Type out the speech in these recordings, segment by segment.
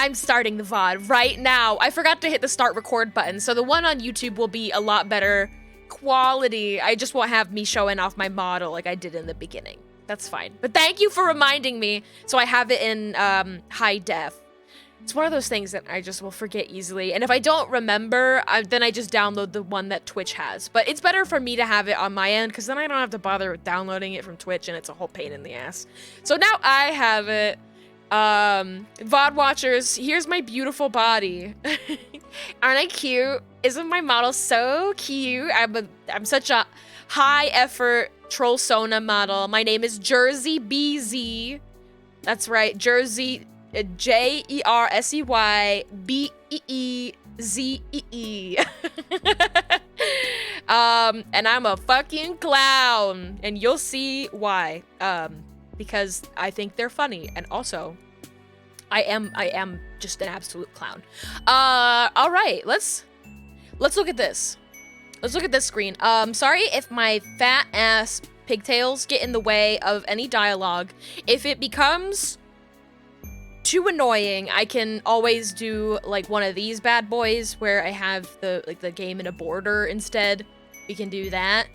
I'm starting the VOD right now. I forgot to hit the start record button, so the one on YouTube will be a lot better quality. I just won't have me showing off my model like I did in the beginning. That's fine. But thank you for reminding me, so I have it in high def. It's one of those things that I just will forget easily, and if I don't remember, then I just download the one that Twitch has. But it's better for me to have it on my end, because then I don't have to bother downloading it from Twitch, and it's a whole pain in the ass. So now I have it. VOD watchers, here's my beautiful body. Aren't I cute? Isn't my model so cute? I'm such a high effort troll Sona model. My name is Jersey BZ. That's right, Jersey. Jersey-BEEZEE. And I'm a fucking clown, and you'll see why. Because I think they're funny, and also, I am just an absolute clown. All right, let's look at this. Let's look at this screen. Sorry if my fat ass pigtails get in the way of any dialogue. If it becomes too annoying, I can always do like one of these bad boys where I have the game in a border instead. We can do that.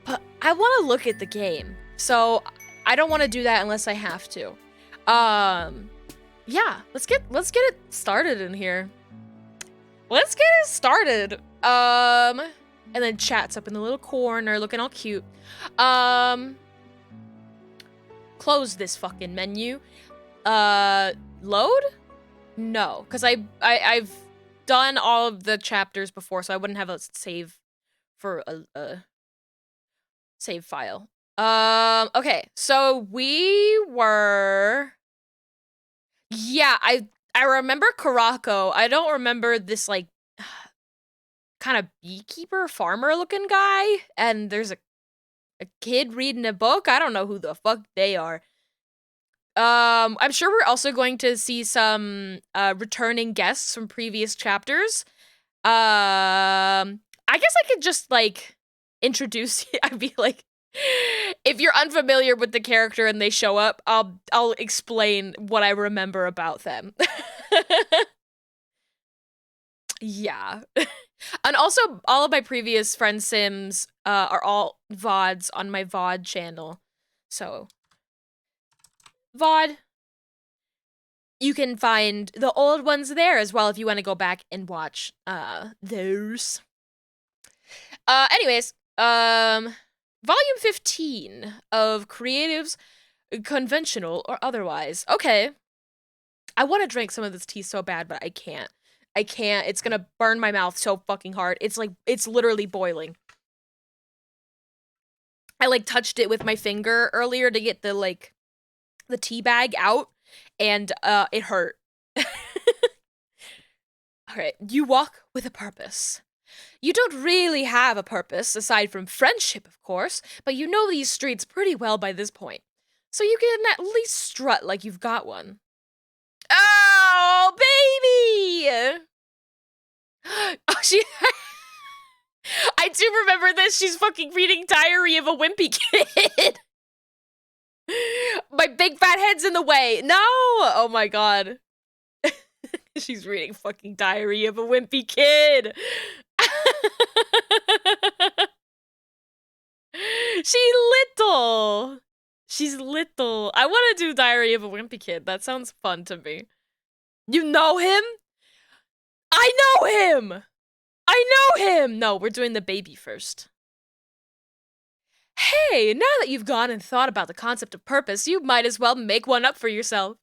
But I want to look at the game, so I don't want to do that unless I have to. Yeah, let's get it started in here. Let's get it started. And then chat's up in the little corner looking all cute. Close this fucking menu. Load? No, because I've done all of the chapters before, so I wouldn't have a save for a save file. Okay, so we were... Yeah, I remember Karako. I don't remember this, like, kind of beekeeper, farmer-looking guy, and there's a kid reading a book. I don't know who the fuck they are. I'm sure we're also going to see some returning guests from previous chapters. I guess I could just like introduce you. I'd be like, if you're unfamiliar with the character and they show up, I'll explain what I remember about them. Yeah. And also, all of my previous Friendsims are all VODs on my VOD channel. So VOD. You can find the old ones there as well if you want to go back and watch those. Anyways, volume 15 of Creatives, Conventional or Otherwise. Okay. I want to drink some of this tea so bad, but I can't. I can't. It's gonna burn my mouth so fucking hard. It's like, it's literally boiling. I like touched it with my finger earlier to get the like the tea bag out, and it hurt. Alright, you walk with a purpose. You don't really have a purpose, aside from friendship, of course, but you know these streets pretty well by this point. So you can at least strut like you've got one. Oh, baby! Oh, she... I do remember this. She's fucking reading Diary of a Wimpy Kid. My big fat head's in the way. No! Oh my god. She's reading fucking Diary of a Wimpy Kid. She's little. She's little. I want to do Diary of a Wimpy Kid. That sounds fun to me. You know him? I know him! I know him! No, we're doing the baby first. Hey, now that you've gone and thought about the concept of purpose, you might as well make one up for yourself.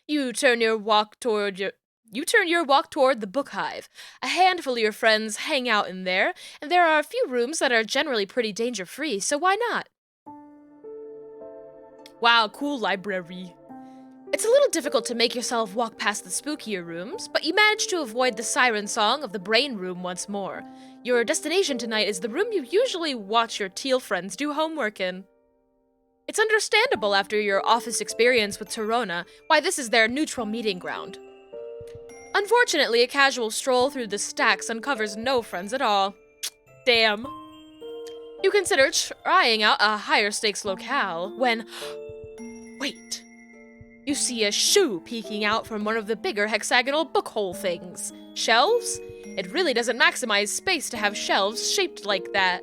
You turn your walk toward the book hive. A handful of your friends hang out in there, and there are a few rooms that are generally pretty danger-free, so why not? Wow, cool library. It's a little difficult to make yourself walk past the spookier rooms, but you manage to avoid the siren song of the brain room once more. Your destination tonight is the room you usually watch your teal friends do homework in. It's understandable after your office experience with Torona why this is their neutral meeting ground. Unfortunately, a casual stroll through the stacks uncovers no friends at all. Damn. You consider trying out a higher stakes locale when... Wait. You see a shoe peeking out from one of the bigger hexagonal book hole things. Shelves? It really doesn't maximize space to have shelves shaped like that.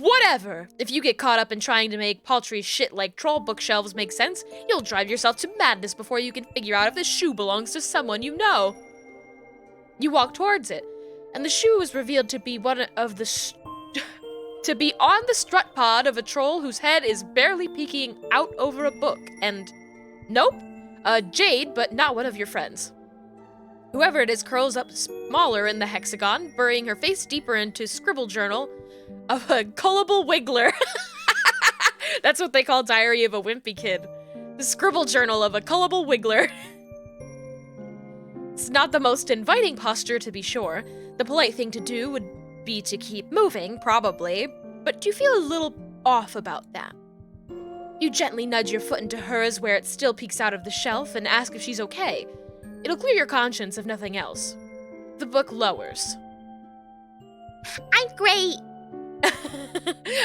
Whatever! If you get caught up in trying to make paltry shit like troll bookshelves make sense, you'll drive yourself to madness before you can figure out if the shoe belongs to someone you know. You walk towards it, and the shoe is revealed to be one of the to be on the strut pod of a troll whose head is barely peeking out over a book, and nope, a jade, but not one of your friends. Whoever it is curls up smaller in the hexagon, burying her face deeper into scribble journal of a gullible wiggler. That's what they call Diary of a Wimpy Kid. The scribble journal of a gullible wiggler. It's not the most inviting posture, to be sure. The polite thing to do would be to keep moving, probably, but you feel a little off about that. You gently nudge your foot into hers where it still peeks out of the shelf and ask if she's okay. It'll clear your conscience if nothing else. The book lowers. I'm great.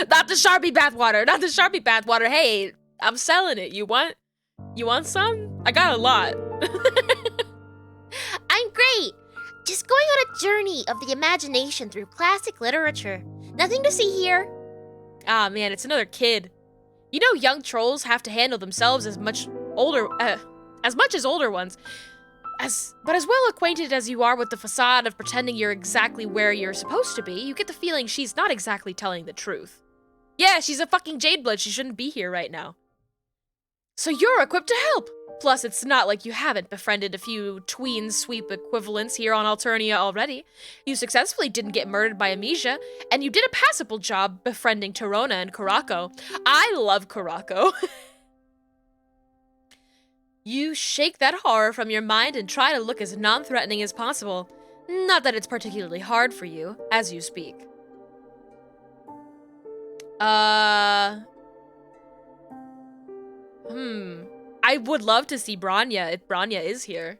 Not the Sharpie bathwater, not the Sharpie bathwater. Hey, I'm selling it. You want some? I got a lot. I'm great. Just going on a journey of the imagination through classic literature. Nothing to see here. Ah, man, it's another kid. You know young trolls have to handle themselves as much as older ones. But as well acquainted as you are with the facade of pretending you're exactly where you're supposed to be, you get the feeling she's not exactly telling the truth. Yeah, she's a fucking Jadeblood. She shouldn't be here right now. So you're equipped to help. Plus, it's not like you haven't befriended a few tween sweep equivalents here on Alternia already. You successfully didn't get murdered by Amnesia, and you did a passable job befriending Torona and Karako. I love Karako. You shake that horror from your mind and try to look as non-threatening as possible. Not that it's particularly hard for you, as you speak. I would love to see Branya if Branya is here.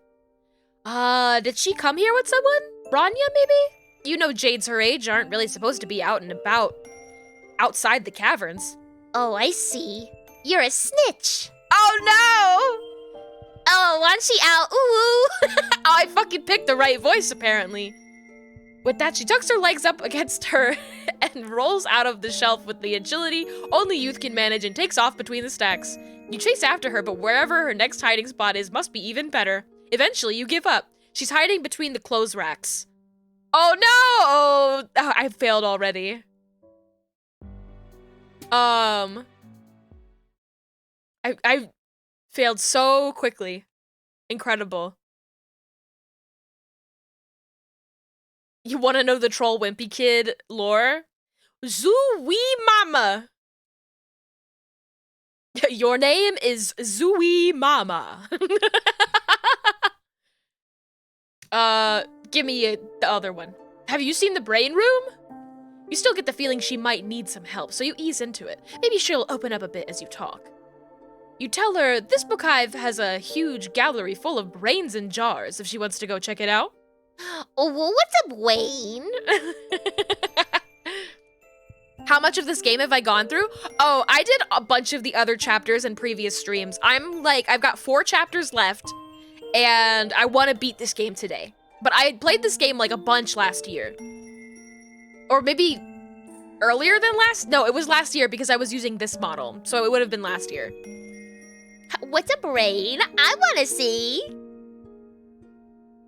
Did she come here with someone? Branya, maybe? You know Jades her age aren't really supposed to be out and about outside the caverns. Oh, I see. You're a snitch. Oh no! Oh, wasn't she out? Ooh! Oh, I fucking picked the right voice, apparently. With that, she tucks her legs up against her and rolls out of the shelf with the agility only youth can manage and takes off between the stacks. You chase after her, but wherever her next hiding spot is must be even better. Eventually, you give up. She's hiding between the clothes racks. Oh no! Oh, I failed already. I failed so quickly. Incredible. You want to know the troll wimpy kid lore? Zooey Mama. Your name is Zooey Mama. Give me the other one. Have you seen the brain room? You still get the feeling she might need some help, so you ease into it. Maybe she'll open up a bit as you talk. You tell her this book hive has a huge gallery full of brains in jars if she wants to go check it out. Oh, well, what's a Wayne? How much of this game have I gone through? Oh, I did a bunch of the other chapters in previous streams. I've got 4 chapters left, and I want to beat this game today. But I played this game like a bunch last year. Or maybe earlier than last? No, it was last year because I was using this model, so it would have been last year. What's a brain? I want to see.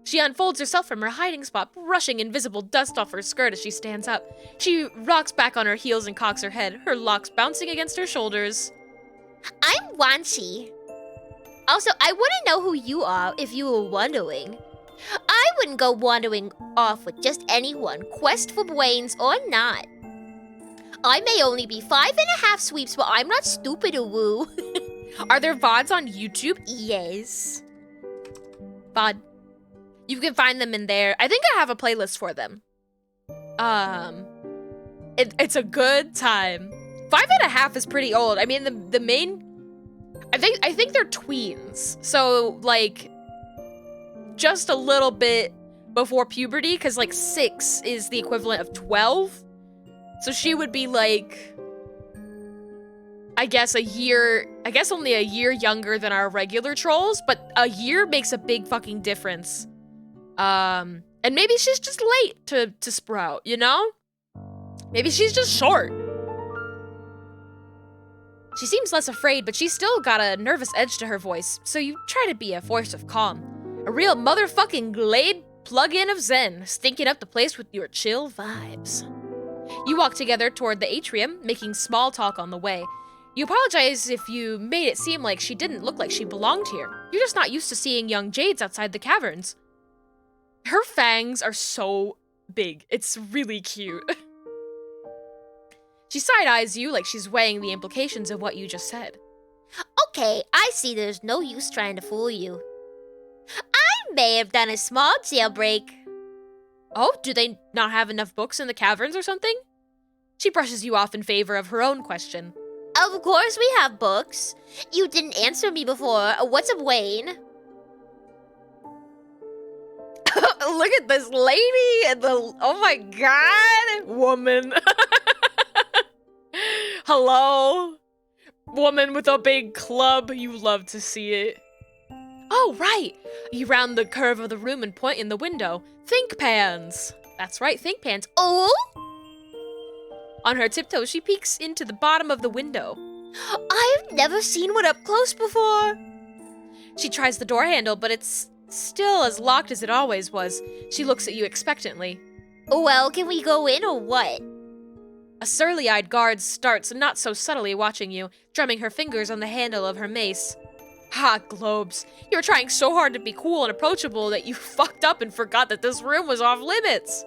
She unfolds herself from her hiding spot, brushing invisible dust off her skirt as she stands up. She rocks back on her heels and cocks her head, her locks bouncing against her shoulders. I'm Wanchi. Also, I wouldn't know who you are if you were wondering. I wouldn't go wandering off with just anyone, quest for brains or not. I may only be 5.5 sweeps, but I'm not stupid or woo. Are there VODs on YouTube? Yes. VOD. You can find them in there. I think I have a playlist for them. It's a good time. 5.5 is pretty old. I mean, the main, I think they're tweens. So like, just a little bit before puberty, because like 6 is the equivalent of 12. So she would be like, I guess a year I guess only a year younger than our regular trolls, but a year makes a big fucking difference. And maybe she's just late to sprout, you know? Maybe she's just short. She seems less afraid, but she's still got a nervous edge to her voice, so you try to be a voice of calm. A real motherfucking Glade plug-in of Zen, stinking up the place with your chill vibes. You walk together toward the atrium, making small talk on the way. You apologize if you made it seem like she didn't look like she belonged here. You're just not used to seeing young jades outside the caverns. Her fangs are so big. It's really cute. She side-eyes you like she's weighing the implications of what you just said. Okay, I see there's no use trying to fool you. I may have done a small jailbreak. Oh, do they not have enough books in the caverns or something? She brushes you off in favor of her own question. Of course we have books. You didn't answer me before. What's up, Wayne? Look at this lady and the... Oh my god! Woman. Hello? Woman with a big club. You love to see it. Oh, right. You round the curve of the room and point in the window. Think pans. That's right, think pans. Oh? On her tiptoes, she peeks into the bottom of the window. I've never seen one up close before. She tries the door handle, but it's still as locked as it always was. She looks at you expectantly. Well, can we go in or what? A surly-eyed guard starts not so subtly watching you, drumming her fingers on the handle of her mace. Ha, globes. You were trying so hard to be cool and approachable that you fucked up and forgot that this room was off limits.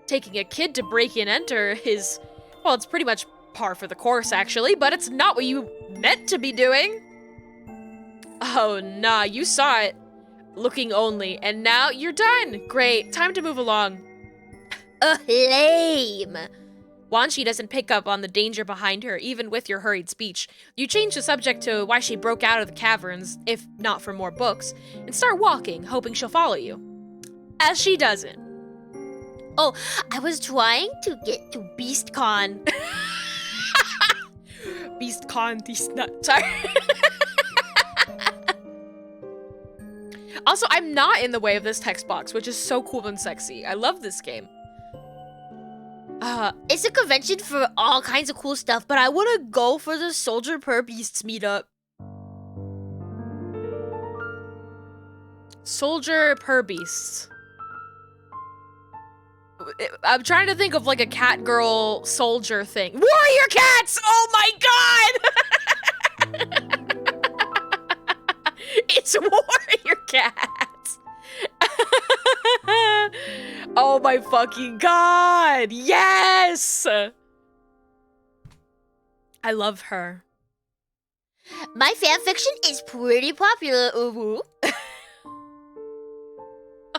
Taking a kid to break and enter is, well, it's pretty much par for the course, actually, but it's not what you meant to be doing. Oh, nah, you saw it. Looking only, and now you're done. Great, time to move along. Lame. Wanshi doesn't pick up on the danger behind her, even with your hurried speech. You change the subject to why she broke out of the caverns, if not for more books, and start walking, hoping she'll follow you. As she doesn't. Oh, I was trying to get to BeastCon. BeastCon, sorry. Also, I'm not in the way of this text box, which is so cool and sexy. I love this game. It's a convention for all kinds of cool stuff, but I want to go for the Soldier Per Beasts meetup. Soldier Per Beasts. I'm trying to think of like a cat girl soldier thing. Warrior cats! Oh my god! It's warrior cats! Oh my fucking god! Yes! I love her. My fanfiction is pretty popular, uwu.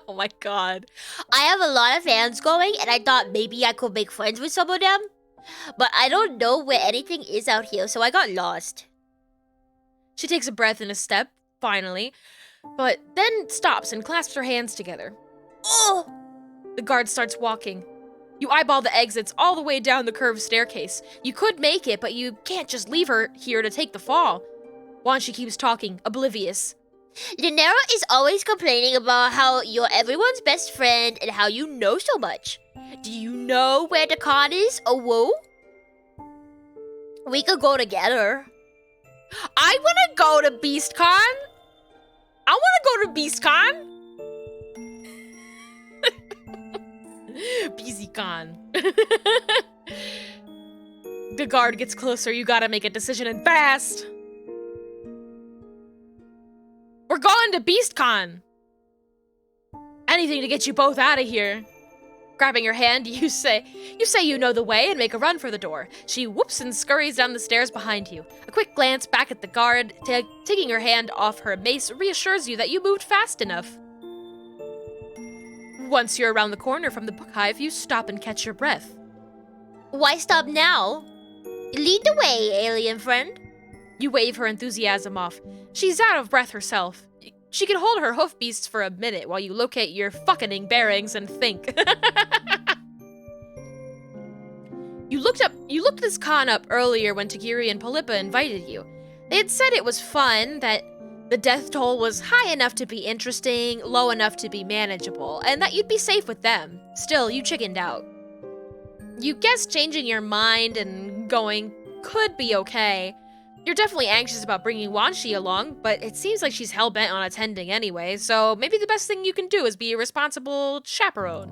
Oh my god. I have a lot of fans going, and I thought maybe I could make friends with some of them. But I don't know where anything is out here, so I got lost. She takes a breath and a step, finally, but then stops and clasps her hands together. Oh! The guard starts walking. You eyeball the exits all the way down the curved staircase. You could make it, but you can't just leave her here to take the fall. Wanshi keeps talking, oblivious. Linera is always complaining about how you're everyone's best friend and how you know so much. Do you know where the con is, or whoa? We could go together. I want to go to BeastCon. I want to go to BeastCon. BeastCon. The guard gets closer. You gotta make a decision and fast. We're going to BeastCon. Anything to get you both out of here. Grabbing her hand, you say you know the way and make a run for the door. She whoops and scurries down the stairs behind you. A quick glance back at the guard, taking her hand off her mace, reassures you that you moved fast enough. Once you're around the corner from the book hive, you stop and catch your breath. Why stop now? Lead the way, alien friend. You wave her enthusiasm off. She's out of breath herself. She can hold her hoof beasts for a minute while you locate your fucking bearings and think. You looked this con up earlier when Tagiri and Polypa invited you. They had said it was fun, that the death toll was high enough to be interesting, low enough to be manageable, and that you'd be safe with them. Still, you chickened out. You guessed changing your mind and going could be okay. You're definitely anxious about bringing Wanshi along, but it seems like she's hell-bent on attending anyway, so maybe the best thing you can do is be a responsible chaperone.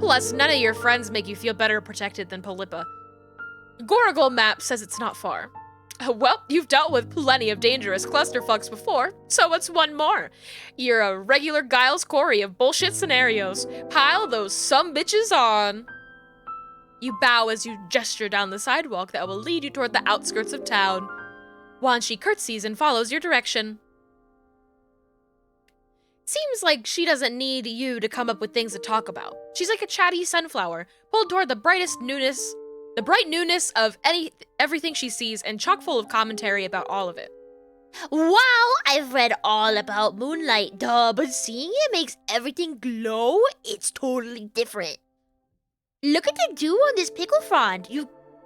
Plus, none of your friends make you feel better protected than Polypa. Goragol map says it's not far. Well, you've dealt with plenty of dangerous clusterfucks before, so what's one more? You're a regular Giles Corey of bullshit scenarios. Pile those sumbitches on. You bow as you gesture down the sidewalk that will lead you toward the outskirts of town. Wanshi curtsies and follows your direction. Seems like she doesn't need you to come up with things to talk about. She's like a chatty sunflower, pulled toward the bright newness of everything she sees, and chock full of commentary about all of it. Wow, I've read all about moonlight, duh, but seeing it makes everything glow, it's totally different. Look at the dew on this pickle frond.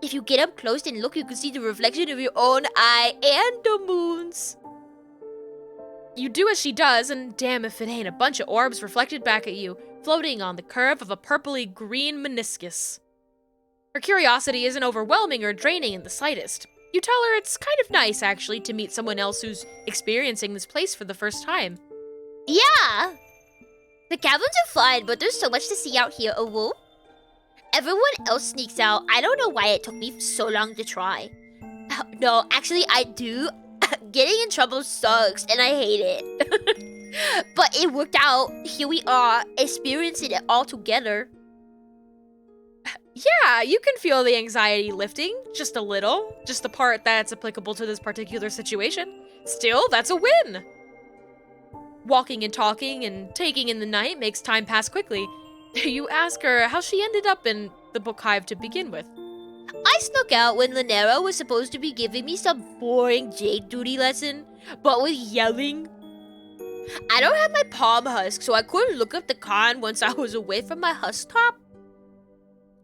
If you get up close and look, you can see the reflection of your own eye and the moon's. You do as she does, and damn if it ain't a bunch of orbs reflected back at you, floating on the curve of a purpley green meniscus. Her curiosity isn't overwhelming or draining in the slightest. You tell her it's kind of nice, actually, to meet someone else who's experiencing this place for the first time. Yeah! The caverns are fun, but there's so much to see out here, whoa. Everyone else sneaks out. I don't know why it took me so long to try. No, actually, I do. Getting in trouble sucks, and I hate it. But it worked out. Here we are, experiencing it all together. Yeah, you can feel the anxiety lifting, just a little. Just the part that's applicable to this particular situation. Still, that's a win! Walking and talking and taking in the night makes time pass quickly. You ask her how she ended up in the book hive to begin with. I snuck out when Lanera was supposed to be giving me some boring jade duty lesson, but with yelling. I don't have my palm husk, so I couldn't look up the con once I was away from my husk top.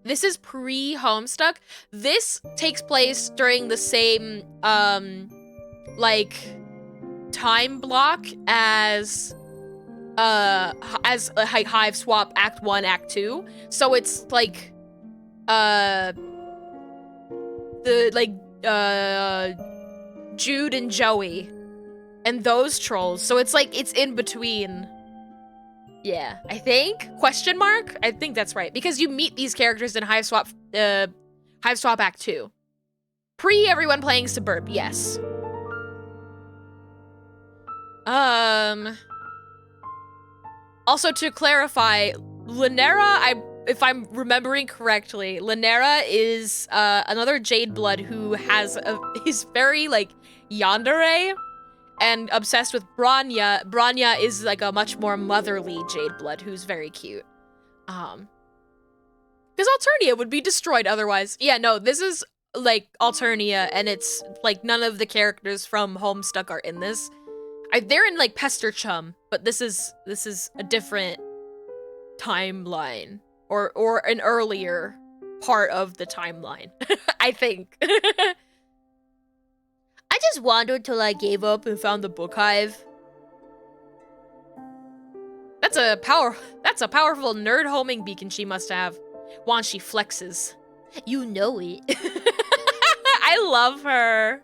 This is pre-Homestuck. This takes place during the same, time block as Hiveswap Act 1, Act 2. So it's like, Jude and Joey and those trolls. So it's like, it's in between. Yeah, I think? Question mark? I think that's right. Because you meet these characters in Hiveswap Act 2. Pre everyone playing Suburb, yes. Also, to clarify, Lanera, if I'm remembering correctly, Lanera is another Jade Blood who is very like yandere and obsessed with Branya. Branya is like a much more motherly Jade Blood who's very cute. Because Alternia would be destroyed otherwise. Yeah, no, this is like Alternia, and it's like none of the characters from Homestuck are in this. They're in like Pester Chum, but this is a different timeline or an earlier part of the timeline, I think. I just wandered till I gave up and found the book hive. That's a powerful nerd homing beacon she must have. Wanshi flexes. You know it. I love her.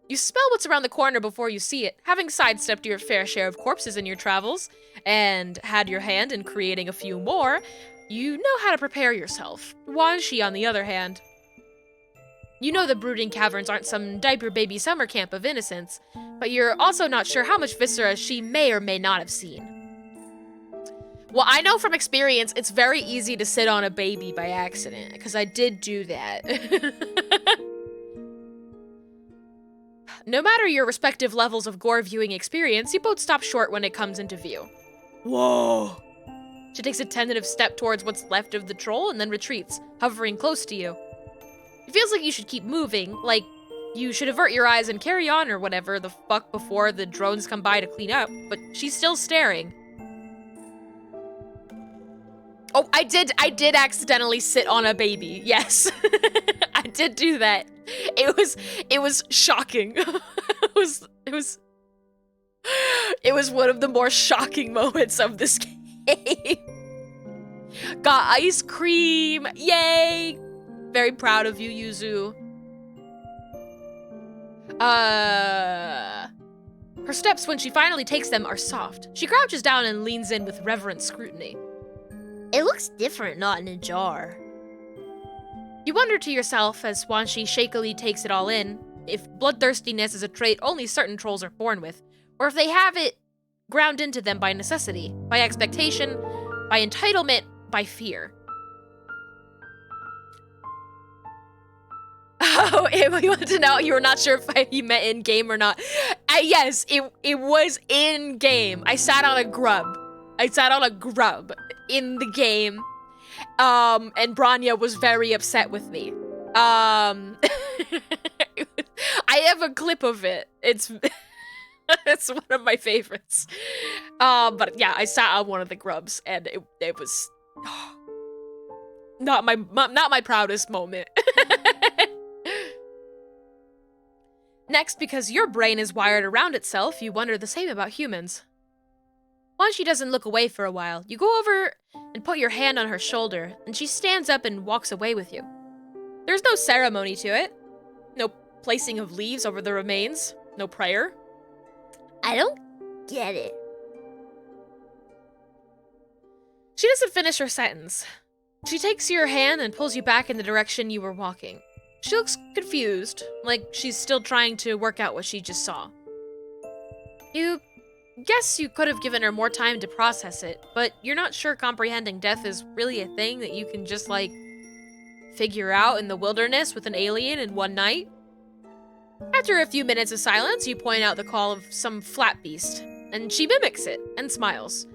You smell what's around the corner before you see it, having sidestepped your fair share of corpses in your travels, and had your hand in creating a few more. You know how to prepare yourself. Wanshi, on the other hand. You know the brooding caverns aren't some diaper baby summer camp of innocence, but you're also not sure how much viscera she may or may not have seen. Well, I know from experience it's very easy to sit on a baby by accident, because I did do that. No matter your respective levels of gore viewing experience, you both stop short when it comes into view. Whoa! She takes a tentative step towards what's left of the troll and then retreats, hovering close to you. It feels like you should keep moving, like you should avert your eyes and carry on or whatever the fuck before the drones come by to clean up, but she's still staring. Oh, I did accidentally sit on a baby, yes. I did do that. It was shocking. It was one of the more shocking moments of this game. Got ice cream. Yay! Very proud of you, Yuzu. Her steps when she finally takes them are soft. She crouches down and leans in with reverent scrutiny. It looks different not in a jar. You wonder to yourself as Wanshi shakily takes it all in, if bloodthirstiness is a trait only certain trolls are born with, or if they have it ground into them by necessity, by expectation, by entitlement, by fear. Oh, you wanted to know you were not sure if you meant in-game or not. Yes, it was in-game. I sat on a grub. In the game. And Branya was very upset with me. I have a clip of it. It's it's one of my favorites. But yeah, I sat on one of the grubs and it was not my proudest moment. Next, because your brain is wired around itself, you wonder the same about humans. Once she doesn't look away for a while, you go over and put your hand on her shoulder, and she stands up and walks away with you. There's no ceremony to it. No placing of leaves over the remains. No prayer. I don't get it. She doesn't finish her sentence. She takes your hand and pulls you back in the direction you were walking. She looks confused, like she's still trying to work out what she just saw. You guess you could have given her more time to process it, but you're not sure comprehending death is really a thing that you can just, like, figure out in the wilderness with an alien in one night. After a few minutes of silence, you point out the call of some flat beast, and she mimics it and smiles.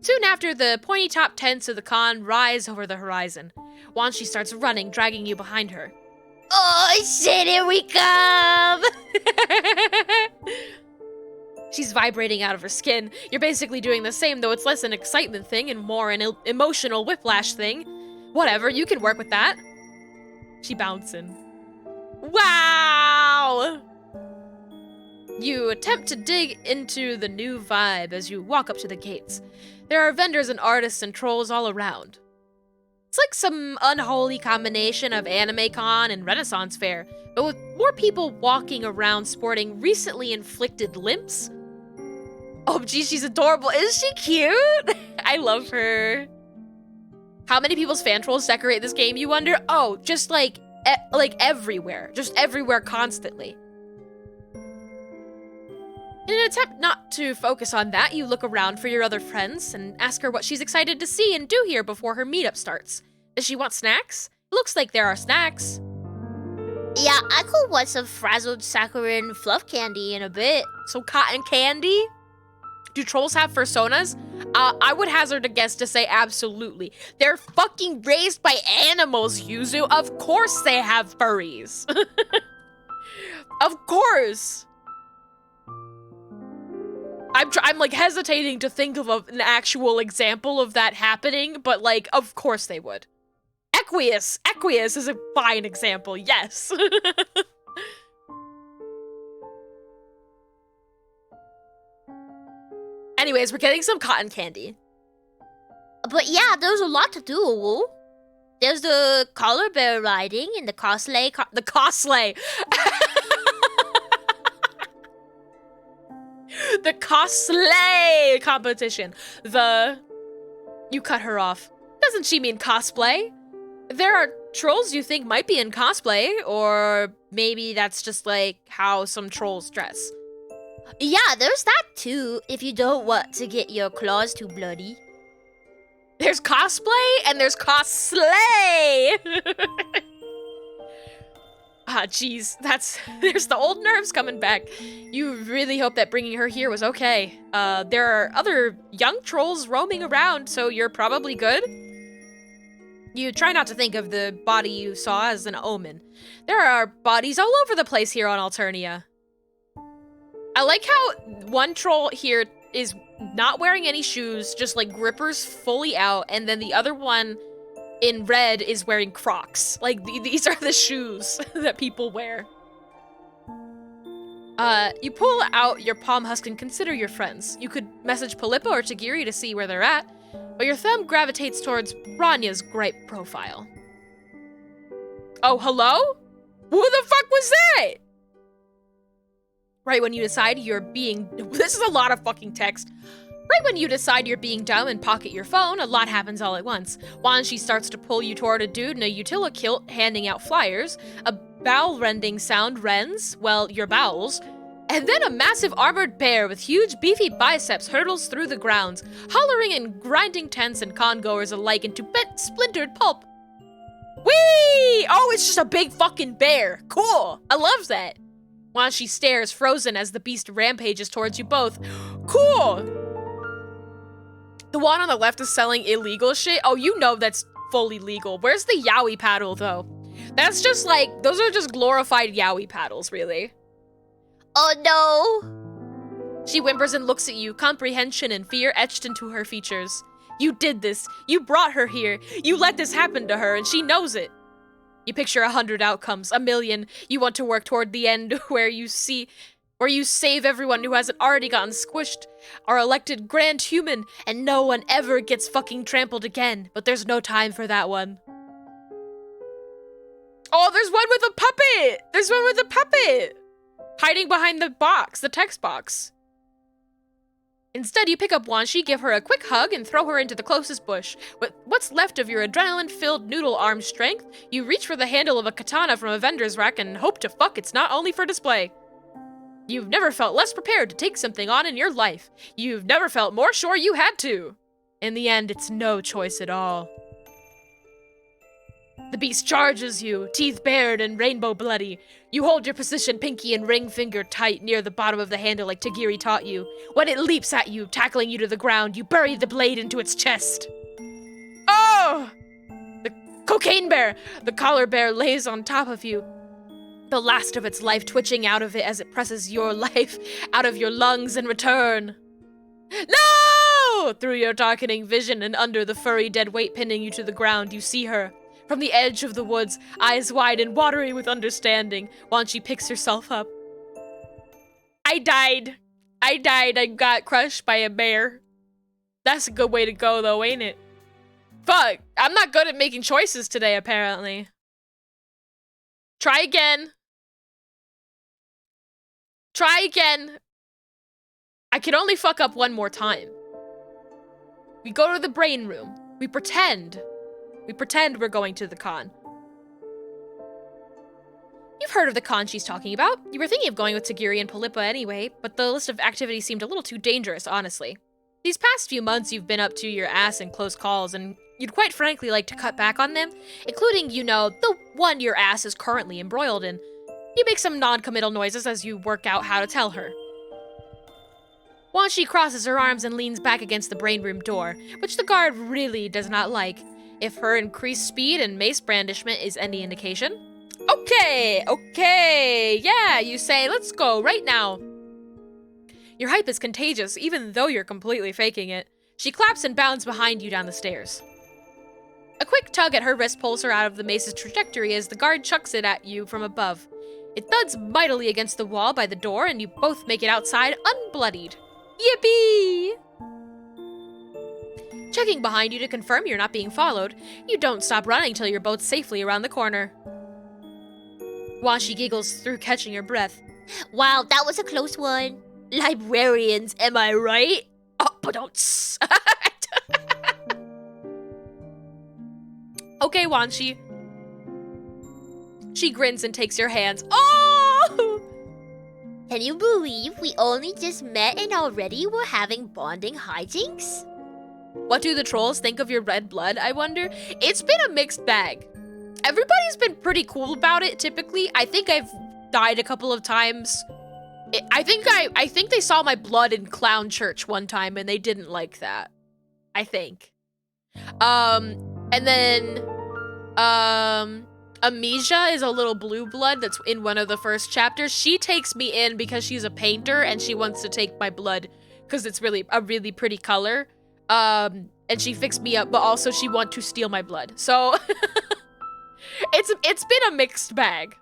Soon after, the pointy-top tents of the Khan rise over the horizon. Once she starts running, dragging you behind her. Oh shit, here we come! She's vibrating out of her skin. You're basically doing the same, though it's less an excitement thing and more an emotional whiplash thing. Whatever, you can work with that. She bouncing. Wow! You attempt to dig into the new vibe as you walk up to the gates. There are vendors and artists and trolls all around. It's like some unholy combination of Anime Con and Renaissance Fair, but with more people walking around sporting recently inflicted limps. Oh, geez, she's adorable. Isn't she cute? I love her. How many people's fan trolls decorate this game, you wonder? Oh, just like everywhere. Just everywhere constantly. In an attempt not to focus on that, you look around for your other friends and ask her what she's excited to see and do here before her meetup starts. Does she want snacks? It looks like there are snacks. Yeah, I could want some frazzled saccharin fluff candy in a bit. So cotton candy? Do trolls have personas? I would hazard a guess to say absolutely. They're fucking raised by animals, Yuzu. Of course they have furries. Of course. I'm like hesitating to think of an actual example of that happening, but like, of course they would. Equius is a fine example, yes. Anyways, we're getting some cotton candy. But yeah, there's a lot to do. There's the collar bear riding and the cosplay. The cosplay. The cosplay competition. You cut her off. Doesn't she mean cosplay? There are trolls you think might be in cosplay, or maybe that's just like how some trolls dress. Yeah, there's that too, if you don't want to get your claws too bloody. There's cosplay and there's cosplay. Ah, jeez, there's the old nerves coming back. You really hope that bringing her here was okay. There are other young trolls roaming around, so you're probably good. You try not to think of the body you saw as an omen. There are bodies all over the place here on Alternia. I like how one troll here is not wearing any shoes, just like grippers fully out, and then the other one in red is wearing Crocs. Like, these are the shoes that people wear. You pull out your palm husk and consider your friends. You could message Polippa or Tagiri to see where they're at, but your thumb gravitates towards Ranya's gripe profile. Oh, hello? Who the fuck was that? Right when you decide you're being... This is a lot of fucking text. Right when you decide you're being dumb and pocket your phone, a lot happens all at once. Wanshi starts to pull you toward a dude in a utility kilt handing out flyers. A bowel-rending sound rends, well, your bowels. And then a massive armored bear with huge beefy biceps hurtles through the grounds, hollering and grinding tents and con-goers alike into bent, splintered pulp. Whee! Oh, it's just a big fucking bear. Cool. I love that. Wanshi stares, frozen, as the beast rampages towards you both. Cool! The one on the left is selling illegal shit. Oh, you know that's fully legal. Where's the yaoi paddle, though? That's just like, those are just glorified yaoi paddles, really. Oh no! She whimpers and looks at you, comprehension and fear etched into her features. You did this. You brought her here. You let this happen to her, and she knows it. You picture 100 outcomes, 1,000,000. You want to work toward the end where you save everyone who hasn't already gotten squished, are elected grand human, and no one ever gets fucking trampled again. But there's no time for that one. Oh, there's one with a puppet! There's one with a puppet! Hiding behind the box, the text box. Instead, you pick up Wanshi, give her a quick hug, and throw her into the closest bush. With what's left of your adrenaline-filled noodle arm strength, you reach for the handle of a katana from a vendor's rack and hope to fuck it's not only for display. You've never felt less prepared to take something on in your life. You've never felt more sure you had to. In the end, it's no choice at all. The beast charges you, teeth bared and rainbow bloody. You hold your position, pinky and ring finger tight near the bottom of the handle like Tagiri taught you. When it leaps at you, tackling you to the ground, you bury the blade into its chest. Oh! The cocaine bear! The collar bear lays on top of you. The last of its life twitching out of it as it presses your life out of your lungs in return. No! Through your darkening vision and under the furry dead weight pinning you to the ground, you see her. From the edge of the woods, eyes wide and watery with understanding, Wanshi picks herself up. I died. I got crushed by a bear. That's a good way to go, though, ain't it? Fuck, I'm not good at making choices today, apparently. Try again. Try again. I can only fuck up one more time. We go to the brain room. We pretend we're going to the con. You've heard of the con she's talking about. You were thinking of going with Tagiri and Polippa anyway, but the list of activities seemed a little too dangerous, honestly. These past few months you've been up to your ass in close calls, and you'd quite frankly like to cut back on them, including, you know, the one your ass is currently embroiled in. You make some non-committal noises as you work out how to tell her. Wanshi crosses her arms and leans back against the brain room door, which the guard really does not like, if her increased speed and mace brandishment is any indication. Okay, yeah, you say, let's go, right now. Your hype is contagious, even though you're completely faking it. She claps and bounds behind you down the stairs. A quick tug at her wrist pulls her out of the mace's trajectory as the guard chucks it at you from above. It thuds mightily against the wall by the door, and you both make it outside unbloodied. Yippee! Checking behind you to confirm you're not being followed, you don't stop running till you're both safely around the corner. Wanshi giggles through catching her breath. Wow, that was a close one. Librarians, am I right? Oh, but don't. Okay, Wanshi. She grins and takes your hands. Oh! Can you believe we only just met and already we're having bonding hijinks? What do the trolls think of your red blood, I wonder? It's been a mixed bag. Everybody's been pretty cool about it, typically. I think I've died a couple of times. I think they saw my blood in clown church one time and they didn't like that. I think. And then, Amisha is a little blue blood that's in one of the first chapters. She takes me in because she's a painter and she wants to take my blood because it's really a really pretty color. and she fixed me up, but also she want to steal my blood. So it's been a mixed bag.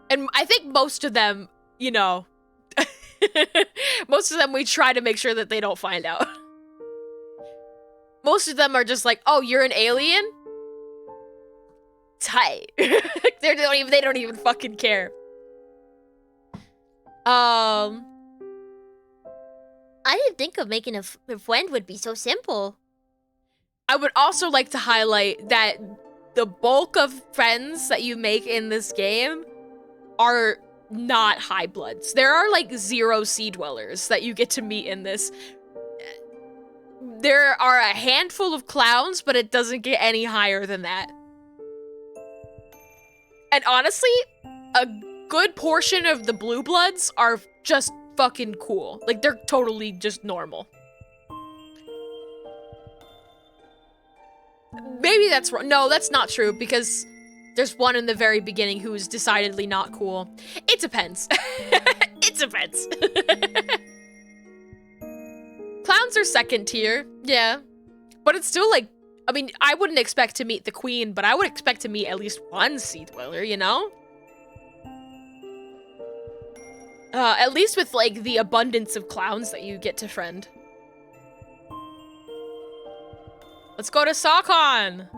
And I think most of them, you know, most of them we try to make sure that they don't find out. Most of them are just like, oh, you're an alien? Tight. They don't even fucking care. I didn't think of making a friend would be so simple. I would also like to highlight that the bulk of friends that you make in this game are not high bloods. There are like 0 sea dwellers that you get to meet in this. There are a handful of clowns, but it doesn't get any higher than that. And honestly, a good portion of the blue bloods are just fucking cool. Like, they're totally just normal. Maybe that's wrong. No, that's not true, because there's one in the very beginning who's decidedly not cool. It depends. It depends. Clowns are second tier, yeah. But it's still like, I mean, I wouldn't expect to meet the queen, but I would expect to meet at least one sea dweller, you know? At least with, like, the abundance of clowns that you get to friend. Let's go to Sawcon!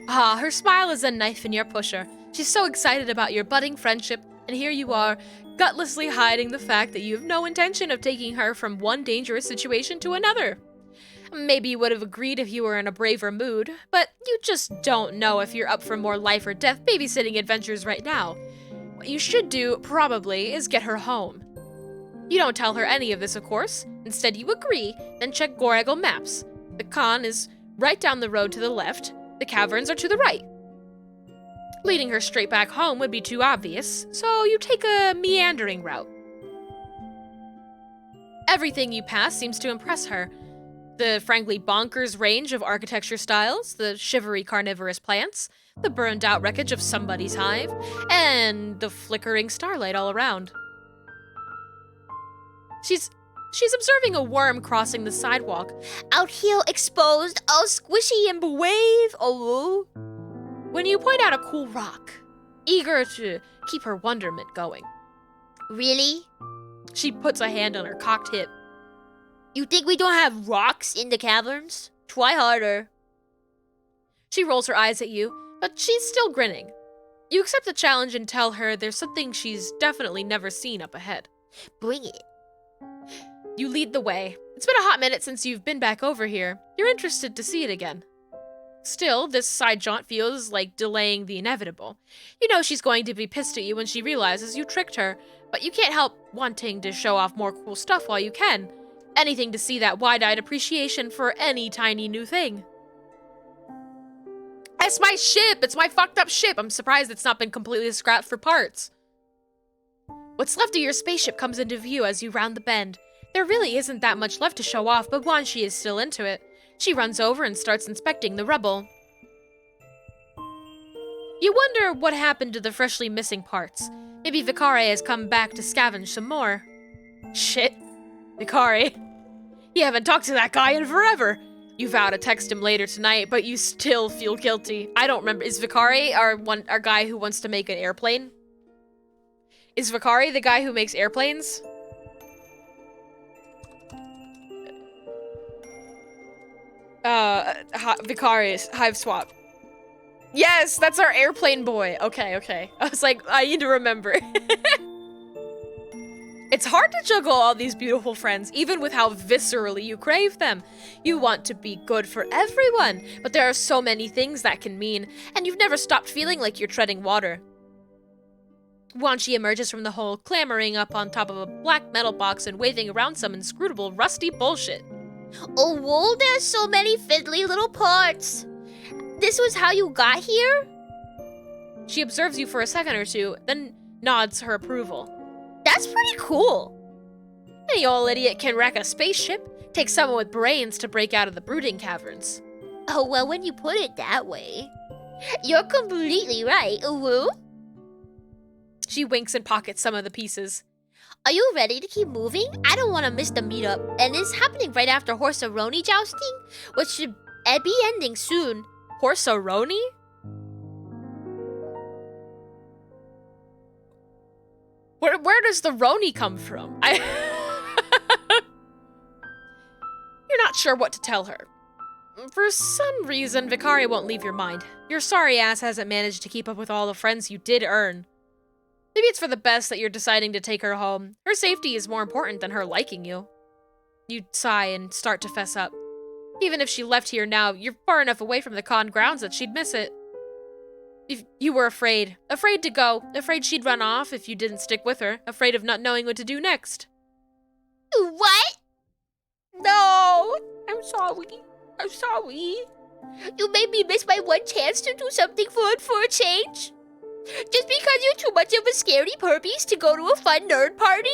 Ah, her smile is a knife in your pusher. She's so excited about your budding friendship, and here you are, gutlessly hiding the fact that you have no intention of taking her from one dangerous situation to another. Maybe you would have agreed if you were in a braver mood, but you just don't know if you're up for more life or death babysitting adventures right now. What you should do, probably, is get her home. You don't tell her any of this, of course. Instead, you agree, then check Goregal maps. The Khan is right down the road to the left. The caverns are to the right. Leading her straight back home would be too obvious, so you take a meandering route. Everything you pass seems to impress her. The frankly bonkers range of architecture styles, the shivery carnivorous plants, the burned out wreckage of somebody's hive, and the flickering starlight all around. She's observing a worm crossing the sidewalk. Out here exposed, all squishy and wave. Oh. When you point out a cool rock, eager to keep her wonderment going. Really? She puts a hand on her cocked hip. You think we don't have rocks in the caverns? Try harder. She rolls her eyes at you, but she's still grinning. You accept the challenge and tell her there's something she's definitely never seen up ahead. Bring it. You lead the way. It's been a hot minute since you've been back over here. You're interested to see it again. Still, this side jaunt feels like delaying the inevitable. You know she's going to be pissed at you when she realizes you tricked her, but you can't help wanting to show off more cool stuff while you can. Anything to see that wide-eyed appreciation for any tiny new thing. It's my ship! It's my fucked up ship! I'm surprised it's not been completely scrapped for parts. What's left of your spaceship comes into view as you round the bend. There really isn't that much left to show off, but Wanshi is still into it. She runs over and starts inspecting the rubble. You wonder what happened to the freshly missing parts. Maybe Vicare has come back to scavenge some more. Shit. Vicare. You haven't talked to that guy in forever. You vow to text him later tonight, but you still feel guilty. I don't remember. Is Vicare our guy who wants to make an airplane? Is Vicare the guy who makes airplanes? Vicarius, Hiveswap. Yes, that's our airplane boy. Okay. I was like, I need to remember. It's hard to juggle all these beautiful friends, even with how viscerally you crave them. You want to be good for everyone, but there are so many things that can mean, and you've never stopped feeling like you're treading water. Wanshi emerges from the hole, clambering up on top of a black metal box and waving around some inscrutable, rusty bullshit. Oh, whoa, there's so many fiddly little parts. This was how you got here? She observes you for a second or two, then nods her approval. That's pretty cool. Any old idiot can wreck a spaceship. Takes someone with brains to break out of the brooding caverns. Oh, well, when you put it that way. You're completely right, woo. She winks and pockets some of the pieces. Are you ready to keep moving? I don't want to miss the meetup, and it's happening right after Horse-a-Roni jousting, which should be ending soon. Horse-a-Roni? Where does the Roni come from? You're not sure what to tell her. For some reason, Vicari won't leave your mind. Your sorry ass hasn't managed to keep up with all the friends you did earn. Maybe it's for the best that you're deciding to take her home. Her safety is more important than her liking you. You sigh and start to fess up. Even if she left here now, you're far enough away from the con grounds that she'd miss it. If you were afraid. Afraid to go. Afraid she'd run off if you didn't stick with her. Afraid of not knowing what to do next. What? No! I'm sorry. I'm sorry. You made me miss my one chance to do something fun for a change? Just because you're too much of a scaredy purpies to go to a fun nerd party?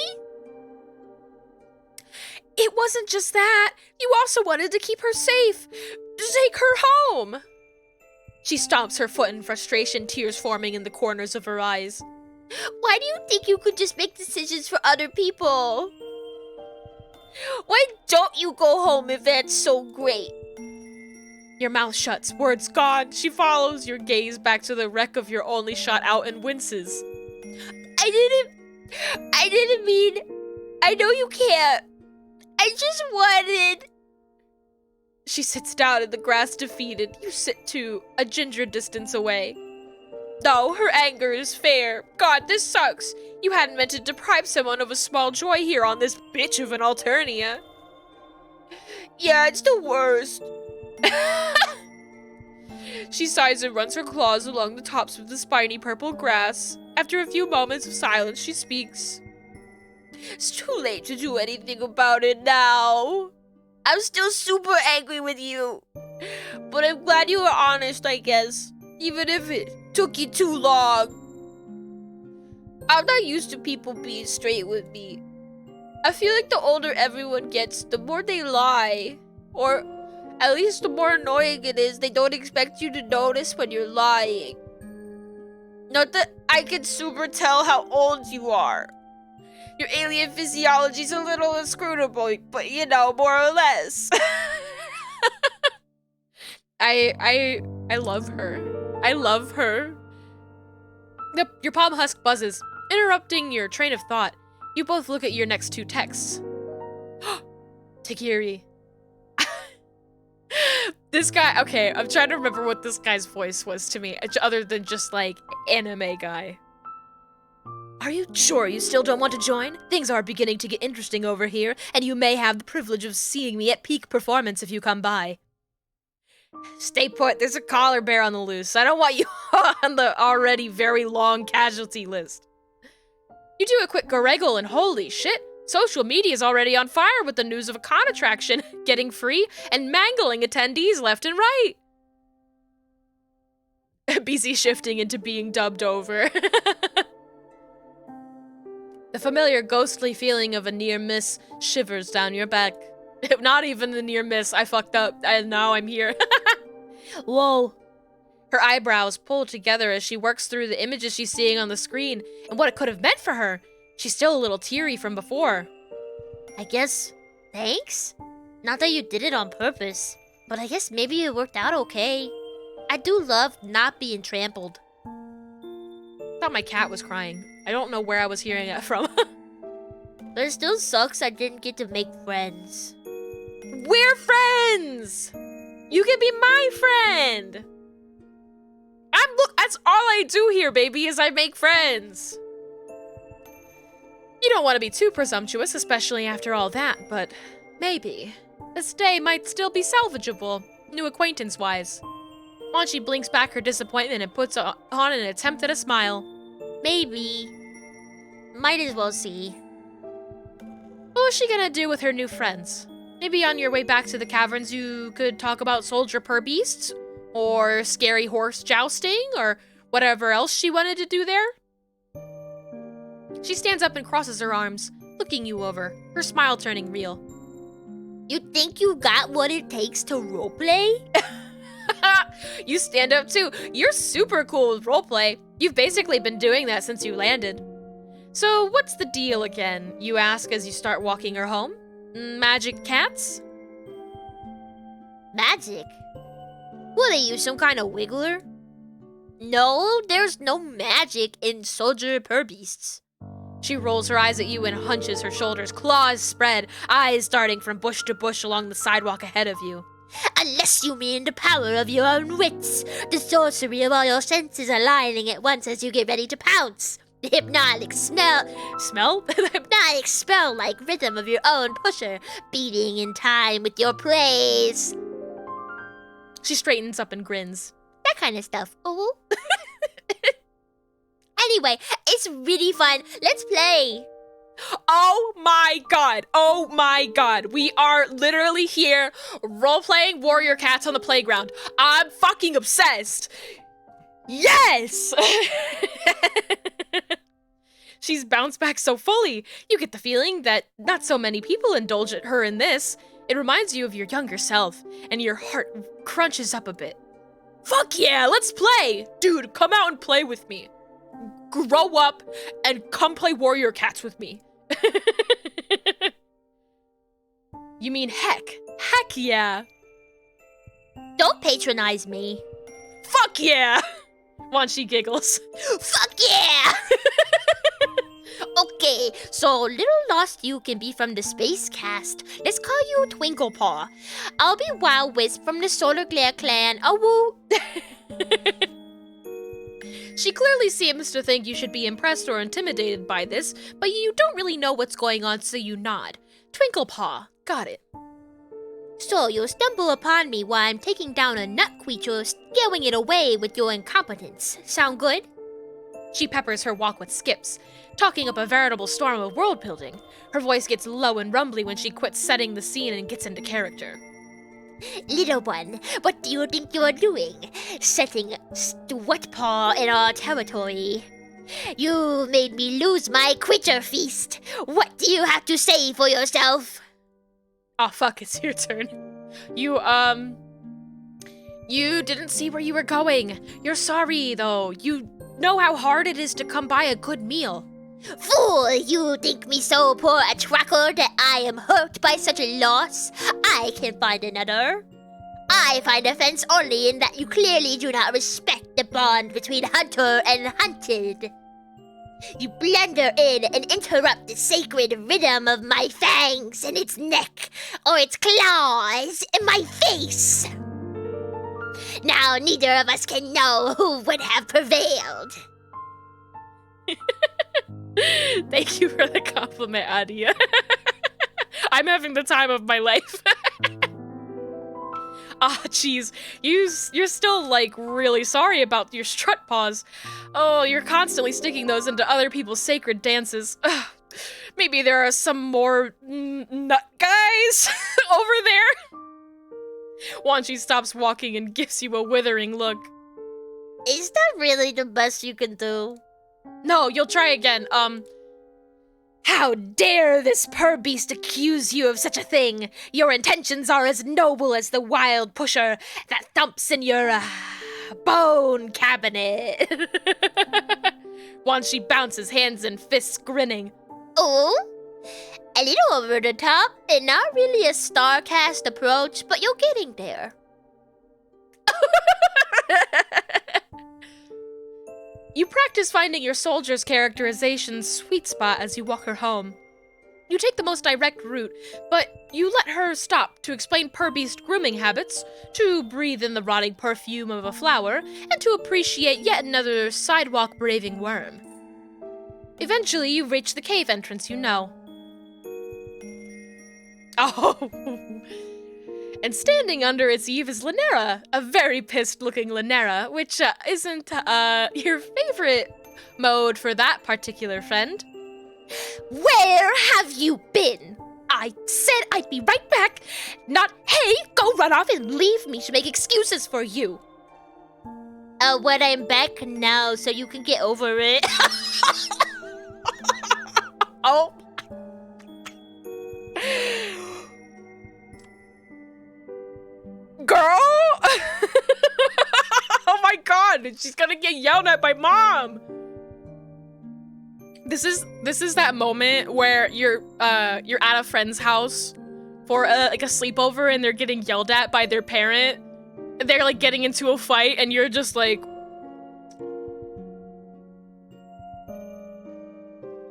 It wasn't just that. You also wanted to keep her safe. Take her home. She stomps her foot in frustration, tears forming in the corners of her eyes. Why do you think you could just make decisions for other people? Why don't you go home if that's so great? Your mouth shuts, words gone. She follows your gaze back to the wreck of your only shot out and winces. I didn't mean... I know you can't. I just wanted... She sits down in the grass defeated. You sit too, a ginger distance away. No, her anger is fair. God, this sucks. You hadn't meant to deprive someone of a small joy here on this bitch of an Alternia. Yeah, it's the worst. She sighs and runs her claws along the tops of the spiny purple grass. After a few moments of silence, she speaks. It's too late to do anything about it now. I'm still super angry with you. But I'm glad you were honest, I guess. Even if it took you too long. I'm not used to people being straight with me. I feel like the older everyone gets, the more they lie. Or at least the more annoying it is, they don't expect you to notice when you're lying. Not that I can super tell how old you are. Your alien physiology's a little inscrutable, but you know, more or less. I love her. I love her. Yep, your palm husk buzzes, interrupting your train of thought. You both look at your next two texts. Takiri. This guy, okay, I'm trying to remember what this guy's voice was to me, other than just like anime guy. Are you sure you still don't want to join? Things are beginning to get interesting over here, and you may have the privilege of seeing me at peak performance if you come by. Stay put, there's a collar bear on the loose. I don't want you on the already very long casualty list. You do a quick gargle and holy shit, social media is already on fire with the news of a con attraction getting free and mangling attendees left and right. BC shifting into being dubbed over. The familiar ghostly feeling of a near miss shivers down your back. Not even the near miss, I fucked up, and now I'm here. Whoa. Her eyebrows pull together as she works through the images she's seeing on the screen and what it could have meant for her. She's still a little teary from before. I guess, thanks? Not that you did it on purpose, but I guess maybe it worked out okay. I do love not being trampled. I thought my cat was crying. I don't know where I was hearing it from. But it still sucks I didn't get to make friends. We're friends! You can be my friend! That's all I do here, baby, is I make friends. You don't want to be too presumptuous, especially after all that, but maybe. This day might still be salvageable, new acquaintance-wise. Wanshi blinks back her disappointment and puts on an attempt at a smile. Maybe. Might as well see. What was she gonna do with her new friends? Maybe on your way back to the caverns you could talk about soldier per beasts? Or scary horse jousting? Or whatever else she wanted to do there? She stands up and crosses her arms, looking you over, her smile turning real. You think you got what it takes to roleplay? You stand up too. You're super cool with roleplay. You've basically been doing that since you landed. So what's the deal again? You ask as you start walking her home. Magic cats? Magic? What are you, some kind of wiggler? No, there's no magic in soldier beasts. She rolls her eyes at you and hunches her shoulders, claws spread, eyes darting from bush to bush along the sidewalk ahead of you. Unless you mean the power of your own wits, the sorcery of all your senses aligning at once as you get ready to pounce. The hypnotic smell? The hypnotic spell-like rhythm of your own pusher, beating in time with your praise. She straightens up and grins. That kind of stuff. Oh. Anyway, it's really fun. Let's play. Oh my god. Oh my god. We are literally here role-playing warrior cats on the playground. I'm fucking obsessed. Yes! She's bounced back so fully. You get the feeling that not so many people indulge at her in this. It reminds you of your younger self, and your heart crunches up a bit. Fuck yeah, let's play! Dude, come out and play with me. Grow up and come play warrior cats with me. You mean heck? Heck yeah. Don't patronize me. Fuck yeah! Wanshi giggles. Fuck yeah! Okay, so Little Lost You can be from the Space Cast. Let's call you Twinklepaw. I'll be Wild Wisp from the Solar Glare Clan. Oh woo! She clearly seems to think you should be impressed or intimidated by this, but you don't really know what's going on, so you nod. Twinklepaw, got it. So you'll stumble upon me while I'm taking down a nut creature, scaring it away with your incompetence. Sound good? She peppers her walk with skips, talking up a veritable storm of world building. Her voice gets low and rumbly when she quits setting the scene and gets into character. Little one, what do you think you're doing? Setting Wetpaw in our territory. You made me lose my creature feast. What do you have to say for yourself? Oh fuck, it's your turn. You didn't see where you were going. You're sorry, though. You know how hard it is to come by a good meal. Fool, you think me so poor a tracker that I am hurt by such a loss? I can find another. I find offense only in that you clearly do not respect the bond between hunter and hunted. You blunder in and interrupt the sacred rhythm of my fangs in its neck or its claws in my face. Now neither of us can know who would have prevailed. Thank you for the compliment, Adia. I'm having the time of my life. Ah, jeez. You're still, like, really sorry about your strut paws. Oh, you're constantly sticking those into other people's sacred dances. Ugh. Maybe there are some more nut guys over there? Wanshi stops walking and gives you a withering look. Is that really the best you can do? No, you'll try again. How dare this beast accuse you of such a thing? Your intentions are as noble as the wild pusher that thumps in your, bone cabinet. Wanshi bounces, hands and fists grinning. Oh? A little over the top, and not really a StarCast approach, but you're getting there. You practice finding your soldier's characterization's sweet spot as you walk her home. You take the most direct route, but you let her stop to explain Purbeast grooming habits, to breathe in the rotting perfume of a flower, and to appreciate yet another sidewalk-braving worm. Eventually, you reach the cave entrance you know. Oh! And standing under its eave is Linera, a very pissed-looking Linera, which isn't your favorite mode for that particular friend. Where have you been? I said I'd be right back, not, hey, go run off and leave me to make excuses for you. When I'm back now, so you can get over it. Oh. Girl! Oh my god, she's gonna get yelled at by mom! This is that moment where you're at a friend's house for like a sleepover and they're getting yelled at by their parent. They're like getting into a fight and you're just like,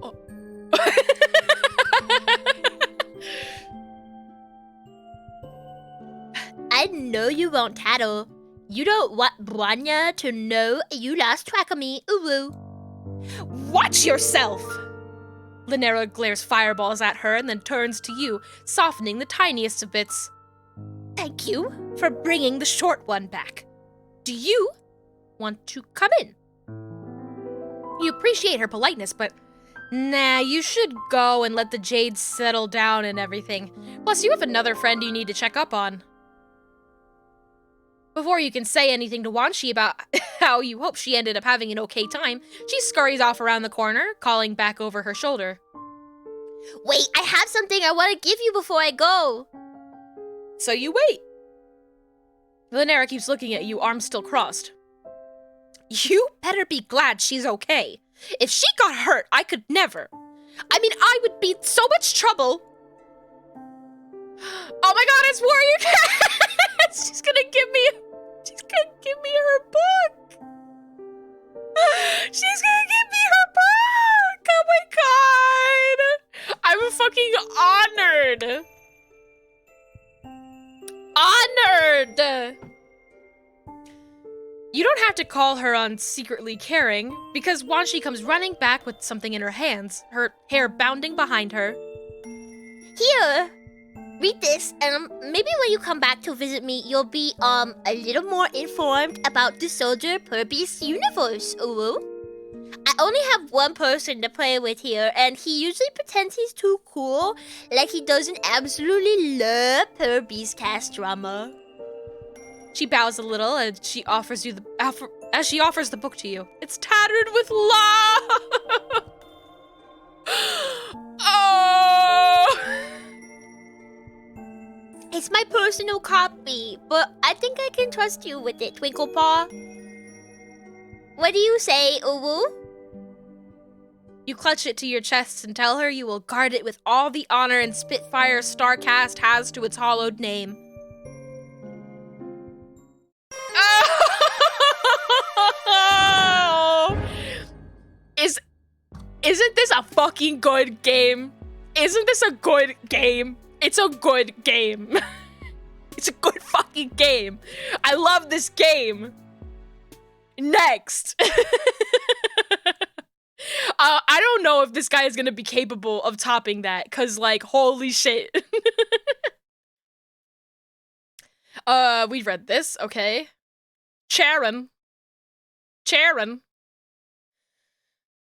oh. I know you won't tattle. You don't want Branya to know you lost track of me, uwu. Watch yourself! Linera glares fireballs at her and then turns to you, softening the tiniest of bits. Thank you for bringing the short one back. Do you want to come in? You appreciate her politeness, but nah, you should go and let the Jades settle down and everything. Plus, you have another friend you need to check up on. Before you can say anything to Wanshi about how you hope she ended up having an okay time, she scurries off around the corner, calling back over her shoulder. Wait, I have something I want to give you before I go. So you wait. Linera keeps looking at you, arms still crossed. You better be glad she's okay. If she got hurt, I could never. I mean, I would be in so much trouble. Oh my god, it's Warrior Cat! She's gonna give me her book! She's gonna give me her book! Oh my god! I'm fucking honored! Honored! You don't have to call her on secretly caring, because Wanshi comes running back with something in her hands, her hair bounding behind her. Here, read this, and maybe when you come back to visit me, you'll be, a little more informed about the Soldier Purpose universe, uwu. I only have one person to play with here, and he usually pretends he's too cool, like he doesn't absolutely love Purpose cast drama. She bows a little and she offers you as she offers the book to you. It's tattered with love. Oh! It's my personal copy, but I think I can trust you with it, Twinklepaw. What do you say, uwu? You clutch it to your chest and tell her you will guard it with all the honor and Spitfire Starcast has to its hollowed name. Oh! Isn't this a fucking good game? Isn't this a good game? It's a good game. It's a good fucking game. I love this game. Next. I don't know if this guy is gonna be capable of topping that, cause like, holy shit. We read this, okay. Charon.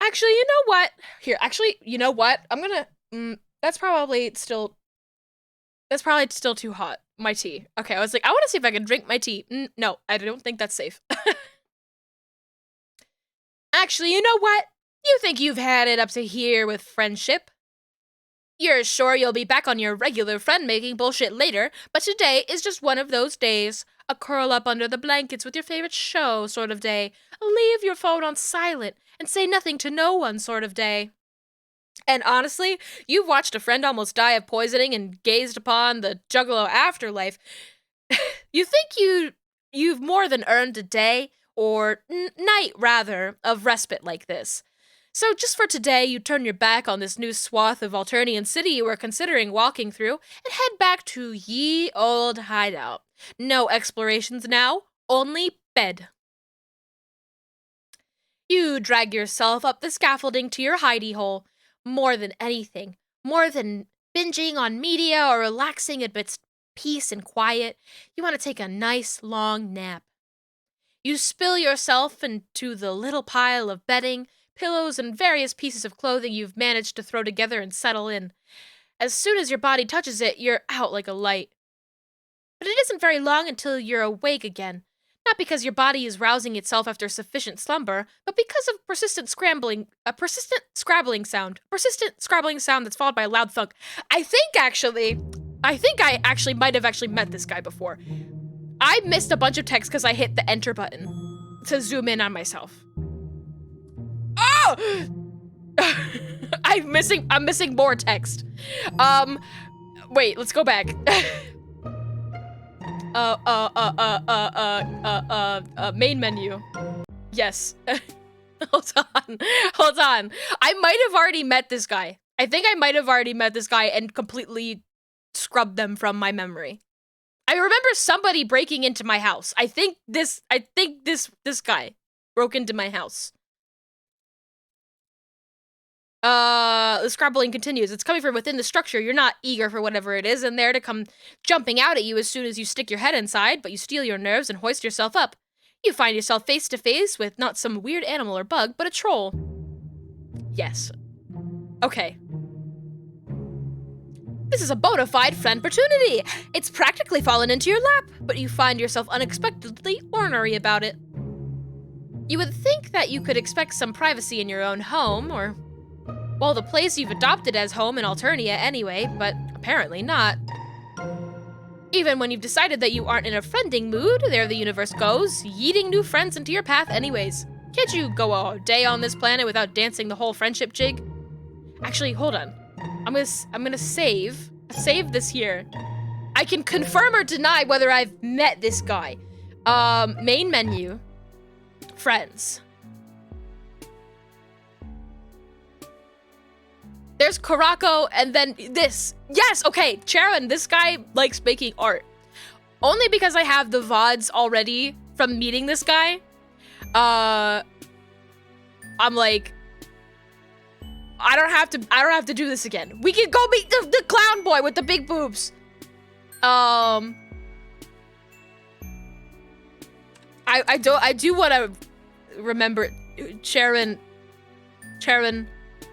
Actually, you know what? Here, actually, you know what? I'm gonna, that's probably still too hot, my tea. Okay, I was like, I want to see if I can drink my tea. No, I don't think that's safe. Actually, you know what? You think you've had it up to here with friendship? You're sure you'll be back on your regular friend-making bullshit later, but today is just one of those days. A curl up under the blankets with your favorite show sort of day. A leave your phone on silent and say nothing to no one sort of day. And honestly, you've watched a friend almost die of poisoning and gazed upon the Juggalo afterlife. You think you've more than earned a day, or night rather, of respite like this. So just for today, you turn your back on this new swath of Alternian City you were considering walking through and head back to ye old hideout. No explorations now, only bed. You drag yourself up the scaffolding to your hidey hole. More than anything, more than binging on media or relaxing amidst peace and quiet, you want to take a nice long nap. You spill yourself into the little pile of bedding, pillows, and various pieces of clothing you've managed to throw together and settle in. As soon as your body touches it, you're out like a light. But it isn't very long until you're awake again. Not because your body is rousing itself after sufficient slumber, but because of a persistent scrabbling sound that's followed by a loud thunk. I think I actually might have actually met this guy before. I missed a bunch of text because I hit the enter button to zoom in on myself. Oh! I'm missing more text. Wait, let's go back. Main menu. Yes. Hold on. I might have already met this guy. I think I might have already met this guy and completely scrubbed them from my memory. I remember somebody breaking into my house. I think this guy broke into my house. The scrabbling continues. It's coming from within the structure. You're not eager for whatever it is, and there to come jumping out at you as soon as you stick your head inside, but you steel your nerves and hoist yourself up. You find yourself face to face with not some weird animal or bug, but a troll. Yes. Okay. This is a bona fide friend opportunity. It's practically fallen into your lap, but you find yourself unexpectedly ornery about it. You would think that you could expect some privacy in your own home, or, well, the place you've adopted as home in Alternia anyway, but apparently not. Even when you've decided that you aren't in a friending mood, there the universe goes, yeeting new friends into your path anyways. Can't you go a day on this planet without dancing the whole friendship jig? Actually, hold on. I'm gonna save this here. I can confirm or deny whether I've met this guy. Main menu. Friends. There's Karako, and then this. Yes, okay, Charon, this guy likes making art. Only because I have the VODs already from meeting this guy. I'm like, I don't have to do this again. We can go meet the clown boy with the big boobs. I do want to remember, Charon,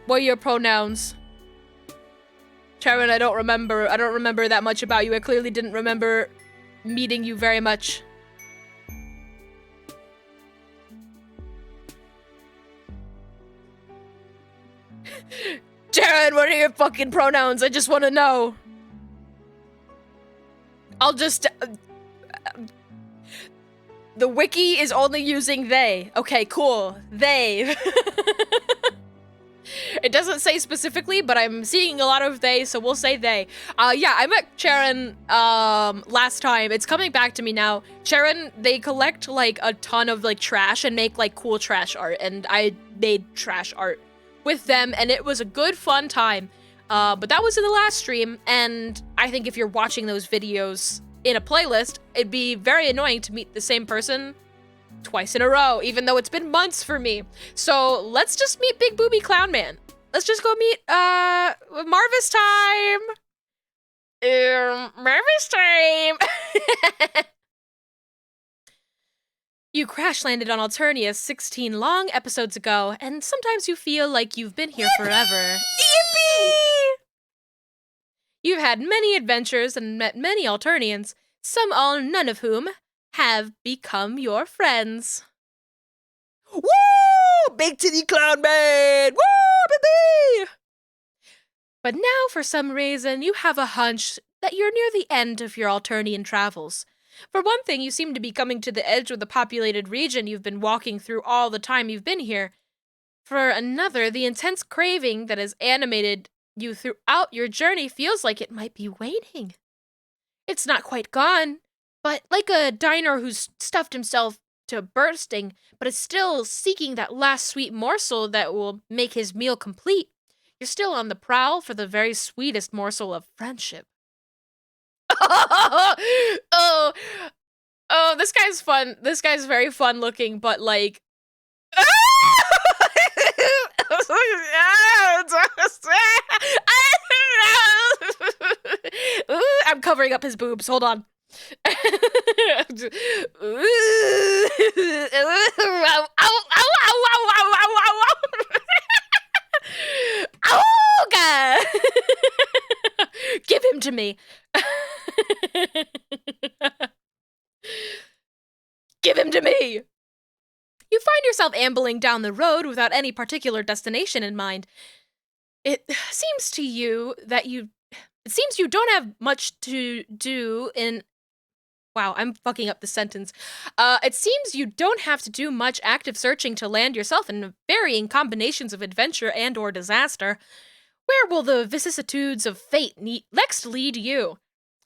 what are your pronouns? Charon, I don't remember that much about you. I clearly didn't remember meeting you very much. Charon, what are your fucking pronouns? I just want to know. I'll just... the wiki is only using they. Okay, cool. They. It doesn't say specifically, but I'm seeing a lot of they, so we'll say they. Yeah, I met Charon, last time. It's coming back to me now. Charon, they collect, like, a ton of, like, trash and make, like, cool trash art, and I made trash art with them, and it was a good, fun time. But that was in the last stream, and I think if you're watching those videos in a playlist, it'd be very annoying to meet the same person twice in a row, even though it's been months for me. So let's just meet Big Booby Clown Man. Let's just go meet, Marvis time! Marvis time! You crash landed on Alternia 16 long episodes ago, and sometimes you feel like you've been here forever. Yippee! You've had many adventures and met many Alternians, none of whom have become your friends. Woo! Big titty clown man! Woo, baby! But now, for some reason, you have a hunch that you're near the end of your Alternian travels. For one thing, you seem to be coming to the edge of the populated region you've been walking through all the time you've been here. For another, the intense craving that has animated you throughout your journey feels like it might be waning. It's not quite gone, but like a diner who's stuffed himself to bursting, but is still seeking that last sweet morsel that will make his meal complete, you're still on the prowl for the very sweetest morsel of friendship. Oh, this guy's fun. This guy's very fun looking, but like... I'm covering up his boobs. Hold on. God. Give him to me. Give him to me. You find yourself ambling down the road without any particular destination in mind. It seems to you that you don't have much to do in... Wow, I'm fucking up the sentence. It seems you don't have to do much active searching to land yourself in varying combinations of adventure and or disaster. Where will the vicissitudes of fate next lead you?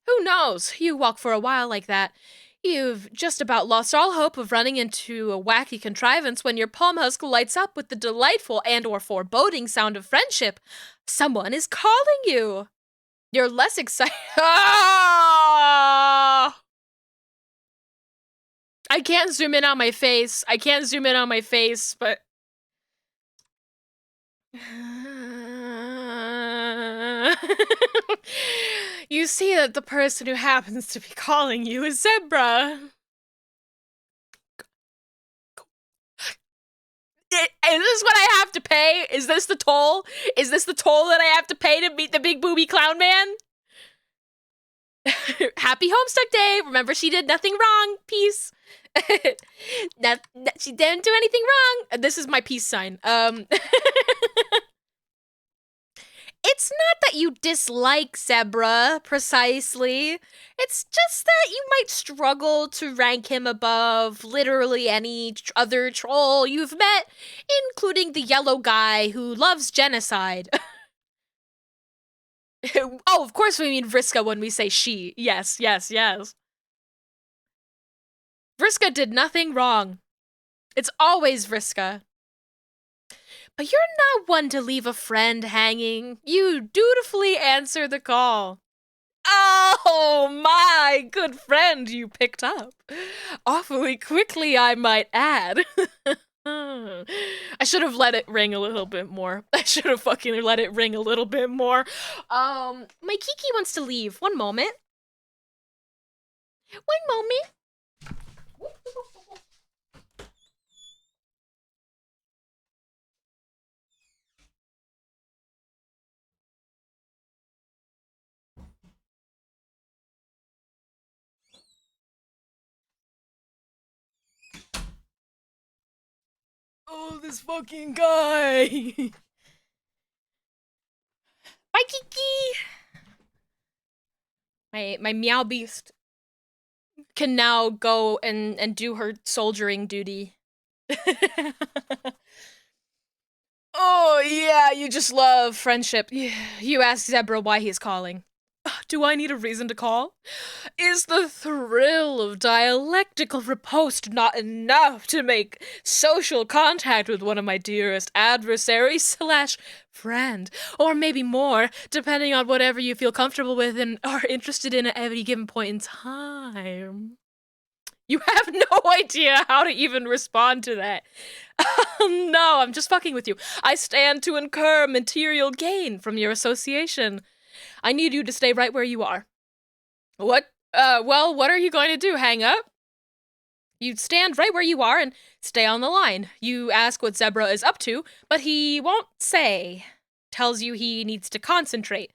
Who knows? You walk for a while like that. You've just about lost all hope of running into a wacky contrivance when your palm husk lights up with the delightful and or foreboding sound of friendship. Someone is calling you. You're less excited. Ah! I can't zoom in on my face. But you see that the person who happens to be calling you is Zebra. Is this what I have to pay? Is this the toll? Is this the toll that I have to pay to meet the big booby clown man? Happy Homestuck Day. Remember, she did nothing wrong. Peace. She didn't do anything wrong. This is my peace sign. It's not that you dislike Zebra, precisely. It's just that you might struggle to rank him above literally any other troll you've met, including the yellow guy who loves genocide. Oh, of course we mean Vriska when we say she. Yes. Vriska did nothing wrong. It's always Vriska. But you're not one to leave a friend hanging. You dutifully answer the call. Oh, my good friend you picked up. Awfully quickly, I might add. I should have let it ring a little bit more. My Kiki wants to leave. One moment. Oh, this fucking guy. Bye, Kiki. My meow beast can now go and do her soldiering duty. Oh, yeah, you just love friendship. You ask Zebra why he's calling. Do I need a reason to call? Is the thrill of dialectical riposte not enough to make social contact with one of my dearest adversaries / friend? Or maybe more, depending on whatever you feel comfortable with and are interested in at any given point in time. You have no idea how to even respond to that. No, I'm just fucking with you. I stand to incur material gain from your association. I need you to stay right where you are. What? Well, what are you going to do, hang up? You stand right where you are and stay on the line. You ask what Zebra is up to, but he won't say. Tells you he needs to concentrate.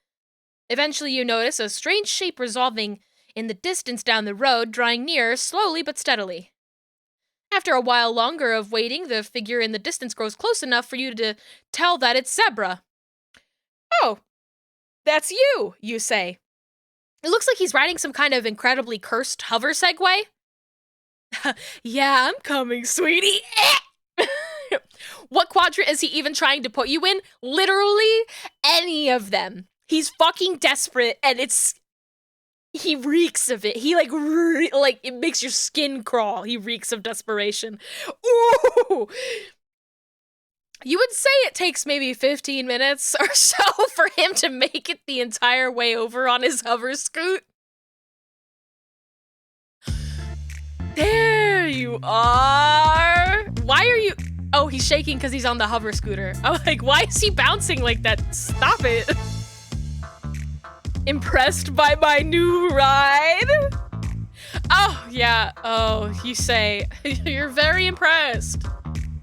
Eventually you notice a strange shape resolving in the distance down the road, drawing nearer slowly but steadily. After a while longer of waiting, the figure in the distance grows close enough for you to tell that it's Zebra. Oh, that's you say. It looks like he's riding some kind of incredibly cursed hover Segway. Yeah, I'm coming, sweetie. What quadrant is he even trying to put you in? Literally any of them. He's fucking desperate, and he reeks of it. He like it makes your skin crawl. He reeks of desperation. Ooh! You would say it takes maybe 15 minutes or so for him to make it the entire way over on his hover scoot. There you are. Why are you... Oh, he's shaking because he's on the hover scooter. I'm like, why is he bouncing like that? Stop it. Impressed by my new ride? Oh, yeah. Oh, you say. You're very impressed.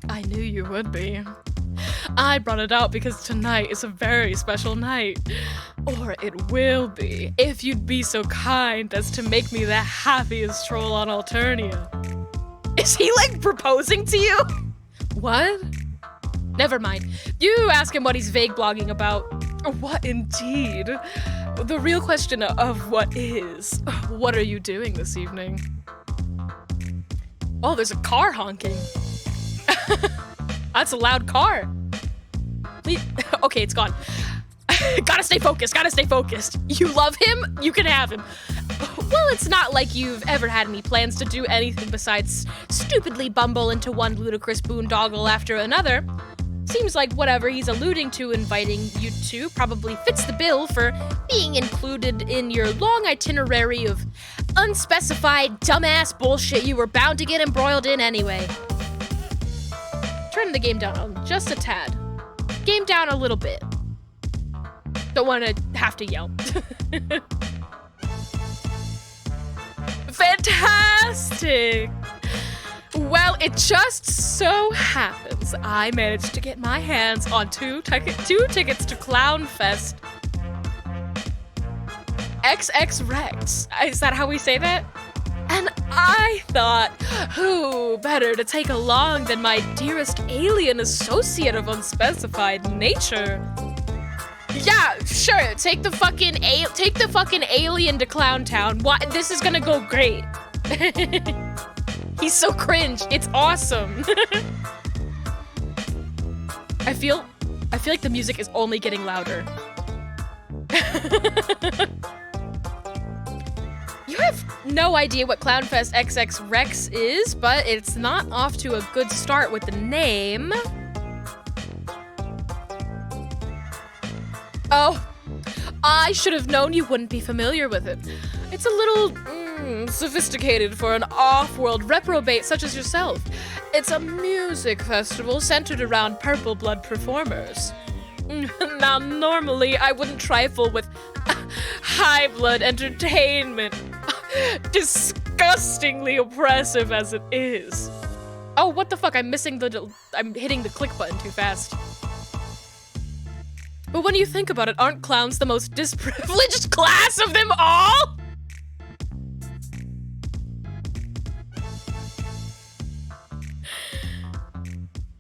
I knew you would be. I brought it out because tonight is a very special night. Or it will be, if you'd be so kind as to make me the happiest troll on Alternia. Is he, like, proposing to you? What? Never mind. You ask him what he's vague blogging about. What indeed? The real question of what is, what are you doing this evening? Oh, there's a car honking. That's a loud car. Please. Okay, it's gone. Gotta stay focused. You love him? You can have him. Well, it's not like you've ever had any plans to do anything besides stupidly bumble into one ludicrous boondoggle after another. Seems like whatever he's alluding to inviting you to probably fits the bill for being included in your long itinerary of unspecified dumbass bullshit you were bound to get embroiled in anyway. Turn the game down just a tad. Game down a little bit. Don't want to have to yell. Fantastic! Well, it just so happens I managed to get my hands on two tickets to Clown Fest. XX Rex. Is that how we say that? And I thought, who better to take along than my dearest alien associate of unspecified nature? Yeah, sure. Take the fucking alien to Clown Town. What? This is gonna go great. He's so cringe. It's awesome. I feel like the music is only getting louder. You have no idea what Clownfest XX Rex is, but it's not off to a good start with the name. Oh, I should have known you wouldn't be familiar with it. It's a little sophisticated for an off-world reprobate such as yourself. It's a music festival centered around purple blood performers. Now, normally I wouldn't trifle with high blood entertainment, disgustingly oppressive as it is. Oh, what the fuck? I'm hitting the click button too fast. But when you think about it, aren't clowns the most disprivileged class of them all?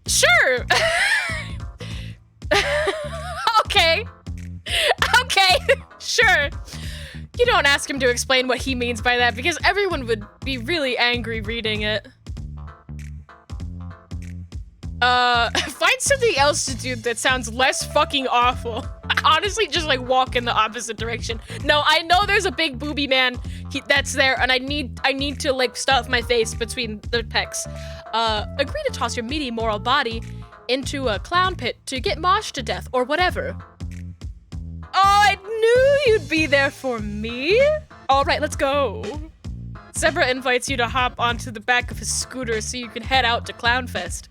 Sure. Okay, sure. You don't ask him to explain what he means by that because everyone would be really angry reading it. Find something else to do that sounds less fucking awful. Honestly, just like walk in the opposite direction. No, I know there's a big booby man that's there, and I need to like stuff my face between the pecs. Agree to toss your meaty moral body into a clown pit to get moshed to death or whatever. Oh, I knew you'd be there for me. All right, let's go. Zebra invites you to hop onto the back of his scooter so you can head out to Clownfest.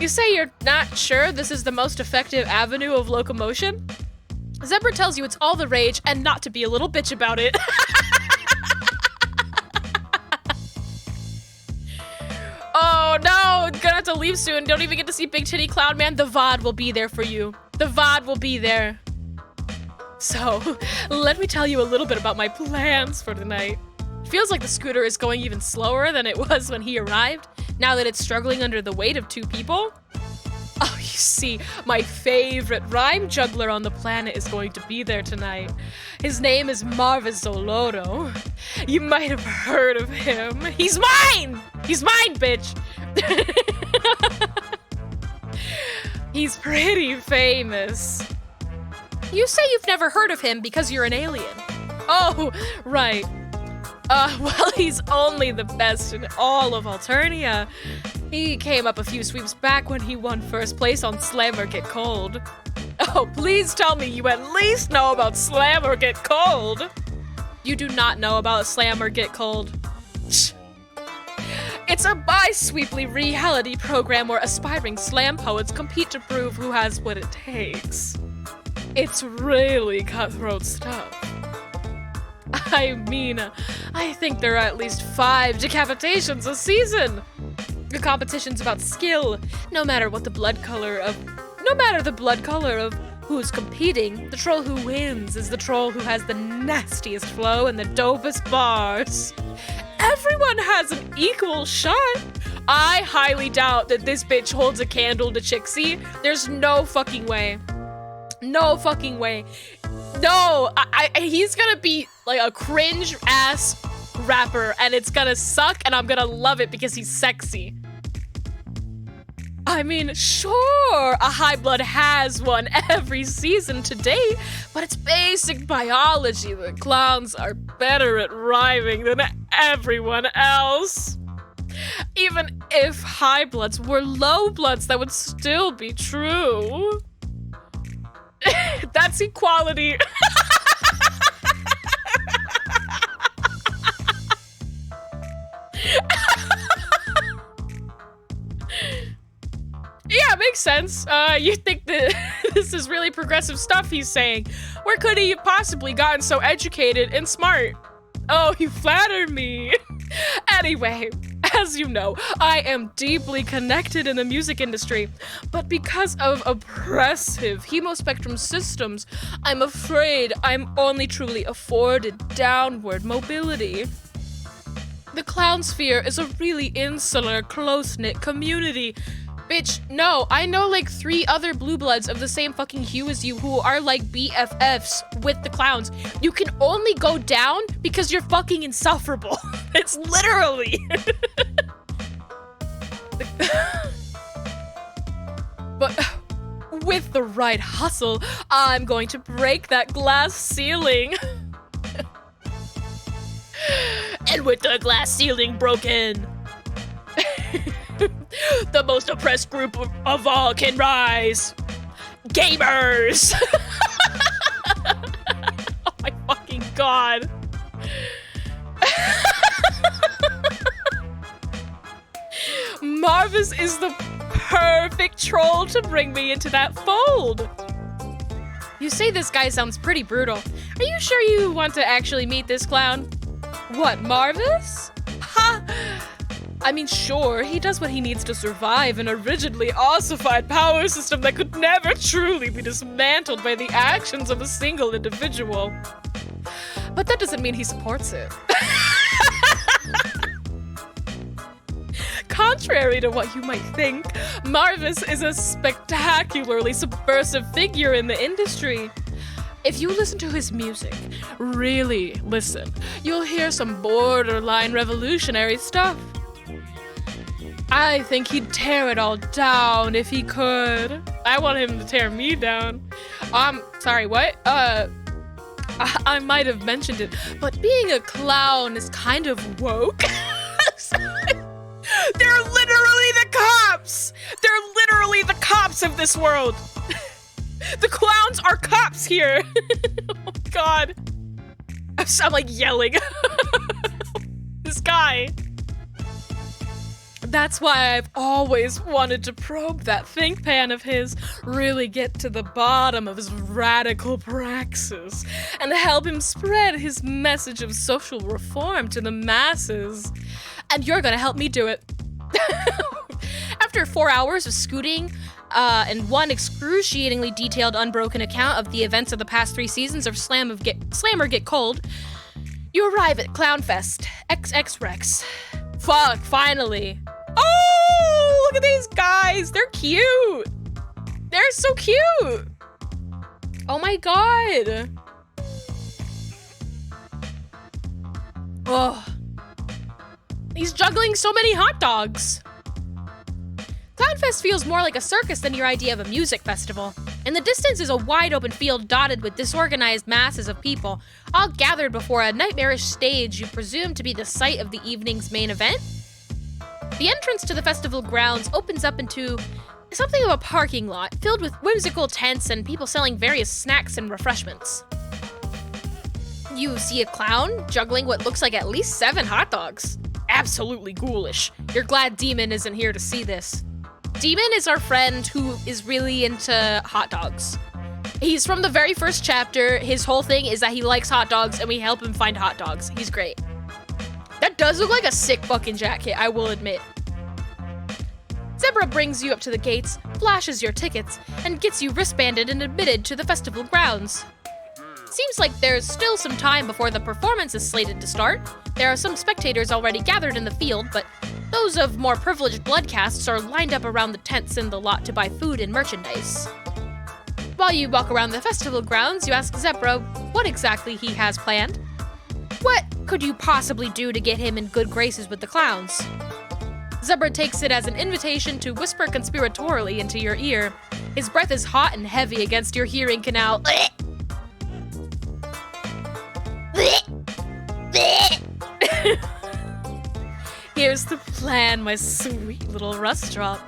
You say you're not sure this is the most effective avenue of locomotion? Zebra tells you it's all the rage and not to be a little bitch about it. Oh no, gonna have to leave soon. Don't even get to see Big Titty Clown Man. The VOD will be there for you. The VOD will be there. So, let me tell you a little bit about my plans for tonight. It feels like the scooter is going even slower than it was when he arrived, now that it's struggling under the weight of two people. Oh, you see, my favorite rhyme juggler on the planet is going to be there tonight. His name is Marvis Zoloro. You might have heard of him. He's mine! He's mine, bitch! He's pretty famous. You say you've never heard of him because you're an alien. Oh, right. Well, he's only the best in all of Alternia. He came up a few sweeps back when he won first place on Slam or Get Cold. Oh, please tell me you at least know about Slam or Get Cold. You do not know about Slam or Get Cold. It's a bi-sweeply reality program where aspiring slam poets compete to prove who has what it takes. It's really cutthroat stuff. I mean, I think there are at least 5 decapitations a season. The competition's about skill, no matter the blood color of who's competing. The troll who wins is the troll who has the nastiest flow and the dopest bars. Everyone has an equal shot. I highly doubt that this bitch holds a candle to Chixie. There's no fucking way. No fucking way. No, he's gonna be like a cringe ass rapper, and it's gonna suck, and I'm gonna love it because he's sexy. I mean, sure, a high blood has one every season to date, but it's basic biology. The clowns are better at rhyming than everyone else. Even if high bloods were low bloods, that would still be true. That's equality. Yeah, makes sense. You think that this is really progressive stuff he's saying. Where could he have possibly gotten so educated and smart? Oh, you flatter me. Anyway, as you know, I am deeply connected in the music industry, but because of oppressive hemospectrum systems, I'm afraid I'm only truly afforded downward mobility. The clown sphere is a really insular, close-knit community. Bitch, no, I know like 3 other blue bloods of the same fucking hue as you who are like BFFs with the clowns. You can only go down because you're fucking insufferable. It's literally. But with the right hustle, I'm going to break that glass ceiling. And with the glass ceiling broken, the most oppressed group of all can rise. Gamers! Oh my fucking god. Marvis is the perfect troll to bring me into that fold. You say this guy sounds pretty brutal. Are you sure you want to actually meet this clown? What, Marvis? Ha! I mean, sure, he does what he needs to survive in a rigidly ossified power system that could never truly be dismantled by the actions of a single individual. But that doesn't mean he supports it. Contrary to what you might think, Marvis is a spectacularly subversive figure in the industry. If you listen to his music, really listen, you'll hear some borderline revolutionary stuff. I think he'd tear it all down if he could. I want him to tear me down. Sorry, what? I might have mentioned it, but being a clown is kind of woke. They're literally the cops! They're literally the cops of this world! The clowns are cops here! Oh god. I'm like yelling. This guy. That's why I've always wanted to probe that think pan of his, really get to the bottom of his radical praxis, and help him spread his message of social reform to the masses. And you're gonna help me do it. After 4 hours of scooting, and one excruciatingly detailed unbroken account of the events of the past 3 seasons of Slammer Get Cold, you arrive at Clownfest XX Rex. Fuck, finally. Oh, look at these guys. They're cute. They're so cute. Oh my god. Oh. He's juggling so many hot dogs. Clownfest feels more like a circus than your idea of a music festival. In the distance is a wide open field dotted with disorganized masses of people, all gathered before a nightmarish stage you presume to be the site of the evening's main event. The entrance to the festival grounds opens up into something of a parking lot filled with whimsical tents and people selling various snacks and refreshments. You see a clown juggling what looks like at least 7 hot dogs. Absolutely ghoulish. You're glad Demon isn't here to see this. Demon is our friend who is really into hot dogs. He's from the very first chapter. His whole thing is that he likes hot dogs and we help him find hot dogs. He's great. That does look like a sick fucking jacket, I will admit. Zebra brings you up to the gates, flashes your tickets, and gets you wristbanded and admitted to the festival grounds. Seems like there's still some time before the performance is slated to start. There are some spectators already gathered in the field, but those of more privileged bloodcasts are lined up around the tents in the lot to buy food and merchandise. While you walk around the festival grounds, you ask Zebra what exactly he has planned. What could you possibly do to get him in good graces with the clowns? Zebra takes it as an invitation to whisper conspiratorially into your ear. His breath is hot and heavy against your hearing canal. Here's the plan, my sweet little rust-drop.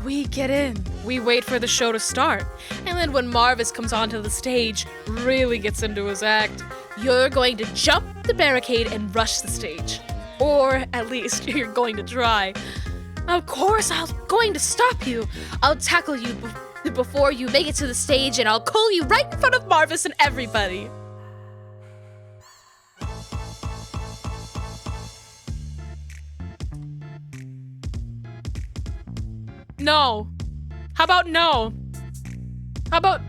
We get in, we wait for the show to start, and then when Marvis comes onto the stage, really gets into his act, you're going to jump the barricade and rush the stage. Or at least you're going to try. Of course, I'm going to stop you. I'll tackle you before you make it to the stage, and I'll call you right in front of Marvis and everybody. No. How about no? How about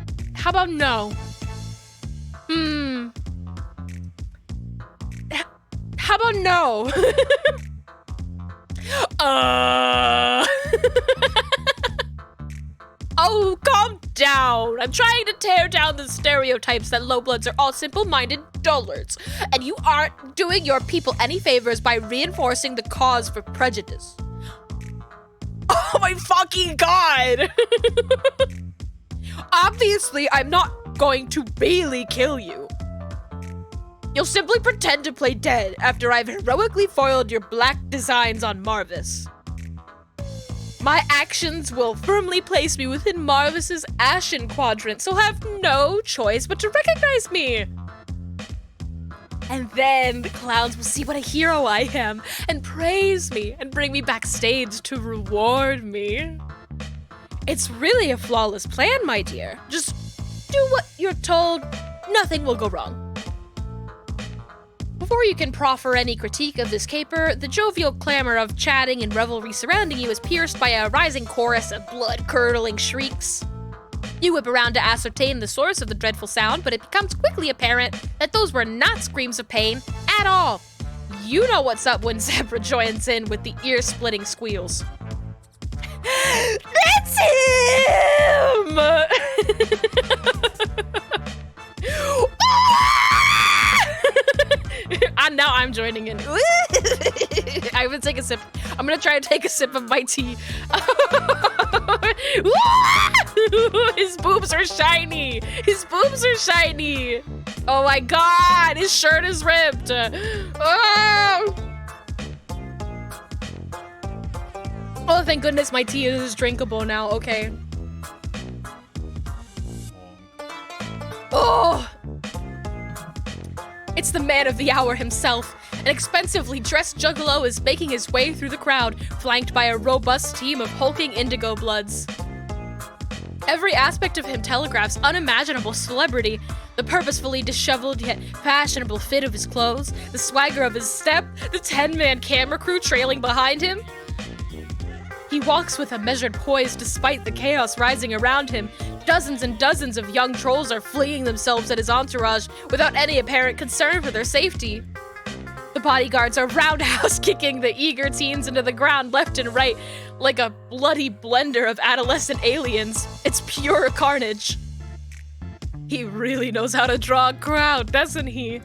no? How about no? Oh, calm down. I'm trying to tear down the stereotypes that lowbloods are all simple-minded dullards, and you aren't doing your people any favors by reinforcing the cause for prejudice. Oh my fucking god! Obviously, I'm not going to really kill you. You'll simply pretend to play dead after I've heroically foiled your black designs on Marvis. My actions will firmly place me within Marvis's Ashen Quadrant, so have no choice but to recognize me. And then the clowns will see what a hero I am and praise me and bring me backstage to reward me. It's really a flawless plan, my dear. Just do what you're told. Nothing will go wrong. Before you can proffer any critique of this caper, the jovial clamor of chatting and revelry surrounding you is pierced by a rising chorus of blood-curdling shrieks. You whip around to ascertain the source of the dreadful sound, but it becomes quickly apparent that those were not screams of pain at all. You know what's up when Zebra joins in with the ear-splitting squeals. That's him! Now I'm joining in. I would take a sip. I'm gonna try to take a sip of my tea. His boobs are shiny. His boobs are shiny. Oh my god, his shirt is ripped. Oh, thank goodness my tea is drinkable now. Okay. Oh. It's the man of the hour himself. An expensively dressed juggalo is making his way through the crowd, flanked by a robust team of hulking indigo bloods. Every aspect of him telegraphs unimaginable celebrity. The purposefully disheveled yet fashionable fit of his clothes, the swagger of his step, the 10-man camera crew trailing behind him. He walks with a measured poise despite the chaos rising around him. Dozens and dozens of young trolls are fleeing themselves at his entourage without any apparent concern for their safety. The bodyguards are roundhouse kicking the eager teens into the ground left and right like a bloody blender of adolescent aliens. It's pure carnage. He really knows how to draw a crowd, doesn't he?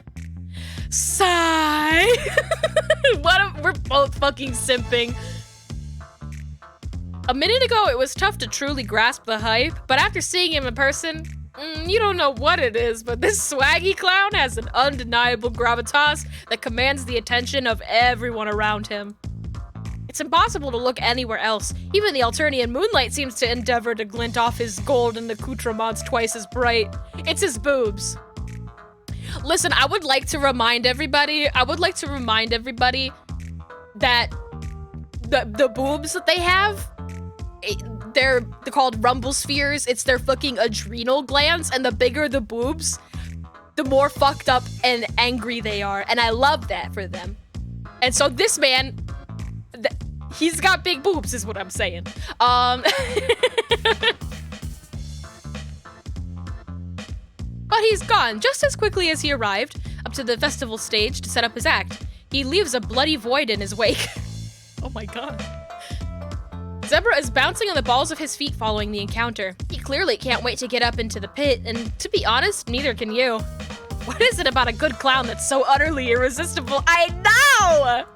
Sigh. We're both fucking simping. A minute ago, it was tough to truly grasp the hype, but after seeing him in person, you don't know what it is, but this swaggy clown has an undeniable gravitas that commands the attention of everyone around him. It's impossible to look anywhere else. Even the Alternian moonlight seems to endeavor to glint off his golden accoutrements twice as bright. It's his boobs. Listen, I would like to remind everybody that the boobs that they have, they're called rumble spheres. It's their fucking adrenal glands, and the bigger the boobs, the more fucked up and angry they are, and I love that for them. And so this man, he's got big boobs is what I'm saying. But he's gone just as quickly as he arrived, up to the festival stage to set up his act. He leaves a bloody void in his wake. Oh my god. Zebra is bouncing on the balls of his feet following the encounter. He clearly can't wait to get up into the pit, and to be honest, neither can you. What is it about a good clown that's so utterly irresistible? I know!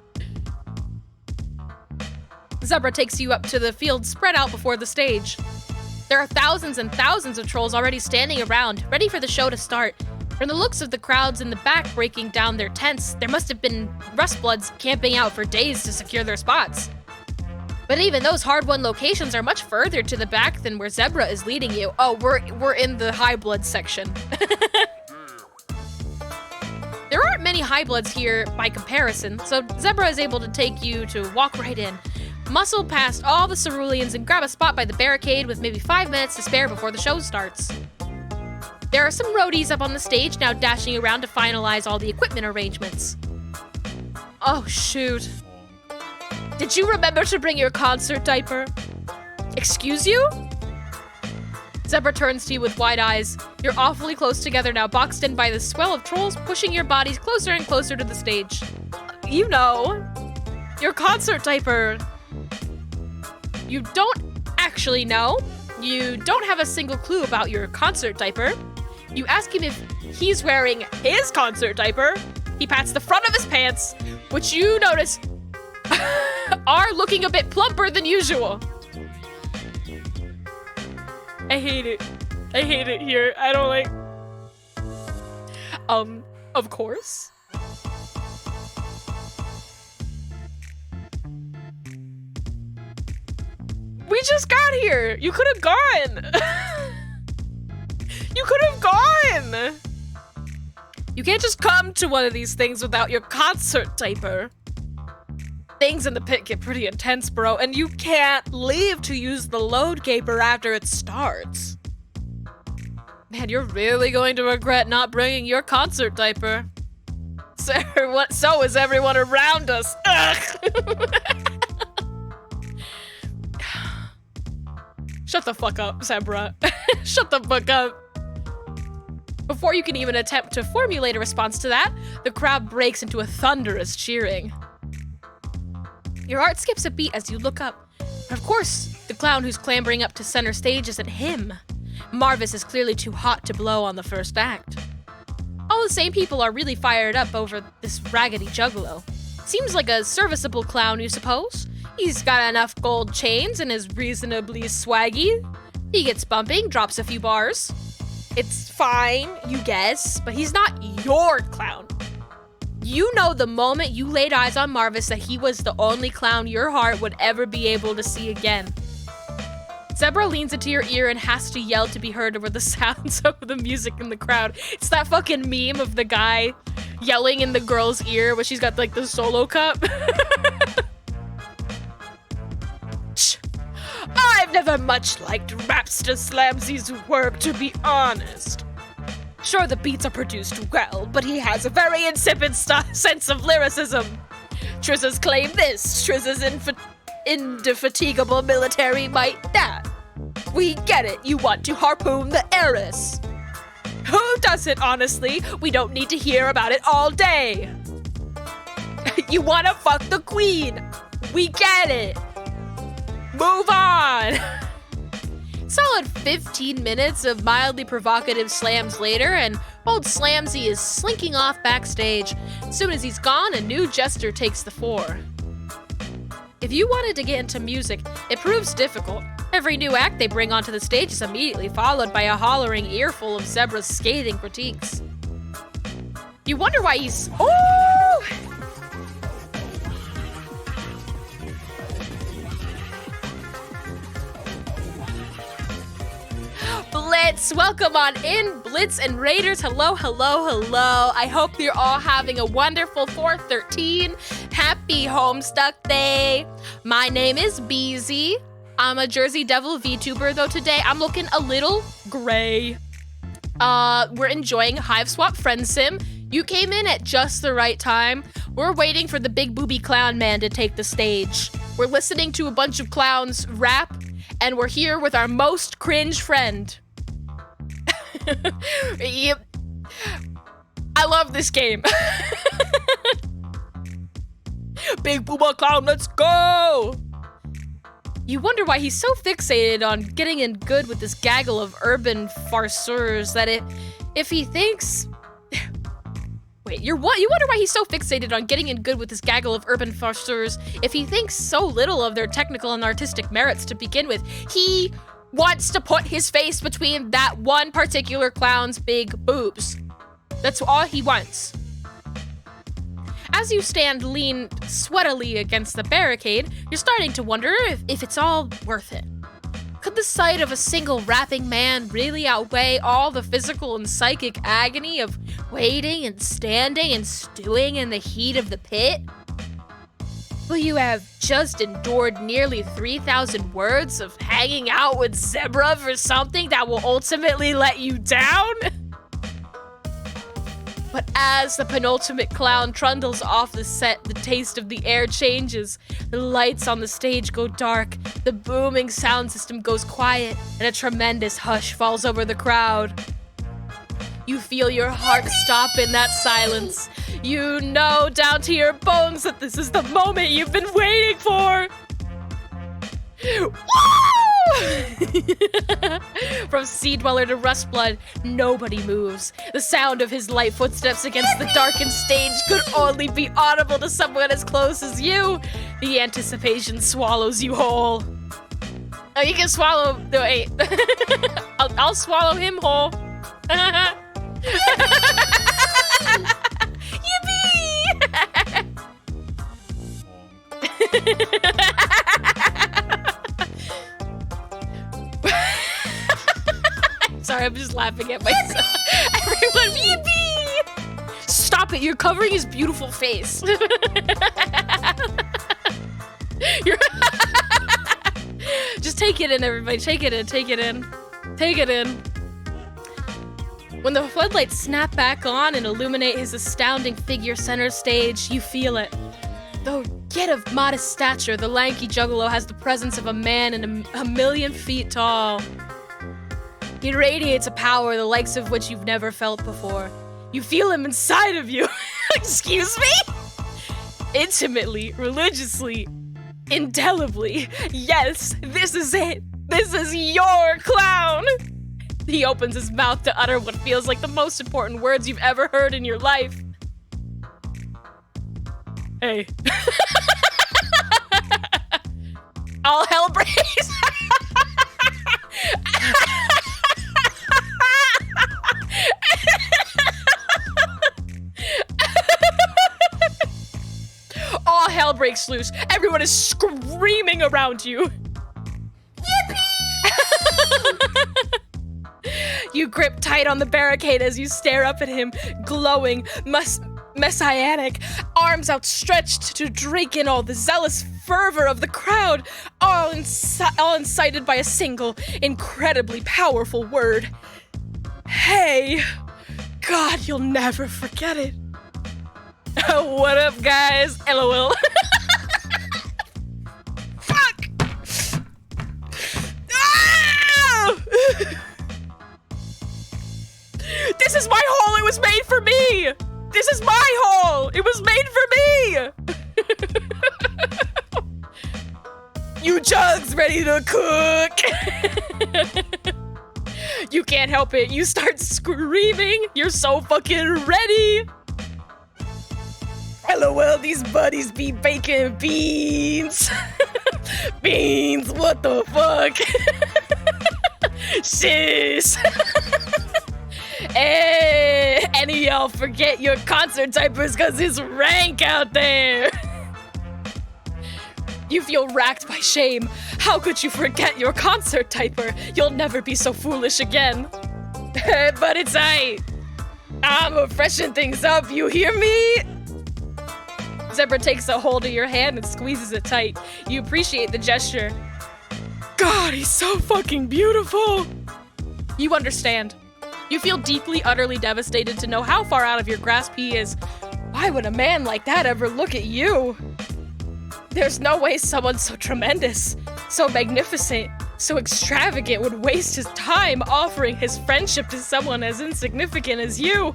Zebra takes you up to the field spread out before the stage. There are thousands and thousands of trolls already standing around, ready for the show to start. From the looks of the crowds in the back breaking down their tents, there must have been Rustbloods camping out for days to secure their spots. But even those hard-won locations are much further to the back than where Zebra is leading you. Oh, we're in the high blood section. There aren't many high bloods here by comparison, so Zebra is able to take you to walk right in. Muscle past all the ceruleans and grab a spot by the barricade with maybe 5 minutes to spare before the show starts. There are some roadies up on the stage now dashing around to finalize all the equipment arrangements. Oh, shoot. Did you remember to bring your concert diaper? Excuse you? Zebra turns to you with wide eyes. You're awfully close together now, boxed in by the swell of trolls pushing your bodies closer and closer to the stage. You know, your concert diaper. You don't actually know. You don't have a single clue about your concert diaper. You ask him if he's wearing his concert diaper. He pats the front of his pants, which you notice are looking a bit plumper than usual. I hate it. I hate it here. I don't like... Of course. We just got here. You could have gone. You could have gone. You can't just come to one of these things without your concert diaper. Things in the pit get pretty intense, bro, and you can't leave to use the load gaper after it starts. Man, you're really going to regret not bringing your concert diaper. So is everyone around us. Ugh. Shut the fuck up, Zebra. Shut the fuck up. Before you can even attempt to formulate a response to that, the crowd breaks into a thunderous cheering. Your heart skips a beat as you look up. Of course, the clown who's clambering up to center stage isn't him. Marvis is clearly too hot to blow on the first act. All the same people are really fired up over this raggedy juggalo. Seems like a serviceable clown, you suppose? He's got enough gold chains and is reasonably swaggy. He gets bumping, drops a few bars. It's fine, you guess, but he's not your clown. You know the moment you laid eyes on Marvis that he was the only clown your heart would ever be able to see again. Zebra leans into your ear and has to yell to be heard over the sounds of the music in the crowd. It's that fucking meme of the guy yelling in the girl's ear when she's got like the solo cup. I've never much liked Rapster Slamsy's work, to be honest. Sure, the beats are produced well, but he has a very insipid sense of lyricism. Trizza's claim this, Trizza's indefatigable military might that. We get it, you want to harpoon the heiress. Who doesn't, honestly? We don't need to hear about it all day. You want to fuck the queen. We get it. Move on. Solid 15 minutes of mildly provocative slams later, and old Slamsy is slinking off backstage. As soon as he's gone, a new jester takes the fore. If you wanted to get into music, it proves difficult. Every new act they bring onto the stage is immediately followed by a hollering earful of Zebra's scathing critiques. You wonder why he's... Oh! Blitz, welcome on in, Blitz and Raiders. Hello, hello, hello. I hope you're all having a wonderful 4/13. Happy Homestuck Day. My name is Beezy. I'm a Jersey Devil VTuber, though today I'm looking a little gray. We're enjoying Hiveswap Friendsim. You came in at just the right time. We're waiting for the big booby clown man to take the stage. We're listening to a bunch of clowns rap, and we're here with our most cringe friend. Yep. I love this game. Big Booba Clown, let's go! You wonder why he's so fixated on getting in good with this gaggle of urban farceurs that if he thinks... Wait, you wonder why he's so fixated on getting in good with this gaggle of urban farceurs if he thinks so little of their technical and artistic merits to begin with. He wants to put his face between that one particular clown's big boobs. That's all he wants. As you stand lean sweatily against the barricade, you're starting to wonder if it's all worth it. Could the sight of a single rapping man really outweigh all the physical and psychic agony of waiting and standing and stewing in the heat of the pit? Will you have just endured nearly 3,000 words of hanging out with Zebra for something that will ultimately let you down? But as the penultimate clown trundles off the set, the taste of the air changes. The lights on the stage go dark, the booming sound system goes quiet, and a tremendous hush falls over the crowd. You feel your heart stop in that silence. You know down to your bones that this is the moment you've been waiting for. Woo! From Sea Dweller to Rustblood, nobody moves. The sound of his light footsteps against the darkened stage could only be audible to someone as close as you. The anticipation swallows you whole. Oh, you can swallow. No, wait. I'll swallow him whole. Yippee! Sorry, I'm just laughing at myself. Everyone, yippee! Stop it, you're covering his beautiful face. Just take it in, everybody. Take it in, take it in. Take it in. When the floodlights snap back on and illuminate his astounding figure center stage, you feel it. Though yet of modest stature, the lanky juggalo has the presence of a man and a million feet tall. He radiates a power the likes of which you've never felt before. You feel him inside of you. Excuse me? Intimately, religiously, indelibly. Yes, this is it. This is your clown. He opens his mouth to utter what feels like the most important words you've ever heard in your life. Hey. All hell breaks. All hell breaks loose. Everyone is screaming around you. Yippee! You grip tight on the barricade as you stare up at him, glowing, messianic, arms outstretched to drink in all the zealous fervor of the crowd, all incited by a single, incredibly powerful word. Hey! God, you'll never forget it. What up, guys? LOL. Fuck! Ah! This is my hole. It was made for me. This is my hole. It was made for me. You jugs ready to cook? You can't help it. You start screaming. You're so fucking ready. LOL, these buddies be baking beans. Beans, what the fuck? Shish. Hey, any of y'all forget your concert diapers cause it's rank out there. You feel racked by shame. How could you forget your concert diaper? You'll never be so foolish again. But it's I'ma freshen things up, you hear me? Zebra takes a hold of your hand and squeezes it tight. You appreciate the gesture. God, he's so fucking beautiful. You understand. You feel deeply, utterly devastated to know how far out of your grasp he is. Why would a man like that ever look at you? There's no way someone so tremendous, so magnificent, so extravagant would waste his time offering his friendship to someone as insignificant as you.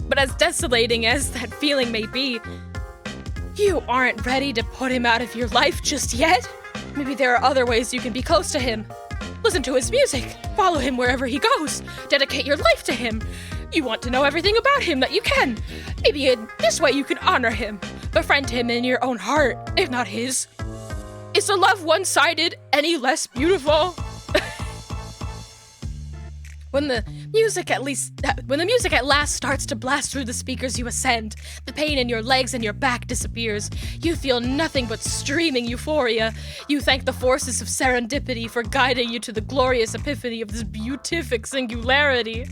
But as desolating as that feeling may be, you aren't ready to put him out of your life just yet. Maybe there are other ways you can be close to him. Listen to his music. Follow him wherever he goes. Dedicate your life to him. You want to know everything about him that you can. Maybe in this way you can honor him. Befriend him in your own heart, if not his. Is the love one-sided any less beautiful? When the music at last starts to blast through the speakers, you ascend. The pain in your legs and your back disappears. You feel nothing but streaming euphoria. You thank the forces of serendipity for guiding you to the glorious epiphany of this beatific singularity.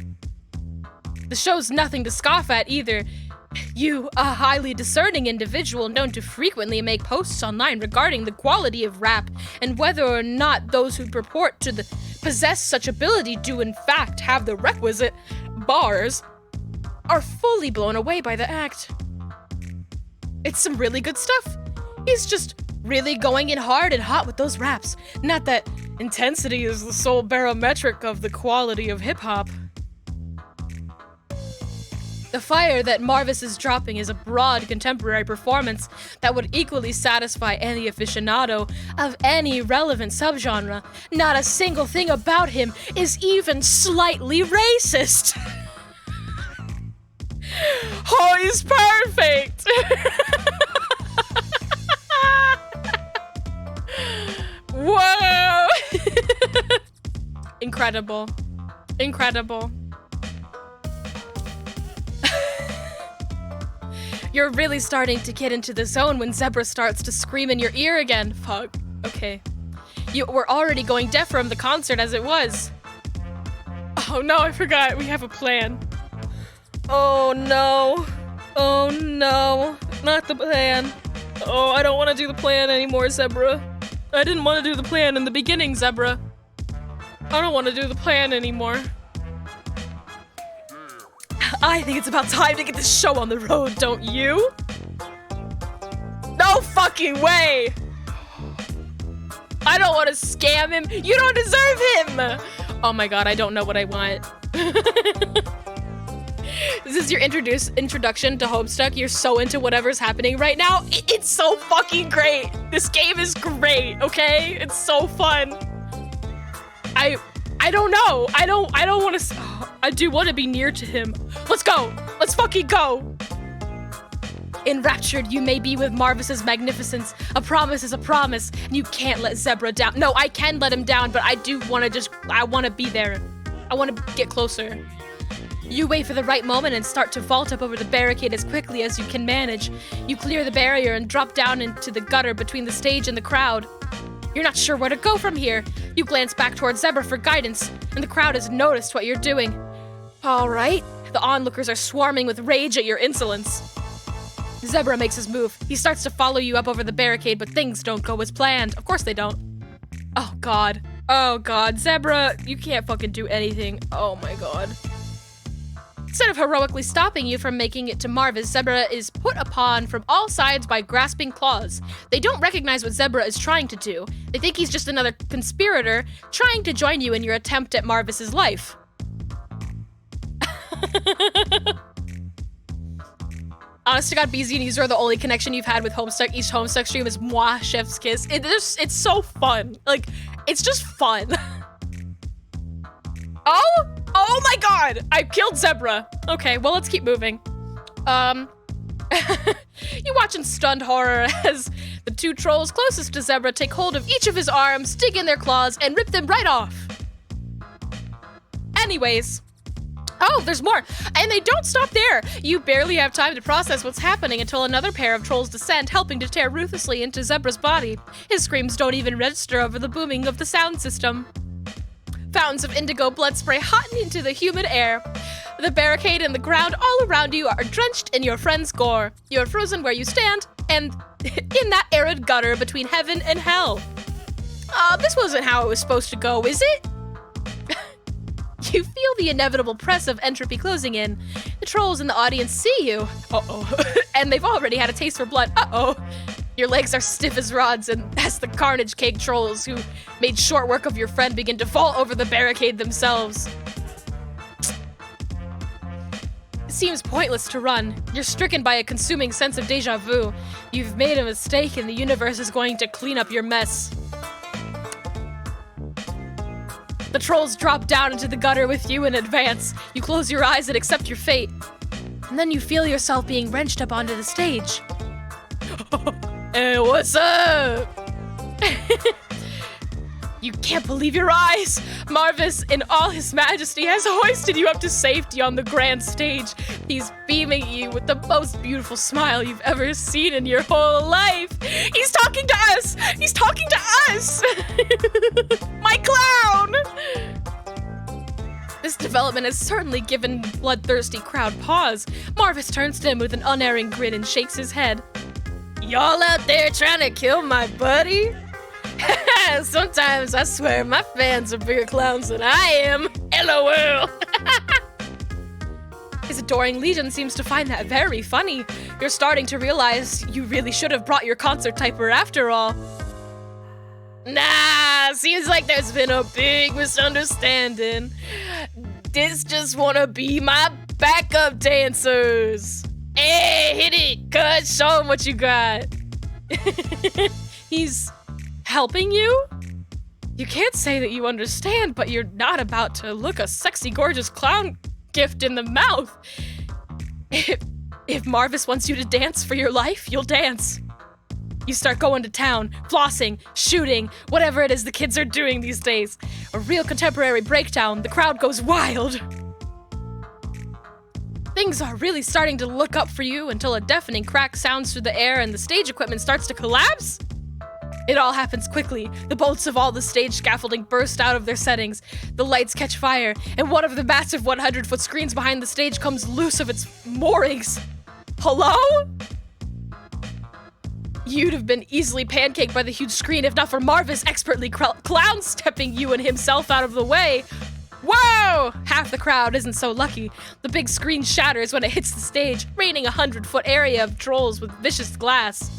The show's nothing to scoff at either. You, a highly discerning individual known to frequently make posts online regarding the quality of rap and whether or not those who purport to possess such ability do in fact have the requisite bars, are fully blown away by the act. It's some really good stuff. He's just really going in hard and hot with those raps. Not that intensity is the sole barometric of the quality of hip-hop. The fire that Marvis is dropping is a broad contemporary performance that would equally satisfy any aficionado of any relevant subgenre. Not a single thing about him is even slightly racist. Oh, he's perfect! Whoa! Incredible. Incredible. You're really starting to get into the zone when Zebra starts to scream in your ear again. Fuck. Okay. We're already going deaf from the concert as it was. Oh no, I forgot. We have a plan. Oh no. Oh no. Not the plan. Oh, I don't want to do the plan anymore, Zebra. I didn't want to do the plan in the beginning, Zebra. I don't want to do the plan anymore. I think it's about time to get this show on the road, don't you? No fucking way! I don't want to scam him. You don't deserve him! Oh my god, I don't know what I want. This is your introduction to Homestuck. You're so into whatever's happening right now. It's so fucking great. This game is great, okay? It's so fun. I don't know. I don't want to. I do want to be near to him. Let's go. Let's fucking go. Enraptured you may be with Marvis's magnificence. A promise is a promise, and you can't let Zebra down. No, I can let him down, but I do want to I want to be there. I want to get closer. You wait for the right moment and start to vault up over the barricade as quickly as you can manage. You clear the barrier and drop down into the gutter between the stage and the crowd. You're not sure where to go from here. You glance back towards Zebra for guidance, and the crowd has noticed what you're doing. All right. The onlookers are swarming with rage at your insolence. Zebra makes his move. He starts to follow you up over the barricade, but things don't go as planned. Of course they don't. Oh god. Oh god. Zebra, you can't fucking do anything. Oh my god. Instead of heroically stopping you from making it to Marvis, Zebra is put upon from all sides by grasping claws. They don't recognize what Zebra is trying to do. They think he's just another conspirator trying to join you in your attempt at Marvis's life. Honest to God, BZ and User are the only connection you've had with Homestuck. Each Homestuck stream is moi, chef's kiss. It's so fun. Like, it's just fun. Oh my god! I killed Zebra. Okay, well, let's keep moving. You watch in stunned horror as the two trolls closest to Zebra take hold of each of his arms, dig in their claws, and rip them right off. Anyways. Oh, there's more. And they don't stop there. You barely have time to process what's happening until another pair of trolls descend, helping to tear ruthlessly into Zebra's body. His screams don't even register over the booming of the sound system. Fountains of indigo blood spray hot into the humid air. The barricade and the ground all around you are drenched in your friend's gore. You are frozen where you stand, and in that arid gutter between heaven and hell. This wasn't how it was supposed to go, is it? You feel the inevitable press of entropy closing in. The trolls in the audience see you. Uh-oh. And they've already had a taste for blood. Uh-oh. Your legs are stiff as rods, and as the Carnage Cake trolls who made short work of your friend begin to fall over the barricade themselves. It seems pointless to run. You're stricken by a consuming sense of deja vu. You've made a mistake, and the universe is going to clean up your mess. The trolls drop down into the gutter with you and advance. You close your eyes and accept your fate. And then you feel yourself being wrenched up onto the stage. Hey, what's up? You can't believe your eyes! Marvis, in all his majesty, has hoisted you up to safety on the grand stage. He's beaming at you with the most beautiful smile you've ever seen in your whole life. He's talking to us! He's talking to us! My clown! This development has certainly given the bloodthirsty crowd pause. Marvis turns to him with an unerring grin and shakes his head. Y'all out there trying to kill my buddy? Sometimes I swear my fans are bigger clowns than I am. LOL. His adoring legion seems to find that very funny. You're starting to realize you really should have brought your concert typer after all. Nah, seems like there's been a big misunderstanding. This just wanna be my backup dancers. Hey, hit it, cuz, show him what you got. He's helping you? You can't say that you understand, but you're not about to look a sexy, gorgeous clown gift in the mouth. If Marvis wants you to dance for your life, you'll dance. You start going to town, flossing, shooting, whatever it is the kids are doing these days. A real contemporary breakdown, the crowd goes wild. Things are really starting to look up for you until a deafening crack sounds through the air and the stage equipment starts to collapse. It all happens quickly. The bolts of all the stage scaffolding burst out of their settings. The lights catch fire, and one of the massive 100-foot screens behind the stage comes loose of its moorings. Hello? You'd have been easily pancaked by the huge screen if not for Marvis expertly clown-stepping you and himself out of the way. Whoa! Half the crowd isn't so lucky. The big screen shatters when it hits the stage, raining a 100-foot area of trolls with vicious glass.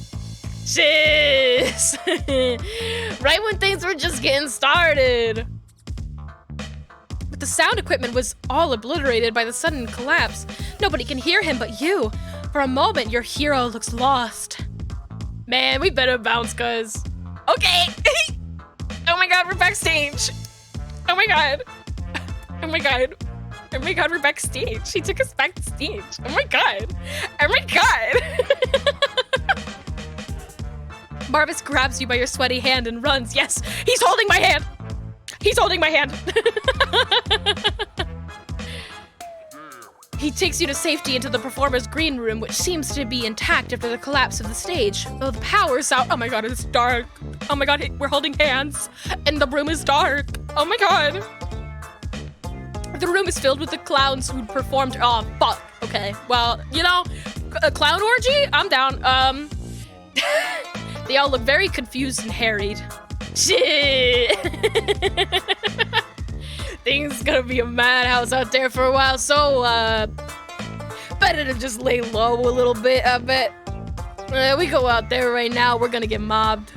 Shiz! Right when things were just getting started. But the sound equipment was all obliterated by the sudden collapse. Nobody can hear him but you. For a moment, your hero looks lost. Man, we better bounce, cuz. Okay! Oh my god, we're backstage! Oh my god! Oh my god. Oh my god, we're backstage. He took us backstage. Oh my god. Oh my god! Marvis grabs you by your sweaty hand and runs. Yes, he's holding my hand! He's holding my hand! He takes you to safety into the performer's green room, which seems to be intact after the collapse of the stage. Though the power's out. Oh my god, it's dark. Oh my god, we're holding hands. And the room is dark. Oh my god. The room is filled with the clowns who performed. Oh, fuck. Okay, well, you know, a clown orgy? I'm down. They all look very confused and harried. Shit. Things gonna be a madhouse out there for a while, so, better to just lay low a little bit, I bet. We go out there right now, we're gonna get mobbed.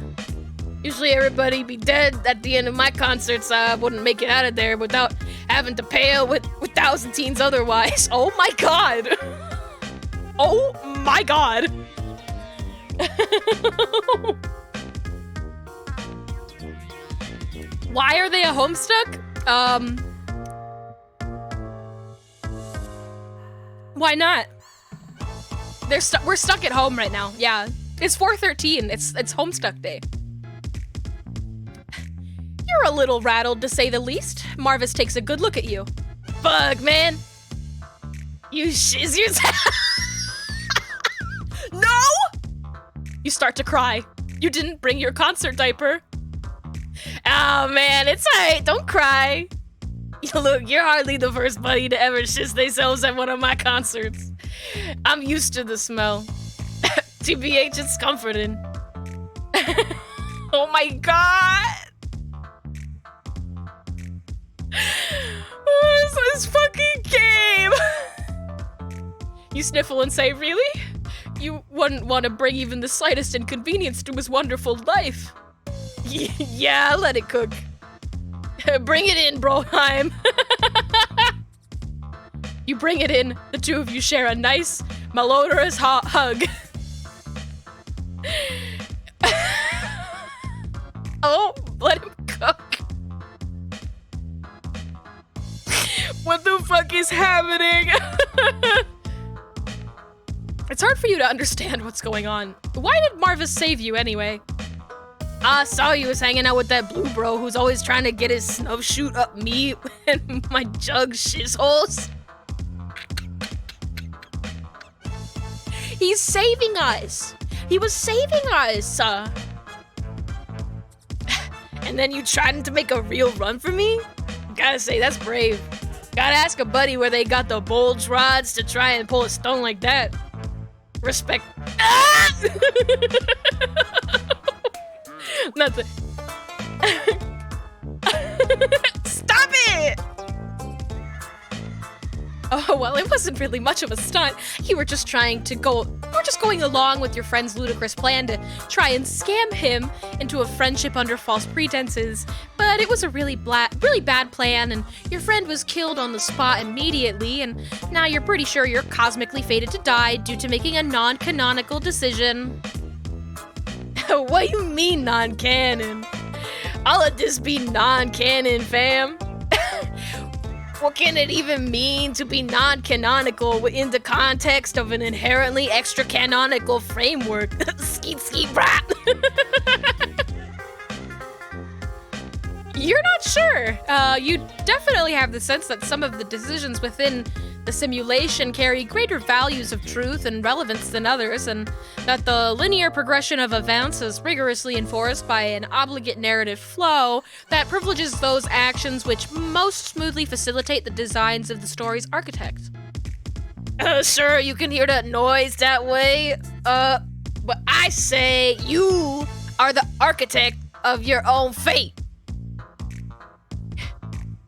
Usually everybody be dead at the end of my concerts. I wouldn't make it out of there without having to pay with 1,000 teens otherwise. Oh my god! Oh my god! Why are they a Homestuck? Why not? We're stuck at home right now. Yeah, it's 4/13. It's Homestuck Day. You're a little rattled, to say the least. Marvis takes a good look at you. Fuck, man. You shiz yourself. No! You start to cry. You didn't bring your concert diaper. Oh, man, it's alright. Don't cry. Look, you're hardly the first buddy to ever shiz themselves at one of my concerts. I'm used to the smell. TBH, it's comforting. Oh my god! What is this fucking game? You sniffle and say, really? You wouldn't want to bring even the slightest inconvenience to his wonderful life. Yeah, let it cook. Bring it in, Broheim. You bring it in. The two of you share a nice, malodorous hug. Oh, let him cook. What the fuck is happening? It's hard for you to understand what's going on. Why did Marvis save you anyway? I saw you was hanging out with that blue bro who's always trying to get his snub shoot up me and my jug shizholes. He's saving us. He was saving us. And then you tried to make a real run for me? Gotta say, that's brave. Gotta ask a buddy where they got the bulge rods to try and pull a stone like that. Respect. Ah! Nothing. Stop it! Oh, well, it wasn't really much of a stunt. You were just going along with your friend's ludicrous plan to try and scam him into a friendship under false pretenses. But it was a really bad plan, and your friend was killed on the spot immediately, and now you're pretty sure you're cosmically fated to die due to making a non-canonical decision. What do you mean non-canon? I'll let this be non-canon, fam. What can it even mean to be non-canonical within the context of an inherently extra-canonical framework? Skeet skeet brat! You're not sure. You definitely have the sense that some of the decisions within the simulation carry greater values of truth and relevance than others, and that the linear progression of events is rigorously enforced by an obligate narrative flow that privileges those actions which most smoothly facilitate the designs of the story's architect. Sure, you can hear that noise that way, but I say you are the architect of your own fate.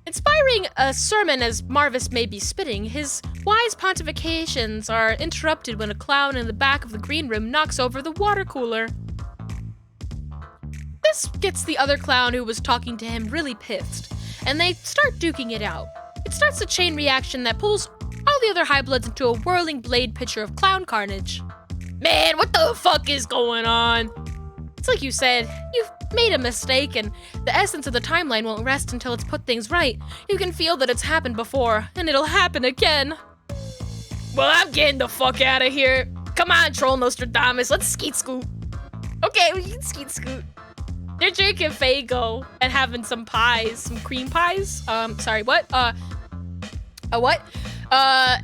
Inspiring a sermon as Marvis may be spitting, his wise pontifications are interrupted when a clown in the back of the green room knocks over the water cooler. This gets the other clown who was talking to him really pissed, and they start duking it out. It starts a chain reaction that pulls all the other Highbloods into a whirling blade picture of clown carnage. Man, what the fuck is going on? It's like you said, you've made a mistake, and the essence of the timeline won't rest until it's put things right. You can feel that it's happened before, and it'll happen again. Well, I'm getting the fuck out of here. Come on, Troll Nostradamus, let's skeet scoot. Okay, we can skeet scoot. They're drinking Faygo and having some pies, some cream pies. Sorry, what? What?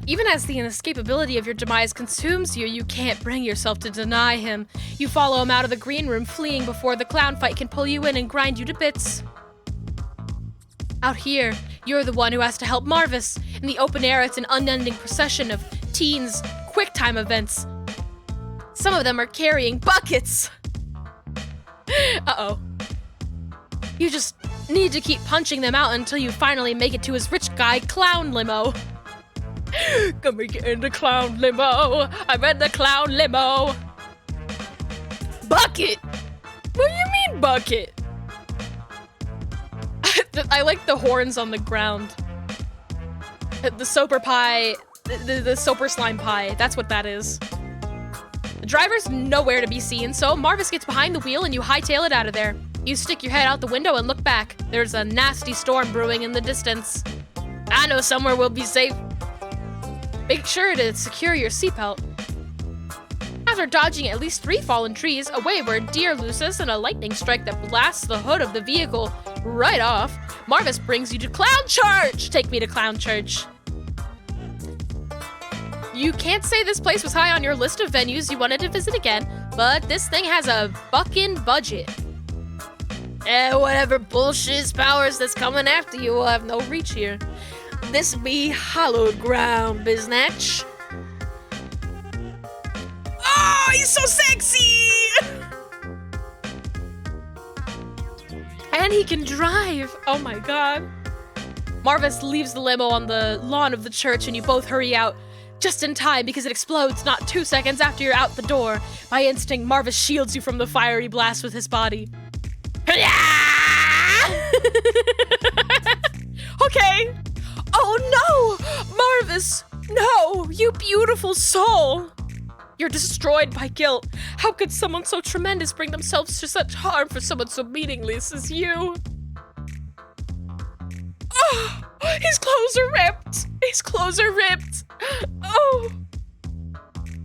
Even as the inescapability of your demise consumes you, you can't bring yourself to deny him. You follow him out of the green room, fleeing before the clown fight can pull you in and grind you to bits. Out here, you're the one who has to help Marvis. In the open air, it's an unending procession of teens' quick-time events. Some of them are carrying buckets. Uh-oh. You just need to keep punching them out until you finally make it to his rich guy clown limo. Come and get in the clown limo. I'm in the clown limo. Bucket? What do you mean bucket? I like the horns on the ground. The soper pie, the soper slime pie, that's what that is. The driver's nowhere to be seen, so Marvis gets behind the wheel and you hightail it out of there. You stick your head out the window and look back. There's a nasty storm brewing in the distance. I know somewhere we'll be safe. Make sure to secure your seatbelt. After dodging at least 3 fallen trees, a wayward deer looses and a lightning strike that blasts the hood of the vehicle right off, Marvis brings you to Clown Church! Take me to Clown Church. You can't say this place was high on your list of venues you wanted to visit again, but this thing has a buckin' budget. Whatever bullshit powers that's coming after you will have no reach here. This be hallowed ground, biznatch. Oh, he's so sexy! And he can drive. Oh my god. Marvis leaves the limo on the lawn of the church and you both hurry out just in time because it explodes not 2 seconds after you're out the door. By instinct, Marvis shields you from the fiery blast with his body. Okay. Oh no! Marvis! No! You beautiful soul! You're destroyed by guilt. How could someone so tremendous bring themselves to such harm for someone so meaningless as you? Oh! He's close! clothes are ripped! His clothes are ripped! Oh!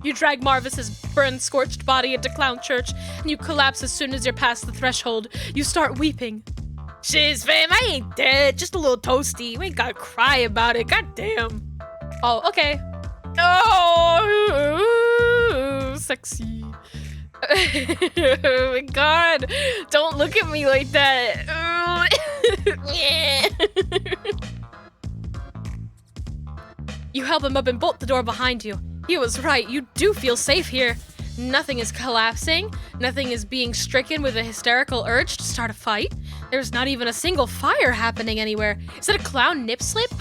You drag Marvis's burned, scorched body into Clown Church, and you collapse as soon as you're past the threshold. You start weeping. Shiz, fam, I ain't dead. Just a little toasty. You ain't gotta cry about it. God damn. Oh, okay. Oh, sexy. Oh my god. Don't look at me like that. You help him up and bolt the door behind you. He was right. You do feel safe here. Nothing is collapsing. Nothing is being stricken with a hysterical urge to start a fight. There's not even a single fire happening anywhere. Is that a clown nip slip?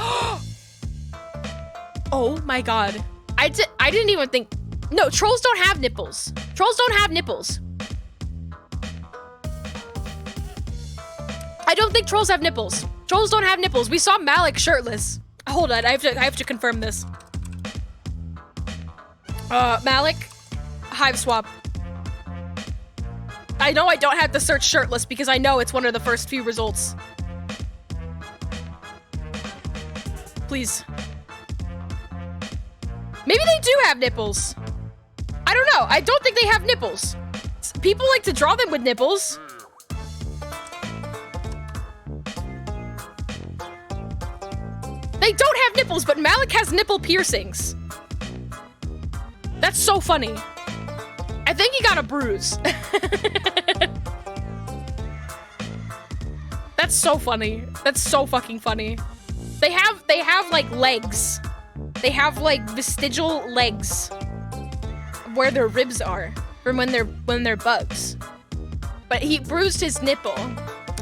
Oh my god. I didn't even think. No, trolls don't have nipples. Trolls don't have nipples. I don't think trolls have nipples. Trolls don't have nipples. We saw Malik shirtless. Hold on, I have to confirm this. Malik, Hiveswap. I know I don't have to search shirtless because I know it's one of the first few results. Please. Maybe they do have nipples. I don't know. I don't think they have nipples. People like to draw them with nipples. They don't have nipples, but Malik has nipple piercings. That's so funny. I think he got a bruise. That's so funny. That's so fucking funny. They have like legs. They have like vestigial legs where their ribs are from when they're bugs. But he bruised his nipple.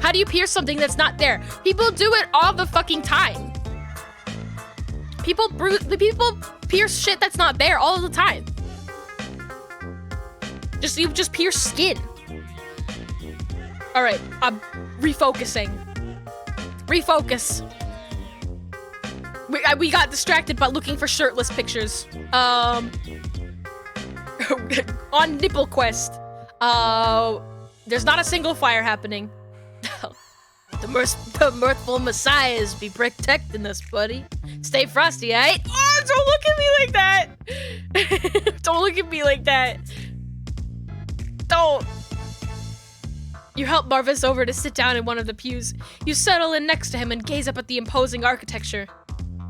How do you pierce something that's not there? People do it all the fucking time. People pierce shit that's not there all the time. You just pierce skin. All right, I'm refocusing. Refocus. We got distracted by looking for shirtless pictures. On Nipple Quest. There's not a single fire happening. The mirthful messiahs be protecting us, buddy. Stay frosty, aight? Oh, don't look at me like that. Don't look at me like that. Don't. You help Marvis over to sit down in one of the pews. You settle in next to him and gaze up at the imposing architecture.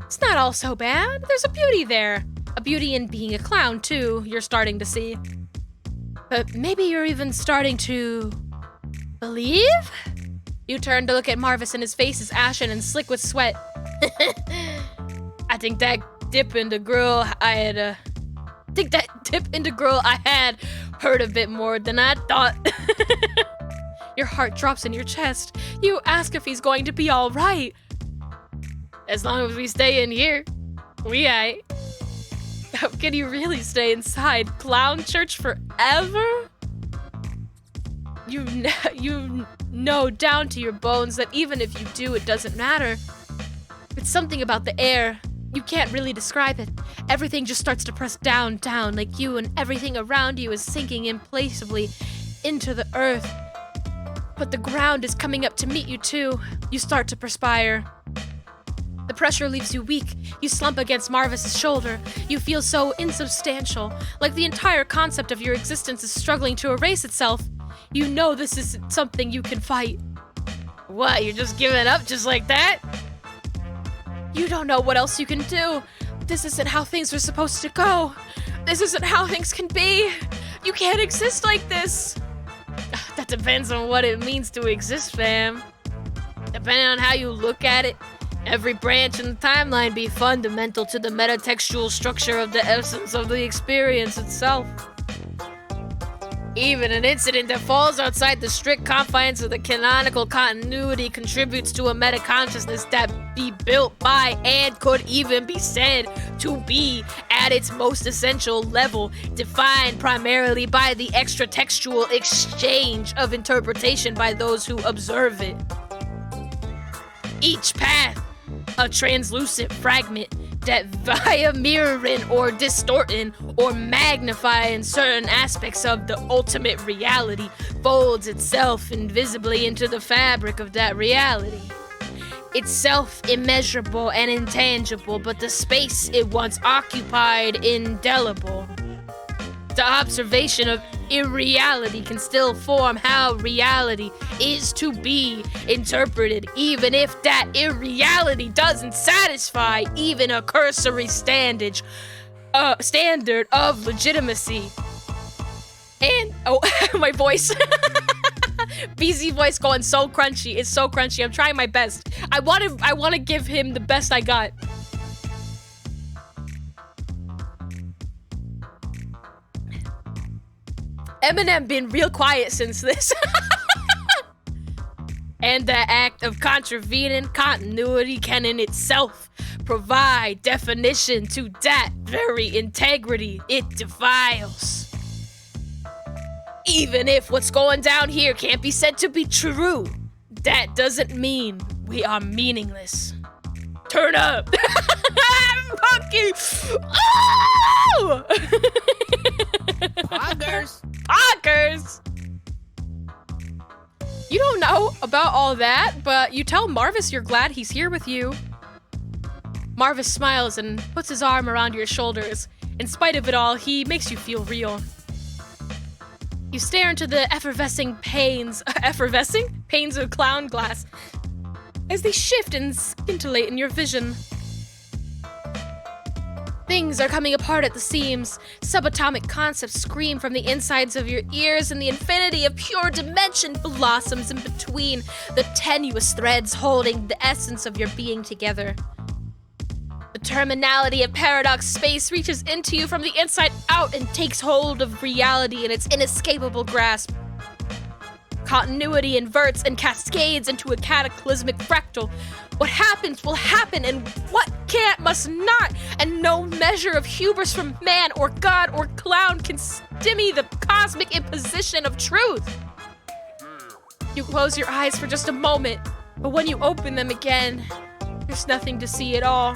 It's not all so bad. There's a beauty there. A beauty in being a clown, too, you're starting to see. But maybe you're even starting to believe? You turn to look at Marvis and his face is ashen and slick with sweat. I think that dip into girl I had hurt a bit more than I thought. Your heart drops in your chest. You ask if he's going to be all right. As long as we stay in here, we aight. How can you really stay inside Clown Church forever? You know down to your bones that even if you do, it doesn't matter. It's something about the air. You can't really describe it. Everything just starts to press down, like you and everything around you is sinking implacably into the earth. But the ground is coming up to meet you too. You start to perspire. The pressure leaves you weak. You slump against Marvis's shoulder. You feel so insubstantial, like the entire concept of your existence is struggling to erase itself. You know this isn't something you can fight. What, you're just giving up just like that? You don't know what else you can do. This isn't how things are supposed to go. This isn't how things can be. You can't exist like this. That depends on what it means to exist, fam. Depending on how you look at it, every branch in the timeline be fundamental to the metatextual structure of the essence of the experience itself. Even an incident that falls outside the strict confines of the canonical continuity contributes to a meta-consciousness that be built by and could even be said to be at its most essential level, defined primarily by the extra-textual exchange of interpretation by those who observe it. Each path, a translucent fragment that via mirroring or distorting or magnifying certain aspects of the ultimate reality folds itself invisibly into the fabric of that reality. itself immeasurable and intangible, but the space it once occupied indelible. The observation of irreality can still form how reality is to be interpreted, even if that irreality doesn't satisfy even a cursory standard of legitimacy. And, oh, my voice. BZ voice going so crunchy. It's so crunchy. I'm trying my best. I want to give him the best I got. Eminem been real quiet since this. And the act of contravening continuity can in itself provide definition to that very integrity it defiles. Even if what's going down here can't be said to be true, that doesn't mean we are meaningless. Turn up. Fuck you. Oh! Poggers. Poggers. You don't know about all that, but you tell Marvis you're glad he's here with you. Marvis smiles and puts his arm around your shoulders. In spite of it all, he makes you feel real. You stare into the effervescing panes of clown glass as they shift and scintillate in your vision. Things are coming apart at the seams. Subatomic concepts scream from the insides of your ears, and the infinity of pure dimension blossoms in between the tenuous threads holding the essence of your being together. The terminality of paradox space reaches into you from the inside out and takes hold of reality in its inescapable grasp. Continuity inverts and cascades into a cataclysmic fractal. What happens will happen, and what can't must not, and no measure of hubris from man or God or clown can stymie the cosmic imposition of truth. You close your eyes for just a moment, but when you open them again, there's nothing to see at all.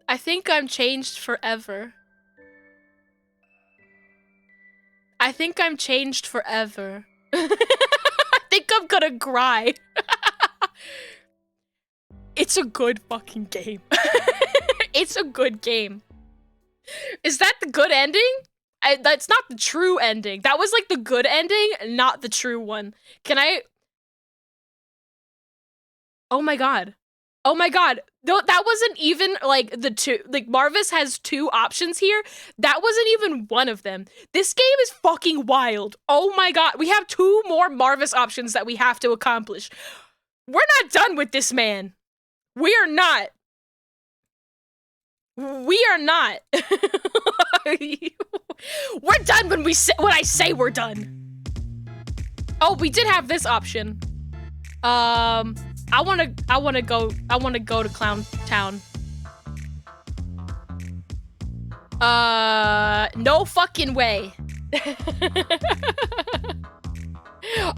I think I'm changed forever. I think I'm changed forever. I think I'm gonna cry. It's a good fucking game. It's a good game. Is that the good ending? That's not the true ending. That was like the good ending, not the true one. Can I? Oh my god. Oh my god. No, that wasn't even like the two. Like Marvis has two options here. That wasn't even one of them. This game is fucking wild. Oh my god. We have two more Marvis options that we have to accomplish. We're not done with this man. We are not. We are not. We're done when I say we're done. Oh, we did have this option. I wanna go to Clown Town. No fucking way.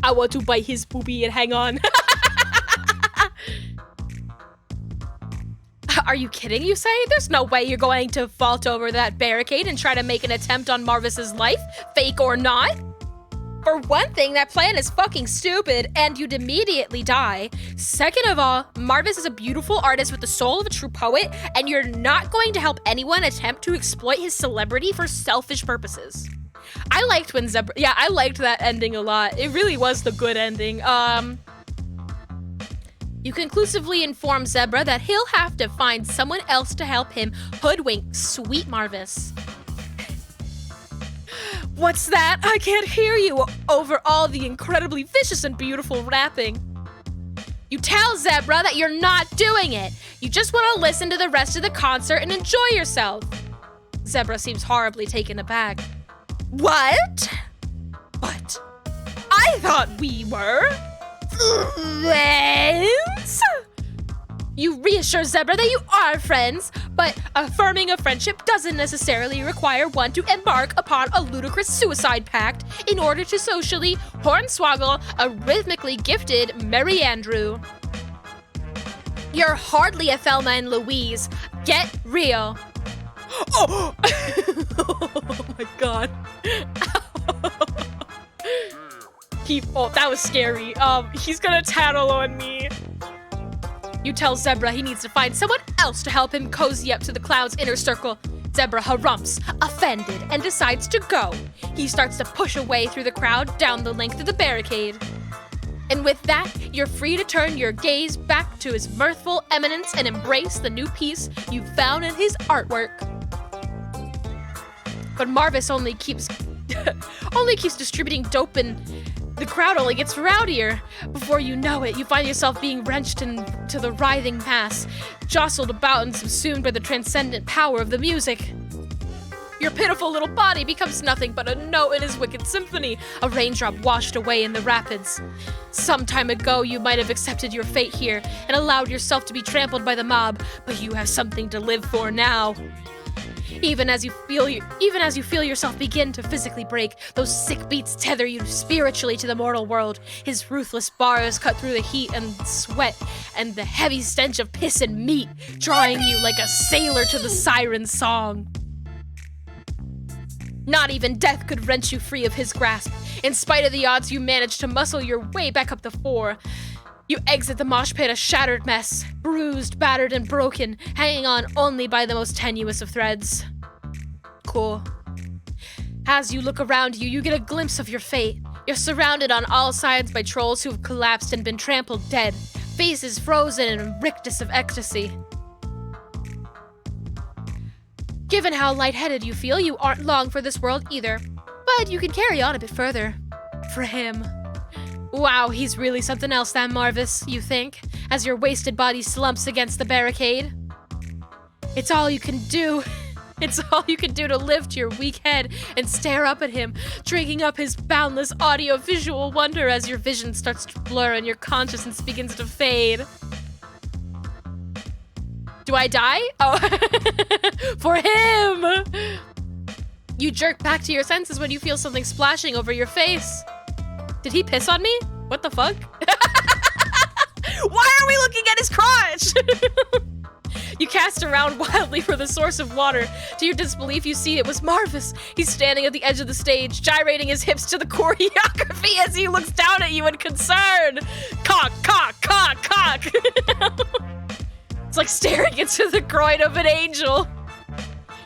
I want to bite his boobie and hang on. Are you kidding, you say? There's no way you're going to vault over that barricade and try to make an attempt on Marvis's life, fake or not? For one thing, that plan is fucking stupid, and you'd immediately die. Second of all, Marvis is a beautiful artist with the soul of a true poet, and you're not going to help anyone attempt to exploit his celebrity for selfish purposes. I liked when Zebra... Yeah, I liked that ending a lot. It really was the good ending. You conclusively inform Zebra that he'll have to find someone else to help him hoodwink sweet Marvis. What's that? I can't hear you over all the incredibly vicious and beautiful rapping. You tell Zebra that you're not doing it. You just want to listen to the rest of the concert and enjoy yourself. Zebra seems horribly taken aback. What? But I thought we were friends? You reassure Zebra that you are friends, but affirming a friendship doesn't necessarily require one to embark upon a ludicrous suicide pact in order to socially hornswoggle a rhythmically gifted Mary Andrew. You're hardly a Thelma and Louise. Get real. Oh! Oh my god. Oh, that was scary. He's gonna tattle on me. You tell Zebra he needs to find someone else to help him cozy up to the cloud's inner circle. Zebra harumphs, offended, and decides to go. He starts to push away through the crowd down the length of the barricade. And with that, you're free to turn your gaze back to his mirthful eminence and embrace the new piece you found in his artwork. But Marvis only keeps distributing dope, and the crowd only gets rowdier. Before you know it, you find yourself being wrenched into the writhing mass, jostled about and subsumed by the transcendent power of the music. Your pitiful little body becomes nothing but a note in his wicked symphony, a raindrop washed away in the rapids. Some time ago, you might have accepted your fate here and allowed yourself to be trampled by the mob, but you have something to live for now. Even as you feel yourself begin to physically break, those sick beats tether you spiritually to the mortal world. His ruthless bars cut through the heat and sweat and the heavy stench of piss and meat, drawing you like a sailor to the siren song. Not even death could wrench you free of his grasp. In spite of the odds, you manage to muscle your way back up the floor. You exit the mosh pit a shattered mess, bruised, battered, and broken, hanging on only by the most tenuous of threads. Cool. As you look around you, you get a glimpse of your fate. You're surrounded on all sides by trolls who have collapsed and been trampled dead, faces frozen in a rictus of ecstasy. Given how lightheaded you feel, you aren't long for this world either. But you can carry on a bit further. For him. Wow, he's really something else, that Marvis, you think, as your wasted body slumps against the barricade. It's all you can do. It's all you can do to lift your weak head and stare up at him, drinking up his boundless audio-visual wonder as your vision starts to blur and your consciousness begins to fade. Do I die? Oh, for him! You jerk back to your senses when you feel something splashing over your face. Did he piss on me? What the fuck? Why are we looking at his crotch? You cast around wildly for the source of water. To your disbelief, you see it was Marvis. He's standing at the edge of the stage, gyrating his hips to the choreography as he looks down at you in concern. Cock, cock, cock, cock. It's like staring into the groin of an angel.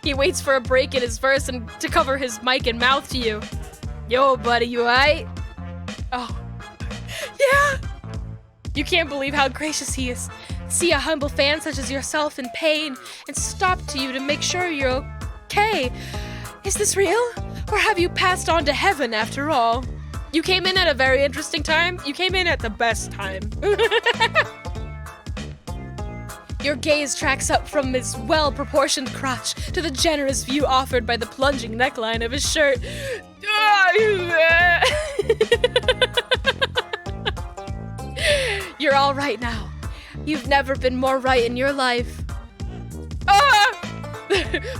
He waits for a break in his verse and to cover his mic and mouth to you. Yo, buddy, you alright? Oh. Yeah! You can't believe how gracious he is. See a humble fan such as yourself in pain and stop to you to make sure you're okay. Is this real? Or have you passed on to heaven after all? You came in at a very interesting time. You came in at the best time. Your gaze tracks up from his well-proportioned crotch to the generous view offered by the plunging neckline of his shirt. You're all right now. You've never been more right in your life.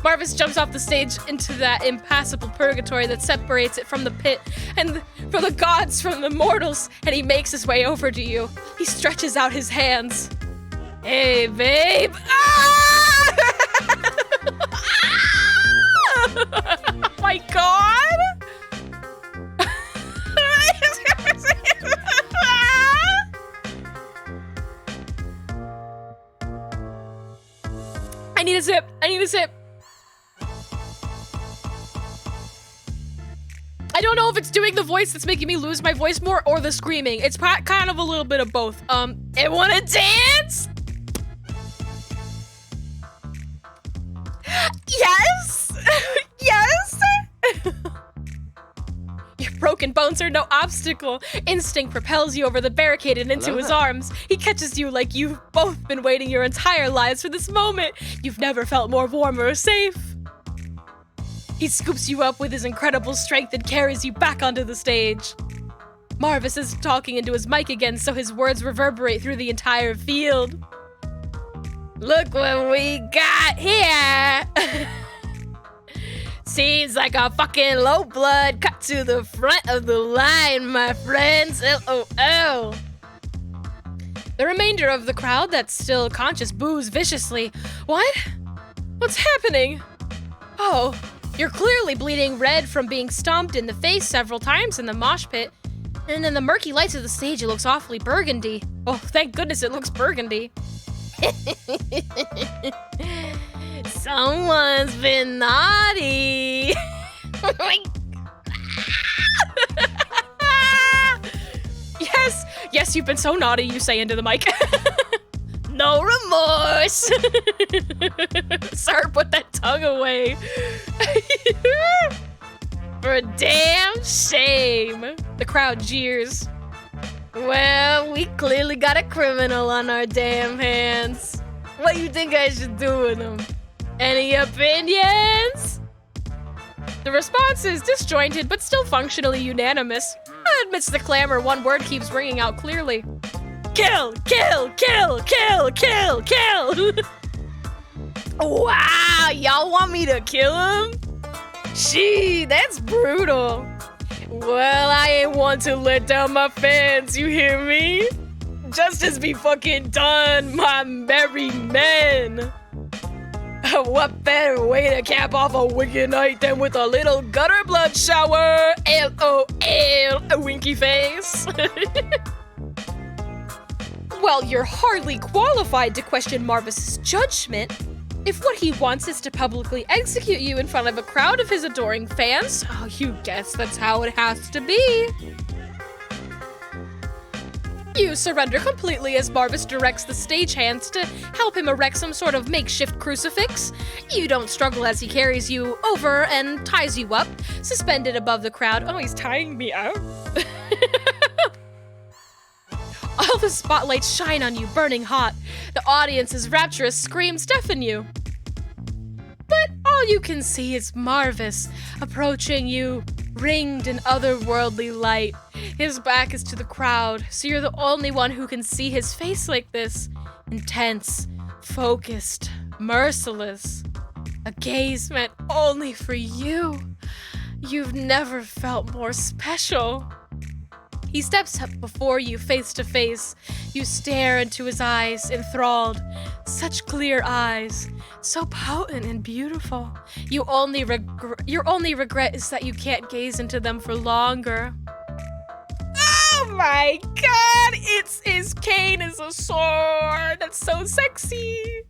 Marvis jumps off the stage into that impassable purgatory that separates it from the pit and from the gods from the mortals, and he makes his way over to you. He stretches out his hands. Hey, babe. Oh my god. I need a zip. I need a zip. I don't know if it's doing the voice that's making me lose my voice more or the screaming. It's kind of a little bit of both. I wanna dance? Yes! Yes! Your broken bones are no obstacle. Instinct propels you over the barricade and into his arms. He catches you like you've both been waiting your entire lives for this moment. You've never felt more warm or safe. He scoops you up with his incredible strength and carries you back onto the stage. Marvis is talking into his mic again, so his words reverberate through the entire field. Look what we got here! Seems like a fucking low blood cut to the front of the line, my friends. LOL. The remainder of the crowd that's still conscious boos viciously. What? What's happening? Oh, you're clearly bleeding red from being stomped in the face several times in the mosh pit. And in the murky lights of the stage, it looks awfully burgundy. Oh, thank goodness it looks burgundy. Someone's been naughty. Oh my Yes, you've been so naughty, you say into the mic. No remorse. Sir, put that tongue away. For a damn shame. The crowd jeers. Well, we clearly got a criminal on our damn hands. What do you think I should do with him? Any opinions? The response is disjointed, but still functionally unanimous. Amidst the clamor, one word keeps ringing out clearly. Kill, kill, kill, kill, kill, kill. Wow, y'all want me to kill him? Gee, that's brutal. Well, I ain't one to let down my fans, you hear me? Justice be fucking done, my merry men. What better way to cap off a wicked night than with a little gutter blood shower? LOL, a winky face. Well, you're hardly qualified to question Marvis's judgment. If what he wants is to publicly execute you in front of a crowd of his adoring fans, oh, you guess that's how it has to be. You surrender completely as Marvis directs the stagehands to help him erect some sort of makeshift crucifix. You don't struggle as he carries you over and ties you up, suspended above the crowd. Oh, he's tying me up. All the spotlights shine on you, burning hot. The audience's rapturous screams deafen you. But all you can see is Marvis approaching you, ringed in otherworldly light. His back is to the crowd, so you're the only one who can see his face like this. Intense, focused, merciless. A gaze meant only for you. You've never felt more special. He steps up before you face to face. You stare into his eyes, enthralled. Such clear eyes, so potent and beautiful. Your only regret is that you can't gaze into them for longer. Oh my god, his cane is a sword. That's so sexy.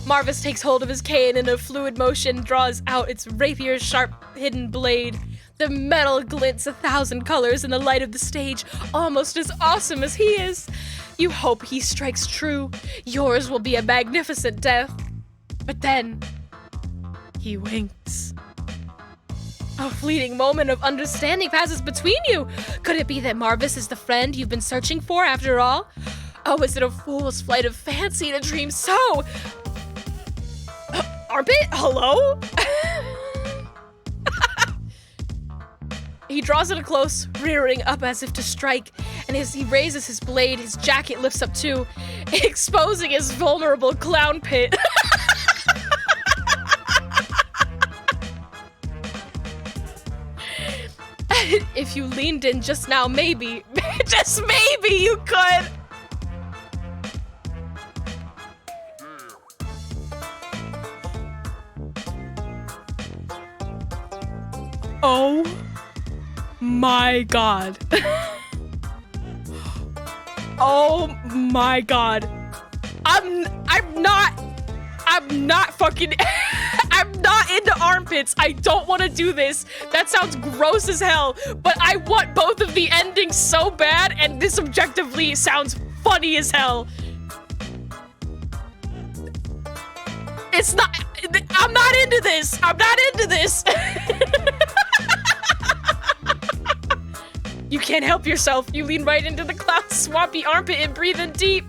Marvis takes hold of his cane and in a fluid motion draws out its rapier's sharp hidden blade. The metal glints 1,000 colors in the light of the stage, almost as awesome as he is. You hope he strikes true. Yours will be a magnificent death. But then, he winks. A fleeting moment of understanding passes between you. Could it be that Marvis is the friend you've been searching for after all? Oh, is it a fool's flight of fancy to dream so? Armpit? Hello? He draws it close, rearing up as if to strike, and as he raises his blade, his jacket lifts up too, exposing his vulnerable clown pit. If you leaned in just now, maybe, just maybe you could. Oh my god. Oh my god. I'm not fucking I'm not into armpits. I don't want to do this. That sounds gross as hell, but I want both of the endings so bad, and this objectively sounds funny as hell. It's not, I'm not into this. I'm not into this. You can't help yourself. You lean right into the clown's swampy armpit and breathe in deep.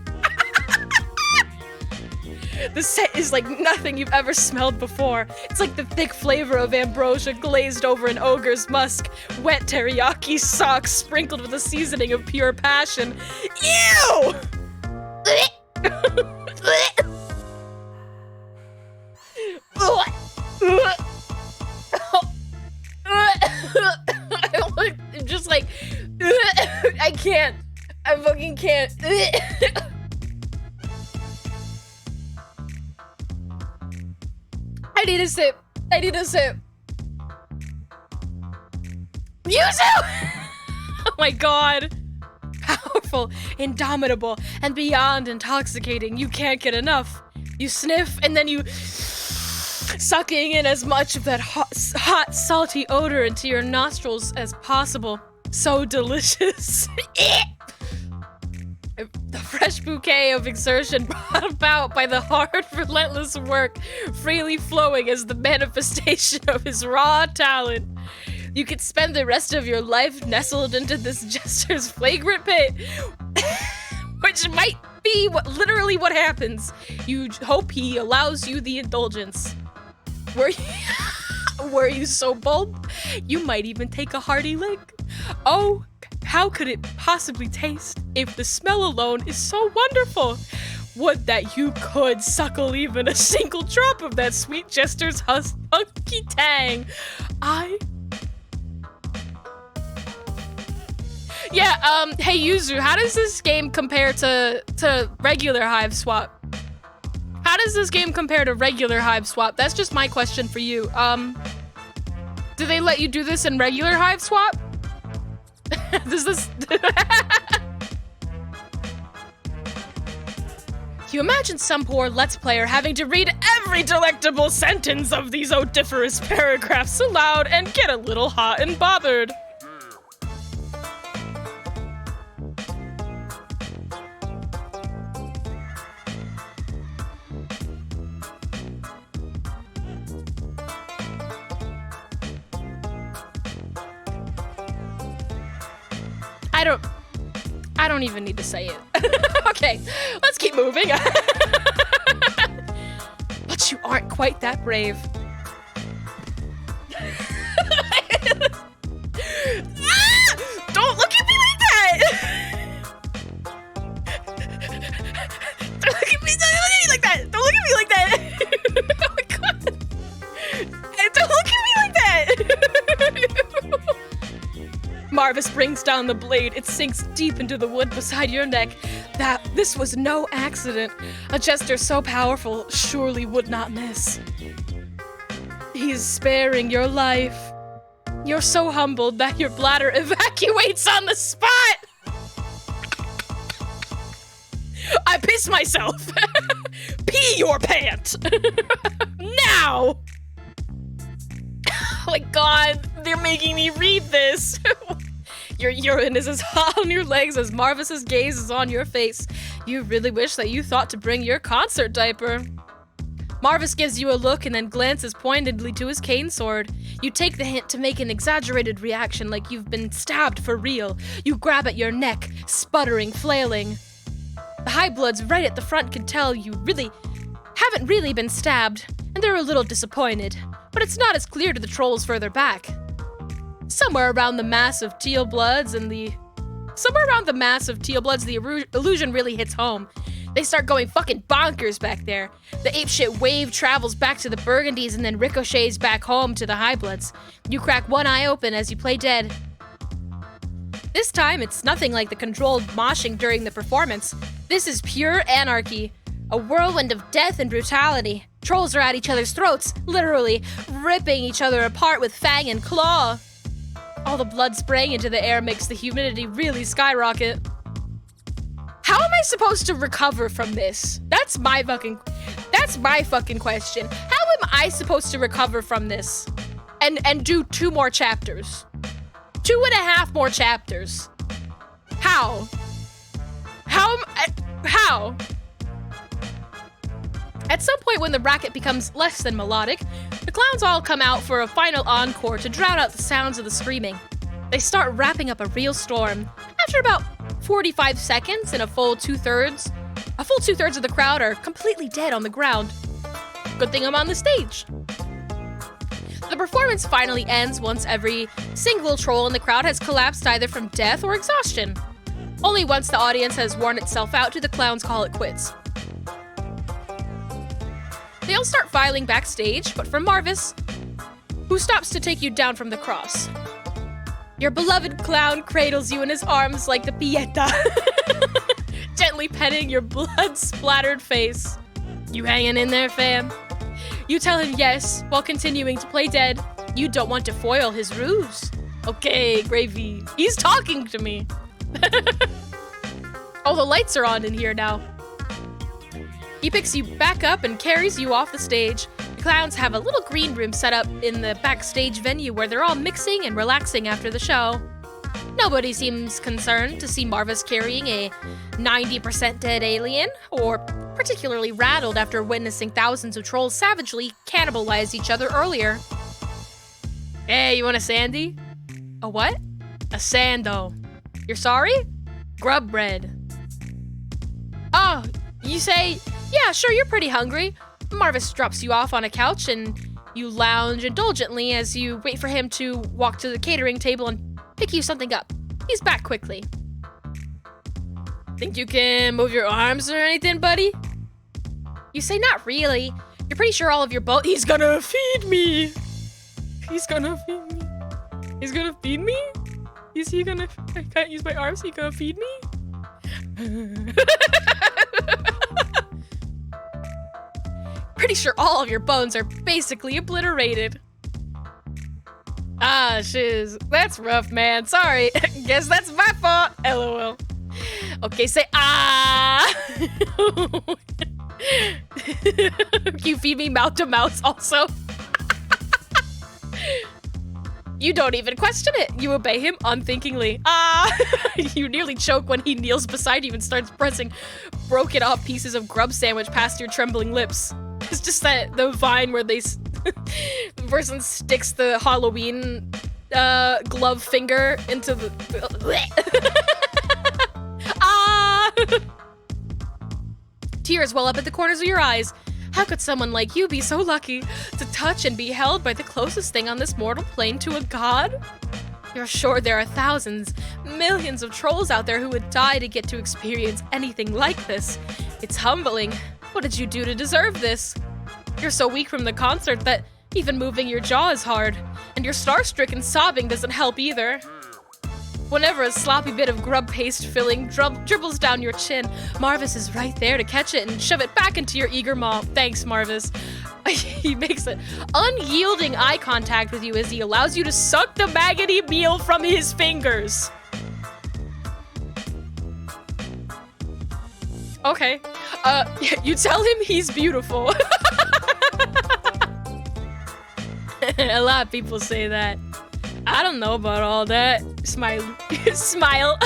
The scent is like nothing you've ever smelled before. It's like the thick flavor of ambrosia glazed over an ogre's musk. Wet teriyaki socks sprinkled with a seasoning of pure passion. Ew! I'm just like, I can't. I fucking can't. I need a sip. I need a sip. Yuzu! Oh my god. Powerful, indomitable, and beyond intoxicating. You can't get enough. You sniff, and then you sucking in as much of that hot, salty odor into your nostrils as possible. So delicious. The fresh bouquet of exertion brought about by the hard, relentless work, freely flowing as the manifestation of his raw talent. You could spend the rest of your life nestled into this jester's flagrant pit, which might be literally what happens. You hope he allows you the indulgence. Were you so bold? You might even take a hearty lick. Oh, how could it possibly taste if the smell alone is so wonderful? Would that you could suckle even a single drop of that sweet jester's hunky tang. Hey Yuzu, how does this game compare to regular Hiveswap? How does this game compare to regular Hiveswap? That's just my question for you. Do they let you do this in regular Hiveswap? Does this... You imagine some poor Let's Player having to read every delectable sentence of these odoriferous paragraphs aloud and get a little hot and bothered. I don't even need to say it. Okay, let's keep moving. But you aren't quite that brave. Don't look at me like that! Don't look at me like that! Don't look at me like that! Oh my god! Don't look at me like that! Marvis brings down the blade. It sinks deep into the wood beside your neck. This was no accident. A jester so powerful surely would not miss. He's sparing your life. You're so humbled that your bladder evacuates on the spot. I piss myself. Pee your pant. Now. Oh my god, they're making me read this. Your urine is as hot on your legs as Marvis's gaze is on your face. You really wish that you thought to bring your concert diaper. Marvis gives you a look and then glances pointedly to his cane sword. You take the hint to make an exaggerated reaction like you've been stabbed for real. You grab at your neck, sputtering, flailing. The high bloods right at the front can tell you haven't really been stabbed, and they're a little disappointed. But it's not as clear to the trolls further back. Somewhere around the mass of teal bloods, the illusion really hits home. They start going fucking bonkers back there. The apeshit wave travels back to the Burgundies and then ricochets back home to the high bloods. You crack one eye open as you play dead. This time, it's nothing like the controlled moshing during the performance. This is pure anarchy. A whirlwind of death and brutality. Trolls are at each other's throats, literally, ripping each other apart with fang and claw. All the blood spraying into the air makes the humidity really skyrocket. How am I supposed to recover from this? That's my fucking question. How am I supposed to recover from this? And do 2 more chapters? 2.5 more chapters. How? How? At some point when the racket becomes less than melodic, the clowns all come out for a final encore to drown out the sounds of the screaming. They start wrapping up a real storm. After about 45 seconds and a full two-thirds of the crowd are completely dead on the ground. Good thing I'm on the stage. The performance finally ends once every single troll in the crowd has collapsed either from death or exhaustion. Only once the audience has worn itself out do the clowns call it quits. They all start filing backstage, but from Marvis, who stops to take you down from the cross. Your beloved clown cradles you in his arms like the Pieta, gently petting your blood-splattered face. You hanging in there, fam? You tell him yes, while continuing to play dead. You don't want to foil his ruse. Okay, Gravy. He's talking to me. Oh, the lights are on in here now. He picks you back up and carries you off the stage. The clowns have a little green room set up in the backstage venue where they're all mixing and relaxing after the show. Nobody seems concerned to see Marvis carrying a 90% dead alien, or particularly rattled after witnessing thousands of trolls savagely cannibalize each other earlier. Hey, you want a sandy? A what? A sando. You're sorry? Grub bread. Oh, you say, yeah, sure, you're pretty hungry. Marvis drops you off on a couch and you lounge indulgently as you wait for him to walk to the catering table and pick you something up. He's back quickly. Think you can move your arms or anything, buddy? You say not really. You're pretty sure all of your He's gonna feed me! He's gonna feed me. He's gonna feed me? Is he gonna... I can't use my arms, he gonna feed me? Pretty sure all of your bones are basically obliterated. Ah, shiz. That's rough, man. Sorry. Guess that's my fault. LOL. Okay, say ah. You feed me mouth to mouth also. You don't even question it. You obey him unthinkingly. Ah! You nearly choke when he kneels beside you and starts pressing broken up pieces of grub sandwich past your trembling lips. It's just that the vine where they the person sticks the Halloween glove finger into the ah! Tears well up at the corners of your eyes. How could someone like you be so lucky to touch and be held by the closest thing on this mortal plane to a god? You're sure there are thousands, millions of trolls out there who would die to get to experience anything like this. It's humbling. What did you do to deserve this? You're so weak from the concert that even moving your jaw is hard, and your starstruck sobbing doesn't help either. Whenever a sloppy bit of grub paste filling dribbles down your chin, Marvis is right there to catch it and shove it back into your eager maw. Thanks, Marvis. He makes an unyielding eye contact with you as he allows you to suck the maggoty meal from his fingers. Okay. You tell him he's beautiful. A lot of people say that. I don't know about all that. Smile. Smile.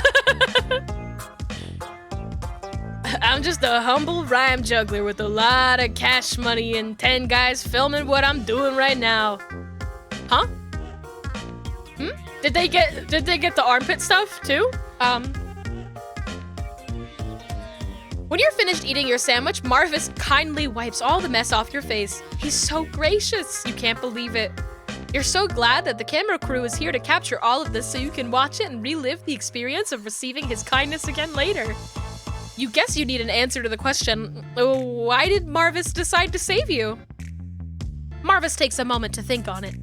I'm just a humble rhyme juggler with a lot of cash money and 10 guys filming what I'm doing right now. Huh? Did they get the armpit stuff too? When you're finished eating your sandwich, Marvis kindly wipes all the mess off your face. He's so gracious. You can't believe it. You're so glad that the camera crew is here to capture all of this so you can watch it and relive the experience of receiving his kindness again later. You guess you need an answer to the question, why did Marvis decide to save you? Marvis takes a moment to think on it.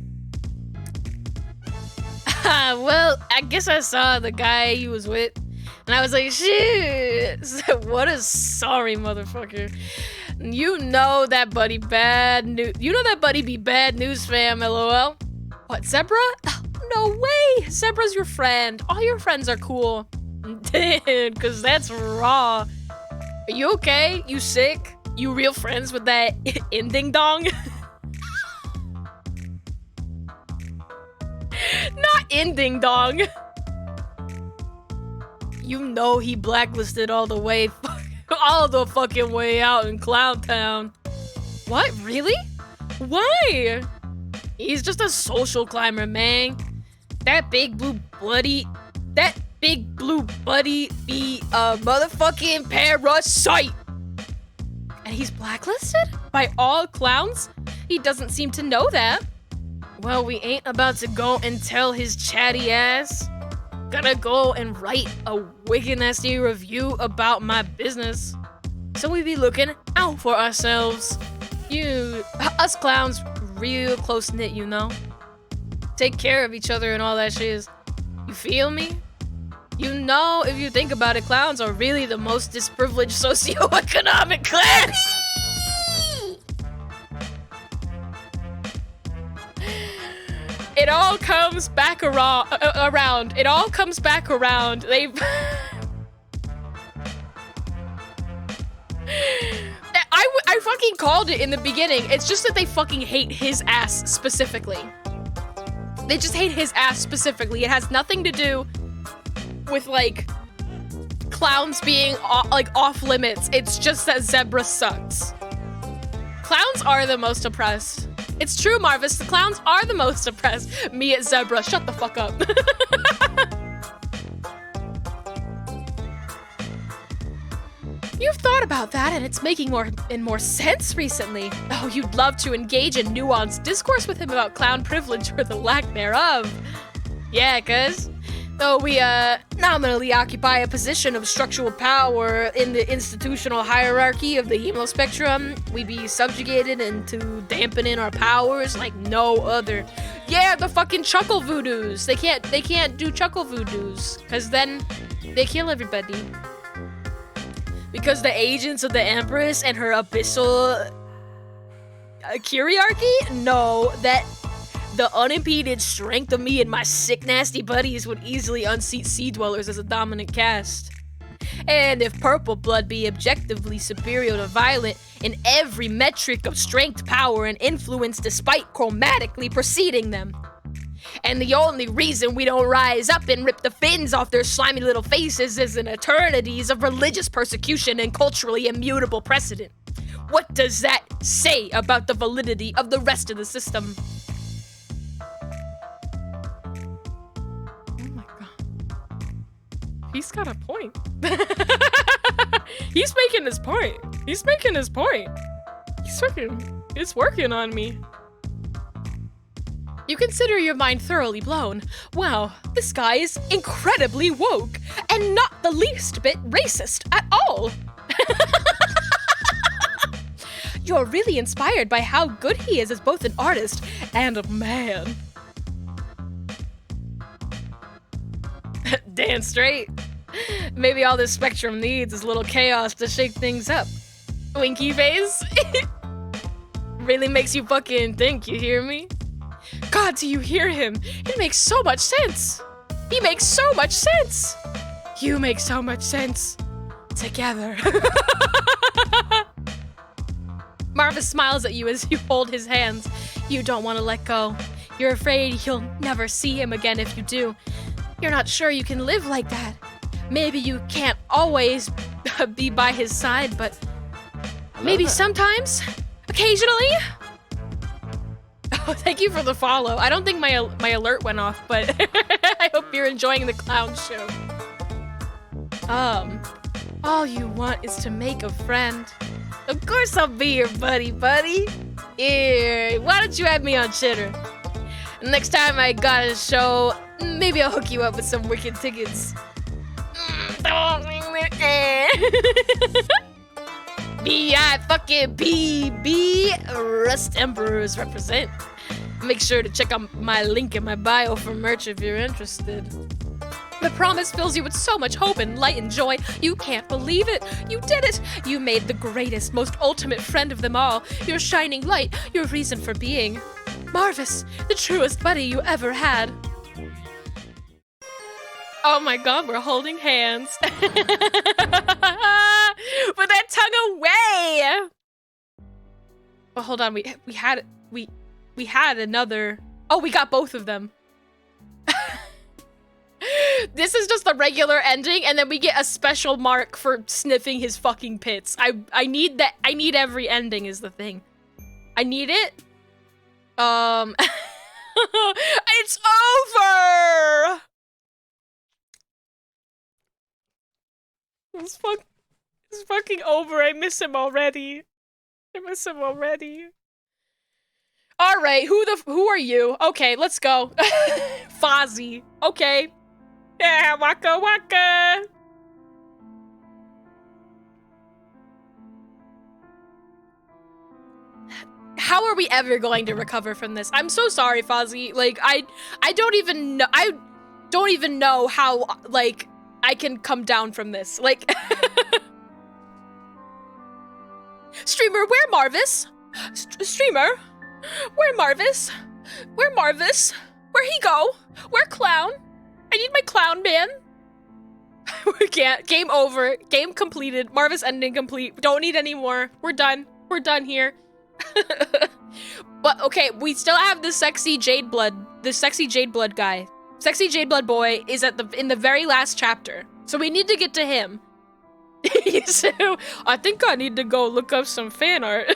Well, I guess I saw the guy he was with, and I was like, shit, what a sorry motherfucker. You know that buddy bad news. You know that buddy be bad news, fam, LOL. What, Zebra? No way, Zebra's your friend. All your friends are cool. Dude, cause that's raw. Are you okay? You sick? You real friends with that ending dong? Not ending dong. You know he blacklisted all the way, all the fucking way out in Clown Town. What, really? Why? He's just a social climber, man. That big blue buddy be a motherfucking parasite. And he's blacklisted? By all clowns? He doesn't seem to know that. Well, we ain't about to go and tell his chatty ass. Gonna go and write a wicked nasty review about my business. So we be looking out for ourselves. Us clowns, real close-knit, you know? Take care of each other and all that shit. You feel me? You know, if you think about it, clowns are really the most disprivileged socioeconomic class. all comes back around. It all comes back around. They... I fucking called it in the beginning. It's just that they fucking hate his ass specifically. They just hate his ass specifically. It has nothing to do with, like, clowns being, off limits. It's just that Zebra sucks. Clowns are the most oppressed. It's true, Marvis. The clowns are the most oppressed. Me at Zebra. Shut the fuck up. You've thought about that, and it's making more sense recently. Oh, you'd love to engage in nuanced discourse with him about clown privilege or the lack thereof. Yeah, cuz though we nominally occupy a position of structural power in the institutional hierarchy of the emo spectrum, we be subjugated into dampening our powers like no other. Yeah, the fucking chuckle voodoos. They can't do chuckle voodoos, cuz then they kill everybody. Because the agents of the Empress and her abyssal curiarchy know that the unimpeded strength of me and my sick, nasty buddies would easily unseat Sea Dwellers as a dominant caste. And if Purple Blood be objectively superior to Violet in every metric of strength, power, and influence despite chromatically preceding them. And the only reason we don't rise up and rip the fins off their slimy little faces is an eternities of religious persecution and culturally immutable precedent. What does that say about the validity of the rest of the system? Oh my god. He's got a point. He's making his point. He's making his point. It's working on me. You consider your mind thoroughly blown. Wow, this guy is incredibly woke and not the least bit racist at all. You're really inspired by how good he is as both an artist and a man. Damn straight. Maybe all this spectrum needs is a little chaos to shake things up. Winky face. Really makes you fucking think, you hear me? God, do you hear him? It makes so much sense. He makes so much sense. You make so much sense. Together. Marvis smiles at you as you hold his hands. You don't want to let go. You're afraid you'll never see him again if you do. You're not sure you can live like that. Maybe you can't always be by his side, but maybe sometimes, occasionally. Oh, thank you for the follow. I don't think my alert went off, but I hope you're enjoying the clown show. All you want is to make a friend. Of course I'll be your buddy. Here, why don't you add me on Chitter? Next time I got a show, maybe I'll hook you up with some wicked tickets. B-I-fucking-B-B, Rust Emperors represent. Make sure to check out my link in my bio for merch if you're interested. The promise fills you with so much hope and light and joy. You can't believe it. You did it. You made the greatest, most ultimate friend of them all. Your shining light, your reason for being. Marvis, the truest buddy you ever had. Oh my god, we're holding hands. Put that tongue away! Well, hold on, we had another... Oh, we got both of them. This is just the regular ending, and then we get a special mark for sniffing his fucking pits. I need that. I need every ending is the thing. I need it. It's over! It's fucking over. I miss him already. Alright, who are you? Okay, let's go. Fozzie. Okay. Yeah, waka waka. How are we ever going to recover from this? I'm so sorry, Fozzie. Like, I don't even know how, like, I can come down from this. Like, Streamer, where Marvis? Streamer? Where Marvis? Where Marvis? Where'd he go? Where clown? I need my clown man. We can't. Game over. Game completed. Marvis ending complete. Don't need any more. We're done. We're done here. But okay, we still have the sexy Jade Blood. The sexy Jade Blood guy. Sexy Jade Blood boy is in the very last chapter. So we need to get to him. So I think I need to go look up some fan art.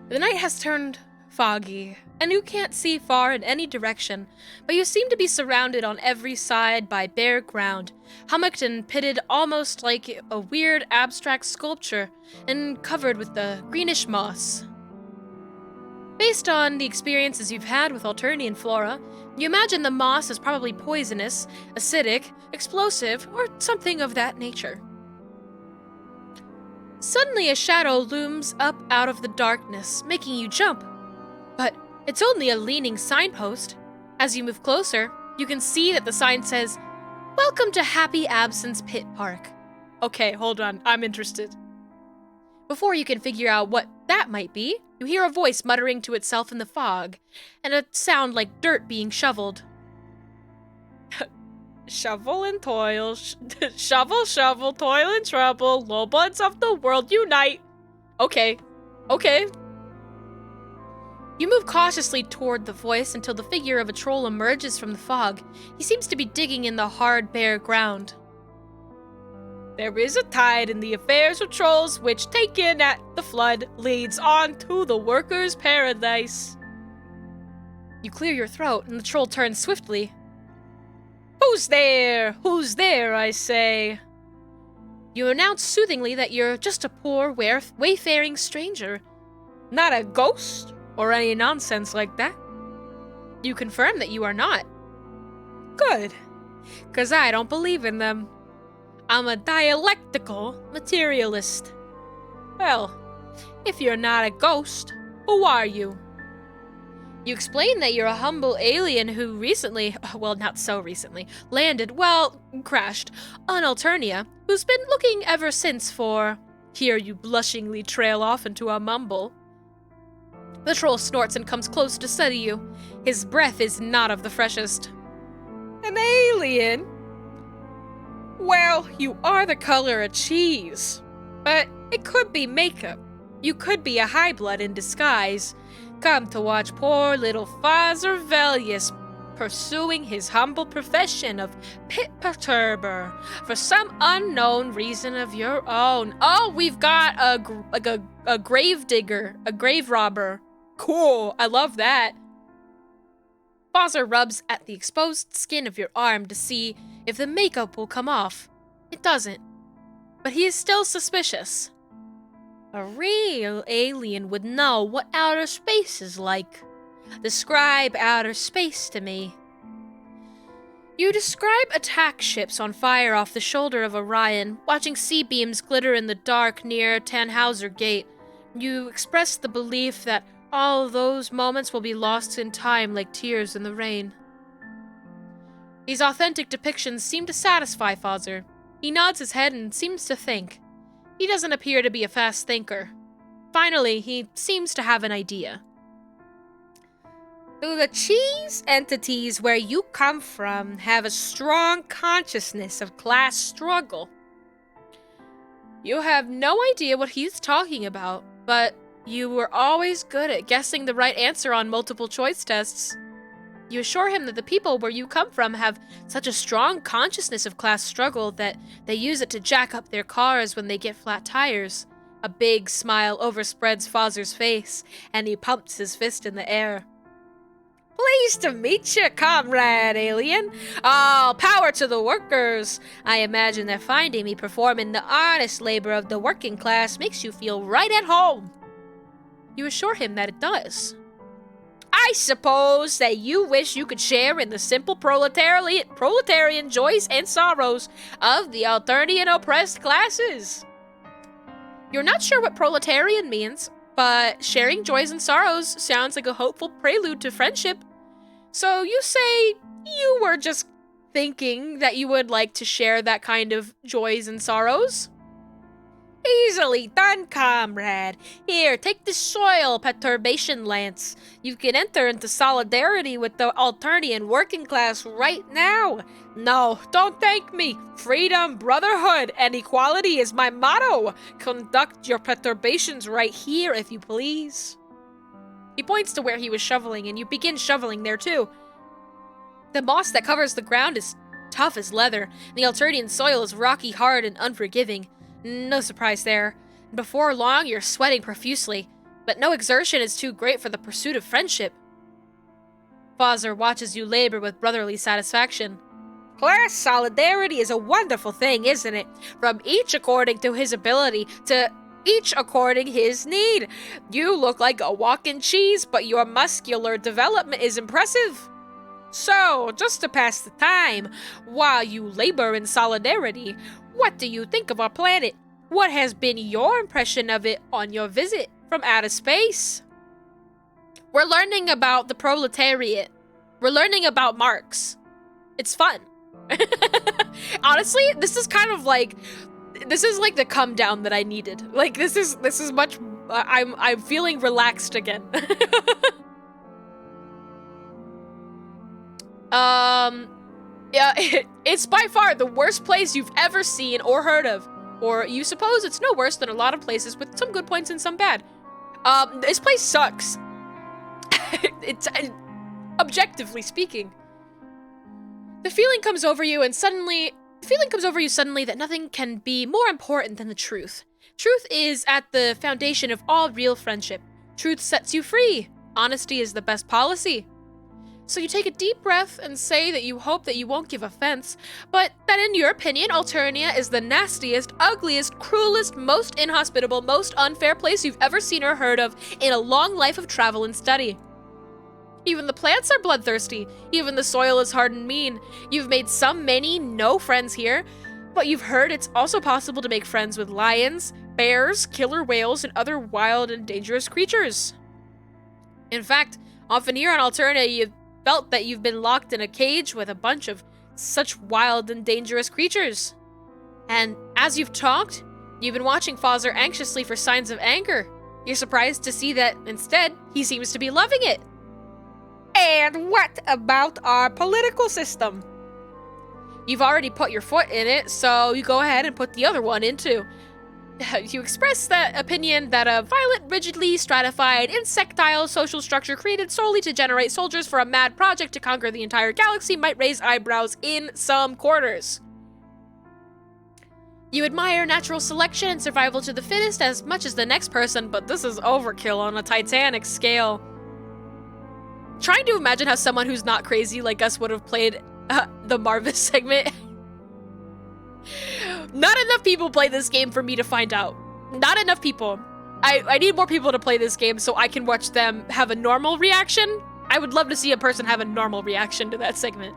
The night has turned foggy, and you can't see far in any direction, but you seem to be surrounded on every side by bare ground, hummocked and pitted almost like a weird abstract sculpture, and covered with the greenish moss. Based on the experiences you've had with Alternian flora, you imagine the moss is probably poisonous, acidic, explosive, or something of that nature. Suddenly a shadow looms up out of the darkness, making you jump. But it's only a leaning signpost. As you move closer, you can see that the sign says, "Welcome to Happy Absence Pit Park." Okay, hold on, I'm interested. Before you can figure out what that might be, you hear a voice muttering to itself in the fog, and a sound like dirt being shoveled. Shovel and toil, shovel, shovel, toil and trouble, low buds of the world unite. Okay. You move cautiously toward the voice until the figure of a troll emerges from the fog. He seems to be digging in the hard, bare ground. There is a tide in the affairs of trolls which, taken at the flood, leads on to the workers' paradise. You clear your throat, and the troll turns swiftly. Who's there? Who's there, I say? You announce soothingly that you're just a poor, wayfaring stranger. Not a ghost, or any nonsense like that. You confirm that you are not. Good, 'cause I don't believe in them. I'm a dialectical materialist. Well, if you're not a ghost, who are you? You explain that you're a humble alien who recently, well, not so recently, crashed on Alternia, who's been looking ever since for... Here you blushingly trail off into a mumble. The troll snorts and comes close to study you. His breath is not of the freshest. An alien? Well, you are the color of cheese. But it could be makeup. You could be a high blood in disguise. Come to watch poor little Father Velius pursuing his humble profession of pit perturber for some unknown reason of your own. Oh, we've got a grave digger, a grave robber. Cool, I love that. Father rubs at the exposed skin of your arm to see if the makeup will come off. It doesn't, but he is still suspicious. A real alien would know what outer space is like. Describe outer space to me. You describe attack ships on fire off the shoulder of Orion, watching sea beams glitter in the dark near Tannhauser Gate. You express the belief that all those moments will be lost in time like tears in the rain. These authentic depictions seem to satisfy Father. He nods his head and seems to think. He doesn't appear to be a fast thinker. Finally, he seems to have an idea. Do the cheese entities where you come from have a strong consciousness of class struggle? You have no idea what he's talking about, but you were always good at guessing the right answer on multiple choice tests. You assure him that the people where you come from have such a strong consciousness of class struggle that they use it to jack up their cars when they get flat tires. A big smile overspreads Father's face, and he pumps his fist in the air. Pleased to meet you, comrade alien. All power to the workers. I imagine that finding me performing the honest labor of the working class makes you feel right at home. You assure him that it does. I suppose that you wish you could share in the simple proletarian joys and sorrows of the Alternian oppressed classes. You're not sure what proletarian means, but sharing joys and sorrows sounds like a hopeful prelude to friendship. So you say you were just thinking that you would like to share that kind of joys and sorrows? Easily done, comrade. Here, take this soil perturbation lance. You can enter into solidarity with the Alternian working class right now. No, don't thank me. Freedom, brotherhood, and equality is my motto. Conduct your perturbations right here, if you please. He points to where he was shoveling, and you begin shoveling there too. The moss that covers the ground is tough as leather, and the Alternian soil is rocky, hard, and unforgiving. No surprise there. Before long, you're sweating profusely, but no exertion is too great for the pursuit of friendship. Fawzer watches you labor with brotherly satisfaction. Class solidarity is a wonderful thing, isn't it? From each according to his ability, to each according his need. You look like a walking cheese, but your muscular development is impressive. So, just to pass the time, while you labor in solidarity, what do you think of our planet? What has been your impression of it on your visit from outer space? We're learning about the proletariat. We're learning about Marx. It's fun. Honestly, this is kind of like, this is like the come down that I needed. Like, this is much, I'm feeling relaxed again. Yeah, it's by far the worst place you've ever seen or heard of. Or you suppose it's no worse than a lot of places with some good points and some bad. This place sucks. It's objectively speaking. The feeling comes over you suddenly that nothing can be more important than the truth. Truth is at the foundation of all real friendship. Truth sets you free. Honesty is the best policy. So you take a deep breath and say that you hope that you won't give offense, but that in your opinion, Alternia is the nastiest, ugliest, cruelest, most inhospitable, most unfair place you've ever seen or heard of in a long life of travel and study. Even the plants are bloodthirsty. Even the soil is hard and mean. You've made no friends here, but you've heard it's also possible to make friends with lions, bears, killer whales, and other wild and dangerous creatures. In fact, often here on Alternia, you've felt that you've been locked in a cage with a bunch of such wild and dangerous creatures. And as you've talked, you've been watching Fawzer anxiously for signs of anger. You're surprised to see that, instead, he seems to be loving it. And what about our political system? You've already put your foot in it, so you go ahead and put the other one in too. You express that opinion that a violent, rigidly stratified, insectile social structure created solely to generate soldiers for a mad project to conquer the entire galaxy might raise eyebrows in some quarters. You admire natural selection and survival to the fittest as much as the next person, but this is overkill on a titanic scale. Trying to imagine how someone who's not crazy like us would have played the Marvis segment. Not enough people play this game for me to find out. Not enough people. I need more people to play this game so I can watch them have a normal reaction. I would love to see a person have a normal reaction to that segment.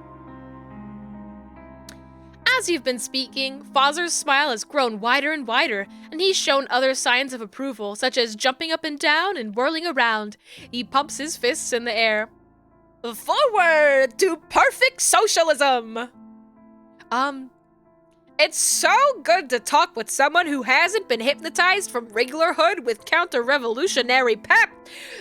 As you've been speaking, Fawzer's smile has grown wider and wider, and he's shown other signs of approval, such as jumping up and down and whirling around. He pumps his fists in the air. Forward to perfect socialism! It's so good to talk with someone who hasn't been hypnotized from regularhood with counter-revolutionary pep.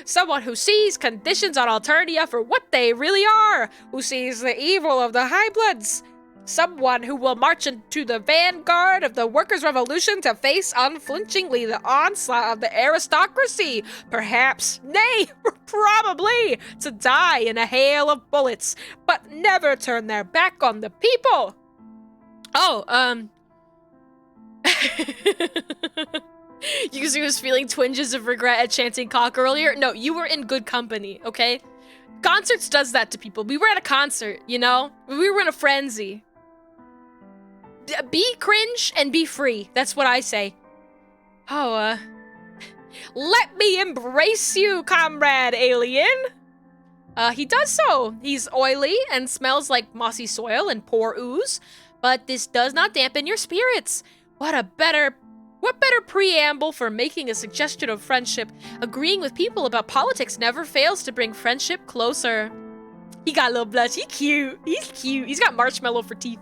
Someone who sees conditions on Alternia for what they really are. Who sees the evil of the Highbloods. Someone who will march into the vanguard of the workers' revolution to face unflinchingly the onslaught of the aristocracy. Perhaps, nay, probably, to die in a hail of bullets, but never turn their back on the people. Yuzu was feeling twinges of regret at chanting cock earlier. No, you were in good company, okay? Concerts does that to people. We were at a concert, you know? We were in a frenzy. Be cringe and be free. That's what I say. Let me embrace you, comrade alien. He does so. He's oily and smells like mossy soil and poor ooze. But this does not dampen your spirits. What better preamble for making a suggestion of friendship? Agreeing with people about politics never fails to bring friendship closer. He got a little blush. He's cute. He's cute. He's got marshmallow for teeth.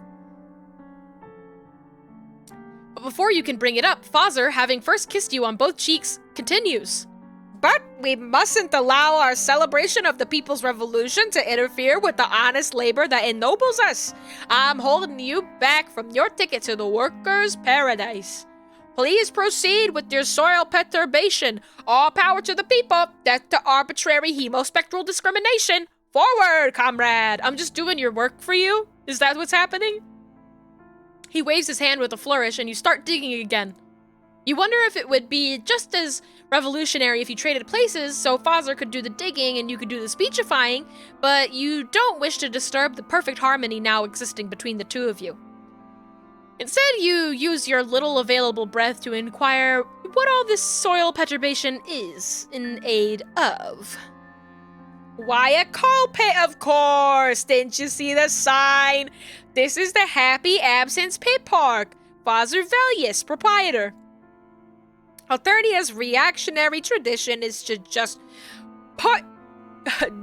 before you can bring it up, Father, having first kissed you on both cheeks, continues. But we mustn't allow our celebration of the People's Revolution to interfere with the honest labor that ennobles us. I'm holding you back from your ticket to the workers' paradise. Please proceed with your soil perturbation. All power to the people, death to arbitrary hemospectral discrimination. Forward, comrade! I'm just doing your work for you? Is that what's happening? He waves his hand with a flourish and you start digging again. You wonder if it would be just as revolutionary if you traded places so Father could do the digging and you could do the speechifying, but you don't wish to disturb the perfect harmony now existing between the two of you. Instead, you use your little available breath to inquire what all this soil perturbation is in aid of. Why, a coal pit, of course! Didn't you see the sign? This is the Happy Absence Pit Park. Father Velius, proprietor. Alternia's reactionary tradition is to just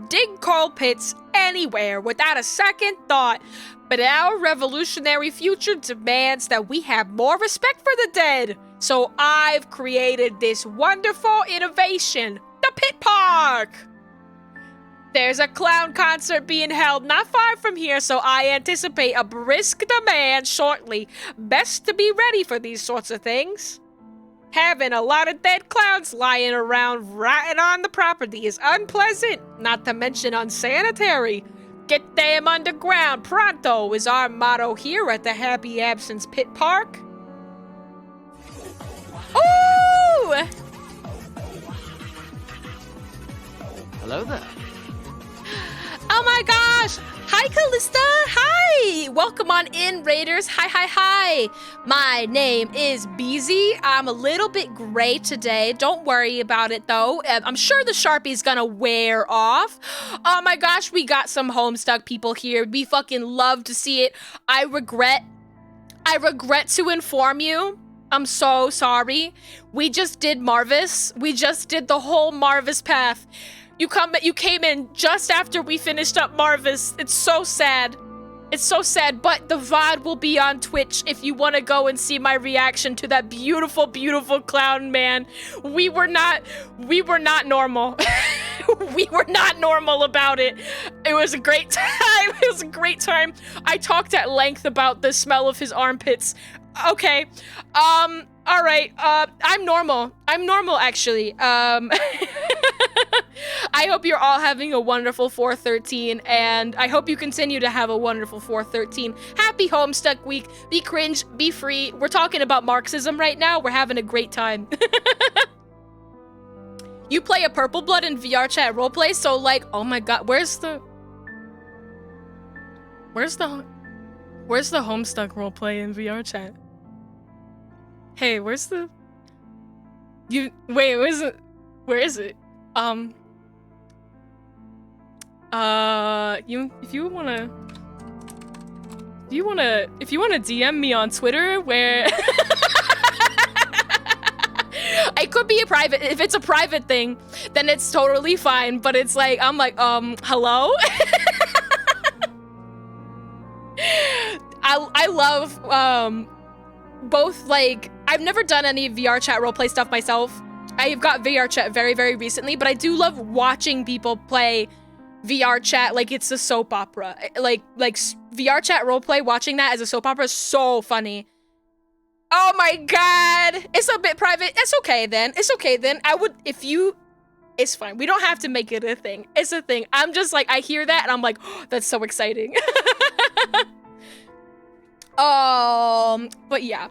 dig coal pits anywhere without a second thought. But our revolutionary future demands that we have more respect for the dead. So I've created this wonderful innovation, the Pit Park. There's a clown concert being held not far from here, so I anticipate a brisk demand shortly. Best to be ready for these sorts of things. Having a lot of dead clowns lying around rotting on the property is unpleasant, not to mention unsanitary. Get them underground pronto is our motto here at the Happy Absence Pit Park. Ooh! Hello there. Oh my gosh! Hi, Callista! Hi! Welcome on in, Raiders. Hi. My name is Beezy. I'm a little bit gray today. Don't worry about it, though. I'm sure the Sharpie's gonna wear off. Oh my gosh, we got some Homestuck people here. We fucking love to see it. I regret to inform you. I'm so sorry. We just did Marvis. We just did the whole Marvis path. You came in just after we finished up Marvis. It's so sad. It's so sad, but the VOD will be on Twitch if you want to go and see my reaction to that beautiful, beautiful clown man. We were not normal. We were not normal about it. It was a great time. It was a great time. I talked at length about the smell of his armpits. Okay. All right. I'm normal. I'm normal, actually. I hope you're all having a wonderful 413, and I hope you continue to have a wonderful 413. Happy Homestuck Week. Be cringe, be free. We're talking about Marxism right now. We're having a great time. You play a Purple Blood in VR chat roleplay, so like, oh my god, where's the Homestuck roleplay in VR chat? Hey, where is it? If you wanna DM me on Twitter, where it could be a private. If it's a private thing, then it's totally fine. But it's like I'm like, hello. I love both, like, I've never done any VR chat roleplay stuff myself. I've got VR chat very, very recently, but I do love watching people play VR chat like it's a soap opera. Like VR chat roleplay, watching that as a soap opera is so funny. Oh my god! It's a bit private. It's okay then. It's okay then. It's fine. We don't have to make it a thing. It's a thing. I'm just like, I hear that and I'm like, oh, that's so exciting. But yeah.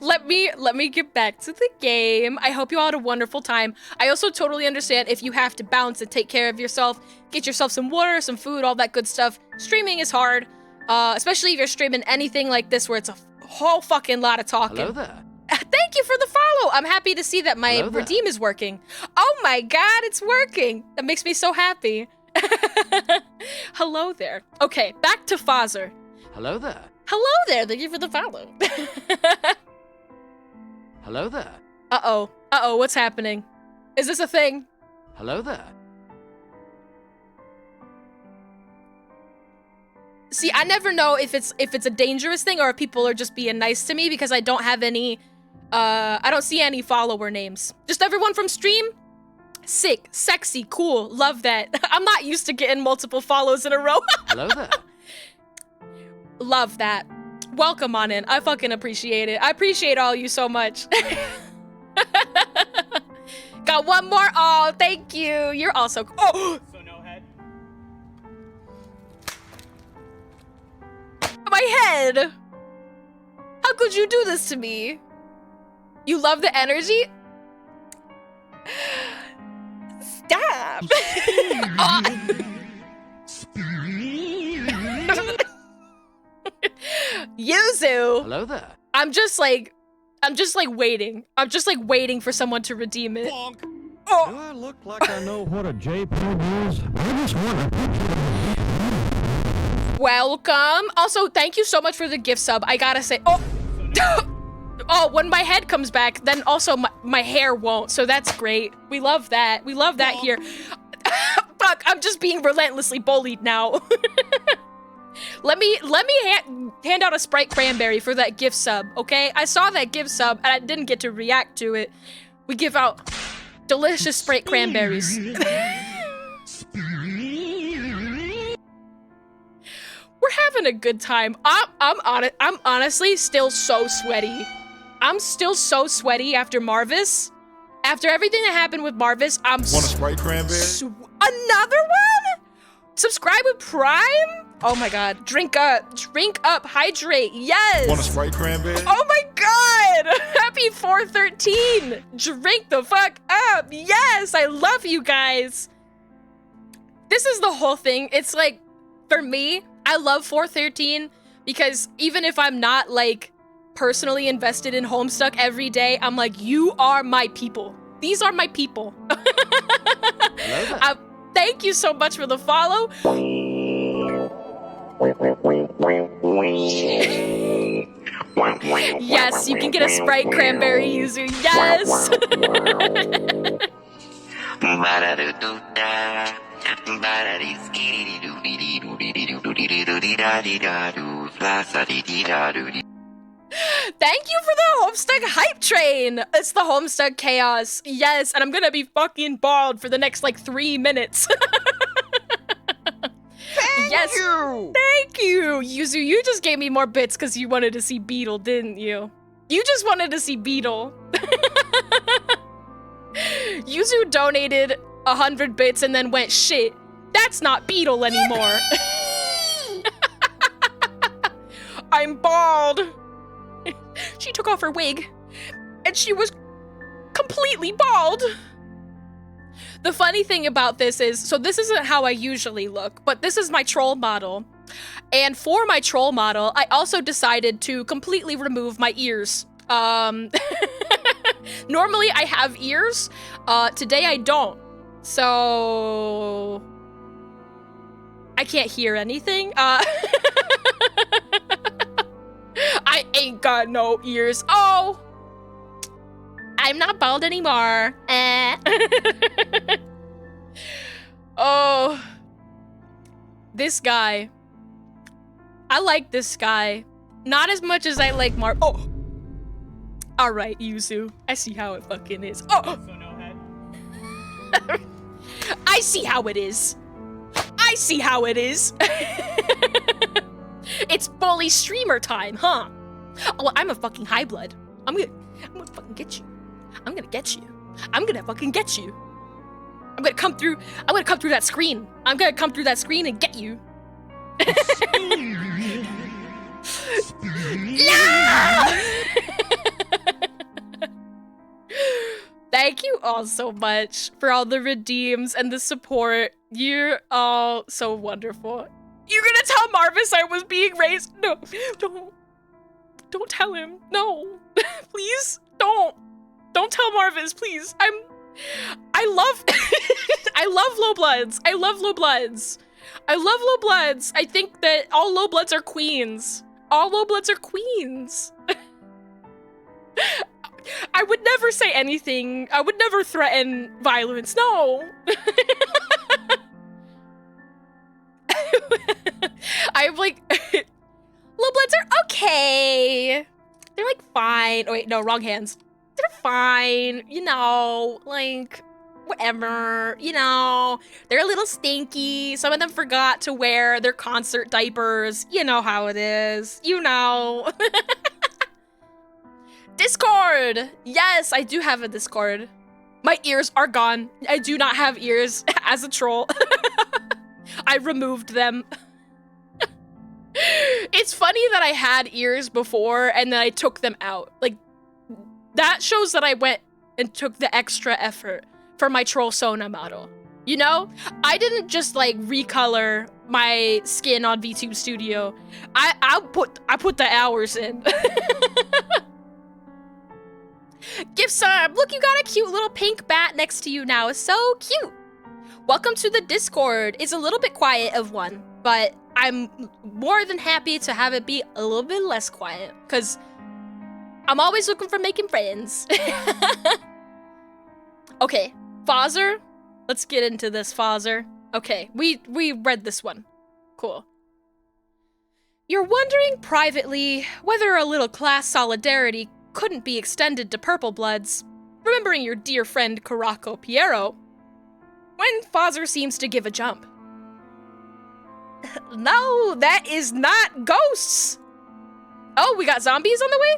let me get back to the game. I hope you all had a wonderful time. I also totally understand if you have to bounce and take care of yourself, get yourself some water, some food, all that good stuff. Streaming is hard, especially if you're streaming anything like this where it's a whole fucking lot of talking. Hello there. Thank you for the follow. I'm happy to see that my redeem is working. Oh my god, it's working. That makes me so happy. Hello there. Okay, back to Fazer. Hello there. Hello there. Thank you for the follow. Hello there. Uh-oh, what's happening? Is this a thing? Hello there. See, I never know if it's a dangerous thing or if people are just being nice to me because I don't have any, I don't see any follower names. Just everyone from stream? Sick, sexy, cool, love that. I'm not used to getting multiple follows in a row. Hello there. Love that. Welcome on in. I fucking appreciate it. I appreciate all you so much. Got one more. Oh, thank you. You're also. Oh. So no head. My head. How could you do this to me? You love the energy? Stop. Yuzu. Hello there. I'm just like waiting. I'm just like waiting for someone to redeem it. Bonk. Do Oh, I look like I know what a JPEG is? I just want a picture. welcome. Also, thank you so much for the gift sub. I gotta say, oh, oh, when my head comes back, then also my hair won't. So that's great. We love that. We love that here. Fuck, I'm just being relentlessly bullied now. Let me hand out a Sprite Cranberry for that gift sub, okay? I saw that gift sub and I didn't get to react to it. We give out delicious Sprite Cranberries. We're having a good time. I'm honestly still so sweaty. I'm still so sweaty after Marvis. After everything that happened with Marvis, I'm Want a Sprite Cranberry? another one? Subscribe with Prime? Oh my god. Drink up, hydrate, yes! Want a Sprite Cranberry? Oh my god! Happy 413! Drink the fuck up! Yes! I love you guys! This is the whole thing. It's like, for me, I love 413 because even if I'm not like personally invested in Homestuck every day, I'm like, you are my people. These are my people. Hello there. Thank you so much for the follow. Yes, you can get a Sprite Cranberry user. Yes. Thank you for the Homestuck hype train. It's the Homestuck chaos. Yes, and I'm gonna be fucking bald for the next like 3 minutes. Thank you. Thank you. Yuzu, you just gave me more bits because you wanted to see Beetle, didn't you? You just wanted to see Beetle. Yuzu donated 100 bits and then went, shit, that's not Beetle anymore. I'm bald. She took off her wig and she was completely bald. The funny thing about this is, so this isn't how I usually look, but this is my troll model. And for my troll model, I also decided to completely remove my ears. Normally I have ears. Today I don't. So I can't hear anything. I ain't got no ears. Oh, I'm not bald anymore. Oh, this guy. I like this guy. Not as much as I like Marv. Oh, all right, Yuzu. I see how it fucking is. Oh, So no head. I see how it is. I see how it is. It's bully streamer time, huh? Oh, well, I'm a fucking high blood. I'm gonna fucking get you. I'm gonna get you. I'm gonna fucking get you. I'm gonna come through that screen. I'm gonna come through that screen and get you. No! Thank you all so much for all the redeems and the support. You're all so wonderful. You're gonna tell Marvis I was being raised? No, don't tell him. No, please don't tell Marvis, please. I love low bloods. I love low bloods. I think that all low bloods are queens. All low bloods are queens. I would never say anything. I would never threaten violence. No. I'm like, little bloods are okay. They're like fine. Oh wait, no, wrong hands. They're fine. You know, like whatever. You know, they're a little stinky. Some of them forgot to wear their concert diapers. You know how it is. You know. Discord. Yes, I do have a Discord. My ears are gone. I do not have ears as a troll. I removed them. It's funny that I had ears before and then I took them out. Like, that shows that I went and took the extra effort for my troll Sona model. You know? I didn't just like recolor my skin on VTube Studio. I put the hours in. Gift sub! Look, you got a cute little pink bat next to you now. It's so cute. Welcome to the Discord. It's a little bit quiet of one, but I'm more than happy to have it be a little bit less quiet, because I'm always looking for making friends. Okay, Fozzer. Let's get into this, Fozzer. Okay, we read this one. Cool. You're wondering privately whether a little class solidarity couldn't be extended to Purple Bloods, remembering your dear friend Caraco Piero, when Fozzer seems to give a jump. No, that is not ghosts! Oh, we got zombies on the way?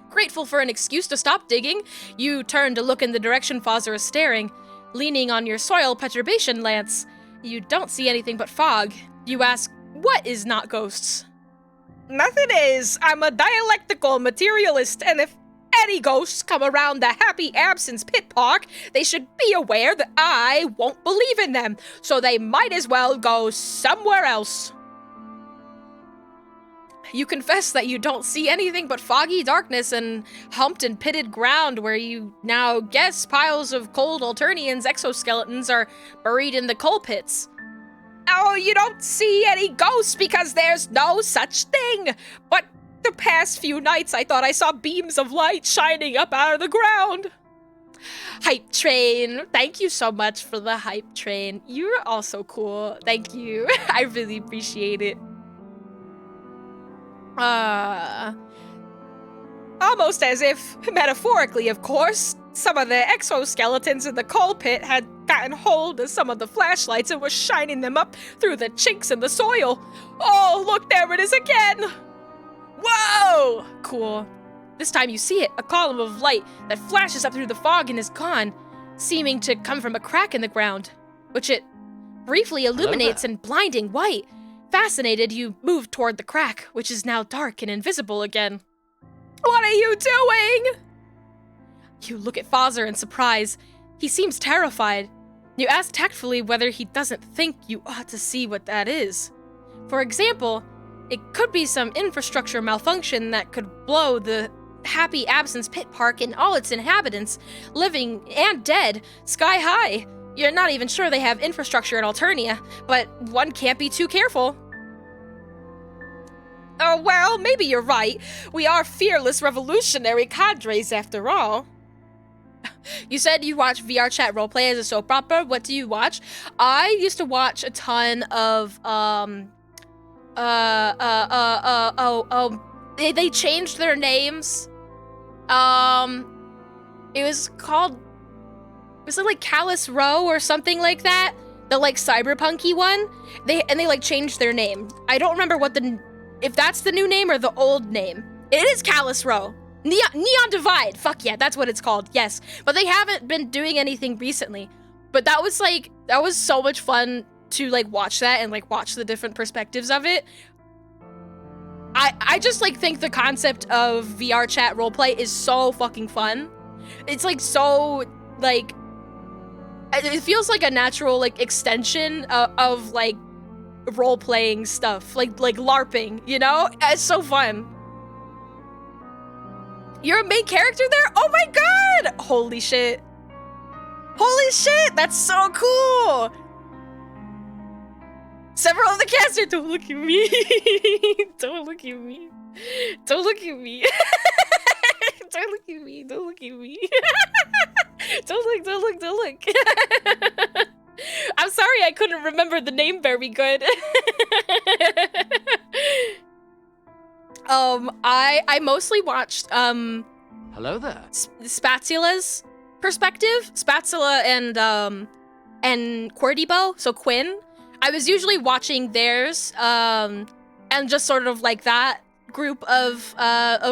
Grateful for an excuse to stop digging, you turn to look in the direction Fozzer is staring, leaning on your soil perturbation lance. You don't see anything but fog. You ask, what is not ghosts? Nothing is. I'm a dialectical materialist, and if any ghosts come around the Happy Absence Pit Park, they should be aware that I won't believe in them, so they might as well go somewhere else. You confess that you don't see anything but foggy darkness and humped and pitted ground where you now guess piles of cold Alternians' exoskeletons are buried in the coal pits. Oh, you don't see any ghosts because there's no such thing. But the past few nights I thought I saw beams of light shining up out of the ground. Hype train. Thank you so much for the hype train. You're also cool. Thank you. I really appreciate it. Almost as if, metaphorically of course, some of the exoskeletons in the coal pit had gotten hold of some of the flashlights and was shining them up through the chinks in the soil. Oh, look, there it is again! Whoa! Cool. This time you see it, a column of light that flashes up through the fog and is gone, seeming to come from a crack in the ground, which it briefly illuminates in blinding white. Fascinated, you move toward the crack, which is now dark and invisible again. What are you doing? You look at Fozzer in surprise. He seems terrified. You ask tactfully whether he doesn't think you ought to see what that is. For example, it could be some infrastructure malfunction that could blow the Happy Absence Pit Park and all its inhabitants, living and dead, sky high. You're not even sure they have infrastructure in Alternia, but one can't be too careful. Oh, well, maybe you're right. We are fearless revolutionary cadres after all. You said you watch VR chat roleplay as a soap opera. What do you watch? I used to watch a ton of, they changed their names. It was called, was it like Callous Row or something like that? The like cyberpunky one? They like changed their name. I don't remember what if that's the new name or the old name. It is Callous Row. Neon Divide. Fuck yeah, that's what it's called. Yes. But they haven't been doing anything recently. But that was so much fun to like watch that and like watch the different perspectives of it. I just like think the concept of VR chat roleplay is so fucking fun. It's like so like it feels like a natural like extension of like role-playing stuff, like LARPing, you know? It's so fun. You're a main character there? Oh my god! Holy shit. Holy shit! That's so cool! Several of the cast are, don't look at me. Don't look at me. Don't look at me. Don't look at me. Don't look at me. Don't look. I'm sorry I couldn't remember the name very good. I mostly watched Hello there. Spatula's perspective, Spatula and Quirdybo, so Quinn. I was usually watching theirs, and just sort of like that group of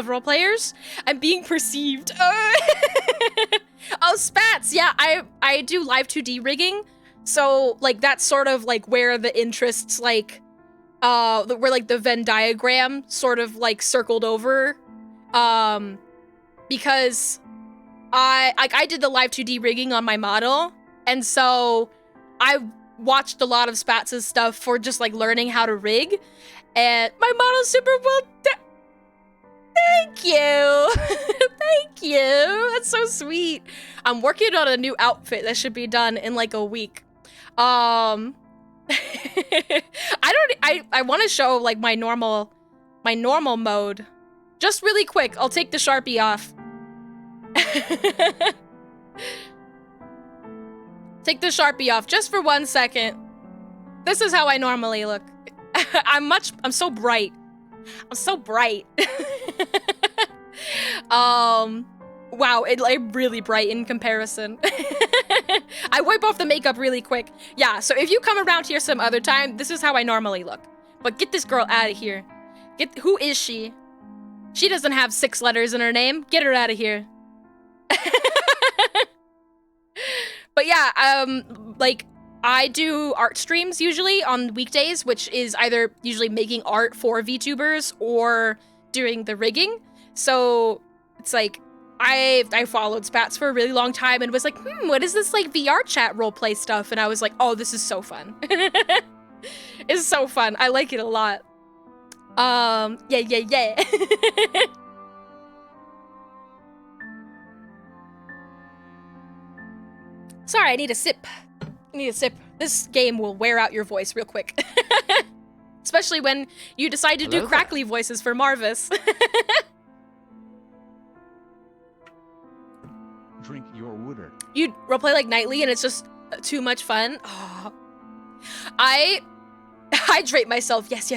role players. I'm being perceived. Oh, Spats, yeah, I do live 2D rigging, so like that's sort of like where the interests like where like the Venn diagram sort of like circled over, because I did the live 2D rigging on my model, and so I watched a lot of Spats' stuff for just like learning how to rig, and my model's super well Thank you. Thank you. That's so sweet. I'm working on a new outfit that should be done in like a week. I want to show like my normal mode. Just really quick. I'll take the Sharpie off. Take the Sharpie off just for 1 second. This is how I normally look. I'm so bright. I'm so bright. Wow, I'm really bright in comparison. I wipe off the makeup really quick. Yeah, so if you come around here some other time, this is how I normally look. But get this girl out of here. Who is she? She doesn't have 6 letters in her name. Get her out of here. But yeah, like, I do art streams usually on weekdays, which is either usually making art for VTubers or doing the rigging. So it's like, I followed Spats for a really long time and was like, what is this like VR chat roleplay stuff? And I was like, oh, this is so fun. It's so fun. I like it a lot. Yeah. Sorry, I need a sip. This game will wear out your voice real quick. Especially when you decide to do crackly voices for Marvis. Drink your water. You roleplay like nightly and it's just too much fun. Oh. I hydrate myself. Yes.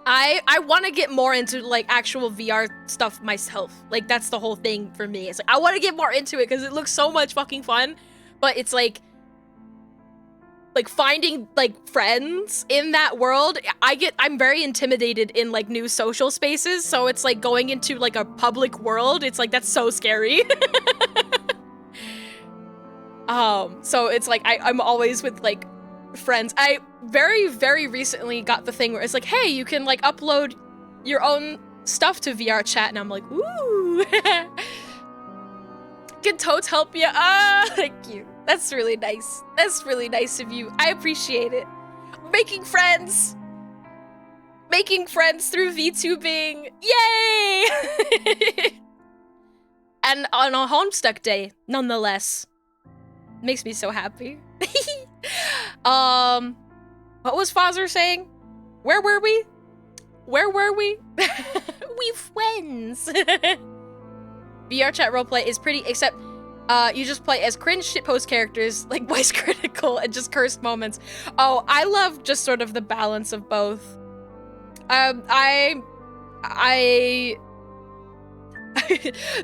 I want to get more into like actual VR stuff myself. Like that's the whole thing for me. It's like I want to get more into it because it looks so much fucking fun. But it's like finding like friends in that world. I'm very intimidated in like new social spaces. So it's like going into like a public world. It's like that's so scary. So it's like I'm always with like friends. I very, very recently got the thing where it's like, hey, you can like upload your own stuff to VR chat, and I'm like, ooh. Can Toads help you? Thank you. That's really nice. That's really nice of you. I appreciate it. Making friends through VTubing. Yay! And on a Homestuck day, nonetheless. Makes me so happy. What was Fozzer saying? Where were we? We friends. VR chat roleplay is pretty, except you just play as cringe shitpost characters like Voice Critical and just cursed moments. Oh, I love just sort of the balance of both.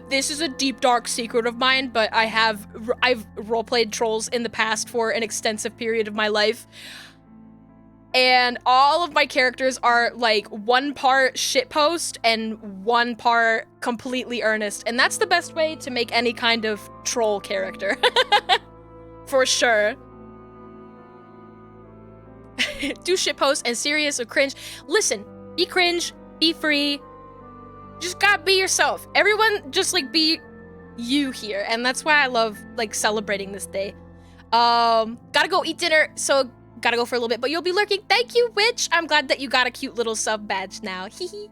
This is a deep dark secret of mine, but I've roleplayed trolls in the past for an extensive period of my life. And all of my characters are like 1 part shitpost and 1 part completely earnest. And that's the best way to make any kind of troll character. For sure. Do shitpost and serious or cringe. Listen, be cringe, be free. Just gotta be yourself. Everyone just like be you here. And that's why I love like celebrating this day. Gotta go eat dinner, so gotta go for a little bit, but you'll be lurking. Thank you, Witch. I'm glad that you got a cute little sub badge now. Hee.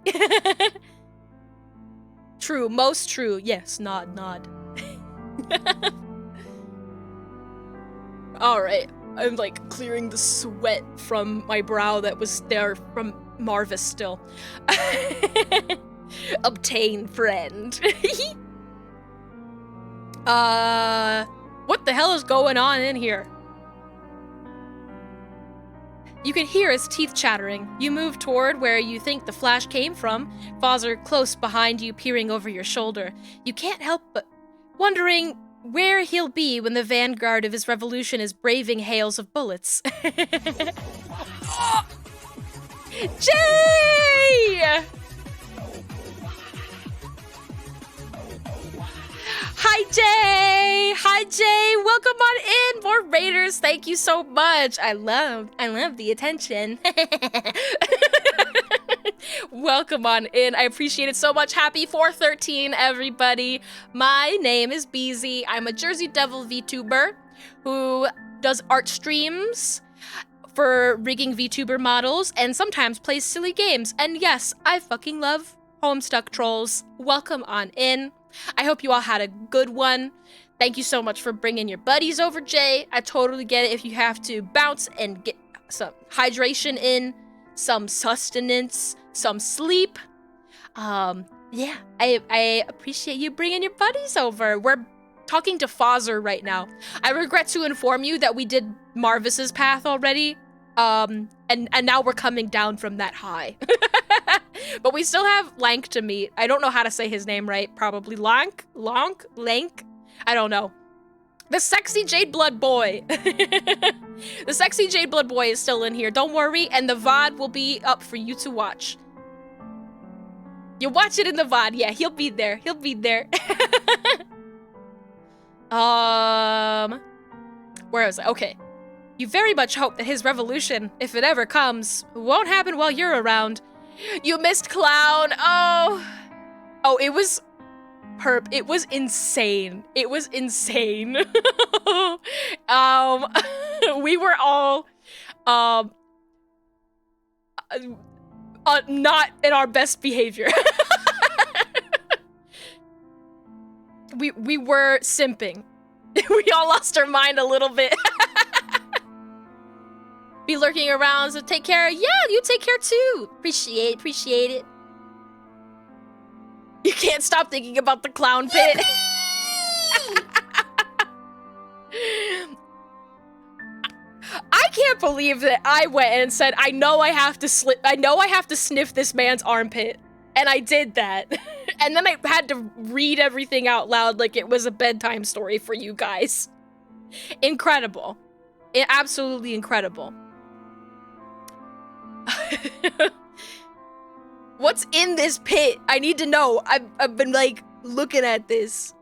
True, most true. Yes, nod. All right, I'm like clearing the sweat from my brow that was there from Marvis still. Obtain friend. What the hell is going on in here? You can hear his teeth chattering. You move toward where you think the flash came from, Fozzer close behind you, peering over your shoulder. You can't help but wondering where he'll be when the vanguard of his revolution is braving hails of bullets. Jay! Hi, Jay! Hi, Jay! Welcome on in, more raiders. Thank you so much. I love the attention. Welcome on in. I appreciate it so much. Happy 413, everybody. My name is Beezy. I'm a Jersey Devil VTuber who does art streams for rigging VTuber models and sometimes plays silly games. And yes, I fucking love Homestuck trolls. Welcome on in. I hope you all had a good one. Thank you so much for bringing your buddies over, Jay. I totally get it if you have to bounce and get some hydration in, some sustenance, some sleep. Yeah, I appreciate you bringing your buddies over. We're talking to Fozzer right now. I regret to inform you that we did Marvis's path already. And now we're coming down from that high. But we still have Lank to meet. I don't know how to say his name right. Probably Lank? I don't know. The sexy Jade Blood boy. The sexy Jade Blood boy is still in here. Don't worry. And the VOD will be up for you to watch. You watch it in the VOD. Yeah, he'll be there. He'll be there. Where is it? Okay. You very much hope that his revolution, if it ever comes, won't happen while you're around. You missed Clown. Oh, it was perp. It was insane. It was insane. We were all not in our best behavior. we were simping. We all lost our mind a little bit. Be lurking around, so take care. Yeah, you take care too. Appreciate it. You can't stop thinking about the clown pit. I can't believe that I went and said, I know I have to sniff this man's armpit. And I did that. And then I had to read everything out loud like it was a bedtime story for you guys. Incredible. Absolutely incredible. What's in this pit? I need to know. I've been like looking at this.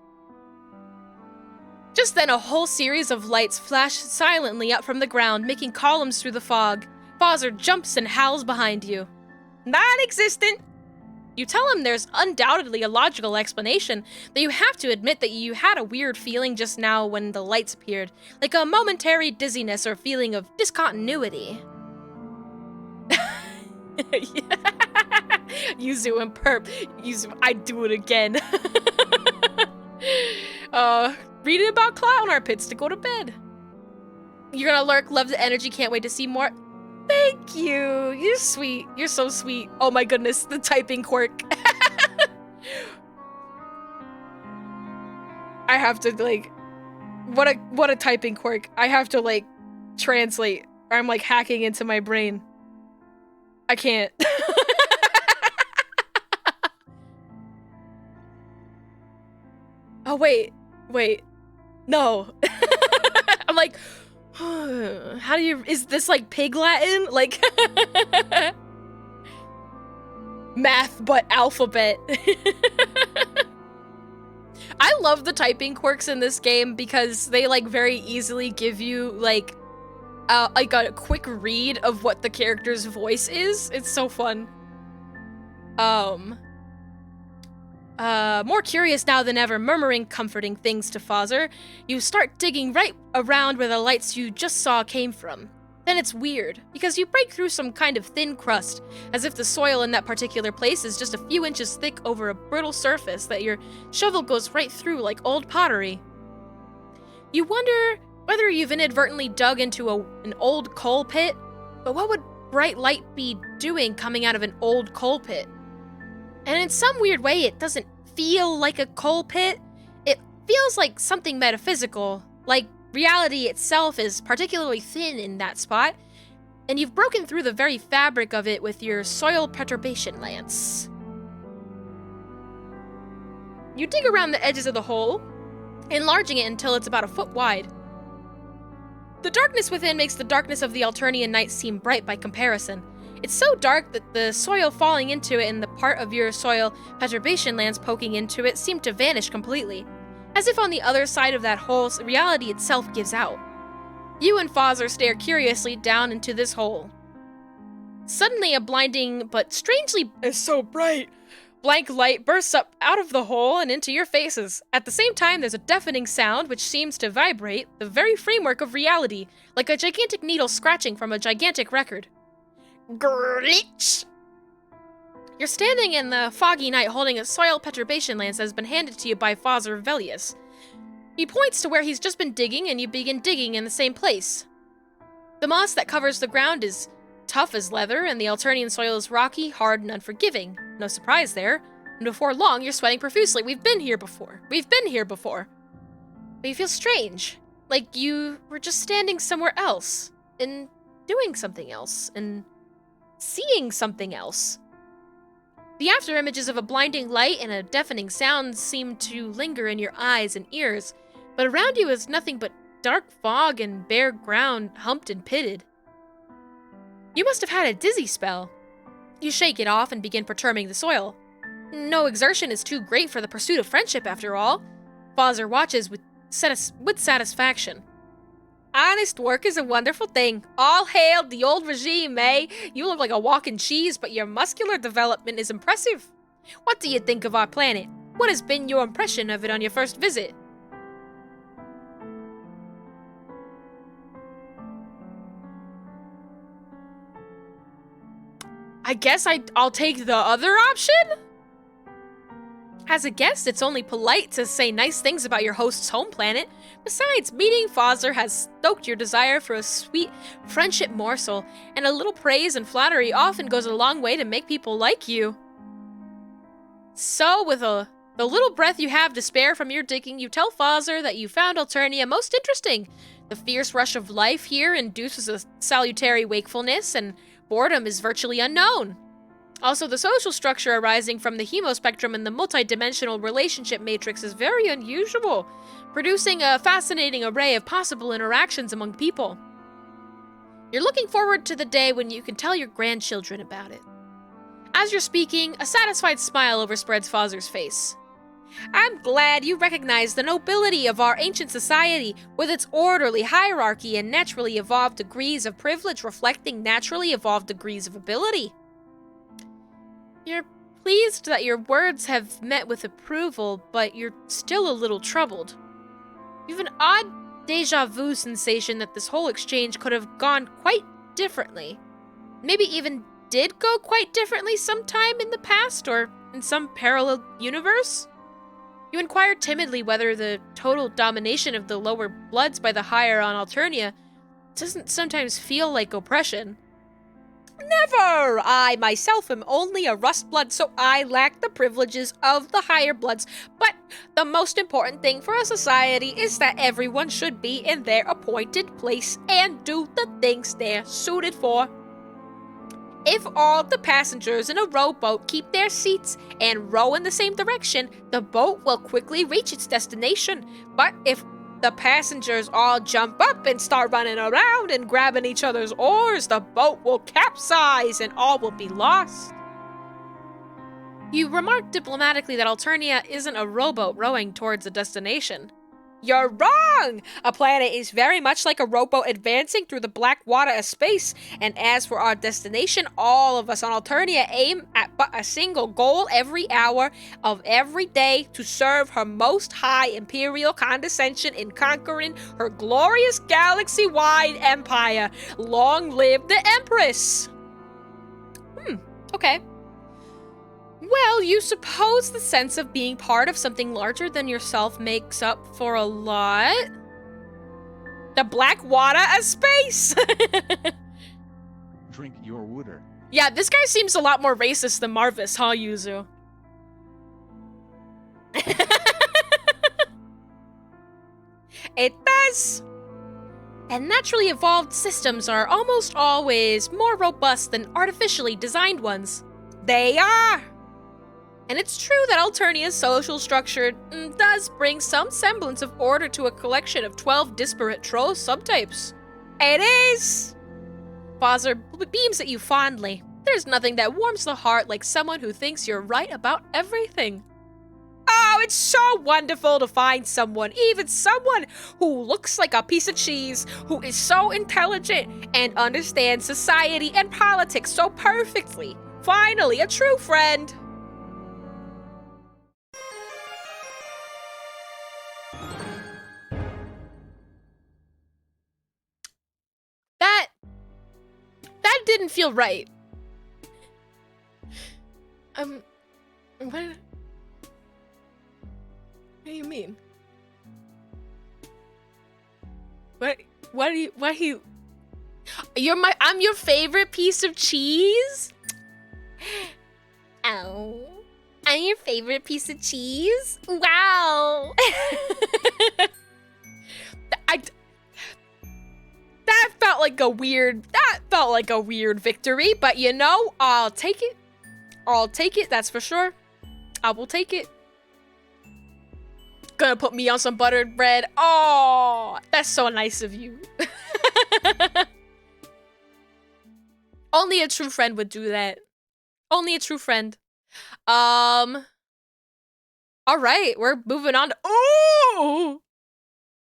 Just then a whole series of lights flash silently up from the ground, making columns through the fog. Fozzer jumps and howls behind you. Non-existent. You tell him there's undoubtedly a logical explanation, that you have to admit that you had a weird feeling just now when the lights appeared, like a momentary dizziness or feeling of discontinuity. Yuzu and Perp. Yuzu, I'd do it again. Reading about clown armpits to go to bed. You're gonna lurk, love the energy, can't wait to see more. Thank you. You're sweet. You're so sweet. Oh my goodness, the typing quirk. I have to like, what a typing quirk. I have to like translate, or I'm like hacking into my brain. I can't. Oh, wait. No. I'm like, how do you, is this like pig Latin? Like, math, but alphabet. I love the typing quirks in this game because they like very easily give you like a quick read of what the character's voice is. It's so fun. More curious now than ever, murmuring comforting things to Fozzer, you start digging right around where the lights you just saw came from. Then it's weird, because you break through some kind of thin crust, as if the soil in that particular place is just a few inches thick over a brittle surface that your shovel goes right through like old pottery. You wonder whether you've inadvertently dug into an old coal pit, but what would bright light be doing coming out of an old coal pit? And in some weird way, it doesn't feel like a coal pit. It feels like something metaphysical, like reality itself is particularly thin in that spot, and you've broken through the very fabric of it with your soil perturbation lance. You dig around the edges of the hole, enlarging it until it's about a foot wide. The darkness within makes the darkness of the Alternian night seem bright by comparison. It's so dark that the soil falling into it and the part of your soil perturbation lance poking into it seem to vanish completely, as if on the other side of that hole, reality itself gives out. You and Fozzer stare curiously down into this hole. Suddenly, a blinding but strangely so bright blank light bursts up out of the hole and into your faces. At the same time, there's a deafening sound which seems to vibrate the very framework of reality, like a gigantic needle scratching from a gigantic record. Glitch! You're standing in the foggy night holding a soil perturbation lance that has been handed to you by Fozzer Velius. He points to where he's just been digging, and you begin digging in the same place. The moss that covers the ground is tough as leather, and the Alternian soil is rocky, hard, and unforgiving. No surprise there. And before long, you're sweating profusely. We've been here before. But you feel strange. Like you were just standing somewhere else, and doing something else, and seeing something else. The after images of a blinding light and a deafening sound seem to linger in your eyes and ears, but around you is nothing but dark fog and bare ground, humped and pitted. You must have had a dizzy spell. You shake it off and begin perturbing the soil. No exertion is too great for the pursuit of friendship, after all. Fozzer watches with satisfaction. Honest work is a wonderful thing. All hail the old regime, eh? You look like a walking cheese, but your muscular development is impressive. What do you think of our planet? What has been your impression of it on your first visit? I guess I'll take the other option? As a guest, it's only polite to say nice things about your host's home planet. Besides, meeting Fozzer has stoked your desire for a sweet friendship morsel, and a little praise and flattery often goes a long way to make people like you. So, with the little breath you have to spare from your digging, you tell Fozzer that you found Alternia most interesting. The fierce rush of life here induces a salutary wakefulness, and boredom is virtually unknown. Also, the social structure arising from the hemospectrum and the multidimensional relationship matrix is very unusual, producing a fascinating array of possible interactions among people. You're looking forward to the day when you can tell your grandchildren about it. As you're speaking, a satisfied smile overspreads Fozzer's face. I'm glad you recognize the nobility of our ancient society, with its orderly hierarchy and naturally evolved degrees of privilege reflecting naturally evolved degrees of ability. You're pleased that your words have met with approval, but you're still a little troubled. You have an odd deja vu sensation that this whole exchange could have gone quite differently. Maybe even did go quite differently sometime in the past or in some parallel universe? You inquire timidly whether the total domination of the lower bloods by the higher on Alternia doesn't sometimes feel like oppression. Never! I myself am only a rust blood, so I lack the privileges of the higher bloods. But the most important thing for a society is that everyone should be in their appointed place and do the things they're suited for. If all the passengers in a rowboat keep their seats and row in the same direction, the boat will quickly reach its destination. But if the passengers all jump up and start running around and grabbing each other's oars, the boat will capsize and all will be lost. You remark diplomatically that Alternia isn't a rowboat rowing towards a destination. You're wrong! A planet is very much like a rowboat advancing through the black water of space, and as for our destination, all of us on Alternia aim at but a single goal every hour of every day: to serve her most high imperial condescension in conquering her glorious galaxy-wide empire. Long live the Empress! Okay. Well, you suppose the sense of being part of something larger than yourself makes up for a lot? The black water of space! Drink your water. Yeah, this guy seems a lot more racist than Marvis, huh, Yuzu? is. And naturally evolved systems are almost always more robust than artificially designed ones. They are! And it's true that Alternia's social structure does bring some semblance of order to a collection of 12 disparate troll subtypes. It is! Bowser beams at you fondly. There's nothing that warms the heart like someone who thinks you're right about everything. Oh, it's so wonderful to find someone, even someone who looks like a piece of cheese, who is so intelligent and understands society and politics so perfectly. Finally, a true friend. That didn't feel right. What do you mean? I'm your favorite piece of cheese? Oh, I'm your favorite piece of cheese? Wow. That felt like a weird victory, but you know, I'll take it. I'll take it, that's for sure. I will take it. Gonna put me on some buttered bread. Oh, that's so nice of you. Only a true friend would do that. Only a true friend. All right, we're moving on to, oh!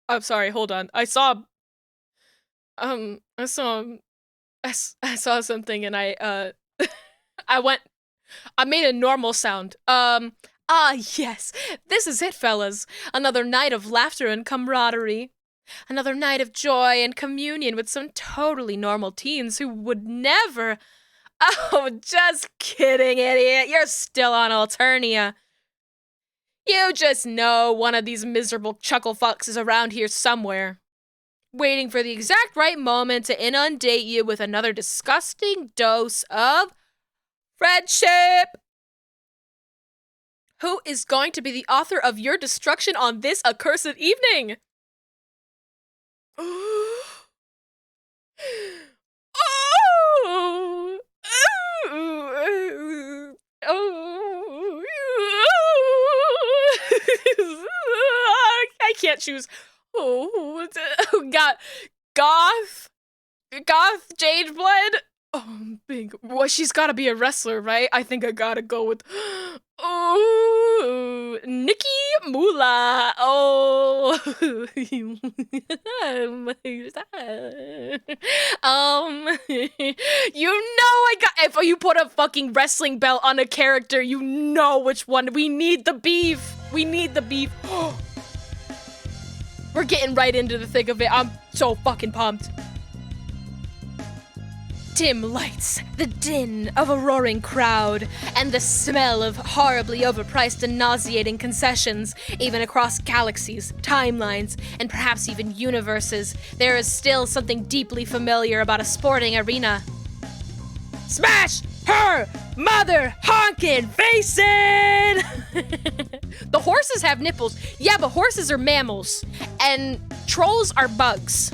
I'm sorry, hold on. I saw something and I made a normal sound. Yes, this is it, fellas. Another night of laughter and camaraderie. Another night of joy and communion with some totally normal teens who would never... Oh, just kidding, idiot. You're still on Alternia. You just know one of these miserable chuckle fucks is around here somewhere, waiting for the exact right moment to inundate you with another disgusting dose of friendship. Who is going to be the author of your destruction on this accursed evening? I can't choose. Oh, God. Goth Jade Blood? Oh, big. Well, she's gotta be a wrestler, right? I think I gotta go with. Oh, Nikki Mula. Oh, you know I got. If you put a fucking wrestling belt on a character, you know which one. We need the beef. We need the beef. We're getting right into the thick of it. I'm so fucking pumped. Dim lights, the din of a roaring crowd, and the smell of horribly overpriced and nauseating concessions, even across galaxies, timelines, and perhaps even universes. There is still something deeply familiar about a sporting arena. Smash her mother honkin' facin'! The horses have nipples. Yeah, but horses are mammals, and trolls are bugs.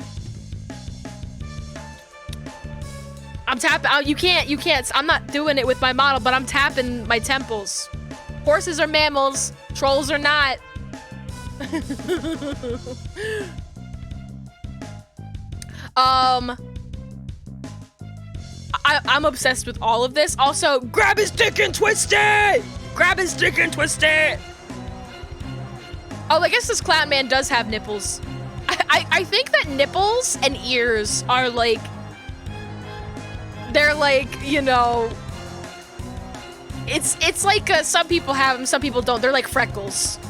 I'm tapping. Oh, you can't. I'm not doing it with my model, but I'm tapping my temples. Horses are mammals. Trolls are not. I'm obsessed with all of this. Also, grab his dick and twist it! Grab his dick and twist it! Oh, I guess this Clown Man does have nipples. I think that nipples and ears are like... They're like, you know... It's like some people have them, some people don't. They're like freckles.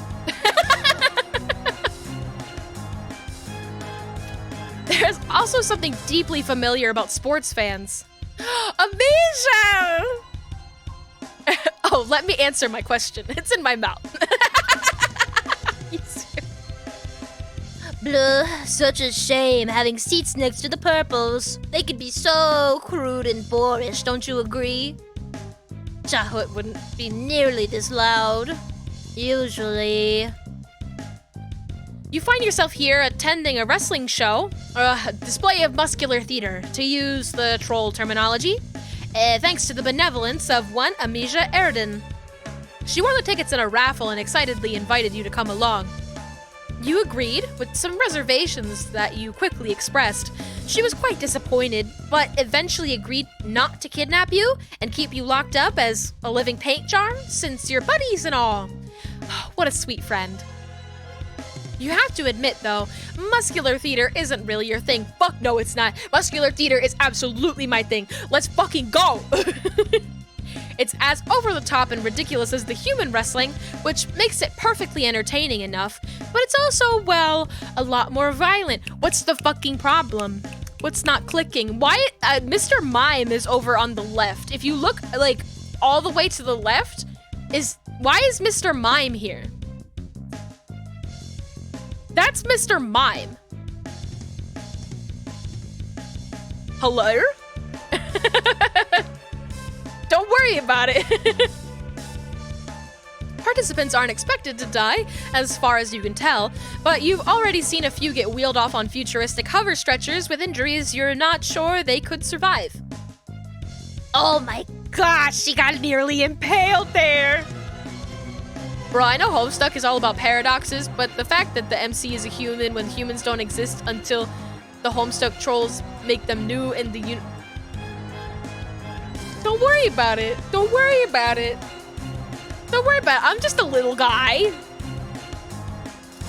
There's also something deeply familiar about sports fans. Amazing! Oh, let me answer my question. It's in my mouth. Blah, such a shame having seats next to the purples. They could be so crude and boorish, don't you agree? It wouldn't be nearly this loud. Usually. You find yourself here attending a wrestling show, a display of muscular theater, to use the troll terminology, thanks to the benevolence of one Amisha Erden. She won the tickets in a raffle and excitedly invited you to come along. You agreed, with some reservations that you quickly expressed. She was quite disappointed, but eventually agreed not to kidnap you and keep you locked up as a living paint jar, since you're buddies and all. What a sweet friend. You have to admit, though, muscular theater isn't really your thing. Fuck no, it's not. Muscular theater is absolutely my thing. Let's fucking go! It's as over-the-top and ridiculous as the human wrestling, which makes it perfectly entertaining enough, but it's also, well, a lot more violent. What's the fucking problem? What's not clicking? Why, Mr. Mime is over on the left. If you look, like, all the way to the left, why is Mr. Mime here? That's Mr. Mime. Hello? Don't worry about it. Participants aren't expected to die, as far as you can tell, but you've already seen a few get wheeled off on futuristic hover stretchers with injuries you're not sure they could survive. Oh my gosh, she got nearly impaled there. Bro, I know Homestuck is all about paradoxes, but the fact that the MC is a human when humans don't exist until the Homestuck trolls make them new in the Don't worry about it. Don't worry about it. Don't worry about it. I'm just a little guy.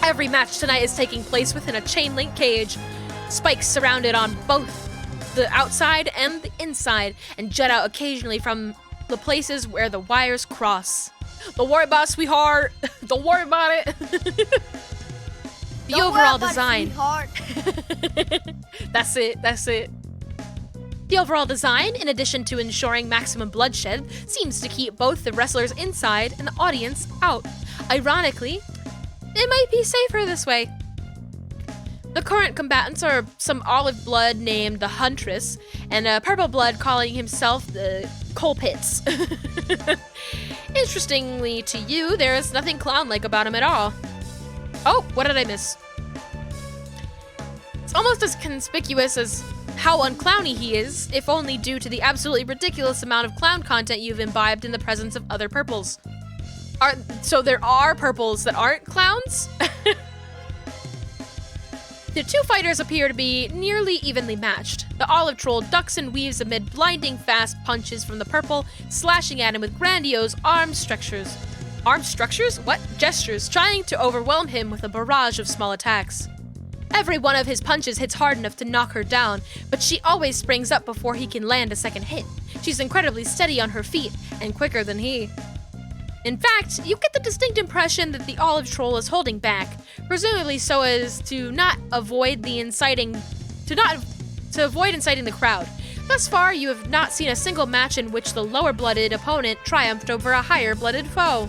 Every match tonight is taking place within a chain link cage. Spikes surrounded on both the outside and the inside and jet out occasionally from the places where the wires cross. Don't worry about it, sweetheart. Don't worry about it. The overall design. That's it. That's it. The overall design, in addition to ensuring maximum bloodshed, seems to keep both the wrestlers inside and the audience out. Ironically, it might be safer this way. The current combatants are some olive blood named the Huntress, and a purple blood calling himself the Colpitz. Interestingly to you, there is nothing clown-like about him at all. Oh, what did I miss? It's almost as conspicuous as how unclowny he is, if only due to the absolutely ridiculous amount of clown content you've imbibed in the presence of other purples. So there are purples that aren't clowns? The two fighters appear to be nearly evenly matched. The olive troll ducks and weaves amid blinding fast punches from the purple, slashing at him with grandiose arm structures. Arm structures? What? Gestures, trying to overwhelm him with a barrage of small attacks. Every one of his punches hits hard enough to knock her down, but she always springs up before he can land a second hit. She's incredibly steady on her feet, and quicker than he. In fact, you get the distinct impression that the olive troll is holding back, presumably so as to avoid inciting the crowd. Thus far, you have not seen a single match in which the lower-blooded opponent triumphed over a higher-blooded foe.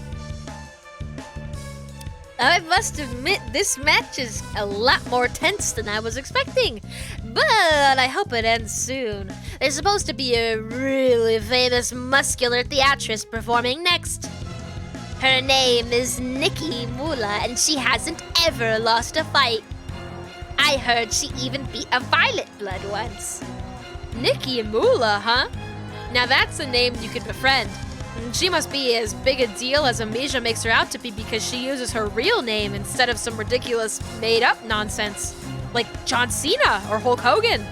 I must admit, this match is a lot more tense than I was expecting. But I hope it ends soon. There's supposed to be a really famous muscular theatress performing next. Her name is Nikki Mula, and she hasn't ever lost a fight. I heard she even beat a Violet Blood once. Nikki Mula, huh? Now that's a name you could befriend. She must be as big a deal as Amisha makes her out to be because she uses her real name instead of some ridiculous made-up nonsense, like John Cena or Hulk Hogan.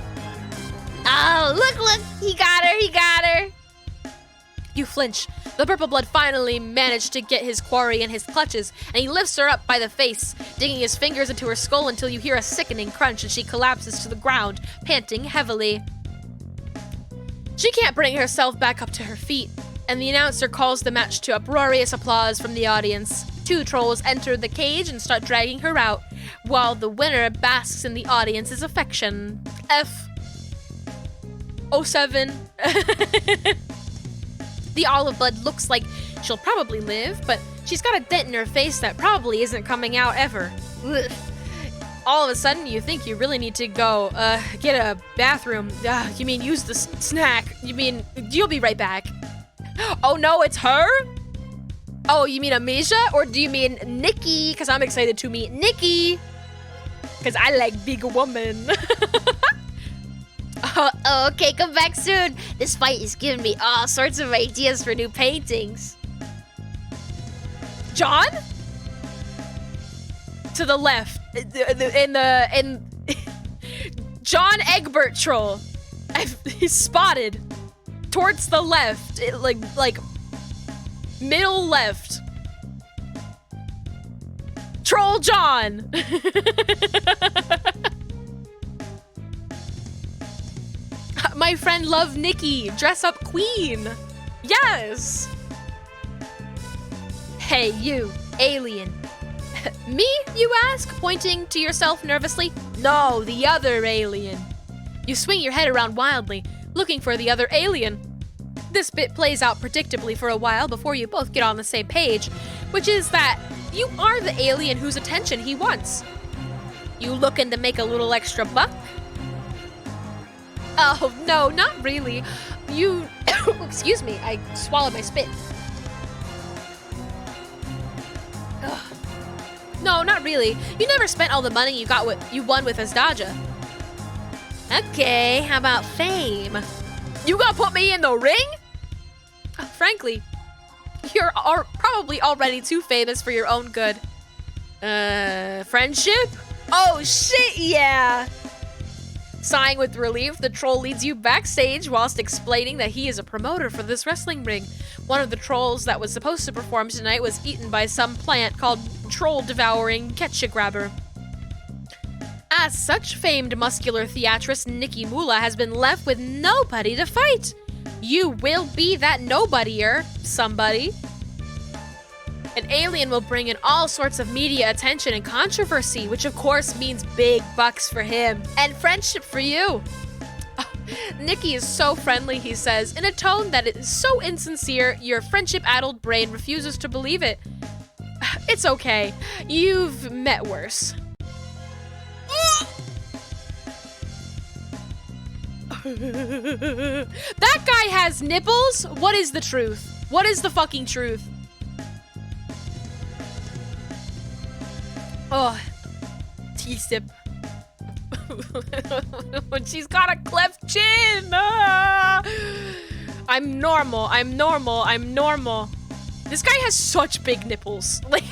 Oh, look, he got her. You flinch. The purple blood finally managed to get his quarry in his clutches, and he lifts her up by the face, digging his fingers into her skull until you hear a sickening crunch and she collapses to the ground, panting heavily. She can't bring herself back up to her feet, and the announcer calls the match to uproarious applause from the audience. Two trolls enter the cage and start dragging her out, while the winner basks in the audience's affection. F07. The olive blood looks like she'll probably live, but she's got a dent in her face that probably isn't coming out ever. Ugh. All of a sudden, you think you really need to go, get a bathroom. You mean use the snack. You mean, you'll be right back. Oh no, it's her? Oh, you mean Amisha? Or do you mean Nikki? Because I'm excited to meet Nikki. Cause I like big woman. Okay, come back soon. This fight is giving me all sorts of ideas for new paintings. John? To the left. In John Egbert troll. He's spotted. Towards the left. Like middle left. Troll John. My friend Love Nikki, dress up queen. Yes. Hey, you, alien. Me, you ask, pointing to yourself nervously? No, the other alien. You swing your head around wildly, looking for the other alien. This bit plays out predictably for a while before you both get on the same page, which is that you are the alien whose attention he wants. You looking to make a little extra buck? Oh, no, not really. You... Excuse me, I swallowed my spit. Ugh. No, not really. You never spent all the money you won with Azdaja. Okay, how about fame? You gonna put me in the ring? Frankly, you're probably already too famous for your own good. Friendship? Oh shit, yeah! Sighing with relief, the troll leads you backstage whilst explaining that he is a promoter for this wrestling ring. One of the trolls that was supposed to perform tonight was eaten by some plant called troll-devouring Ketcha-grabber. As such, famed muscular theatress Nikki Mula has been left with nobody to fight. You will be that nobodyer, somebody. An alien will bring in all sorts of media attention and controversy, which of course means big bucks for him and friendship for you. Oh, Nikki is so friendly, he says, in a tone that is so insincere your friendship-addled brain refuses to believe it. It's okay. You've met worse. That guy has nipples? What is the truth? What is the fucking truth? Oh, T-sip. She's got a cleft chin. Ah. I'm normal. This guy has such big nipples. Like,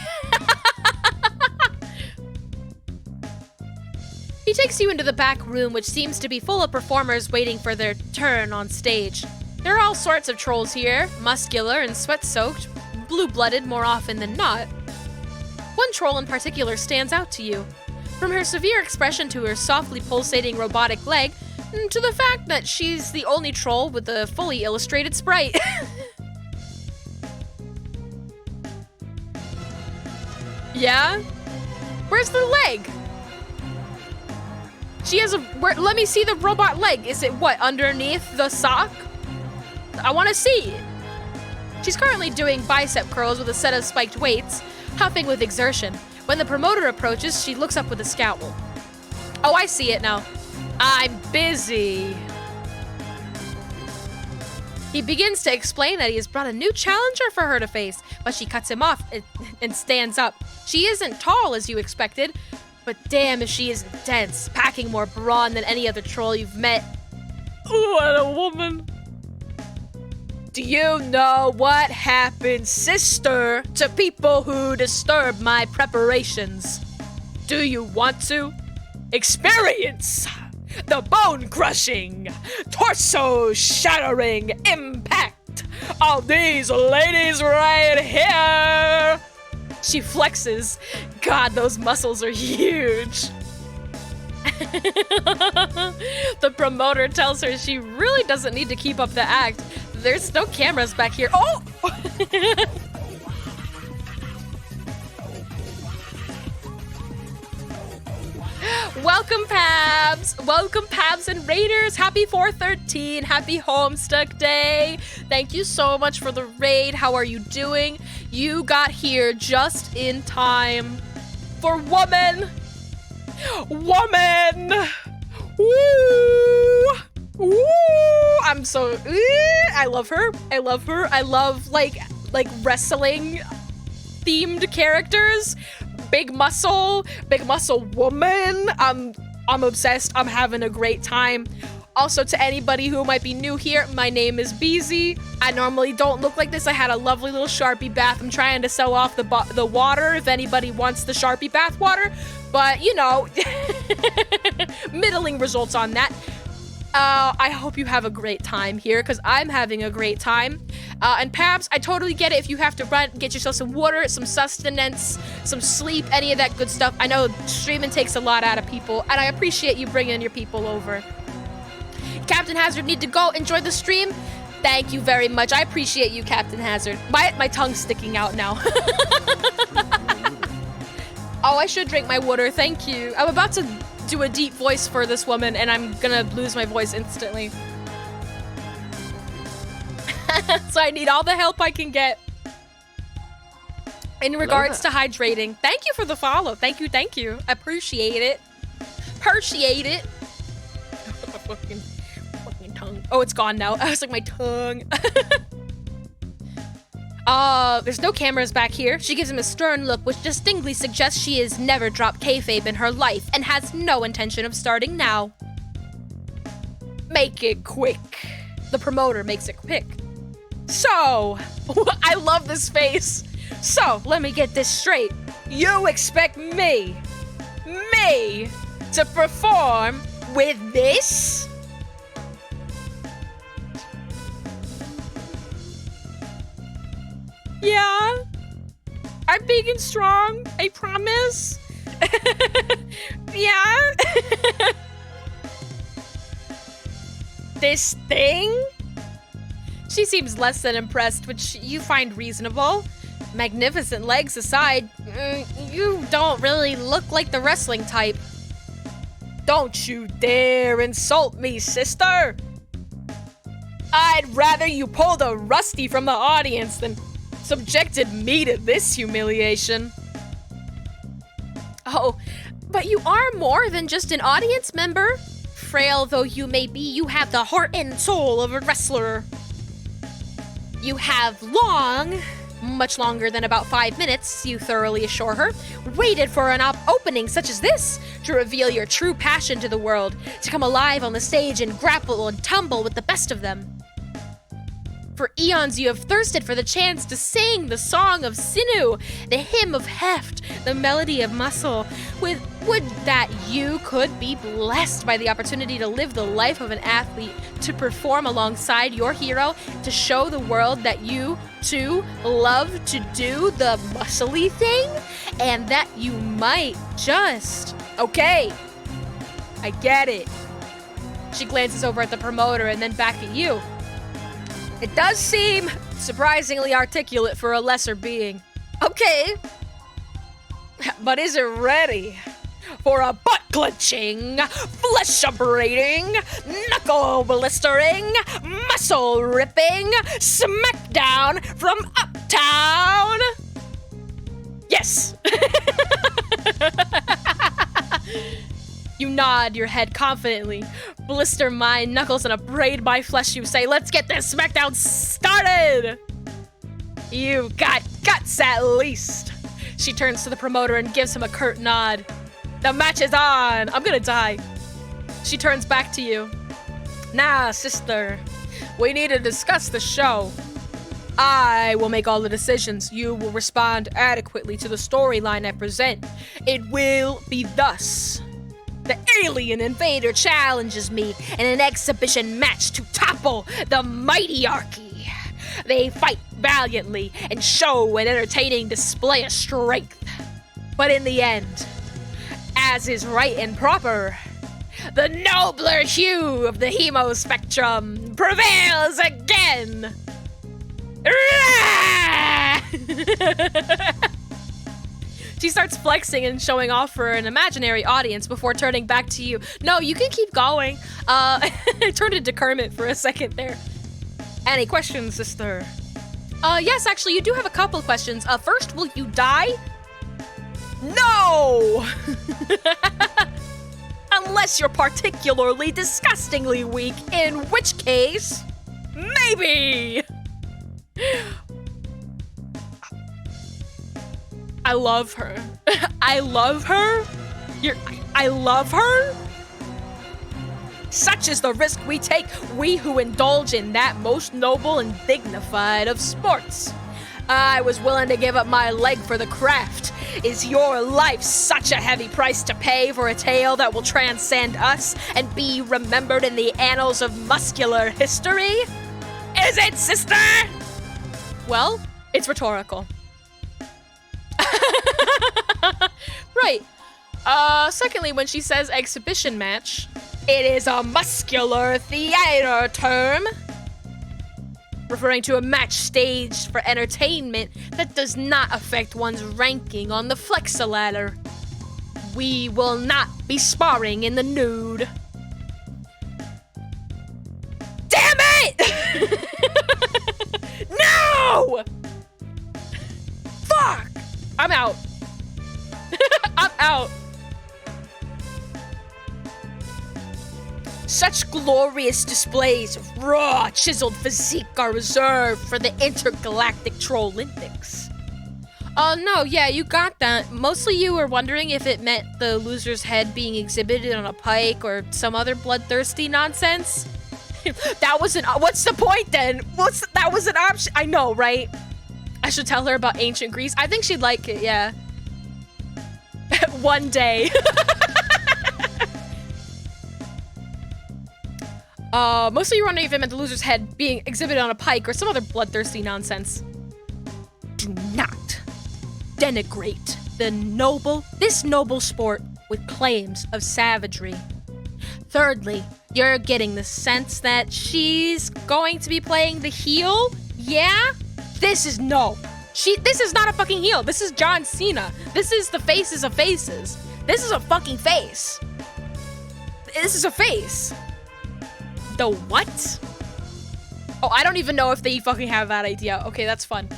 he takes you into the back room, which seems to be full of performers waiting for their turn on stage. There are all sorts of trolls here, muscular and sweat-soaked, blue-blooded more often than not. One troll in particular stands out to you. From her severe expression to her softly pulsating robotic leg, to the fact that she's the only troll with a fully illustrated sprite. Yeah? Where's the leg? She has let me see the robot leg. Is it what, underneath the sock? I want to see. She's currently doing bicep curls with a set of spiked weights, huffing with exertion. When the promoter approaches, she looks up with a scowl. Oh, I see it now. I'm busy. He begins to explain that he has brought a new challenger for her to face, but she cuts him off and stands up. She isn't tall as you expected, but damn if she is intense, packing more brawn than any other troll you've met. What a woman. Do you know what happens, sister, to people who disturb my preparations? Do you want to experience the bone-crushing, torso-shattering impact of these ladies right here? She flexes. God, those muscles are huge. The promoter tells her she really doesn't need to keep up the act. There's no cameras back here. Oh! Welcome, Pabs! Welcome, Pabs and Raiders! Happy 413! Happy Homestuck Day! Thank you so much for the raid. How are you doing? You got here just in time for woman! Woman! Woo! Woo! I'm so... I love her. I love like wrestling themed characters. big muscle woman. I'm obsessed. I'm having a great time. Also, to anybody who might be new here, my name is Beezy. I normally don't look like this. I had a lovely little Sharpie bath. I'm trying to sell off the water if anybody wants the Sharpie bath water. But, you know, middling results on that. I hope you have a great time here, because I'm having a great time. And Pabs, I totally get it if you have to run, get yourself some water, some sustenance, some sleep, any of that good stuff. I know streaming takes a lot out of people, and I appreciate you bringing your people over. Captain Hazard need to go enjoy the stream. Thank you very much. I appreciate you, Captain Hazard. My tongue's sticking out now. Oh, I should drink my water. Thank you. I'm about to do a deep voice for this woman, and I'm gonna lose my voice instantly. So I need all the help I can get in regards to hydrating. Thank you for the follow. Thank you. Appreciate it. My fucking tongue. Oh, it's gone now. I was like, my tongue. There's no cameras back here. She gives him a stern look, which distinctly suggests she has never dropped kayfabe in her life and has no intention of starting now. Make it quick. The promoter makes it quick. So, I love this face. So, let me get this straight. You expect me to perform with this? Yeah, I'm big and strong, I promise. Yeah. This thing? She seems less than impressed, which you find reasonable. Magnificent legs aside, you don't really look like the wrestling type. Don't you dare insult me, sister. I'd rather you pulled a Rusty from the audience than subjected me to this humiliation. Oh, but you are more than just an audience member. Frail though you may be, you have the heart and soul of a wrestler. You have long, much longer than about 5 minutes, you thoroughly assure her, waited for an opening such as this to reveal your true passion to the world, to come alive on the stage and grapple and tumble with the best of them. For eons you have thirsted for the chance to sing the song of sinew, the hymn of heft, the melody of muscle. Would that you could be blessed by the opportunity to live the life of an athlete, to perform alongside your hero, to show the world that you, too, love to do the muscly thing, and that you might just... Okay, I get it. She glances over at the promoter and then back at you. It does seem surprisingly articulate for a lesser being. Okay. But is it ready for a butt-clenching, flesh-abrading, knuckle-blistering, muscle-ripping smackdown from Uptown? Yes. You nod your head confidently, blister my knuckles and abrade my flesh. You say, let's get this smackdown started! You've got guts at least. She turns to the promoter and gives him a curt nod. The match is on! I'm gonna die. She turns back to you. Nah, sister. We need to discuss the show. I will make all the decisions. You will respond adequately to the storyline I present. It will be thus. The alien invader challenges me in an exhibition match to topple the mightyarchy. They fight valiantly and show an entertaining display of strength. But in the end, as is right and proper, the nobler hue of the hemo spectrum prevails again. She starts flexing and showing off for an imaginary audience before turning back to you. No, you can keep going. I turned into Kermit for a second there. Any questions, sister? Yes, actually, you do have a couple of questions. First, will you die? No! Unless you're particularly disgustingly weak, in which case, maybe! I love her. I love her? I love her? Such is the risk we take, we who indulge in that most noble and dignified of sports. I was willing to give up my leg for the craft. Is your life such a heavy price to pay for a tale that will transcend us and be remembered in the annals of muscular history? Is it, sister? Well, it's rhetorical. Right. Secondly, when she says exhibition match, it is a muscular theater term, referring to a match staged for entertainment that does not affect one's ranking on the Flexa ladder. We will not be sparring in the nude. Damn it! No! Fuck! I'm out. I'm out. Such glorious displays of raw, chiseled physique are reserved for the intergalactic Trollintics. Oh, no, yeah, you got that. Mostly you were wondering if it meant the loser's head being exhibited on a pike or some other bloodthirsty nonsense. That was what's the point then? That was an option. I know, right? I should tell her about ancient Greece. I think she'd like it, yeah. One day. Mostly you were wondering if it meant the loser's head being exhibited on a pike or some other bloodthirsty nonsense. Do not denigrate this noble sport with claims of savagery. Thirdly, you're getting the sense that she's going to be playing the heel? Yeah? This is not a fucking heel. This is John Cena. This is the faces of faces. This is a fucking face. This is a face. The what? Oh, I don't even know if they fucking have that idea. Okay, that's fun.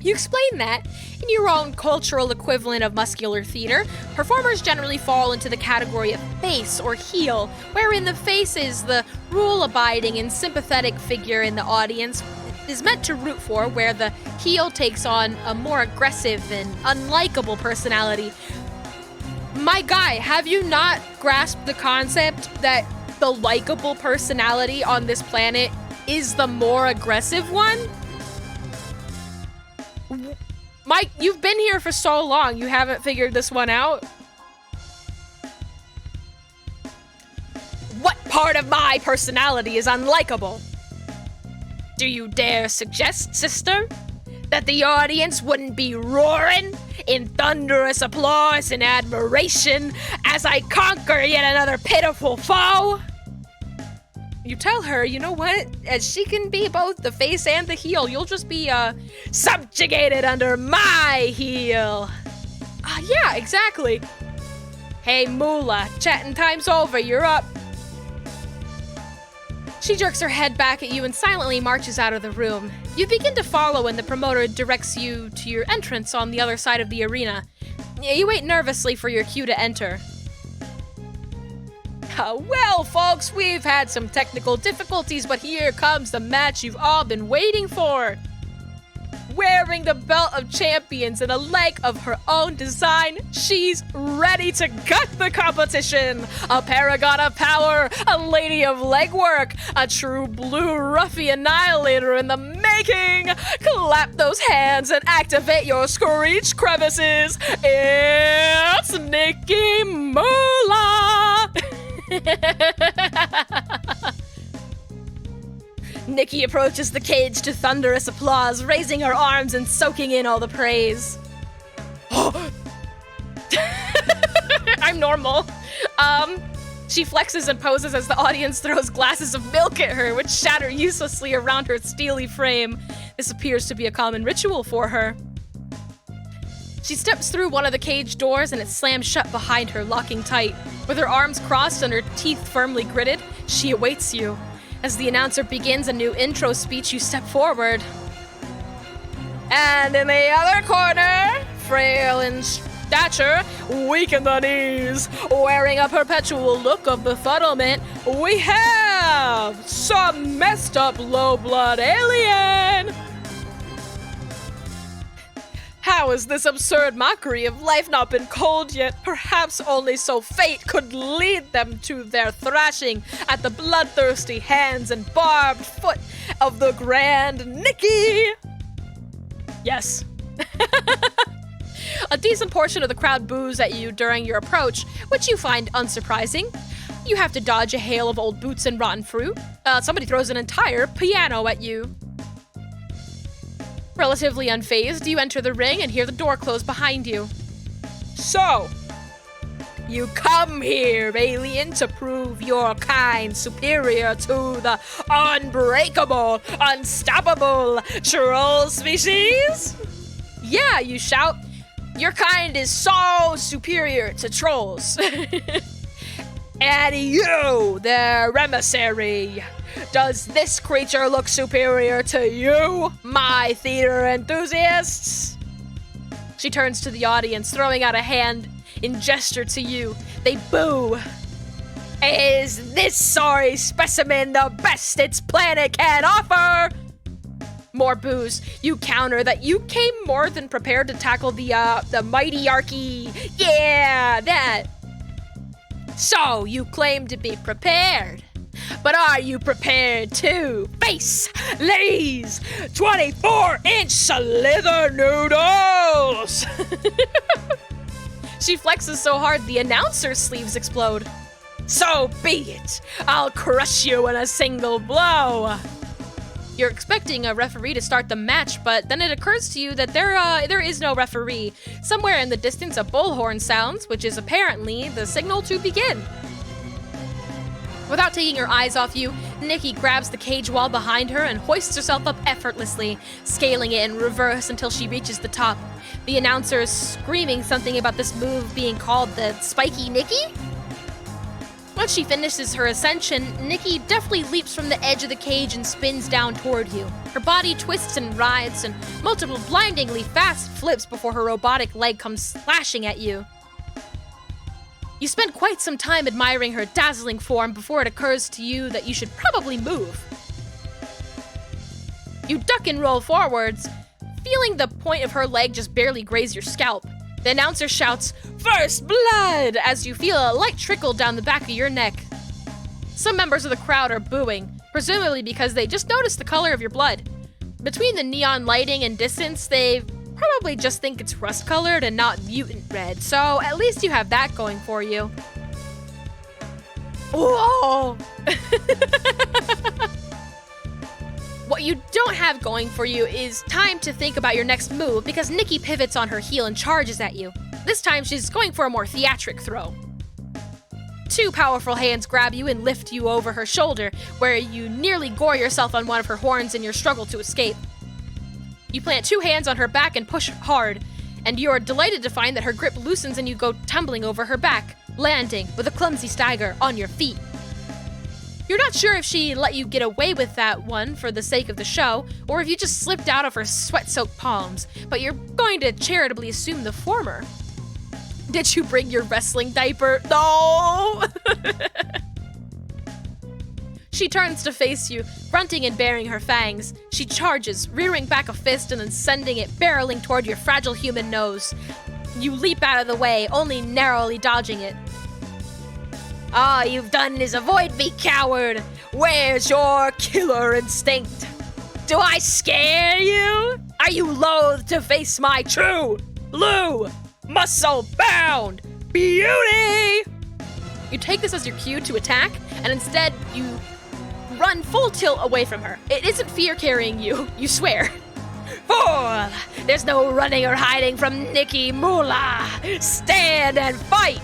You explain that in your own cultural equivalent of muscular theater. Performers generally fall into the category of face or heel, wherein the face is the rule-abiding and sympathetic figure in the audience is meant to root for, where the heel takes on a more aggressive and unlikable personality. My guy, have you not grasped the concept that the likable personality on this planet is the more aggressive one? Mike, you've been here for so long, you haven't figured this one out? What part of my personality is unlikable? Do you dare suggest, sister, that the audience wouldn't be roaring in thunderous applause and admiration as I conquer yet another pitiful foe? You tell her, you know what? As she can be both the face and the heel, you'll just be, subjugated under my heel. Yeah, exactly. Hey, Moolah, chatting time's over, you're up. She jerks her head back at you and silently marches out of the room. You begin to follow and the promoter directs you to your entrance on the other side of the arena. You wait nervously for your cue to enter. Well, folks, we've had some technical difficulties, but here comes the match you've all been waiting for. Wearing the belt of champions and a leg of her own design, she's ready to gut the competition. A paragon of power, a lady of legwork, a true blue Ruffy annihilator in the making. Clap those hands and activate your screech crevices. It's Nikki Moolah. Nikki approaches the cage to thunderous applause, raising her arms and soaking in all the praise. I'm normal. She flexes and poses as the audience throws glasses of milk at her, which shatter uselessly around her steely frame. This appears to be a common ritual for her. She steps through one of the cage doors and it slams shut behind her, locking tight. With her arms crossed and her teeth firmly gritted, she awaits you. As the announcer begins a new intro speech, you step forward. And in the other corner, frail in stature, weak in the knees, wearing a perpetual look of befuddlement, we have some messed up low-blood alien. How has this absurd mockery of life not been cold yet? Perhaps only so fate could lead them to their thrashing at the bloodthirsty hands and barbed foot of the grand Nikki. Yes. A decent portion of the crowd boos at you during your approach, which you find unsurprising. You have to dodge a hail of old boots and rotten fruit. Somebody throws an entire piano at you. Relatively unfazed, you enter the ring and hear the door close behind you. So, you come here, alien, to prove your kind superior to the unbreakable, unstoppable troll species? Yeah, you shout. Your kind is so superior to trolls. And you, their emissary, does this creature look superior to you, my theater enthusiasts? She turns to the audience, throwing out a hand in gesture to you. They boo. Is this sorry specimen the best its planet can offer? More boos. You counter that you came more than prepared to tackle the mighty Archie. Yeah, that. So, you claim to be prepared. But are you prepared to face these 24-inch slither noodles? She flexes so hard the announcer's sleeves explode. So be it. I'll crush you in a single blow. You're expecting a referee to start the match, but then it occurs to you that there is no referee. Somewhere in the distance, a bullhorn sounds, which is apparently the signal to begin. Without taking her eyes off you, Nikki grabs the cage wall behind her and hoists herself up effortlessly, scaling it in reverse until she reaches the top. The announcer is screaming something about this move being called the Spiky Nikki? Once she finishes her ascension, Nikki deftly leaps from the edge of the cage and spins down toward you. Her body twists and writhes, and multiple blindingly fast flips before her robotic leg comes slashing at you. You spend quite some time admiring her dazzling form before it occurs to you that you should probably move. You duck and roll forwards, feeling the point of her leg just barely graze your scalp. The announcer shouts, "First blood!" as you feel a light trickle down the back of your neck. Some members of the crowd are booing, presumably because they just noticed the color of your blood. Between the neon lighting and distance, they probably just think it's rust-colored and not mutant red, so at least you have that going for you. Whoa! What you don't have going for you is time to think about your next move because Nikki pivots on her heel and charges at you. This time she's going for a more theatric throw. Two powerful hands grab you and lift you over her shoulder, where you nearly gore yourself on one of her horns in your struggle to escape. You plant two hands on her back and push hard, and you're delighted to find that her grip loosens and you go tumbling over her back, landing with a clumsy stagger on your feet. You're not sure if she let you get away with that one for the sake of the show, or if you just slipped out of her sweat-soaked palms, but you're going to charitably assume the former. Did you bring your wrestling diaper? No! She turns to face you, grunting and baring her fangs. She charges, rearing back a fist and then sending it barreling toward your fragile human nose. You leap out of the way, only narrowly dodging it. All you've done is avoid me, coward! Where's your killer instinct? Do I scare you? Are you loath to face my true, blue, muscle-bound beauty? You take this as your cue to attack, and instead you run full tilt away from her. It isn't fear carrying you, you swear. Fool! There's no running or hiding from Nikki Moolah! Stand and fight!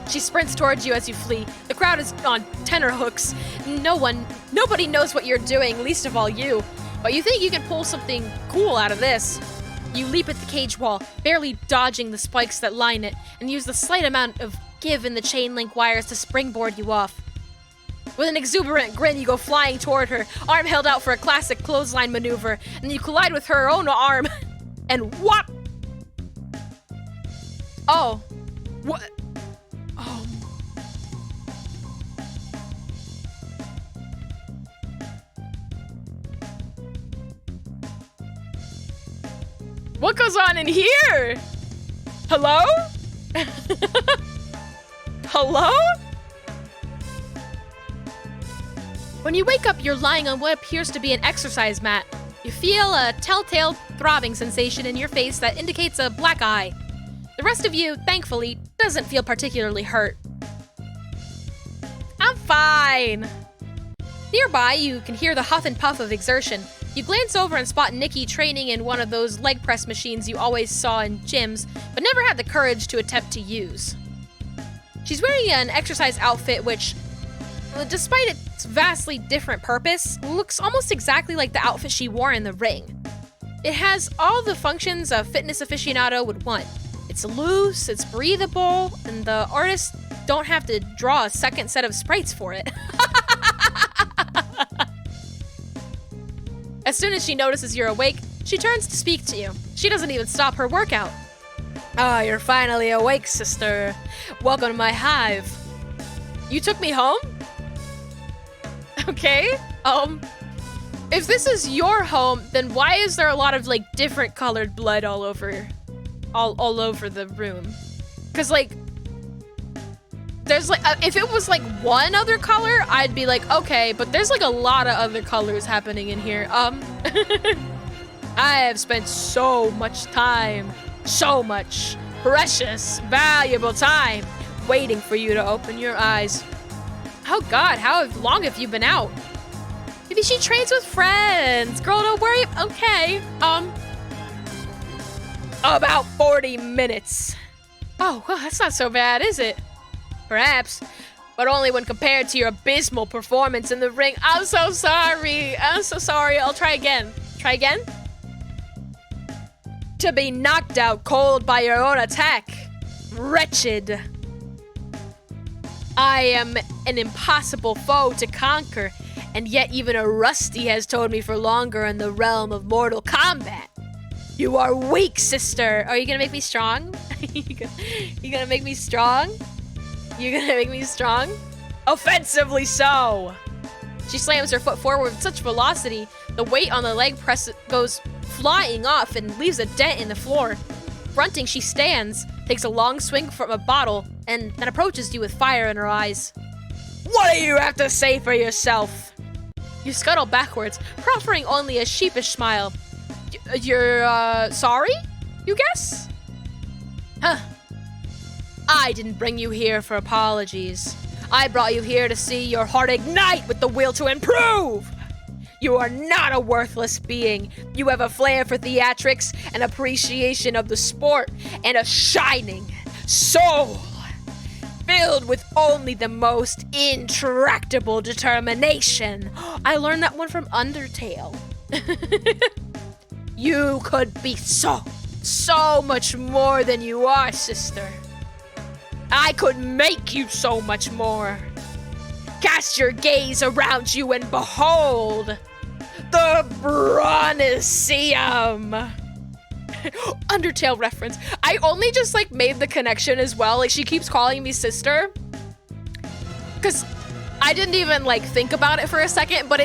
She sprints towards you as you flee. The crowd is on tenterhooks. Nobody knows what you're doing, least of all you. But you think you can pull something cool out of this. You leap at the cage wall, barely dodging the spikes that line it, and use the slight amount of give in the chain link wires to springboard you off. With an exuberant grin, you go flying toward her, arm held out for a classic clothesline maneuver, and you collide with her own arm, and whop! Oh. What? Oh. What goes on in here? Hello? Hello? When you wake up, you're lying on what appears to be an exercise mat. You feel a telltale throbbing sensation in your face that indicates a black eye. The rest of you, thankfully, doesn't feel particularly hurt. I'm fine. Nearby, you can hear the huff and puff of exertion. You glance over and spot Nikki training in one of those leg press machines you always saw in gyms, but never had the courage to attempt to use. She's wearing an exercise outfit which, despite its vastly different purpose, looks almost exactly like the outfit she wore in the ring. It has all the functions a fitness aficionado would want. It's loose, it's breathable, and the artists don't have to draw a second set of sprites for it. As soon as she notices you're awake, she turns to speak to you. She doesn't even stop her workout. Ah, you're finally awake, sister. Welcome to my hive. You took me home? Okay. If this is your home, then why is there a lot of like different colored blood all over the room? Cause like, there's like, if it was like one other color, I'd be like, okay, but there's like a lot of other colors happening in here. I have spent so much time, so much precious, valuable time waiting for you to open your eyes. Oh God, how long have you been out? Maybe she trains with friends. Girl, don't worry. Okay. About 40 minutes. Oh, well, that's not so bad, is it? Perhaps, but only when compared to your abysmal performance in the ring. I'm so sorry. I'm so sorry. I'll try again. Try again? To be knocked out cold by your own attack. Wretched. I am an impossible foe to conquer, and yet even a Rusty has told me for longer in the realm of Mortal Kombat. You are weak, sister. Are you gonna make me strong? You gonna make me strong? You gonna make me strong? Offensively so! She slams her foot forward with such velocity, the weight on the leg press goes flying off and leaves a dent in the floor. Grunting, she stands, takes a long swing from a bottle, and then approaches you with fire in her eyes. What do you have to say for yourself? You scuttle backwards, proffering only a sheepish smile. You're, sorry? You guess? Huh. I didn't bring you here for apologies. I brought you here to see your heart ignite with the will to improve. You are not a worthless being. You have a flair for theatrics, an appreciation of the sport, and a shining soul filled with only the most intractable determination. I learned that one from Undertale. You could be so much more than you are, sister. I could make you so much more. Cast your gaze around you and behold the Bronisium. Undertale reference. I only just like made the connection as well. Like she keeps calling me sister. Cause I didn't even like think about it for a second, but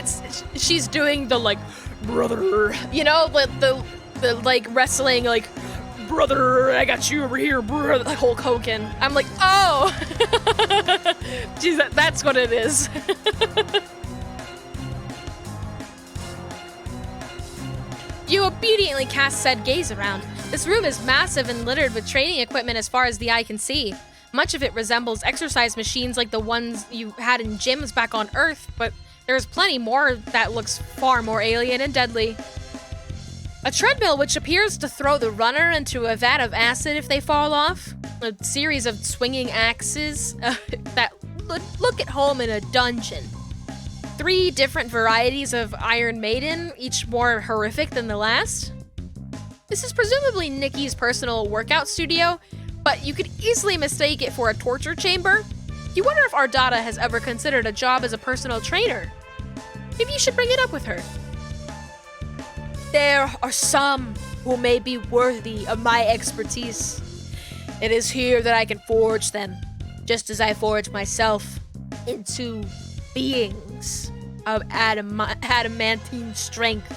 she's doing the like brother, you know, the like wrestling like brother, I got you over here, brother, like Hulk Hogan. I'm like, oh, jeez, that's what it is. You obediently cast said gaze around. This room is massive and littered with training equipment as far as the eye can see. Much of it resembles exercise machines like the ones you had in gyms back on Earth, but there's plenty more that looks far more alien and deadly. A treadmill which appears to throw the runner into a vat of acid if they fall off. A series of swinging axes that look at home in a dungeon. 3 different varieties of Iron Maiden, each more horrific than the last. This is presumably Nikki's personal workout studio, but you could easily mistake it for a torture chamber. You wonder if Ardata has ever considered a job as a personal trainer. Maybe you should bring it up with her. There are some who may be worthy of my expertise. It is here that I can forge them, just as I forge myself into beings of adamantine strength.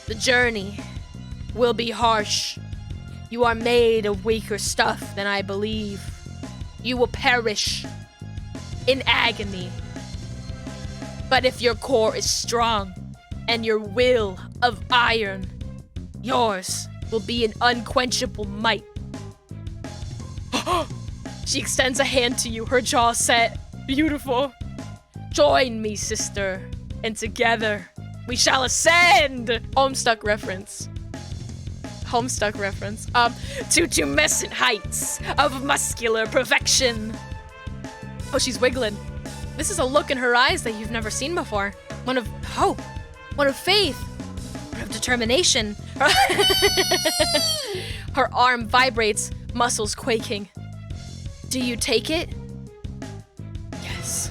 The journey will be harsh. You are made of weaker stuff than I believe. You will perish in agony. But if your core is strong and your will of iron, yours will be an unquenchable might. She extends a hand to you, her jaw set. Beautiful. Join me, sister, and together we shall ascend! Homestuck reference. To tumescent heights of muscular perfection. Oh, she's wiggling. This is a look in her eyes that you've never seen before. One of hope, one of faith, one of determination. Her arm vibrates, muscles quaking. Do you take it? Yes.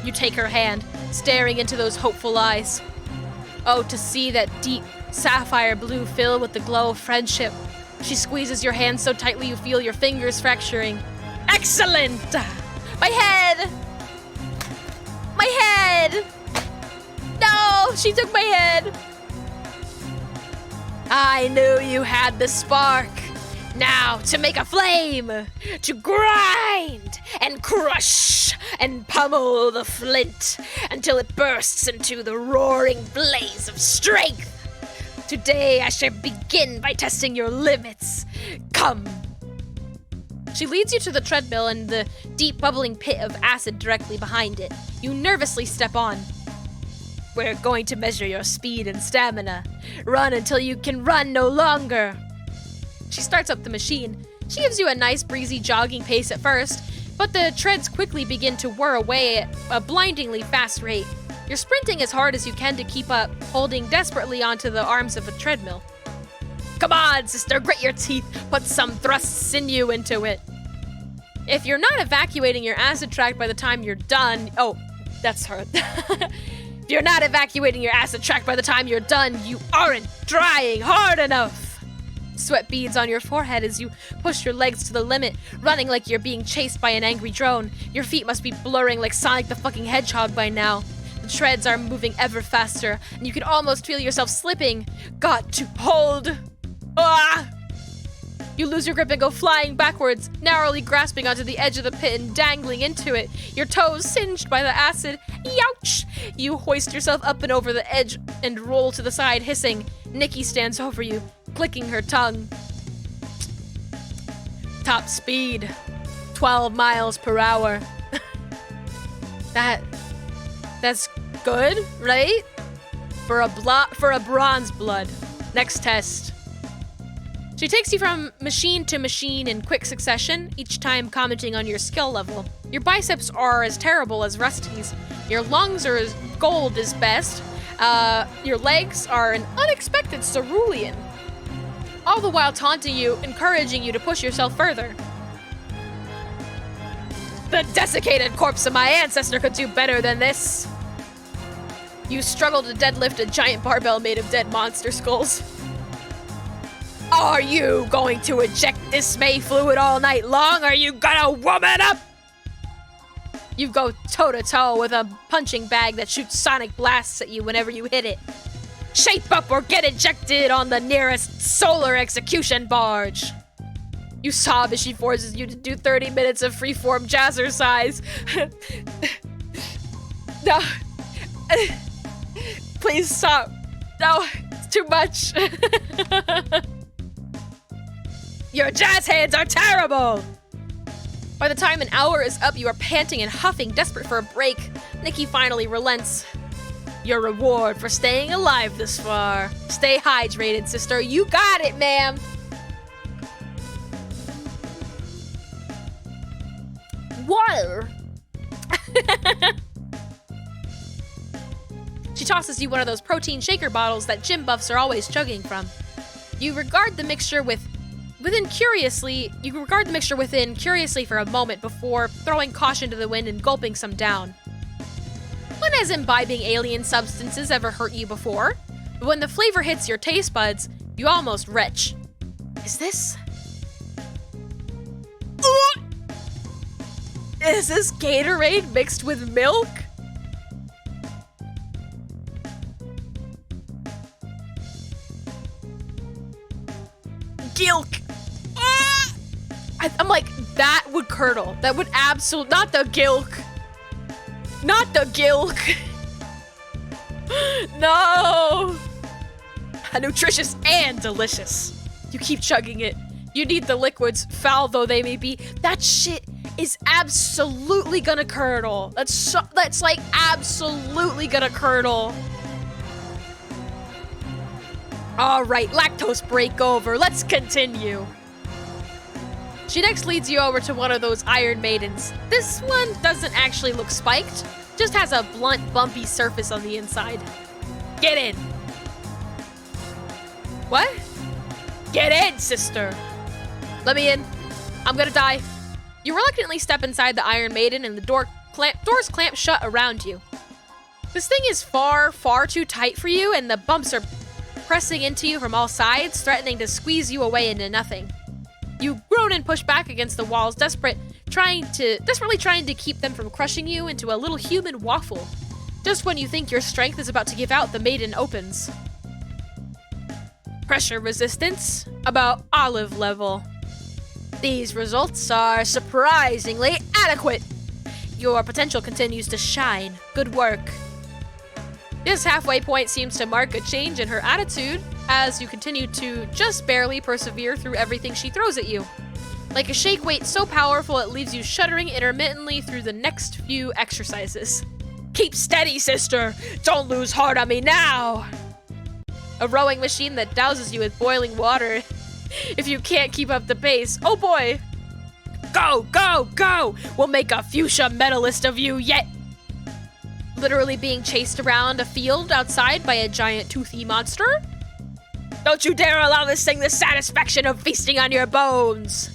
You take her hand, staring into those hopeful eyes. Oh, to see that deep, sapphire blue filled with the glow of friendship. She squeezes your hand so tightly you feel your fingers fracturing. Excellent! My head! My head! No! She took my head! I knew you had the spark. Now, to make a flame, to grind and crush and pummel the flint until it bursts into the roaring blaze of strength. Today, I shall begin by testing your limits. Come. She leads you to the treadmill and the deep bubbling pit of acid directly behind it. You nervously step on. We're going to measure your speed and stamina. Run until you can run no longer. She starts up the machine. She gives you a nice breezy jogging pace at first, but the treads quickly begin to whir away at a blindingly fast rate. You're sprinting as hard as you can to keep up, holding desperately onto the arms of a treadmill. Come on, sister, grit your teeth, put some thrust sinew into it. If you're not evacuating your acid tract by the time you're done... Oh, that's her. If you're not evacuating your acid tract by the time you're done, you aren't trying hard enough. Sweat beads on your forehead as you push your legs to the limit, running like you're being chased by an angry drone. Your feet must be blurring like Sonic the fucking Hedgehog by now. The treads are moving ever faster, and you can almost feel yourself slipping. Got to hold. Ah! You lose your grip and go flying backwards, narrowly grasping onto the edge of the pit and dangling into it, your toes singed by the acid. Youch! You hoist yourself up and over the edge and roll to the side, hissing. Nikki stands over you, clicking her tongue. Top speed, 12 miles per hour. That's good, right? For a bronze blood. Next test. She takes you from machine to machine in quick succession, each time commenting on your skill level. Your biceps are as terrible as Rusty's. Your lungs are as gold as best. Your legs are an unexpected cerulean. All the while taunting you, encouraging you to push yourself further. The desiccated corpse of my ancestor could do better than this. You struggle to deadlift a giant barbell made of dead monster skulls. Are you going to eject dismay fluid all night long? Are you gonna woman up? You go toe-to-toe with a punching bag that shoots sonic blasts at you whenever you hit it. Shape up or get ejected on the nearest solar execution barge. You sob as she forces you to do 30 minutes of freeform jazzercise. No. Please stop. No, it's too much. Your jazz hands are terrible! By the time an hour is up, you are panting and huffing, desperate for a break. Nikki finally relents. Your reward for staying alive this far. Stay hydrated, sister. You got it, ma'am. Water. She tosses you one of those protein shaker bottles that gym buffs are always chugging from. You regard the mixture within curiously for a moment before throwing caution to the wind and gulping some down. When has imbibing alien substances ever hurt you before? But when the flavor hits your taste buds, you almost retch. Is this Gatorade mixed with milk? gilk. Ah! I'm like, that would curdle. That would absolutely, not the gilk. Not the gilk. No. Nutritious and delicious. You keep chugging it. You need the liquids, foul though they may be. That shit is absolutely gonna curdle. That's like absolutely gonna curdle. All right, lactose break over. Let's continue. She next leads you over to one of those Iron Maidens. This one doesn't actually look spiked, just has a blunt, bumpy surface on the inside. Get in. What? Get in, sister. Let me in. I'm gonna die. You reluctantly step inside the Iron Maiden and the doors clamp shut around you. This thing is far, far too tight for you, and the bumps are pressing into you from all sides, threatening to squeeze you away into nothing. You groan and push back against the walls, desperately trying to keep them from crushing you into a little human waffle. Just when you think your strength is about to give out, the Maiden opens. Pressure resistance, about olive level. These results are surprisingly adequate. Your potential continues to shine. Good work. This halfway point seems to mark a change in her attitude as you continue to just barely persevere through everything she throws at you. Like a shake weight so powerful it leaves you shuddering intermittently through the next few exercises. Keep steady, sister! Don't lose heart on me now! A rowing machine that douses you with boiling water if you can't keep up the pace. Oh boy! Go, go, go! We'll make a fuchsia medalist of you yet! Literally being chased around a field outside by a giant toothy monster? Don't you dare allow this thing the satisfaction of feasting on your bones!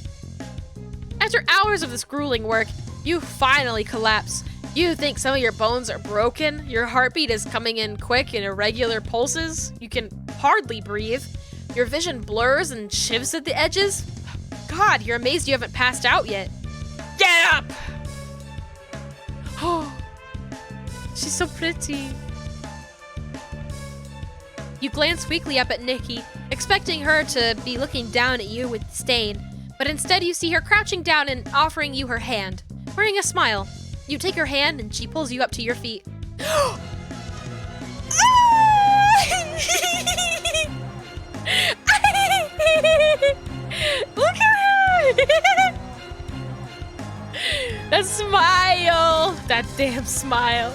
After hours of this grueling work, you finally collapse. You think some of your bones are broken, your heartbeat is coming in quick and irregular pulses, you can hardly breathe, your vision blurs and shifts at the edges. God, you're amazed you haven't passed out yet. Get up! Oh, she's so pretty. You glance weakly up at Nikki, expecting her to be looking down at you with disdain, but instead you see her crouching down and offering you her hand, wearing a smile. You take her hand and she pulls you up to your feet. Look at her! That smile! That damn smile.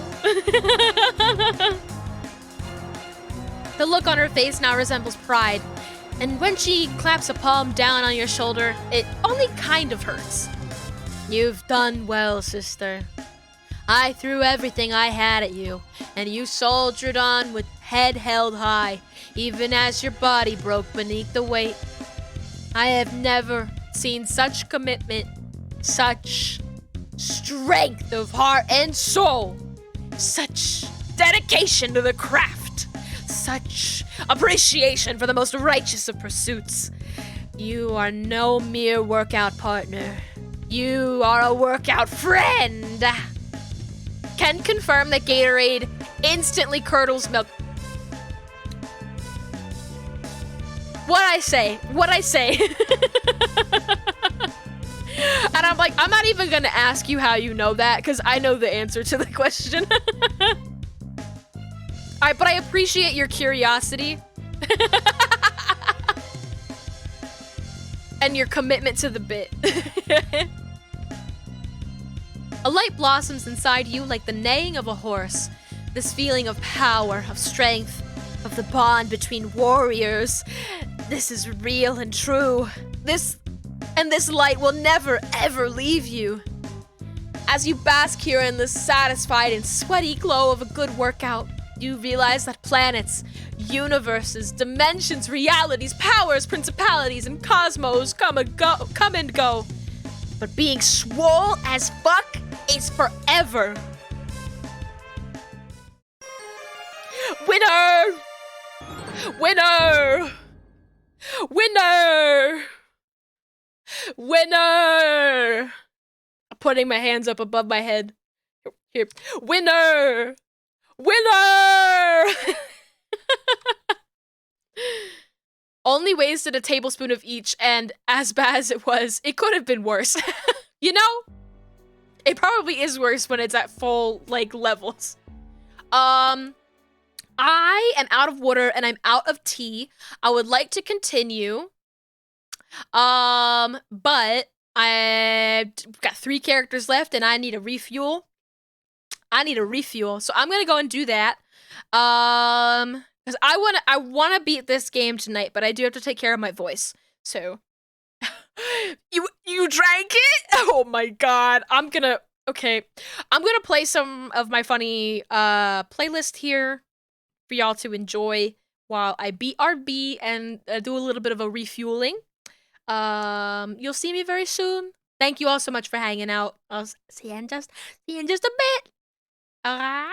The look on her face now resembles pride, and when she claps a palm down on your shoulder, it only kind of hurts. You've done well, sister. I threw everything I had at you, and you soldiered on with head held high, even as your body broke beneath the weight. I have never seen such commitment, such strength of heart and soul, such dedication to the craft, such appreciation for the most righteous of pursuits. You are no mere workout partner. You are a workout friend. Can confirm that Gatorade instantly curdles milk. What I say. And I'm like, I'm not even gonna ask you how you know that, because I know the answer to the question. Alright, but I appreciate your curiosity. And your commitment to the bit. A light blossoms inside you like the neighing of a horse. This feeling of power, of strength, of the bond between warriors. This is real and true. This light will never, ever leave you. As you bask here in the satisfied and sweaty glow of a good workout, you realize that planets, universes, dimensions, realities, powers, principalities, and cosmos come and go. But being swole as fuck is forever. Winner! Winner! Winner! Winner! I'm putting my hands up above my head. Here. Winner! Winner! Only wasted a tablespoon of each, and as bad as it was, it could have been worse. You know? It probably is worse when it's at full, like, levels. I am out of water and I'm out of tea. I would like to continue. But I've got 3 characters left and I need a refuel. So I'm gonna go and do that. Because I wanna beat this game tonight, but I do have to take care of my voice. So you drank it? Oh my god. I'm gonna play some of my funny playlist here for y'all to enjoy while I beat RB and do a little bit of a refueling. You'll see me very soon. Thank you all so much for hanging out. I'll see you in just a bit. Alright.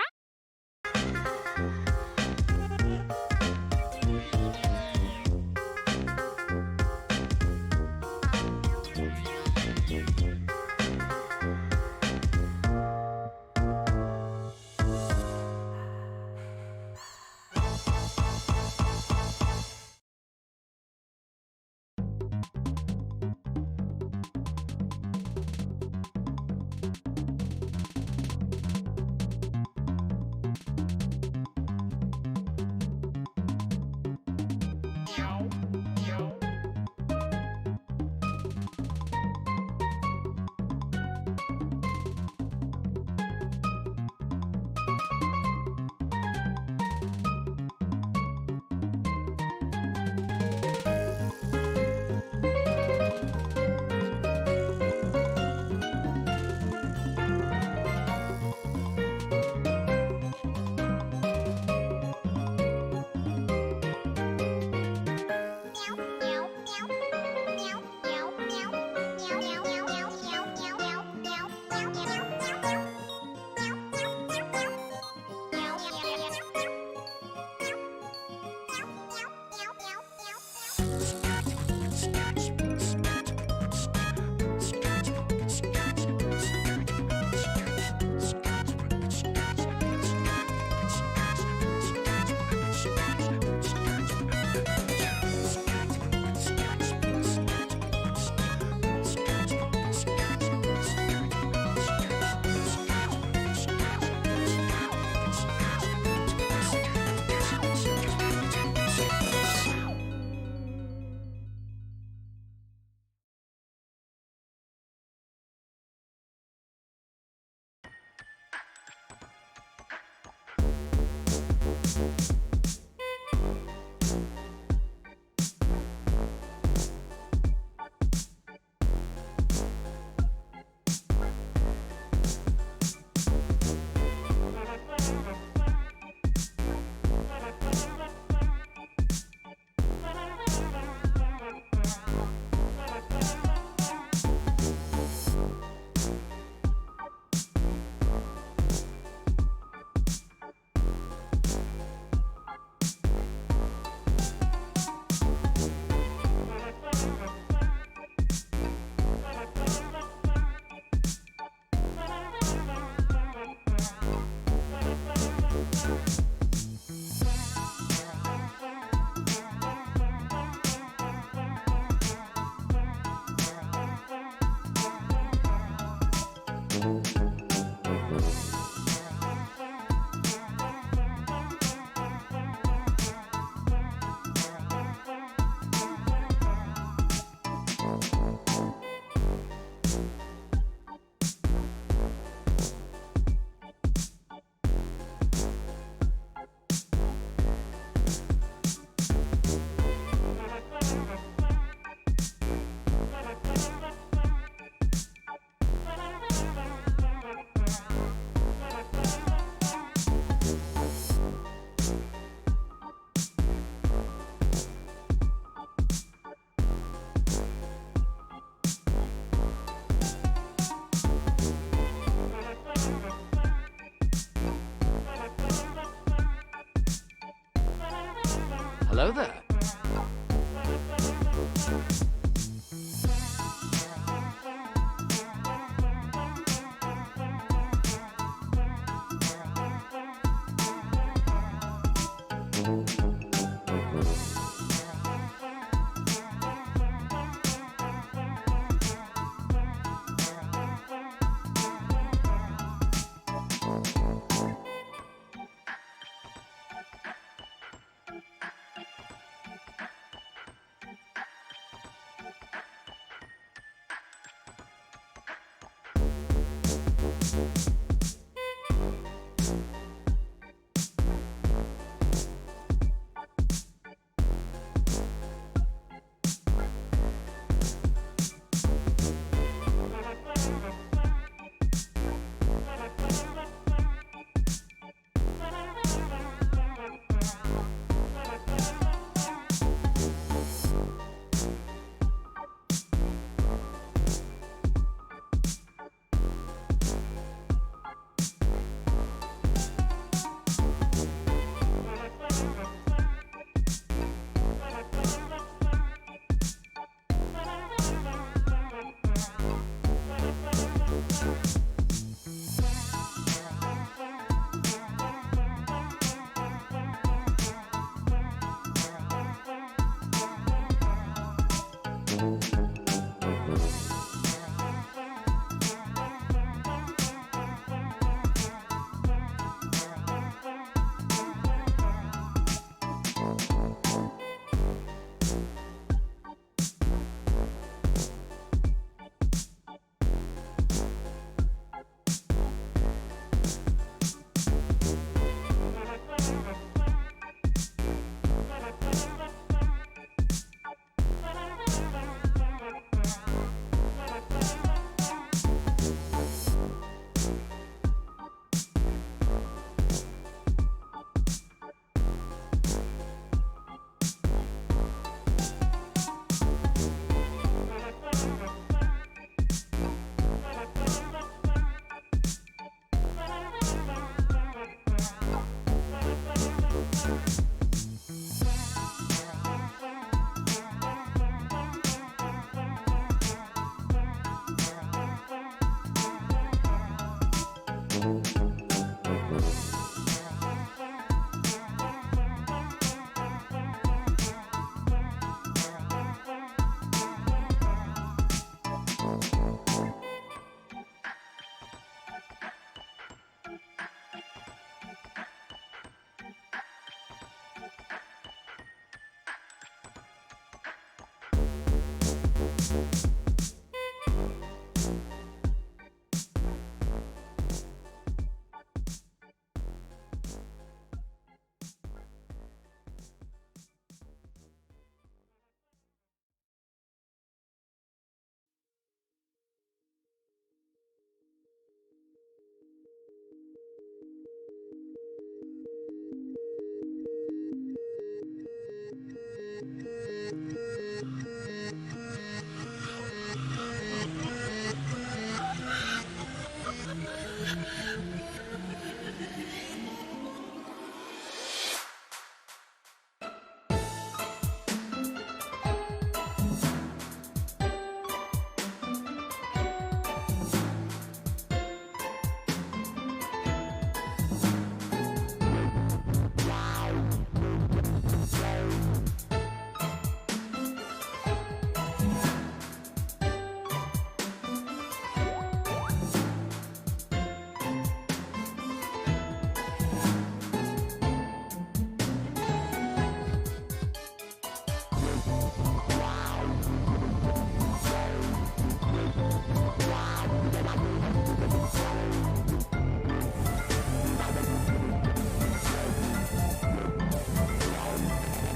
Hello there.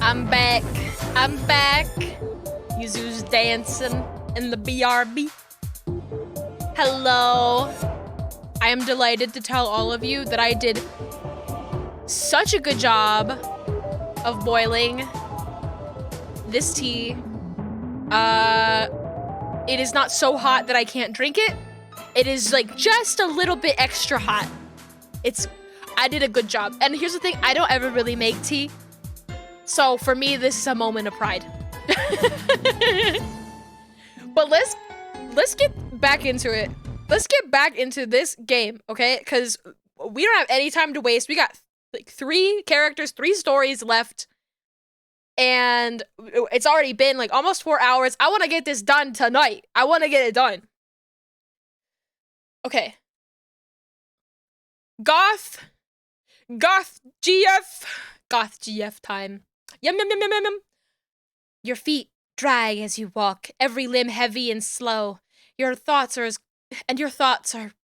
I'm back. I'm back. Yuzu's dancing in the BRB. Hello. I am delighted to tell all of you that I did such a good job of boiling this tea. It is not so hot that I can't drink it. It is like just a little bit extra hot. I did a good job. And here's the thing, I don't ever really make tea. So for me, this is a moment of pride. But let's get back into it. Let's get back into this game, okay? Because we don't have any time to waste. We got like 3 characters, 3 stories left. And it's already been like almost 4 hours. I want to get this done tonight. I want to get it done. Okay. Goth GF time. Yum yum yum yum yum yum. Your feet drag as you walk, every limb heavy and slow. Your thoughts are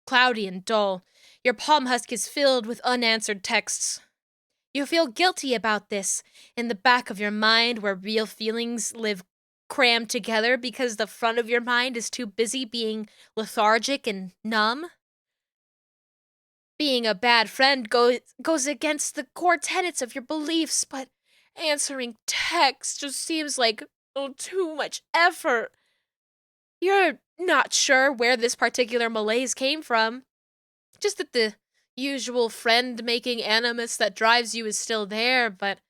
cloudy and dull. Your palm husk is filled with unanswered texts. You feel guilty about this in the back of your mind where real feelings live crammed together because the front of your mind is too busy being lethargic and numb. Being a bad friend goes against the core tenets of your beliefs, but answering texts just seems like too much effort. You're not sure where this particular malaise came from. Just that the usual friend-making animus that drives you is still there, but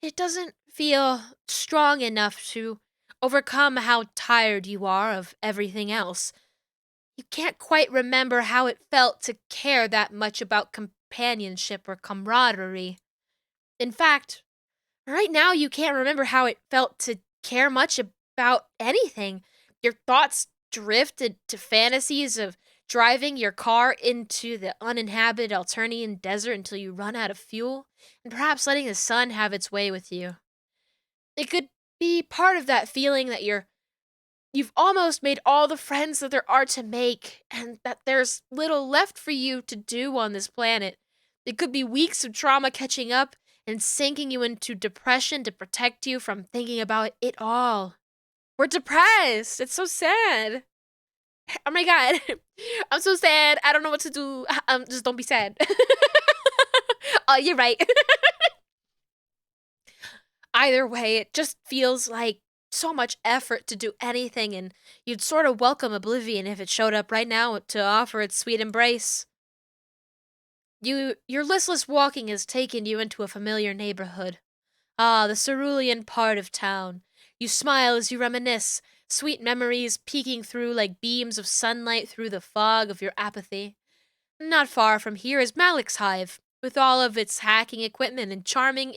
it doesn't feel strong enough to overcome how tired you are of everything else. You can't quite remember how it felt to care that much about companionship or camaraderie. In fact, right now you can't remember how it felt to care much about anything. Your thoughts drifted to fantasies of driving your car into the uninhabited Alternian desert until you run out of fuel, and perhaps letting the sun have its way with you. It could be part of that feeling that you've almost made all the friends that there are to make, and that there's little left for you to do on this planet. It could be weeks of trauma catching up and sinking you into depression to protect you from thinking about it all. We're depressed. It's so sad. Oh my god. I'm so sad. I don't know what to do. Just don't be sad. Oh, you're right. Either way, it just feels like so much effort to do anything, and you'd sort of welcome oblivion if it showed up right now to offer its sweet embrace. Your listless walking has taken you into a familiar neighborhood. Ah, the cerulean part of town. You smile as you reminisce, sweet memories peeking through like beams of sunlight through the fog of your apathy. Not far from here is Malik's Hive, with all of its hacking equipment and charming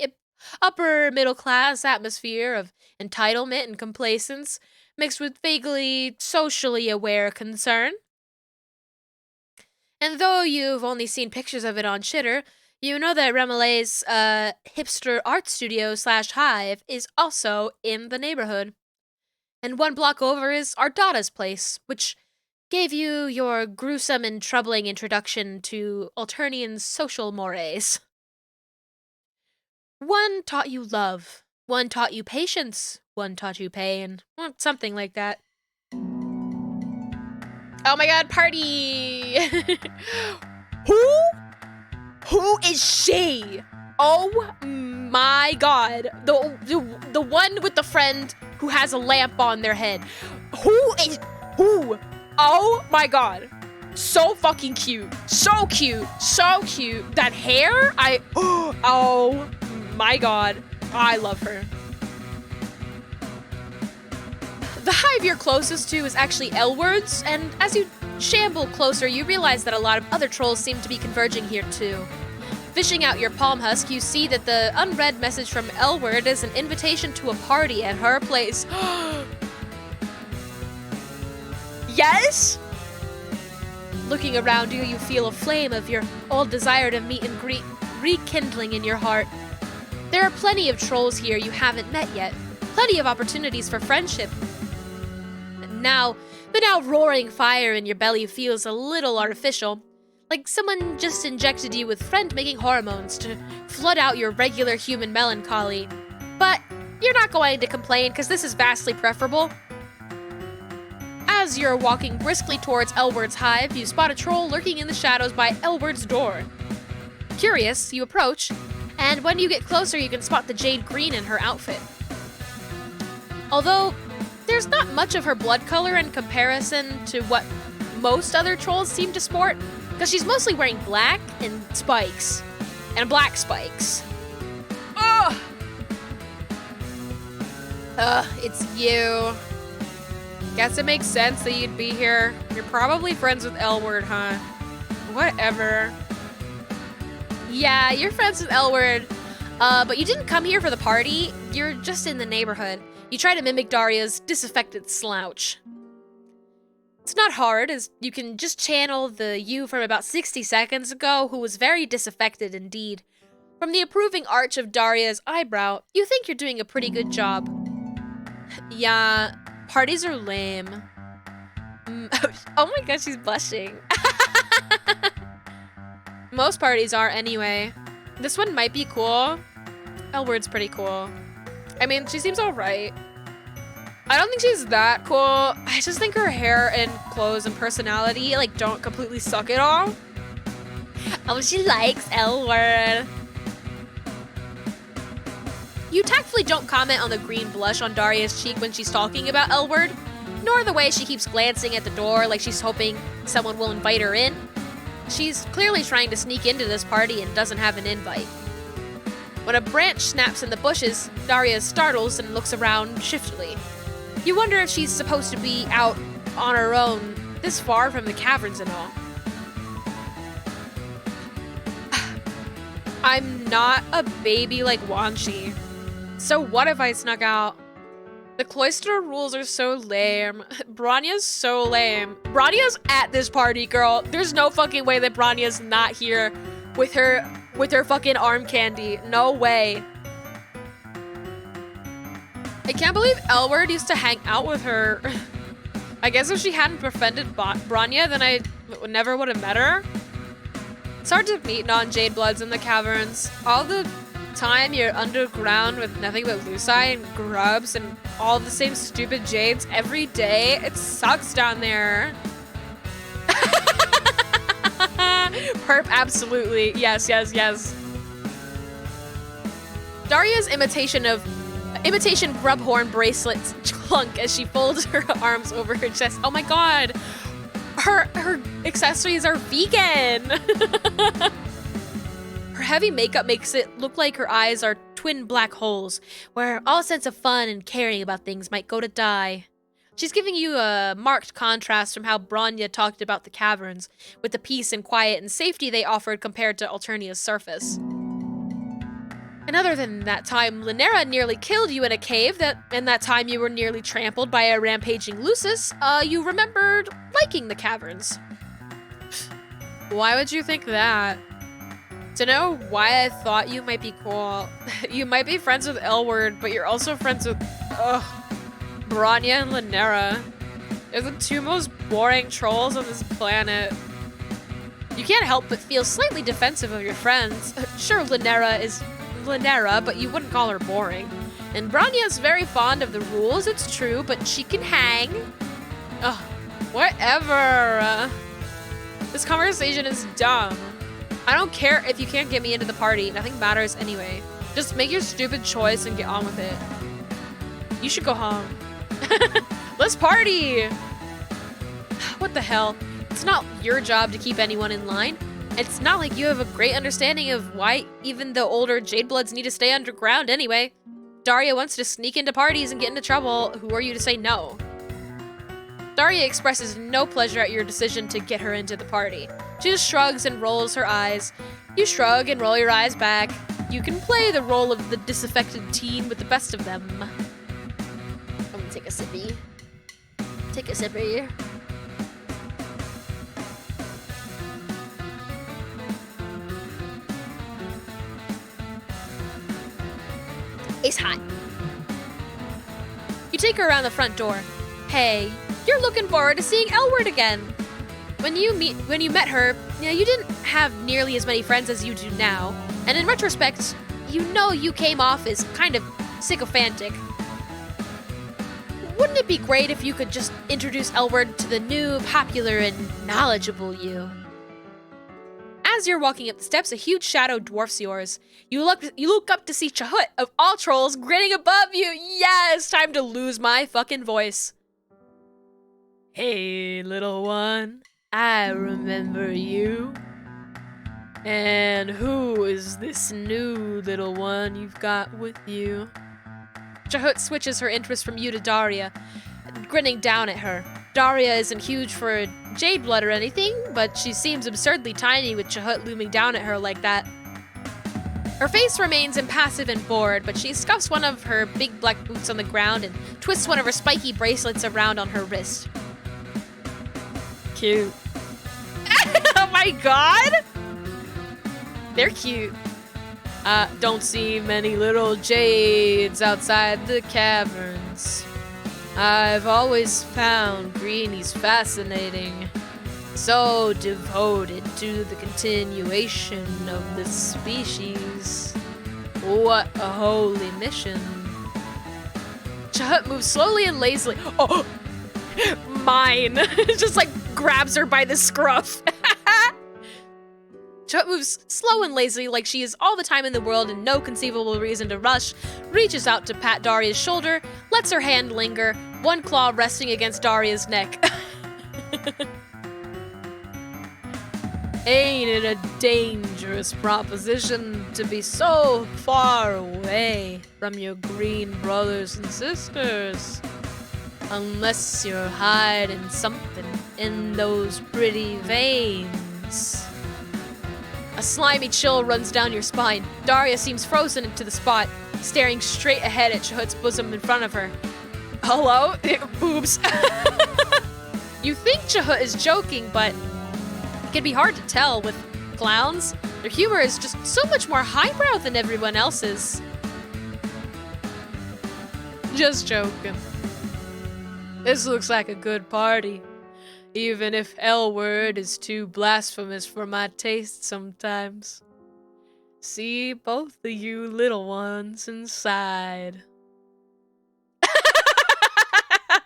upper middle class atmosphere of entitlement and complacence, mixed with vaguely socially aware concern. And though you've only seen pictures of it on Shitter, you know that Remelay's hipster art studio slash hive is also in the neighborhood. And one block over is Ardada's place, which gave you your gruesome and troubling introduction to Alternian social mores. One taught you love, one taught you patience, one taught you pain, well, something like that. Oh my god, party! Who is she? Oh my god. The one with the friend who has a lamp on their head. Who? Oh my god. So fucking cute. So cute. So cute. That hair? Oh my god. I love her. The hive you're closest to is actually Elward's, and as you shamble closer, you realize that a lot of other trolls seem to be converging here too. Fishing out your palm husk, you see that the unread message from Elward is an invitation to a party at her place. Yes? Looking around you, you feel a flame of your old desire to meet and greet rekindling in your heart. There are plenty of trolls here you haven't met yet, plenty of opportunities for friendship. Now, the now roaring fire in your belly feels a little artificial, like someone just injected you with friend-making hormones to flood out your regular human melancholy. But you're not going to complain, because this is vastly preferable. As you're walking briskly towards Elward's hive, you spot a troll lurking in the shadows by Elward's door. Curious, you approach, and when you get closer, you can spot the jade green in her outfit. Although there's not much of her blood color in comparison to what most other trolls seem to sport, because she's mostly wearing black and spikes. And black spikes. Ugh! It's you. Guess it makes sense that you'd be here. You're probably friends with Elward, huh? Whatever. Yeah, you're friends with Elward. But you didn't come here for the party. You're just in the neighborhood. You try to mimic Daria's disaffected slouch. It's not hard, as you can just channel the you from about 60 seconds ago, who was very disaffected indeed. From the approving arch of Daria's eyebrow, you think you're doing a pretty good job. Yeah, parties are lame. Oh my god, she's blushing. Most parties are anyway. This one might be cool. Elward's pretty cool. I mean, she seems alright. I don't think she's that cool. I just think her hair and clothes and personality, like, don't completely suck at all. Oh, she likes Elward. You tactfully don't comment on the green blush on Daria's cheek when she's talking about Elward, nor the way she keeps glancing at the door like she's hoping someone will invite her in. She's clearly trying to sneak into this party and doesn't have an invite. When a branch snaps in the bushes, Daria startles and looks around shiftily. You wonder if she's supposed to be out on her own, this far from the caverns and all. I'm not a baby like Wanshi. So what if I snuck out? The cloister rules are so lame. Bronya's so lame. Bronya's at this party, girl. There's no fucking way that Bronya's not here with her fucking arm candy. No way. I can't believe Elward used to hang out with her. I guess if she hadn't befriended Bronya, then I never would have met her. It's hard to meet non-Jade Bloods in the caverns. All the time you're underground with nothing but lucite and grubs and all the same stupid Jades every day. It sucks down there. Perp, absolutely. Yes, yes, yes. Daria's imitation grubhorn bracelets clunk as she folds her arms over her chest. Oh my god. Her accessories are vegan. Her heavy makeup makes it look like her eyes are twin black holes, where all sense of fun and caring about things might go to die. She's giving you a marked contrast from how Bronya talked about the caverns, with the peace and quiet and safety they offered compared to Alternia's surface. And other than that time Lynera nearly killed you in a cave, and that time you were nearly trampled by a rampaging Lucis, you remembered liking the caverns. Why would you think that? To know why I thought you might be cool. You might be friends with Elward, but you're also friends with, Bronya and Lynera. They're the two most boring trolls on this planet. You can't help but feel slightly defensive of your friends. Sure, Lynera is Lynera, but you wouldn't call her boring. And Bronya's very fond of the rules, it's true, but she can hang. Ugh, whatever. This conversation is dumb. I don't care if you can't get me into the party. Nothing matters anyway. Just make your stupid choice and get on with it. You should go home. Let's party! What the hell? It's not your job to keep anyone in line. It's not like you have a great understanding of why even the older Jade Bloods need to stay underground anyway. Daria wants to sneak into parties and get into trouble. Who are you to say no? Daria expresses no pleasure at your decision to get her into the party. She just shrugs and rolls her eyes. You shrug and roll your eyes back. You can play the role of the disaffected teen with the best of them. I'm gonna take a sippy. Take a sippy. It's hot. You take her around the front door. Hey, you're looking forward to seeing Elward again. When you met her, you didn't have nearly as many friends as you do now, and in retrospect, you came off as kind of sycophantic. Wouldn't it be great if you could just introduce Elward to the new, popular, and knowledgeable you? As you're walking up the steps, a huge shadow dwarfs yours. You look up to see Chahut, of all trolls, grinning above you. Yes, time to lose my fucking voice. Hey, little one, I remember you. And who is this new little one you've got with you? Chahut switches her interest from you to Daria, grinning down at her. Daria isn't huge for a Jade Blood or anything, but she seems absurdly tiny with Chahut looming down at her like that. Her face remains impassive and bored, but she scuffs one of her big black boots on the ground and twists one of her spiky bracelets around on her wrist. Cute. Oh my god! They're cute. Don't see many little jades outside the caverns. I've always found greenies fascinating. So devoted to the continuation of the species. What a holy mission. Chahut moves slowly and lazily. Oh! Mine! Just like grabs her by the scruff. Chahut moves slow and lazily like she has all the time in the world and no conceivable reason to rush, reaches out to pat Daria's shoulder, lets her hand linger, one claw resting against Daria's neck. Ain't it a dangerous proposition to be so far away from your green brothers and sisters? Unless you're hiding something in those pretty veins. A slimy chill runs down your spine. Daria seems frozen into the spot, staring straight ahead at Chahut's bosom in front of her. Hello? Boobs. You think Chaha is joking, but it can be hard to tell with clowns. Their humor is just so much more highbrow than everyone else's. Just joking. This looks like a good party. Even if L-word is too blasphemous for my taste sometimes. See both of you little ones inside.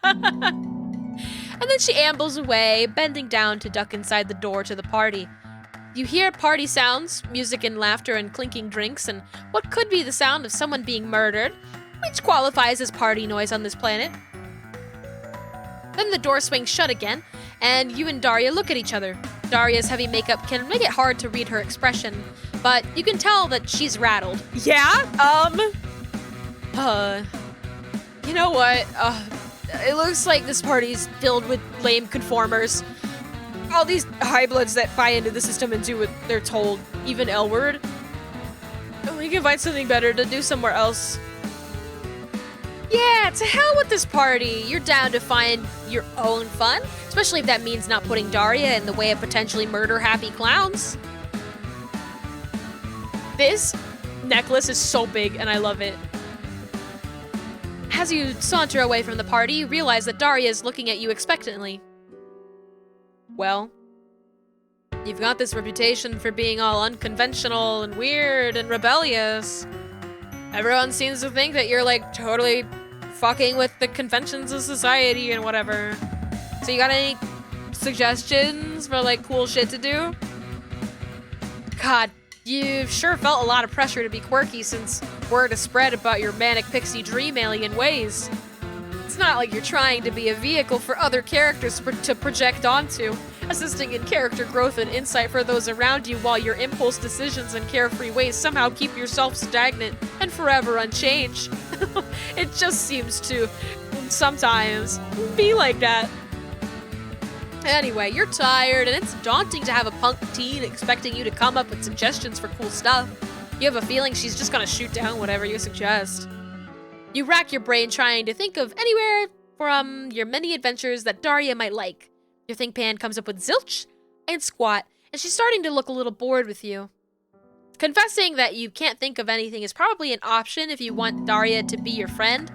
And then she ambles away, bending down to duck inside the door to the party. You hear party sounds, music and laughter and clinking drinks, and what could be the sound of someone being murdered, which qualifies as party noise on this planet. Then the door swings shut again, and you and Daria look at each other. Daria's heavy makeup can make it hard to read her expression, but you can tell that she's rattled. Yeah? You know what? It looks like this party's filled with lame conformers. All these highbloods that buy into the system and do what they're told, even L-word. We can find something better to do somewhere else. Yeah, to hell with this party. You're down to find your own fun, especially if that means not putting Daria in the way of potentially murder-happy clowns. This necklace is so big, and I love it. As you saunter away from the party, you realize that Daria is looking at you expectantly. Well, you've got this reputation for being all unconventional and weird and rebellious. Everyone seems to think that you're like totally fucking with the conventions of society and whatever. So you got any suggestions for like cool shit to do? God, you've sure felt a lot of pressure to be quirky since word has spread about your manic pixie dream alien ways. It's not like you're trying to be a vehicle for other characters to project onto, assisting in character growth and insight for those around you while your impulse decisions and carefree ways somehow keep yourself stagnant and forever unchanged. It just seems to, sometimes, be like that. Anyway, you're tired, and it's daunting to have a punk teen expecting you to come up with suggestions for cool stuff. You have a feeling she's just gonna shoot down whatever you suggest. You rack your brain trying to think of anywhere from your many adventures that Daria might like. Your think pan comes up with zilch and squat, and she's starting to look a little bored with you. Confessing that you can't think of anything is probably an option if you want Daria to be your friend.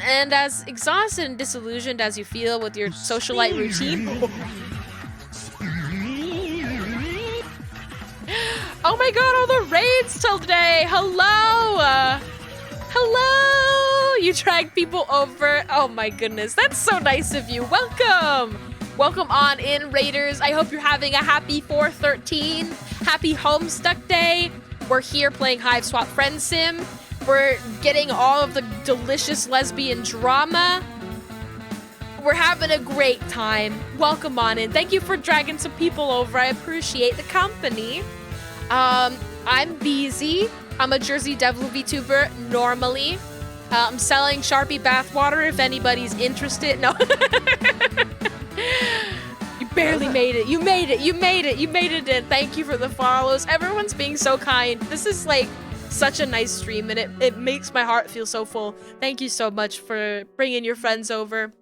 And as exhausted and disillusioned as you feel with your socialite routine... Oh my god, all the raids till today! Hello! Hello! You drag people over. Oh my goodness, that's so nice of you. Welcome! Welcome on in, Raiders. I hope you're having a happy 4/13. Happy Homestuck Day. We're here playing Hiveswap Friendsim. We're getting all of the delicious lesbian drama. We're having a great time. Welcome on in. Thank you for dragging some people over. I appreciate the company. I'm Beezy. I'm a Jersey Devil VTuber normally. I'm selling Sharpie bathwater if anybody's interested. No. You barely made it. You made it. You made it. You made it in. Thank you for the follows. Everyone's being so kind. This is like such a nice stream, and it makes my heart feel so full. Thank you so much for bringing your friends over.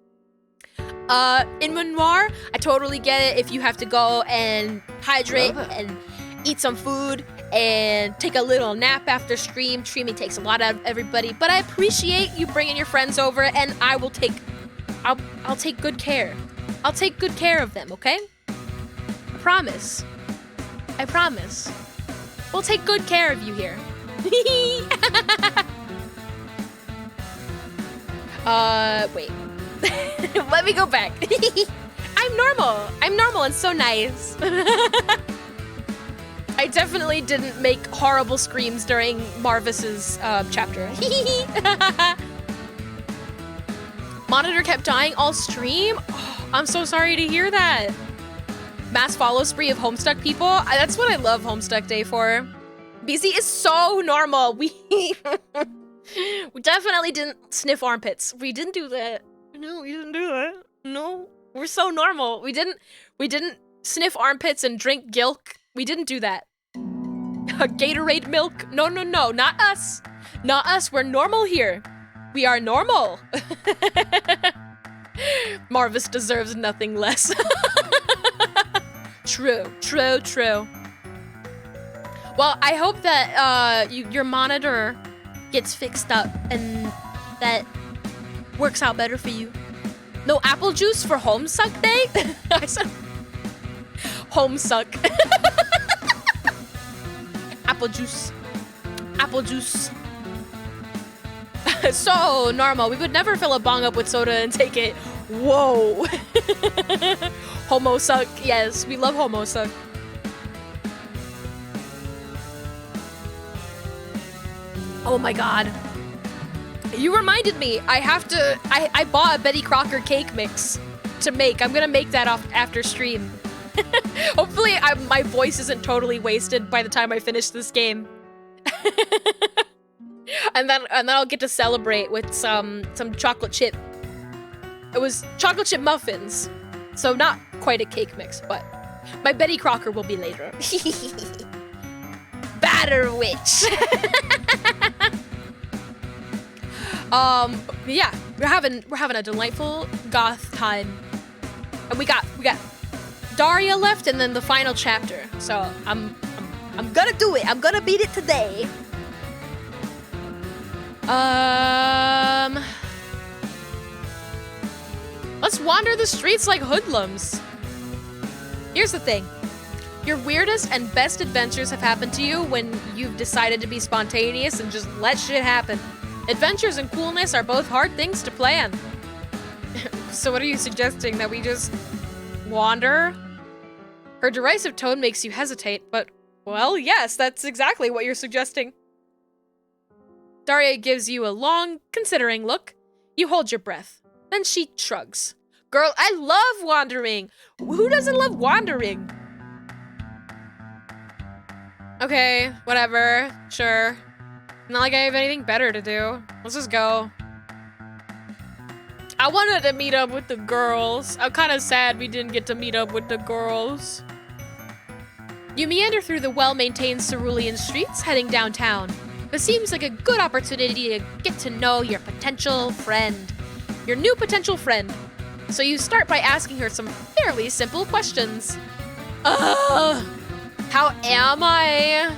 In Manoir, I totally get it if you have to go and hydrate and eat some food and take a little nap after stream. Streaming takes a lot out of everybody, but I appreciate you bringing your friends over, and I'll take good care. I'll take good care of them, okay? I promise. I promise. We'll take good care of you here. Wait. Let me go back. I'm normal and so nice. I definitely didn't make horrible screams during Marvis's chapter. Monitor kept dying all stream? Oh, I'm so sorry to hear that. Mass follow spree of Homestuck people? That's what I love Homestuck Day for. BZ is so normal. We definitely didn't sniff armpits. We didn't do that. No, we didn't do that. No, we're so normal. We didn't sniff armpits and drink gilk. We didn't do that. Gatorade milk? No, not us. Not us. We're normal here. We are normal. Marvis deserves nothing less. True. Well, I hope that your monitor gets fixed up and that works out better for you. No apple juice for home suck day? I said home suck. Apple juice. So normal. We would never fill a bong up with soda and take it. Whoa. Homo suck. Yes, we love homo suck. Oh my god. You reminded me. I bought a Betty Crocker cake mix to make. I'm gonna make that after stream. Hopefully my voice isn't totally wasted by the time I finish this game. and then I'll get to celebrate with some chocolate chip. It was chocolate chip muffins. So not quite a cake mix, but my Betty Crocker will be later. Batter witch. Yeah, we're having a delightful goth time. And we got Daria left and then the final chapter. So I'm gonna do it. I'm gonna beat it today. Let's wander the streets like hoodlums. Here's the thing. Your weirdest and best adventures have happened to you when you've decided to be spontaneous and just let shit happen. Adventures and coolness are both hard things to plan. So what are you suggesting, that we just wander? Her derisive tone makes you hesitate, but, well, yes, that's exactly what you're suggesting. Daria gives you a long, considering look. You hold your breath. Then she shrugs. Girl, I love wandering. Who doesn't love wandering? Okay, whatever. Sure. Not like I have anything better to do. Let's just go. I wanted to meet up with the girls. I'm kind of sad we didn't get to meet up with the girls. You meander through the well-maintained cerulean streets, heading downtown. This seems like a good opportunity to get to know your potential friend. Your new potential friend. So you start by asking her some fairly simple questions. How am I?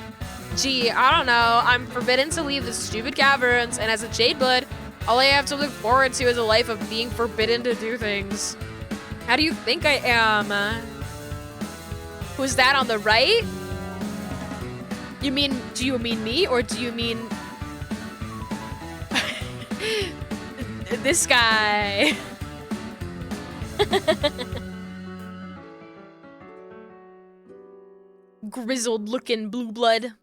Gee, I don't know. I'm forbidden to leave the stupid caverns, and as a Jadeblood, all I have to look forward to is a life of being forbidden to do things. How do you think I am? Who's that on the right? Do you mean me, or do you mean this guy? Grizzled looking blue blood.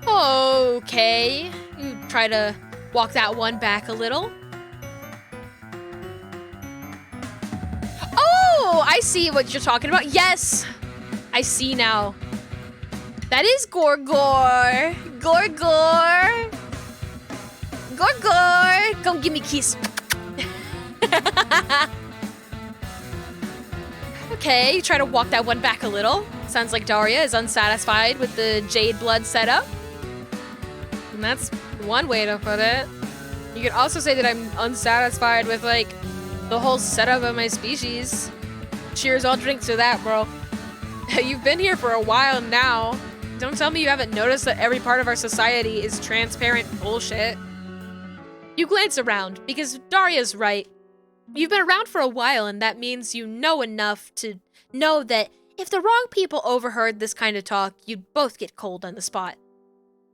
Okay, you try to walk that one back a little. Oh, I see what you're talking about. Yes, I see now. That is Gorgor. Gorgor. Gorgor. Come give me a kiss. Okay, you try to walk that one back a little. Sounds like Daria is unsatisfied with the Jadeblood setup. And that's one way to put it. You could also say that I'm unsatisfied with, like, the whole setup of my species. Cheers, I'll drink to that, bro. You've been here for a while now. Don't tell me you haven't noticed that every part of our society is transparent bullshit. You glance around, because Daria's right. You've been around for a while, and that means you know enough to know that if the wrong people overheard this kind of talk, you'd both get cold on the spot.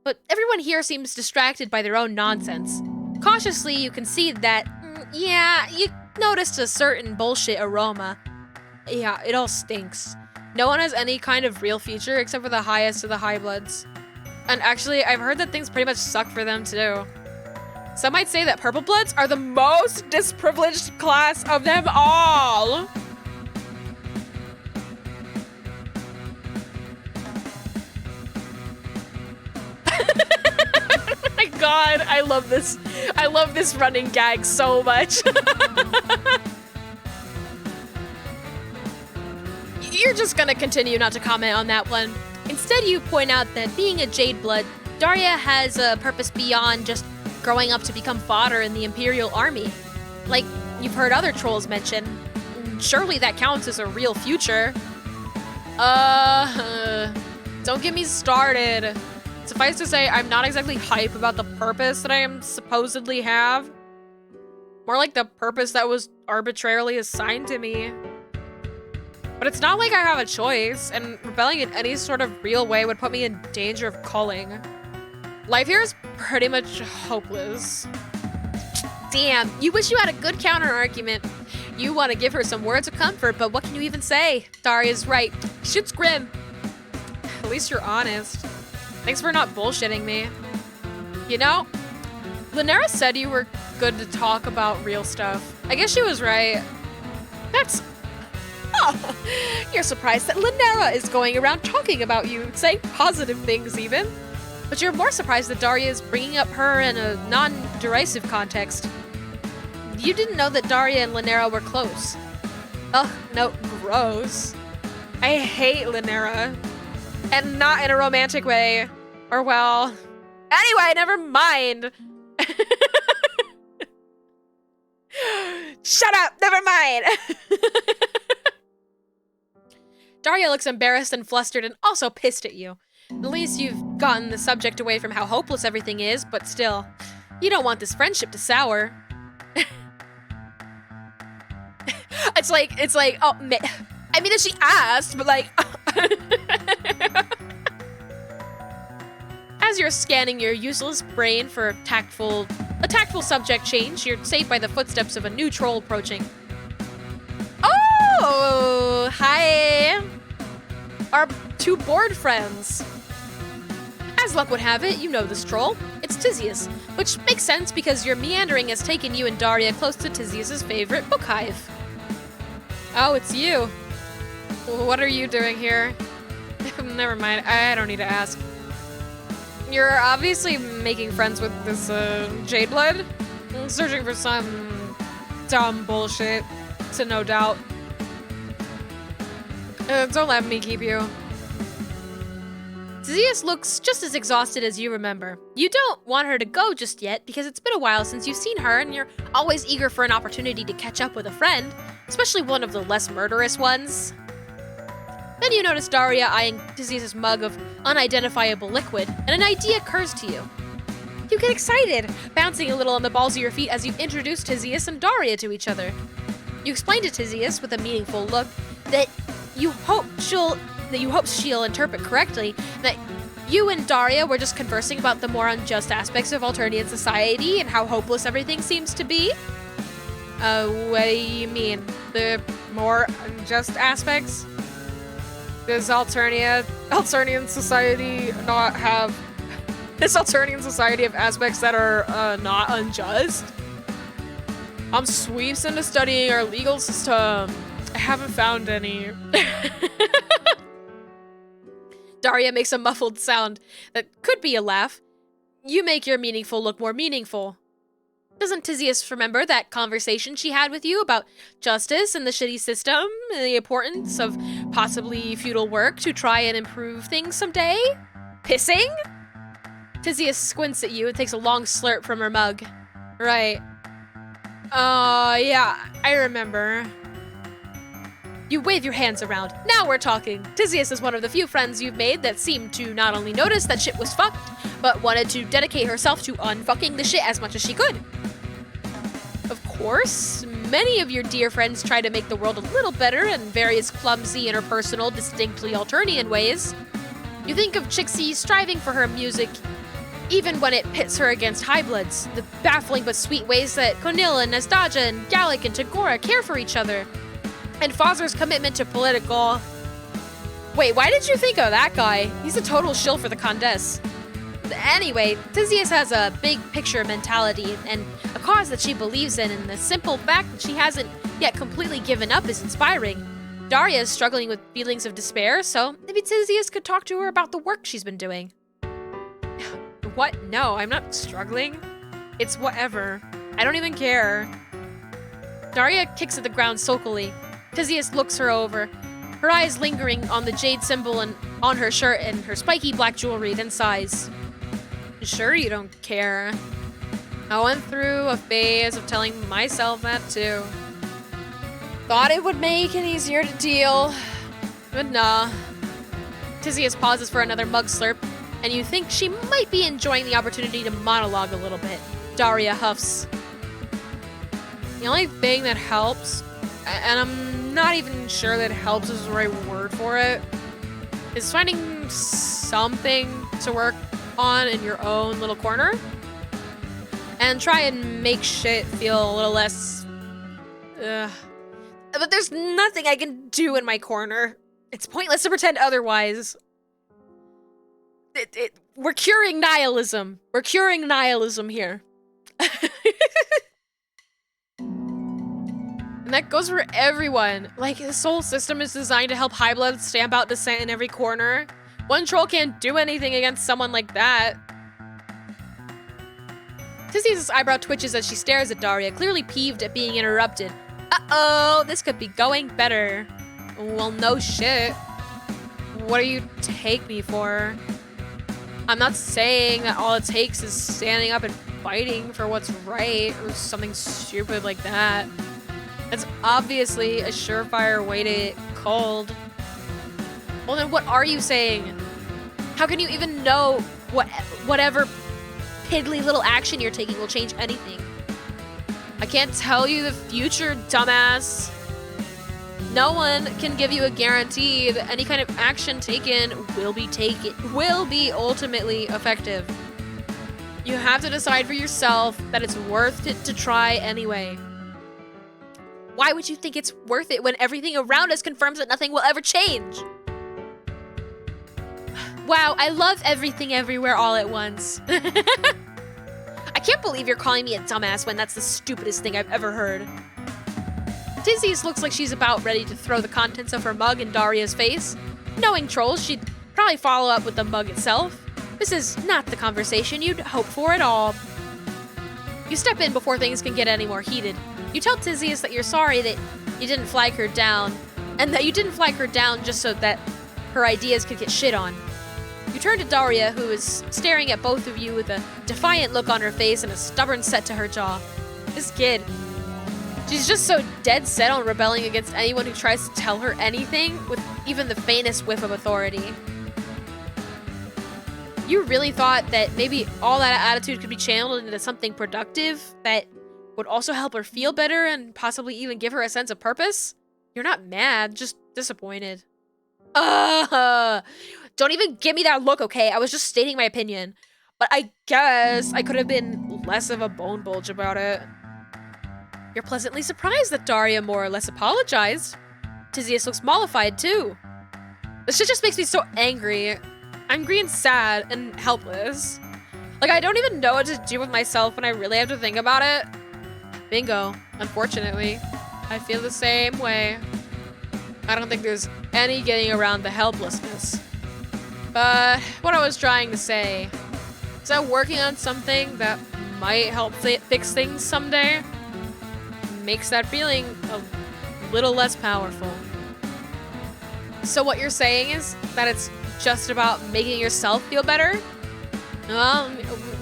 But everyone here seems distracted by their own nonsense. Cautiously, you can see that, yeah, you noticed a certain bullshit aroma. Yeah, it all stinks. No one has any kind of real future except for the highest of the high bloods. And actually, I've heard that things pretty much suck for them too. Some might say that purple bloods are the most disprivileged class of them all. Oh my god, I love this. I love this running gag so much. You're just gonna continue not to comment on that one. Instead, you point out that being a Jadeblood Daria has a purpose beyond just growing up to become fodder in the Imperial Army. Like you've heard other trolls mention. Surely that counts as a real future. Don't get me started. Suffice to say, I'm not exactly hype about the purpose that I am supposedly have. More like the purpose that was arbitrarily assigned to me. But it's not like I have a choice, and rebelling in any sort of real way would put me in danger of culling. Life here is pretty much hopeless. Damn, you wish you had a good counter-argument. You want to give her some words of comfort, but what can you even say? Daria's right. Shit's grim. At least you're honest. Thanks for not bullshitting me. You know, Linera said you were good to talk about real stuff. I guess she was right. That's... Oh, you're surprised that Linera is going around talking about you, saying positive things even. But you're more surprised that Daria is bringing up her in a non-derisive context. You didn't know that Daria and Linera were close. Oh, no, gross. I hate Linera. And not in a romantic way. Or well... Anyway, never mind. Shut up, never mind. Daria looks embarrassed and flustered and also pissed at you. At least you've gotten the subject away from how hopeless everything is, but still, you don't want this friendship to sour. It's like, oh, I mean, if she asked, but like... As you're scanning your useless brain for a tactful subject change, you're saved by the footsteps of a new troll approaching. Oh, hi! Our two bored friends. As luck would have it, you know this troll. It's Tizius, which makes sense because your meandering has taken you and Daria close to Tizius's favorite book hive. Oh, it's you. What are you doing here? Never mind, I don't need to ask. You're obviously making friends with this Jade Blood, searching for some dumb bullshit, to no doubt. Don't let me keep you. Tizius looks just as exhausted as you remember. You don't want her to go just yet because it's been a while since you've seen her and you're always eager for an opportunity to catch up with a friend, especially one of the less murderous ones. Then you notice Daria eyeing Tizius' mug of unidentifiable liquid, and an idea occurs to you. You get excited, bouncing a little on the balls of your feet as you introduce Tizius and Daria to each other. You explain to Tizius with a meaningful look that you hope she'll interpret correctly, that you and Daria were just conversing about the more unjust aspects of Alternian society and how hopeless everything seems to be. What do you mean? The more unjust aspects? Does Alternian society not have... Does Alternian society have aspects that are not unjust? I'm sweeps into studying our legal system. I haven't found any. Daria makes a muffled sound that could be a laugh. You make your meaningful look more meaningful. Doesn't Tizius remember that conversation she had with you about justice and the shitty system and the importance of possibly futile work to try and improve things someday? Pissing? Tizius squints at you and takes a long slurp from her mug. Right. Yeah, I remember. You wave your hands around. Now we're talking. Tizius is one of the few friends you've made that seemed to not only notice that shit was fucked, but wanted to dedicate herself to unfucking the shit as much as she could. Of course, many of your dear friends try to make the world a little better in various clumsy, interpersonal, distinctly Alternian ways. You think of Chixie striving for her music, even when it pits her against Highbloods, the baffling but sweet ways that Konil and Nastaja and Gallic and Tagora care for each other, and Fozzer's commitment to political... Wait, why did you think of that guy? He's a total shill for the Condess. Anyway, Tizius has a big picture mentality and a cause that she believes in, and the simple fact that she hasn't yet completely given up is inspiring. Daria is struggling with feelings of despair, so maybe Tizius could talk to her about the work she's been doing. What? No, I'm not struggling. It's whatever. I don't even care. Daria kicks at the ground sulkily. Tizius looks her over, her eyes lingering on the jade symbol and on her shirt and her spiky black jewelry, then sighs. Sure you don't care. I went through a phase of telling myself that too. Thought it would make it easier to deal, but nah. Tizzius pauses for another mug slurp, and you think she might be enjoying the opportunity to monologue a little bit. Daria huffs. The only thing that helps, and I'm not even sure that helps is the right word for it, is finding something to work on in your own little corner and try and make shit feel a little less but there's nothing I can do in my corner. It's pointless to pretend otherwise. We're curing nihilism. We're curing nihilism here. And that goes for everyone. Like, this whole system is designed to help Highblood stamp out dissent in every corner. One troll can't do anything against someone like that. Tizzy's eyebrow twitches as she stares at Daria, clearly peeved at being interrupted. Uh-oh, this could be going better. Well, no shit. What do you take me for? I'm not saying that all it takes is standing up and fighting for what's right or something stupid like that. That's obviously a surefire way to get cold. Well, then what are you saying? How can you even know whatever piddly little action you're taking will change anything? I can't tell you the future, dumbass. No one can give you a guarantee that any kind of action taken will be ultimately effective. You have to decide for yourself that it's worth it to try anyway. Why would you think it's worth it when everything around us confirms that nothing will ever change? Wow, I love everything everywhere all at once. I can't believe you're calling me a dumbass when that's the stupidest thing I've ever heard. Tizzy's looks like she's about ready to throw the contents of her mug in Daria's face. Knowing trolls, she'd probably follow up with the mug itself. This is not the conversation you'd hope for at all. You step in before things can get any more heated. You tell Tizzius that you're sorry that you didn't flag her down, and that you didn't flag her down just so that her ideas could get shit on. You turn to Daria, who is staring at both of you with a defiant look on her face and a stubborn set to her jaw. This kid. She's just so dead set on rebelling against anyone who tries to tell her anything with even the faintest whiff of authority. You really thought that maybe all that attitude could be channeled into something productive that would also help her feel better and possibly even give her a sense of purpose? You're not mad, just disappointed. Don't even give me that look, okay? I was just stating my opinion. But I guess I could have been less of a bone bulge about it. You're pleasantly surprised that Daria more or less apologized. Tizzius looks mollified, too. This shit just makes me so angry. Angry and sad and helpless. Like, I don't even know what to do with myself when I really have to think about it. Bingo. Unfortunately. I feel the same way. I don't think there's any getting around the helplessness. But what I was trying to say is that working on something that might help fix things someday makes that feeling a little less powerful. So what you're saying is that it's just about making yourself feel better? Well,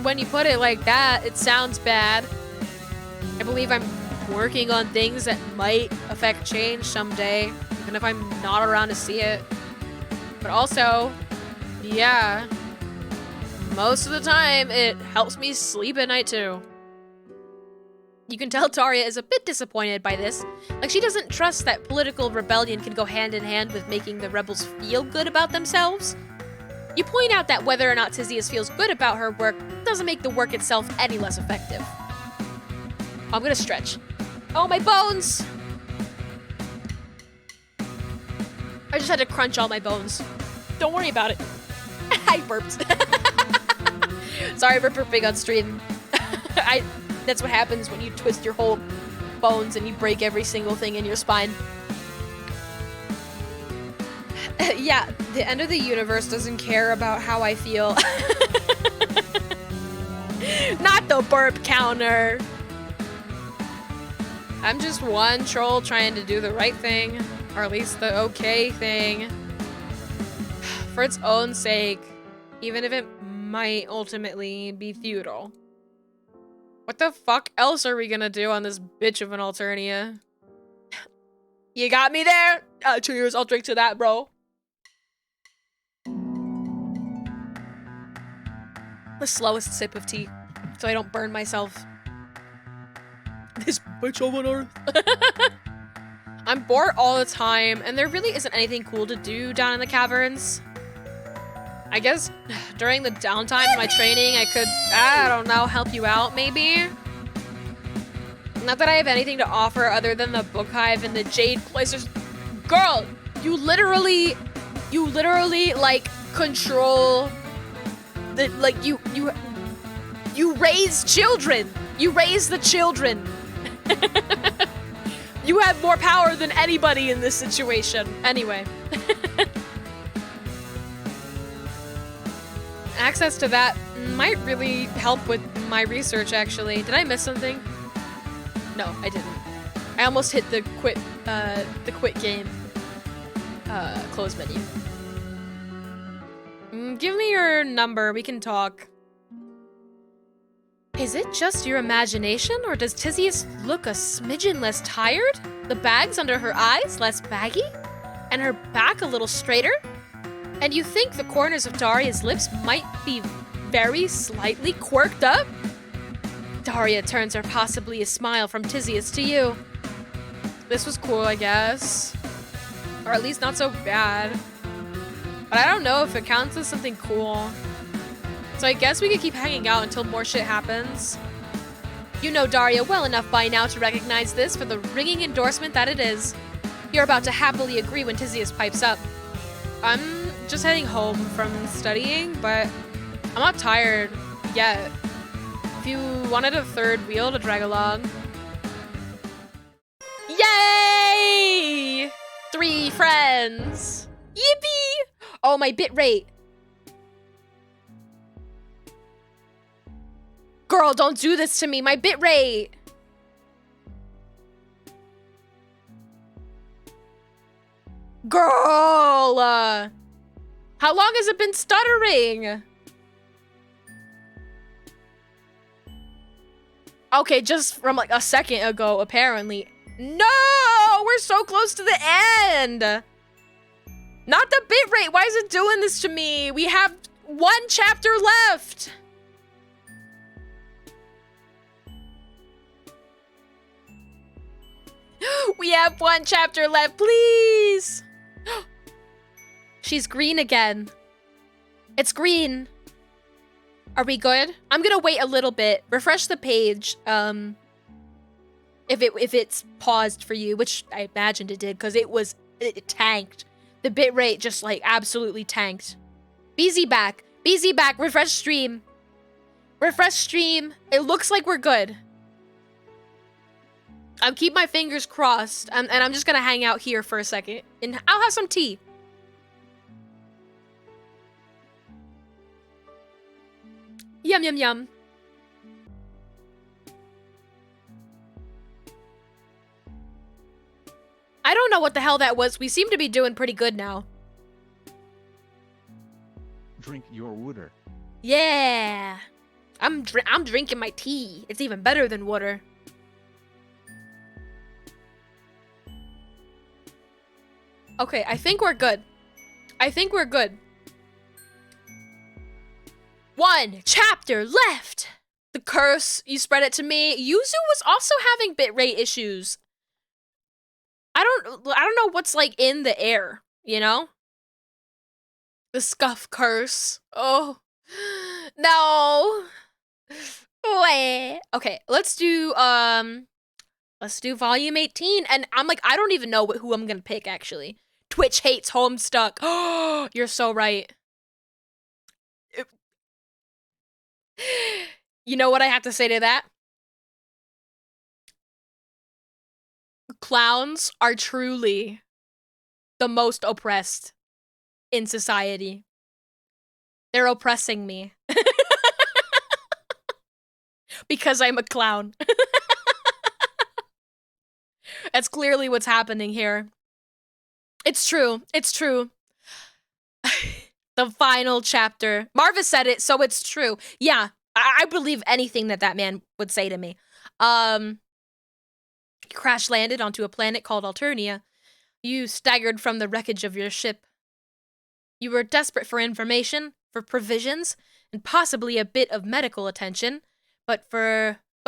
when you put it like that, it sounds bad. I believe I'm working on things that might affect change someday, even if I'm not around to see it. But also, yeah, most of the time it helps me sleep at night too. You can tell Daria is a bit disappointed by this, like she doesn't trust that political rebellion can go hand in hand with making the rebels feel good about themselves. You point out that whether or not Tizzius feels good about her work doesn't make the work itself any less effective. I'm gonna stretch. Oh, my bones! I just had to crunch all my bones. Don't worry about it. I burped. Sorry for burping on stream. That's what happens when you twist your whole bones and you break every single thing in your spine. Yeah, the end of the universe doesn't care about how I feel. Not the burp counter. I'm just one troll trying to do the right thing, or at least the okay thing, for its own sake, even if it might ultimately be futile. What the fuck else are we gonna do on this bitch of an Alternia? You got me there? Cheers, I'll drink to that, bro. The slowest sip of tea, so I don't burn myself. This bitch of an earth. I'm bored all the time, and there really isn't anything cool to do down in the caverns. I guess during the downtime of my training, I could, I don't know, help you out, maybe? Not that I have anything to offer other than the book hive and the jade placers. Girl, you literally, like, control the, like, you raise children. You raise the children. You have more power than anybody in this situation. Anyway. Access to that might really help with my research, actually. Did I miss something? No, I didn't. I almost hit the quit game close menu. Give me your number, we can talk. Is it just your imagination, or does Tizius look a smidgen less tired? The bags under her eyes less baggy? And her back a little straighter? And you think the corners of Daria's lips might be very slightly quirked up? Daria turns her possibly a smile from Tizius to you. This was cool, I guess. Or at least not so bad. But I don't know if it counts as something cool. So I guess we could keep hanging out until more shit happens. You know Daria well enough by now to recognize this for the ringing endorsement that it is. You're about to happily agree when Tizius pipes up. I'm just heading home from studying, but I'm not tired yet. If you wanted a third wheel to drag along. Yay! 3 friends! Yippee! Oh, my bit rate. Girl, don't do this to me. My bit rate. Girl! How long has it been stuttering? Okay, just from like a second ago, apparently. No! We're so close to the end! Not the bit rate. Why is it doing this to me? We have 1 chapter left. We have 1 chapter left, please. She's green again. It's green. Are we good? I'm gonna wait a little bit. Refresh the page. If it's paused for you, which I imagined it did, because it tanked. The bitrate just like absolutely tanked. BZ back. BZ back. Refresh stream. Refresh stream. It looks like we're good. I'll keep my fingers crossed, and I'm just gonna hang out here for a second, and I'll have some tea. Yum, yum, yum. I don't know what the hell that was. We seem to be doing pretty good now. Drink your water. Yeah. I'm drinking my tea. It's even better than water. Okay, I think we're good. I think we're good. 1 chapter left. The curse, you spread it to me. Yuzu was also having bitrate issues. I don't know what's like in the air, you know? The scuff curse. Oh. No. Wait. Okay, let's do volume 18, and I'm like, I don't even know who I'm gonna pick, actually. Twitch hates Homestuck. Oh, you're so right. You know what I have to say to that? Clowns are truly the most oppressed in society. They're oppressing me. Because I'm a clown. That's clearly what's happening here. It's true. It's true. The final chapter. Marva said it, so it's true. Yeah, I believe anything that man would say to me. You crash landed onto a planet called Alternia. You staggered from the wreckage of your ship. You were desperate for information, for provisions, and possibly a bit of medical attention. But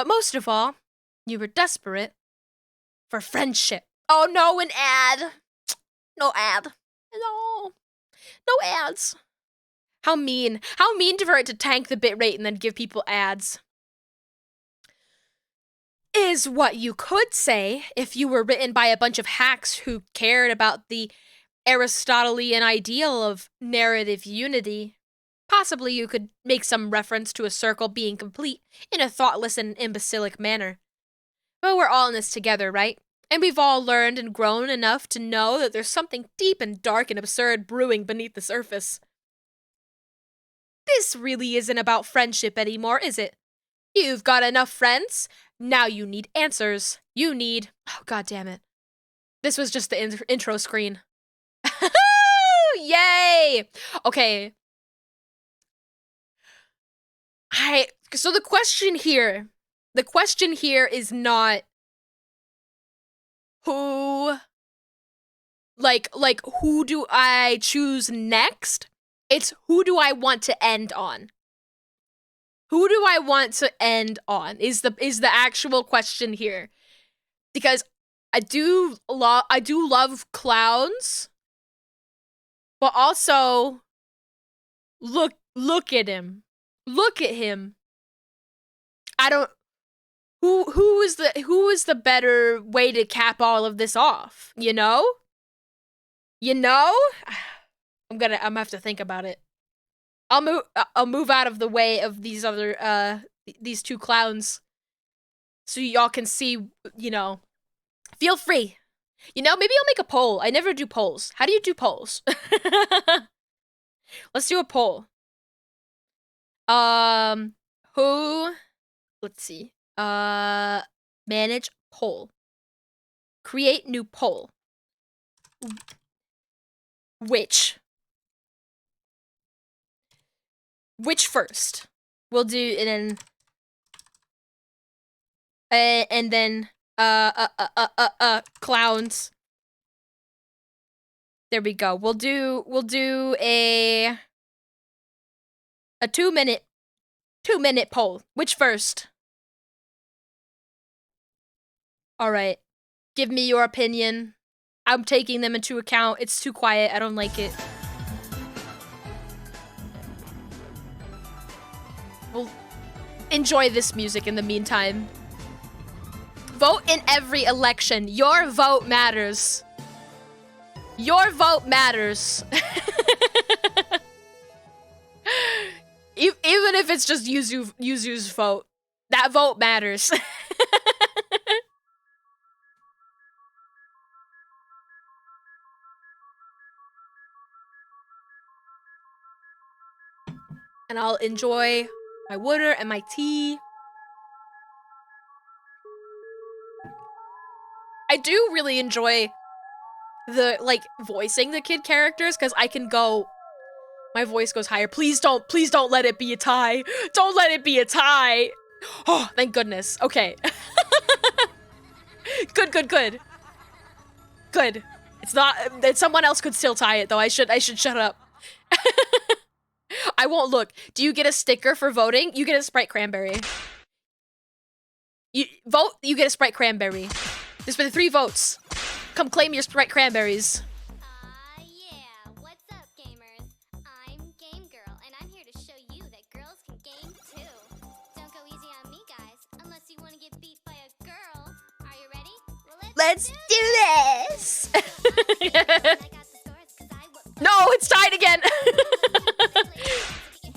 most of all, you were desperate for friendship. Oh no, an ad. No ad. No. No ads. How mean. How mean for it to tank the bitrate and then give people ads. Is what you could say if you were written by a bunch of hacks who cared about the Aristotelian ideal of narrative unity. Possibly you could make some reference to a circle being complete in a thoughtless and imbecilic manner. But we're all in this together, right? And we've all learned and grown enough to know that there's something deep and dark and absurd brewing beneath the surface. This really isn't about friendship anymore, is it? You've got enough friends. Now you need answers. You need... Oh, God damn it. This was just the intro screen. Yay! Okay. So the question here is not who, like who do I choose next? It's who do I want to end on? Who do I want to end on is the actual question here. Because I do love clowns, but also look at him. Look at him. I don't who is the better way to cap all of this off, you know? You know? I'm gonna have to think about it. I'll move out of the way of these other these two clowns so y'all can see, you know. Feel free. You know, maybe I'll make a poll. I never do polls. How do you do polls? Let's do a poll. Who, let's see. Manage poll. Create new poll. Which first? We'll do, and then clowns. There we go. We'll do a 2-minute poll. Which first? All right. Give me your opinion. I'm taking them into account. It's too quiet. I don't like it. Well, enjoy this music in the meantime. Vote in every election. Your vote matters. Your vote matters. Even if it's just Yuzu's vote, that vote matters. And I'll enjoy my water and my tea. I do really enjoy the, like, voicing the kid characters, because I can go... My voice goes higher. Please don't let it be a tie. Don't let it be a tie. Oh, thank goodness. Okay. Good. Good. It's not, that someone else could still tie it, though. I should shut up. I won't look. Do you get a sticker for voting? You get a Sprite Cranberry. You vote, you get a Sprite Cranberry. There's been 3 votes. Come claim your Sprite Cranberries. Yeah. What's up, gamers? I'm Game Girl, and I'm here to show you that girls can game too. Don't go easy on me, guys, unless you want to get beat by a girl. Are you ready? Well, Let's do this! No, it's tied again!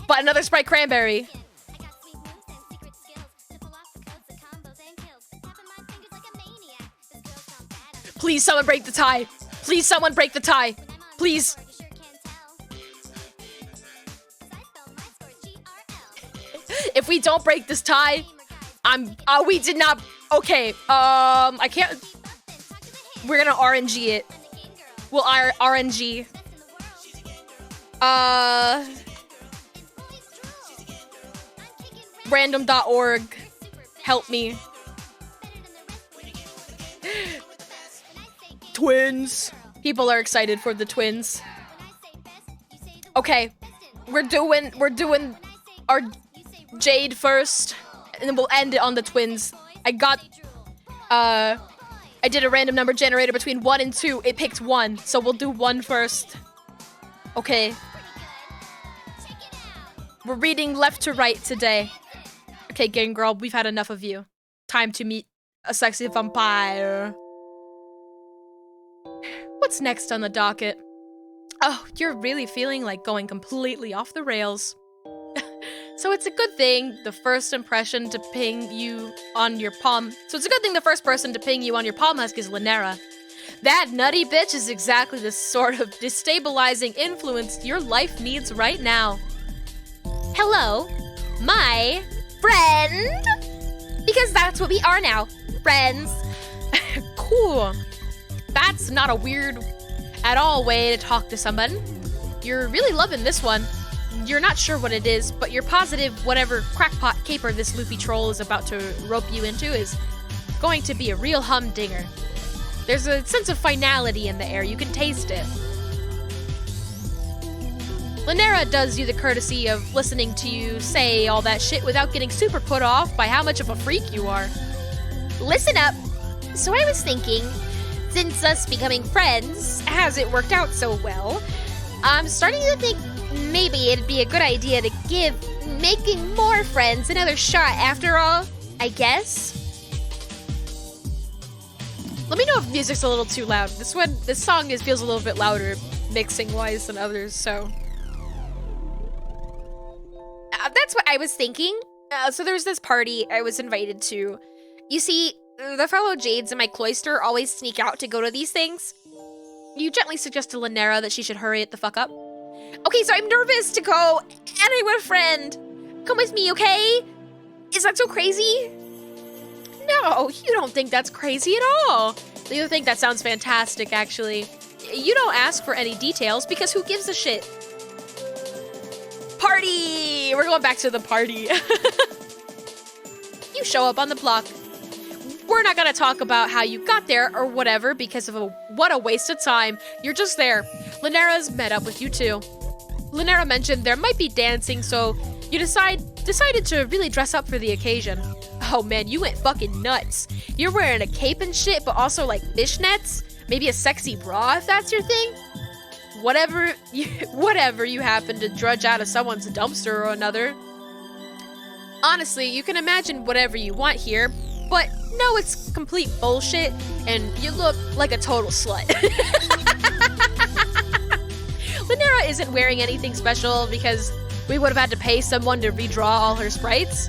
But another Sprite Cranberry. Please, someone break the tie. Please, someone break the tie. Please. If we don't break this tie, we did not. Okay. I can't. We're gonna RNG it. We'll RNG. Random.org. Help me. Twins. People are excited for the twins. Okay. We're doing our Jade first, and then we'll end it on the twins. I did a random number generator between 1 and 2. It picked 1, so we'll do 1 first. Okay. We're reading left to right today. Okay, Game Girl, we've had enough of you. Time to meet a sexy vampire. What's next on the docket? Oh, you're really feeling like going completely off the rails. So it's a good thing the first impression to ping you on your palm. So it's a good thing the first person to ping you on your palm husk is Lanera. That nutty bitch is exactly the sort of destabilizing influence your life needs right now. Hello, my friend. Because that's what we are now, friends. Cool. That's not a weird at all way to talk to someone. You're really loving this one. You're not sure what it is, but you're positive whatever crackpot caper this loopy troll is about to rope you into is going to be a real humdinger. There's a sense of finality in the air. You can taste it. Lanera does you the courtesy of listening to you say all that shit without getting super put off by how much of a freak you are. Listen up. So I was thinking, since us becoming friends hasn't worked out so well, I'm starting to think maybe it'd be a good idea to give making more friends another shot after all, I guess. Let me know if music's a little too loud. This song feels a little bit louder mixing-wise than others, so. That's what I was thinking. So there was this party I was invited to. You see, the fellow Jades in my cloister always sneak out to go to these things. You gently suggest to Lanera that she should hurry it the fuck up. Okay, so I'm nervous to go, and I want a friend. Come with me, okay? Is that so crazy? No, you don't think that's crazy at all. You think that sounds fantastic, actually. You don't ask for any details because who gives a shit? Party! We're going back to the party. You show up on the block. We're not gonna talk about how you got there or whatever because of what a waste of time. You're just there. Lanera's met up with you too. Lanera mentioned there might be dancing, so you decided to really dress up for the occasion. Oh man, you went fucking nuts. You're wearing a cape and shit, but also like fishnets? Maybe a sexy bra if that's your thing? Whatever you happen to drudge out of someone's dumpster or another. Honestly, you can imagine whatever you want here, but no, it's complete bullshit, and you look like a total slut. Lanera isn't wearing anything special because we would have had to pay someone to redraw all her sprites.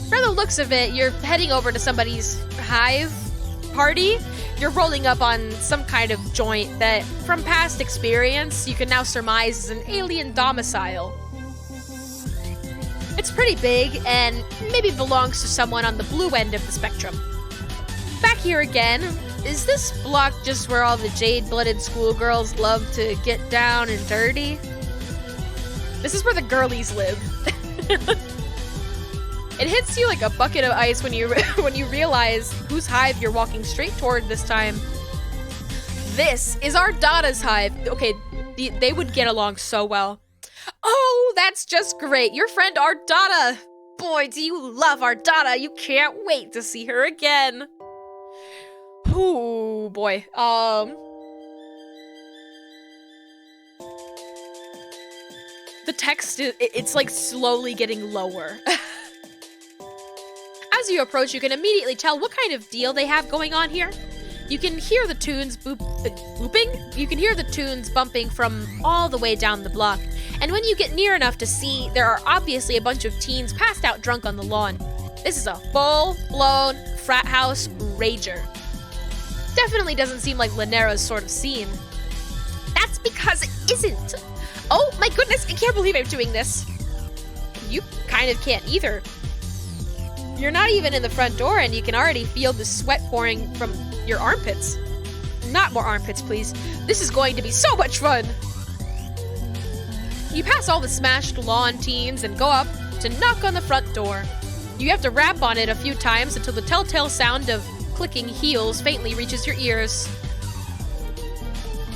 From the looks of it, you're heading over to somebody's hive party. You're rolling up on some kind of joint that, from past experience, you can now surmise is an alien domicile. It's pretty big and maybe belongs to someone on the blue end of the spectrum. Back here again, is this block just where all the jade-blooded schoolgirls love to get down and dirty? This is where the girlies live. It hits you like a bucket of ice when you realize whose hive you're walking straight toward this time. This is our Dada's hive. Okay, they would get along so well. Oh, that's just great. Your friend Ardata. Boy, do you love Ardata. You can't wait to see her again. Ooh, boy. The text, it's like slowly getting lower. As you approach, you can immediately tell what kind of deal they have going on here. You can hear the tunes booping? You can hear the tunes bumping from all the way down the block. And when you get near enough to see, there are obviously a bunch of teens passed out drunk on the lawn. This is a full-blown frat house rager. Definitely doesn't seem like Lanera's sort of scene. That's because it isn't. Oh my goodness, I can't believe I'm doing this. You kind of can't either. You're not even in the front door and you can already feel the sweat pouring from your armpits. Not more armpits, please. This is going to be so much fun. You pass all the smashed lawn teens and go up to knock on the front door. You have to rap on it a few times until the telltale sound of clicking heels faintly reaches your ears.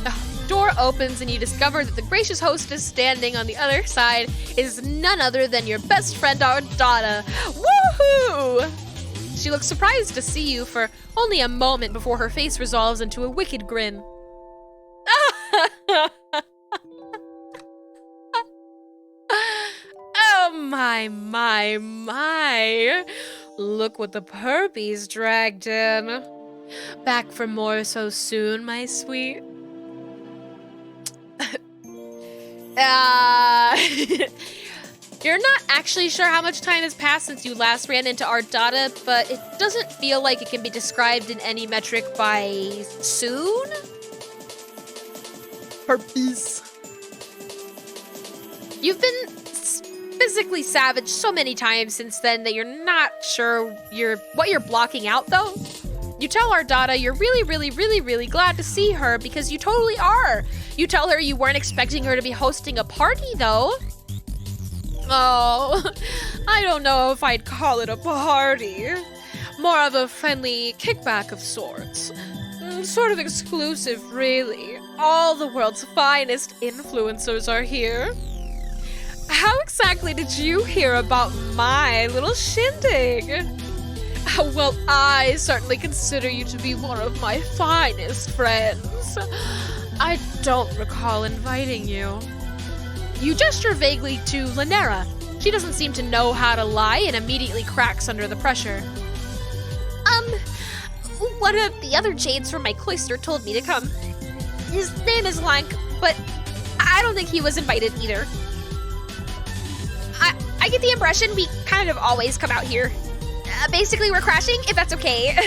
The door opens and you discover that the gracious hostess standing on the other side is none other than your best friend Ardata. Woohoo! She looks surprised to see you for only a moment before her face resolves into a wicked grin. Oh my. Look what the perpies dragged in. Back for more so soon, my sweet. You're not actually sure how much time has passed since you last ran into Ardata, but it doesn't feel like it can be described in any metric by soon? Herpes. You've been physically savaged so many times since then that you're not sure what you're blocking out, though. You tell Ardata you're really glad to see her because you totally are. You tell her you weren't expecting her to be hosting a party, though. Oh, I don't know if I'd call it a party. More of a friendly kickback of sorts. Sort of exclusive, really. All the world's finest influencers are here. How exactly did you hear about my little shindig? Well, I certainly consider you to be one of my finest friends. I don't recall inviting you. You gesture vaguely to Lanera. She doesn't seem to know how to lie and immediately cracks under the pressure. One of the other Jades from my cloister told me to come. His name is Lank, but I don't think he was invited either. I get the impression we kind of always come out here. Basically, we're crashing, if that's okay.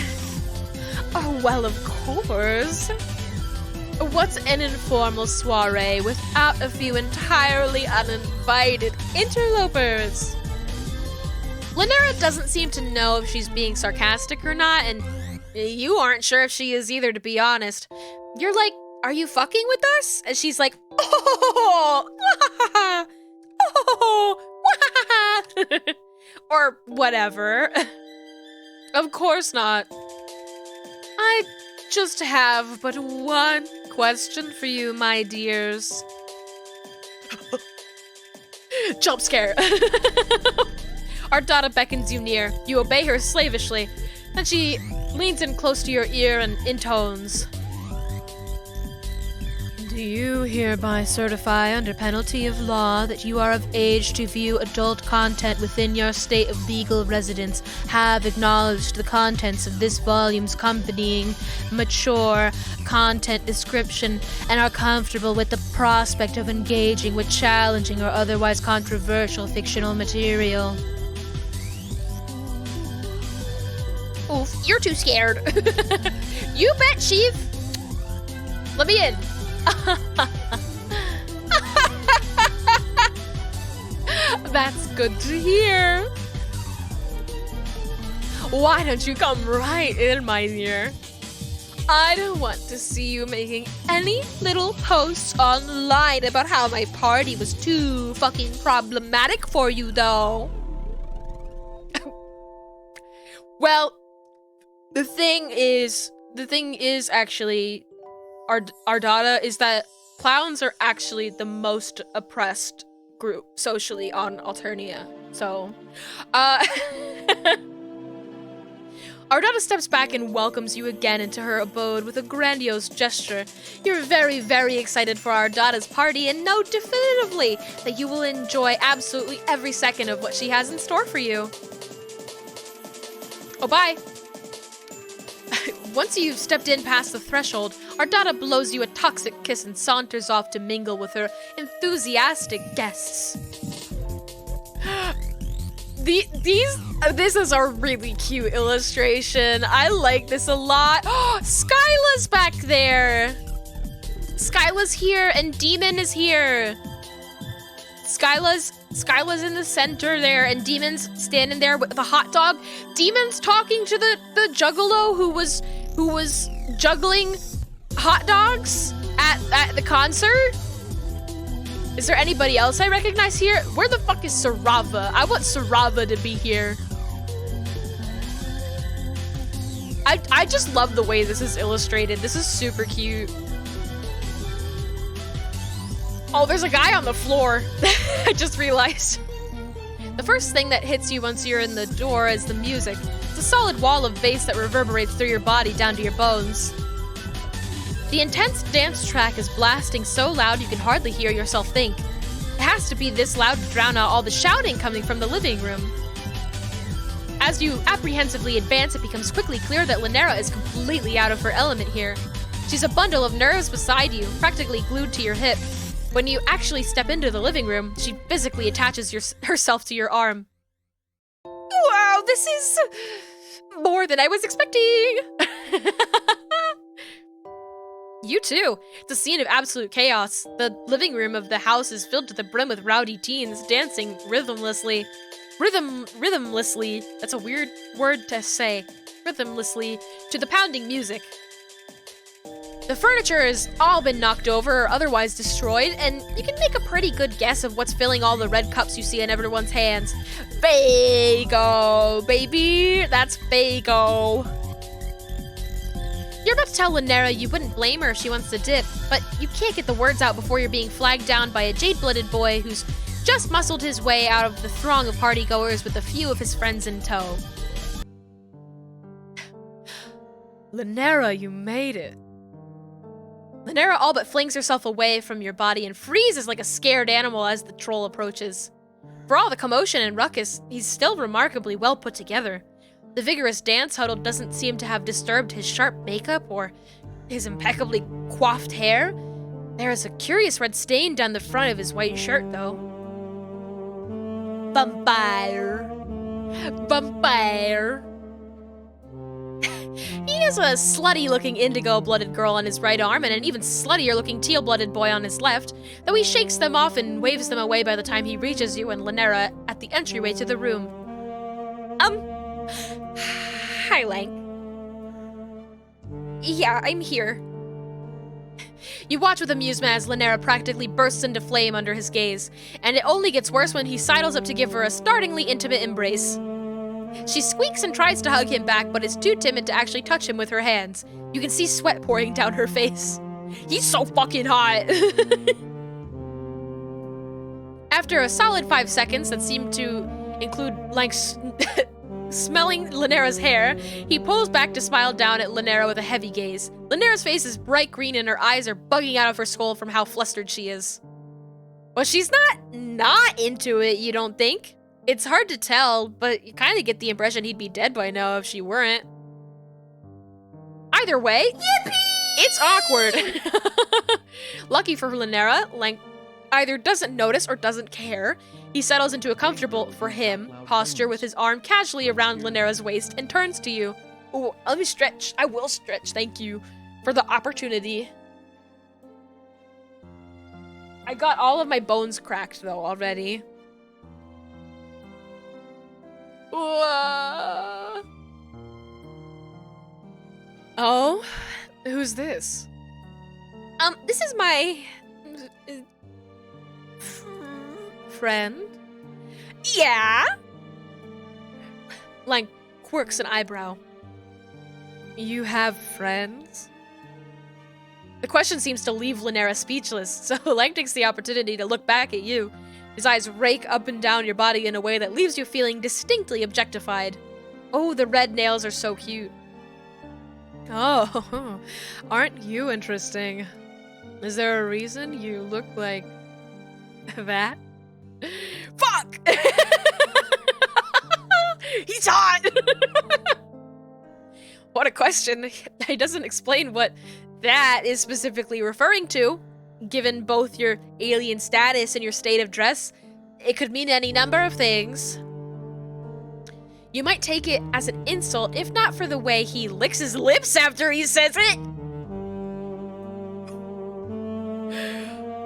Oh, well, of course. What's an informal soiree without a few entirely uninvited interlopers? Lanera doesn't seem to know if she's being sarcastic or not, and you aren't sure if she is either, to be honest. You're like, are you fucking with us? And she's like, oh, or whatever. Of course not. I just have but one question for you, my dears. Jump scare. Ardata beckons you near. You obey her slavishly, and she leans in close to your ear and intones. Do you hereby certify under penalty of law that you are of age to view adult content within your state of legal residence, have acknowledged the contents of this volume's accompanying mature content description, and are comfortable with the prospect of engaging with challenging or otherwise controversial fictional material? Oof, you're too scared. You bet, Chief. Let me in. That's good to hear. Why don't you come right in, my dear? I don't want to see you making any little posts online about how my party was too fucking problematic for you, though. Well, the thing is actually, Ardata, is that clowns are actually the most oppressed group socially on Alternia. So, Ardata steps back and welcomes you again into her abode with a grandiose gesture. You're very, very excited for Ardata's party and know definitively that you will enjoy absolutely every second of what she has in store for you. Oh, bye. Once you've stepped in past the threshold, Ardata blows you a toxic kiss and saunters off to mingle with her enthusiastic guests. This is a really cute illustration. I like this a lot. Oh, Skyla's back there. Skyla's here and Demon is here. Skyla's in the center there, and Demon's standing there with the hot dog. Demon's talking to the juggalo who was juggling hot dogs at the concert. Is there anybody else I recognize here? Where the fuck is Sarava? I want Sarava to be here. I just love the way this is illustrated. This is super cute. Oh, there's a guy on the floor. I just realized. The first thing that hits you once you're in the door is the music. It's a solid wall of bass that reverberates through your body down to your bones. The intense dance track is blasting so loud you can hardly hear yourself think. It has to be this loud to drown out all the shouting coming from the living room. As you apprehensively advance, it becomes quickly clear that Linera is completely out of her element here. She's a bundle of nerves beside you, practically glued to your hip. When you actually step into the living room, she physically attaches herself to your arm. Wow, this is more than I was expecting! You too. It's a scene of absolute chaos. The living room of the house is filled to the brim with rowdy teens dancing rhythmlessly. Rhythmlessly. That's a weird word to say. Rhythmlessly to the pounding music. The furniture has all been knocked over or otherwise destroyed, and you can make a pretty good guess of what's filling all the red cups you see in everyone's hands. Fago, baby! That's Fago. You're about to tell Linera you wouldn't blame her if she wants to dip, but you can't get the words out before you're being flagged down by a jade-blooded boy who's just muscled his way out of the throng of partygoers with a few of his friends in tow. Linera, you made it. Linera all but flings herself away from your body and freezes like a scared animal as the troll approaches. For all the commotion and ruckus, he's still remarkably well put together. The vigorous dance huddle doesn't seem to have disturbed his sharp makeup or his impeccably coiffed hair. There is a curious red stain down the front of his white shirt, though. Vampire. Vampire. He has a slutty-looking indigo-blooded girl on his right arm and an even sluttier-looking teal-blooded boy on his left, though he shakes them off and waves them away by the time he reaches you and Linera at the entryway to the room. Hi, Lang. Yeah, I'm here. You watch with amusement as Linera practically bursts into flame under his gaze, and it only gets worse when he sidles up to give her a startlingly intimate embrace. She squeaks and tries to hug him back, but is too timid to actually touch him with her hands. You can see sweat pouring down her face. He's so fucking hot! After a solid 5 seconds that seemed to include, like, smelling Linera's hair, he pulls back to smile down at Linera with a heavy gaze. Linera's face is bright green and her eyes are bugging out of her skull from how flustered she is. Well, she's not into it, you don't think? It's hard to tell, but you kind of get the impression he'd be dead by now if she weren't. Either way, yippee! It's awkward. Lucky for Linera, Lang either doesn't notice or doesn't care. He settles into a comfortable, for him, posture with his arm casually around Linera's waist and turns to you. Ooh, let me stretch. I will stretch, thank you for the opportunity. I got all of my bones cracked, though, already. Oh? Who's this? This is my... friend? Yeah? Lang quirks an eyebrow. You have friends? The question seems to leave Linera speechless, so Lang takes the opportunity to look back at you. His eyes rake up and down your body in a way that leaves you feeling distinctly objectified. Oh, the red nails are so cute. Oh, aren't you interesting? Is there a reason you look like that? Fuck! He's hot! What a question. He doesn't explain what that is specifically referring to. Given both your alien status and your state of dress, it could mean any number of things. You might take it as an insult, if not for the way he licks his lips after he says it.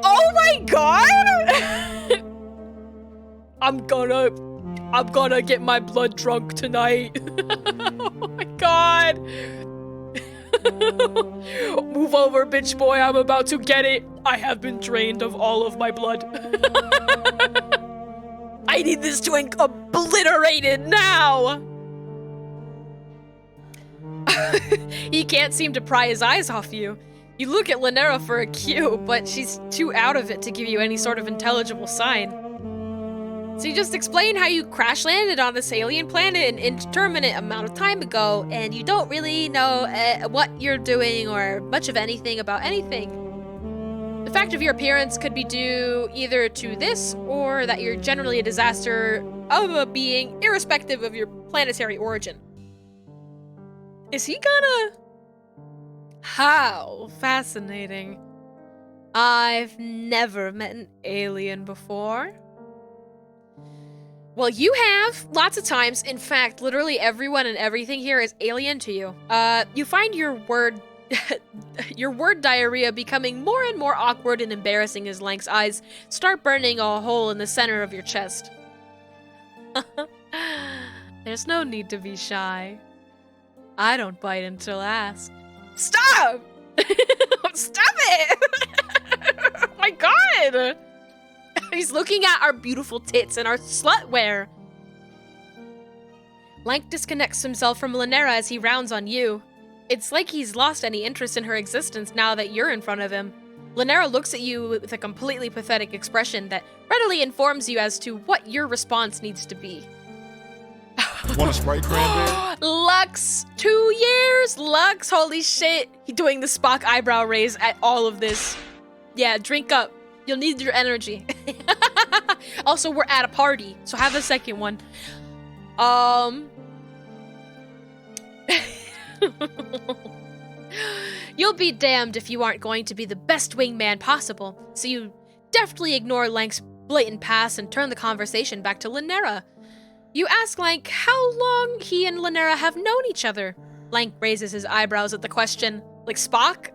Oh my god! I'm gonna get my blood drunk tonight. Oh my god. Move over, bitch boy, I'm about to get it. I have been drained of all of my blood. I need this to obliterated now! He can't seem to pry his eyes off you. You look at Lanera for a cue, but she's too out of it to give you any sort of intelligible sign. So you just explain how you crash landed on this alien planet an indeterminate amount of time ago, and you don't really know what you're doing or much of anything about anything. The fact of your appearance could be due either to this, or that you're generally a disaster of a being, irrespective of your planetary origin. Is he gonna... How fascinating. I've never met an alien before. Well, you have, lots of times. In fact, literally everyone and everything here is alien to you. You find your word diarrhea becoming more and more awkward and embarrassing as Lank's eyes start burning a hole in the center of your chest. There's no need to be shy. I don't bite until asked. Stop! Stop it! Oh my god! He's looking at our beautiful tits and our slutwear. Lank disconnects himself from Lanera as he rounds on you. It's like he's lost any interest in her existence now that you're in front of him. Lanera looks at you with a completely pathetic expression that readily informs you as to what your response needs to be. Want a Sprite cranberry? Lux! 2 years? Lux, holy shit. He's doing the Spock eyebrow raise at all of this. Yeah, drink up. You'll need your energy. Also, we're at a party, so have a second one. You'll be damned if you aren't going to be the best wingman possible, so you deftly ignore Lank's blatant pass and turn the conversation back to Lanera. You ask Lank how long he and Lanera have known each other. Lank raises his eyebrows at the question. Like Spock?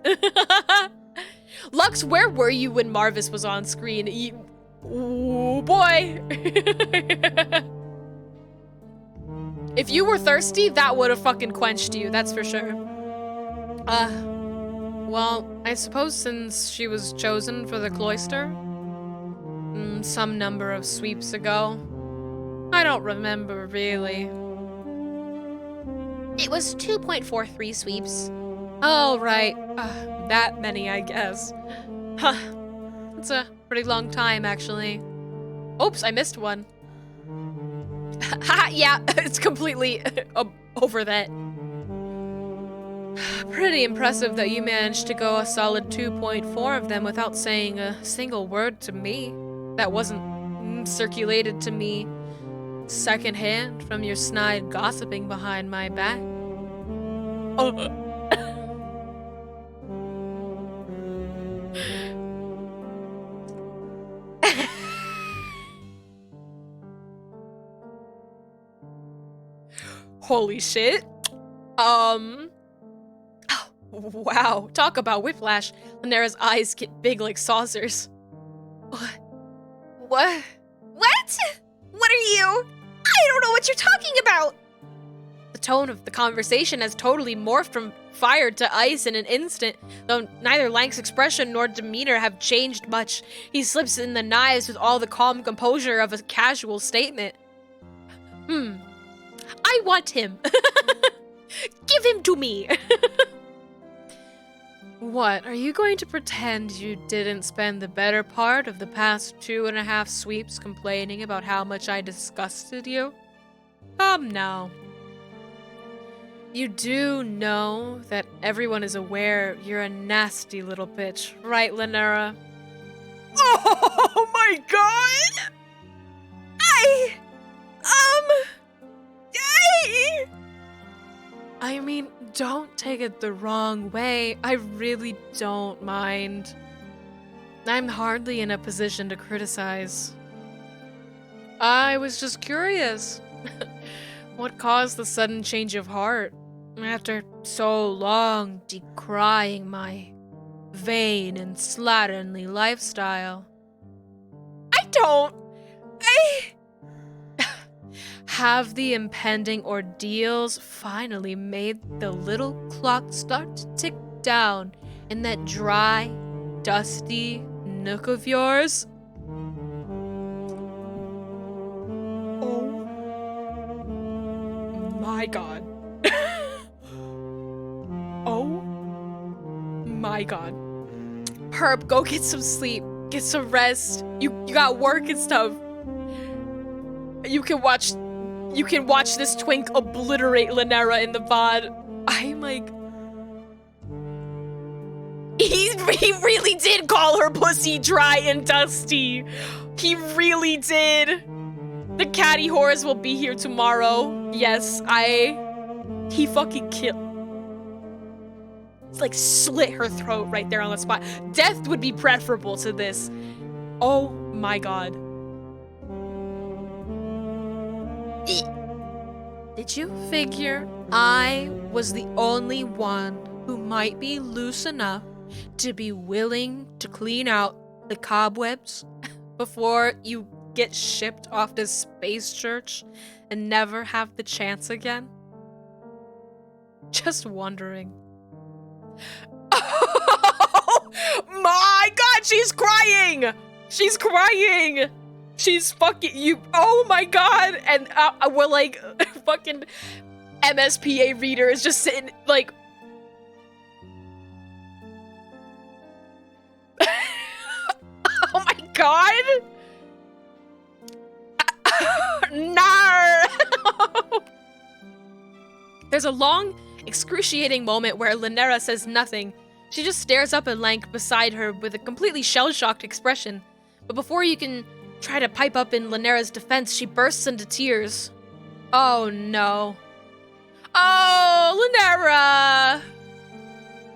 Lux, where were you when Marvis was on screen? Ooh, boy! If you were thirsty, that would have fucking quenched you, that's for sure. Well, I suppose since she was chosen for the cloister, some number of sweeps ago. I don't remember, really. It was 2.43 sweeps. Oh, right. That many, I guess. Huh. It's a pretty long time, actually. Oops, I missed one. Haha, yeah, it's completely over that. Pretty impressive that you managed to go a solid 2.4 of them without saying a single word to me. That wasn't circulated to me secondhand from your snide gossiping behind my back. Oh. Holy shit. Oh, wow. Talk about whiplash. Lanera's eyes get big like saucers. What? What? What are you? I don't know what you're talking about. The tone of the conversation has totally morphed from fire to ice in an instant, though neither Lank's expression nor demeanor have changed much. He slips in the knives with all the calm composure of a casual statement. I want him. Give him to me. What, are you going to pretend you didn't spend the better part of the past 2.5 sweeps complaining about how much I disgusted you? Come now. You do know that everyone is aware you're a nasty little bitch, right, Lanera? Oh my god! I mean, don't take it the wrong way. I really don't mind. I'm hardly in a position to criticize. I was just curious. What caused the sudden change of heart after so long decrying my vain and slatternly lifestyle? Have the impending ordeals finally made the little clock start to tick down in that dry, dusty nook of yours? Oh my god. Oh my god. Herb, go get some sleep. Get some rest. You got work and stuff. You can watch this twink obliterate Lanera in the VOD. I'm like, he really did call her pussy dry and dusty. He really did. The catty whores will be here tomorrow. Yes, he fucking killed. Like slit her throat right there on the spot. Death would be preferable to this. Oh my god. Did you figure I was the only one who might be loose enough to be willing to clean out the cobwebs before you get shipped off to Space Church and never have the chance again? Just wondering. Oh my god, she's crying! She's crying! She's fucking you. Oh my god! And we're like, fucking MSPA reader is just sitting like. Oh my god! No! There's a long, excruciating moment where Lanera says nothing. She just stares up at Lank beside her with a completely shell-shocked expression. But before you can try to pipe up in Lanera's defense, she bursts into tears. Oh no. Oh, Lanera!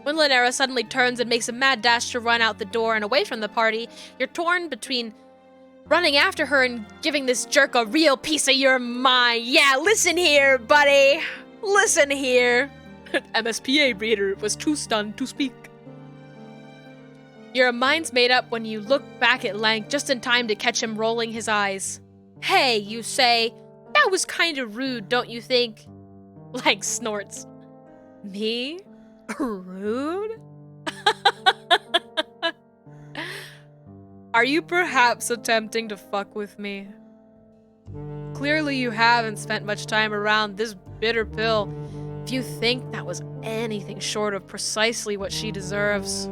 When Lanera suddenly turns and makes a mad dash to run out the door and away from the party, you're torn between running after her and giving this jerk a real piece of your mind. Yeah, listen here, buddy. Listen here. MSPA reader was too stunned to speak. Your mind's made up when you look back at Lank just in time to catch him rolling his eyes. Hey, you say, that was kind of rude, don't you think? Lank snorts. Me? Rude? Are you perhaps attempting to fuck with me? Clearly you haven't spent much time around this bitter pill if you think that was anything short of precisely what she deserves.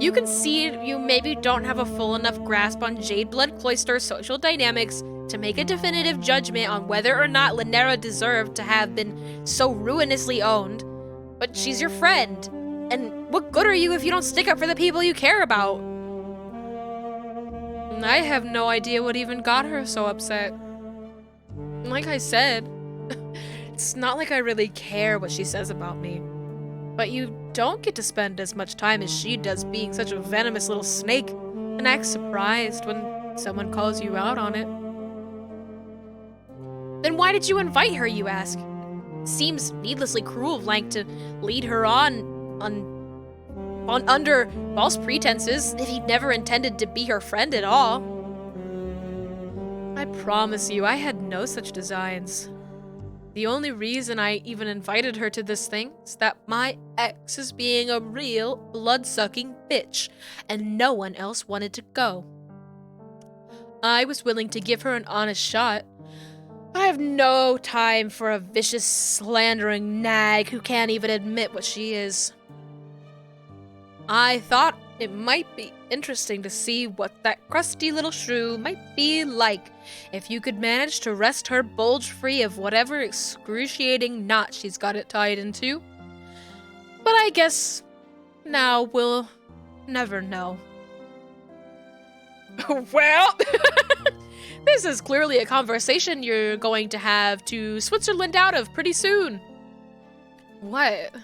You concede you maybe don't have a full enough grasp on Jadeblood Cloister social dynamics to make a definitive judgment on whether or not Lanera deserved to have been so ruinously owned, but she's your friend, and what good are you if you don't stick up for the people you care about? I have no idea what even got her so upset. Like I said, it's not like I really care what she says about me. But you don't get to spend as much time as she does being such a venomous little snake and act surprised when someone calls you out on it. Then why did you invite her, you ask? Seems needlessly cruel of Lank to lead her on under false pretenses if he'd never intended to be her friend at all. I promise you, I had no such designs. The only reason I even invited her to this thing is that my ex is being a real blood-sucking bitch, and no one else wanted to go. I was willing to give her an honest shot, but I have no time for a vicious, slandering nag who can't even admit what she is. I thought it might be interesting to see what that crusty little shrew might be like if you could manage to wrest her bulge free of whatever excruciating knot she's got it tied into. But I guess now we'll never know. Well, this is clearly a conversation you're going to have to Switzerland out of pretty soon. What?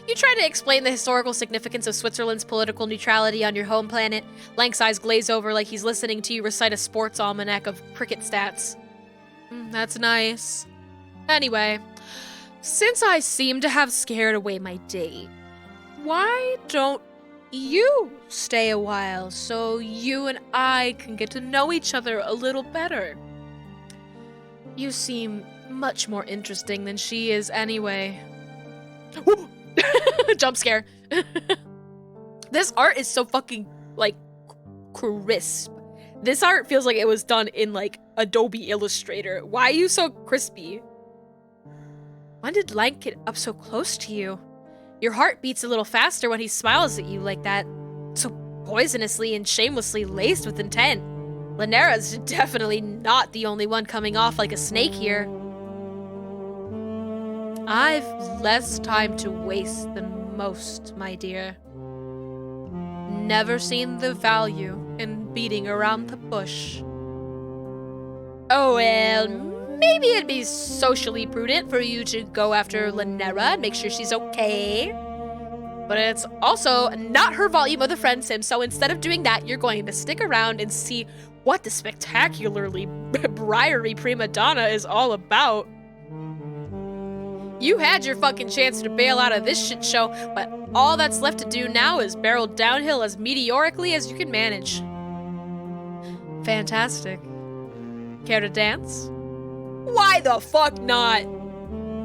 You try to explain the historical significance of Switzerland's political neutrality on your home planet. Lank's eyes glaze over like he's listening to you recite a sports almanac of cricket stats. That's nice. Anyway, since I seem to have scared away my date, why don't you stay a while so you and I can get to know each other a little better. You seem much more interesting than she is anyway. Jump scare. This art is so fucking, like, crisp. This art feels like it was done in, like, Adobe Illustrator. Why are you so crispy? When did Lank get up so close to you? Your heart beats a little faster when he smiles at you like that. So poisonously and shamelessly laced with intent. Lanera's definitely not the only one coming off like a snake here. I've less time to waste than most, my dear. Never seen the value in beating around the bush. Oh well, maybe it'd be socially prudent for you to go after Lanera and make sure she's okay. But it's also not her volume of the friend sim, so instead of doing that, you're going to stick around and see what the spectacularly briary prima donna is all about. You had your fucking chance to bail out of this shit show, but all that's left to do now is barrel downhill as meteorically as you can manage. Fantastic. Care to dance? Why the fuck not?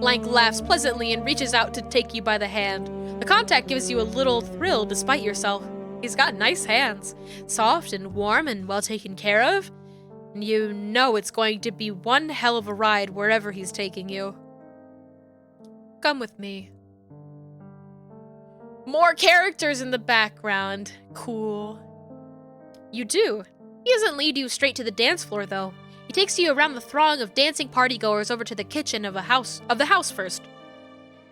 Lank laughs pleasantly and reaches out to take you by the hand. The contact gives you a little thrill despite yourself. He's got nice hands, soft and warm and well taken care of. And you know it's going to be one hell of a ride wherever he's taking you. Come with me. More characters in the background. Cool. You do. He doesn't lead you straight to the dance floor, though. He takes you around the throng of dancing partygoers over to the kitchen of the house first.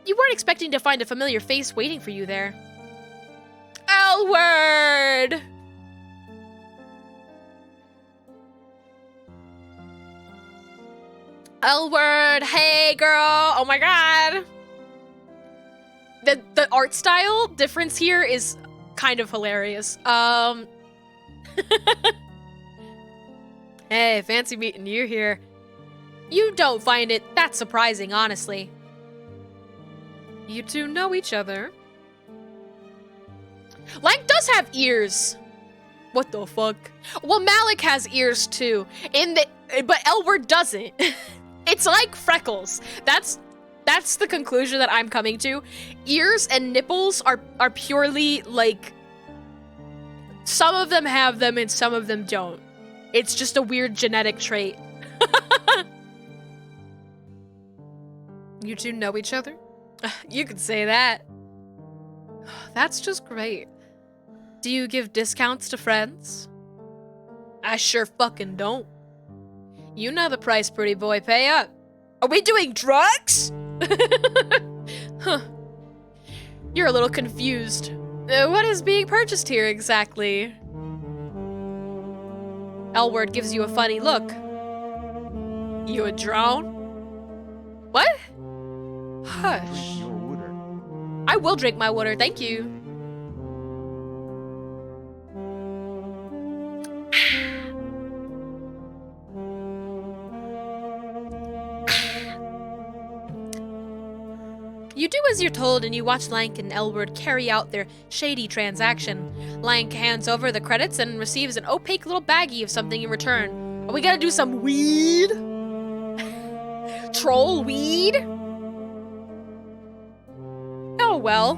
You weren't expecting to find a familiar face waiting for you there. Elward! Elward, hey girl! Oh my god! The art style difference here is kind of hilarious. Hey, fancy meeting you here. You don't find it that surprising, honestly. You two know each other. Lank does have ears. What the fuck? Well, Malik has ears too. But Elward doesn't. It's like freckles. That's the conclusion that I'm coming to. Ears and nipples are purely like, some of them have them and some of them don't. It's just a weird genetic trait. You two know each other? You could say that. That's just great. Do you give discounts to friends? I sure fucking don't. You know the price, pretty boy. Pay up. Are we doing drugs? Huh. You're a little confused. What is being purchased here exactly? Elward gives you a funny look. You a drone? What? Hush. Your water. I will drink my water, thank you. You do as you're told and you watch Lank and Elward carry out their shady transaction. Lank hands over the credits and receives an opaque little baggie of something in return. Are we gonna do some weed? Troll weed? Oh well.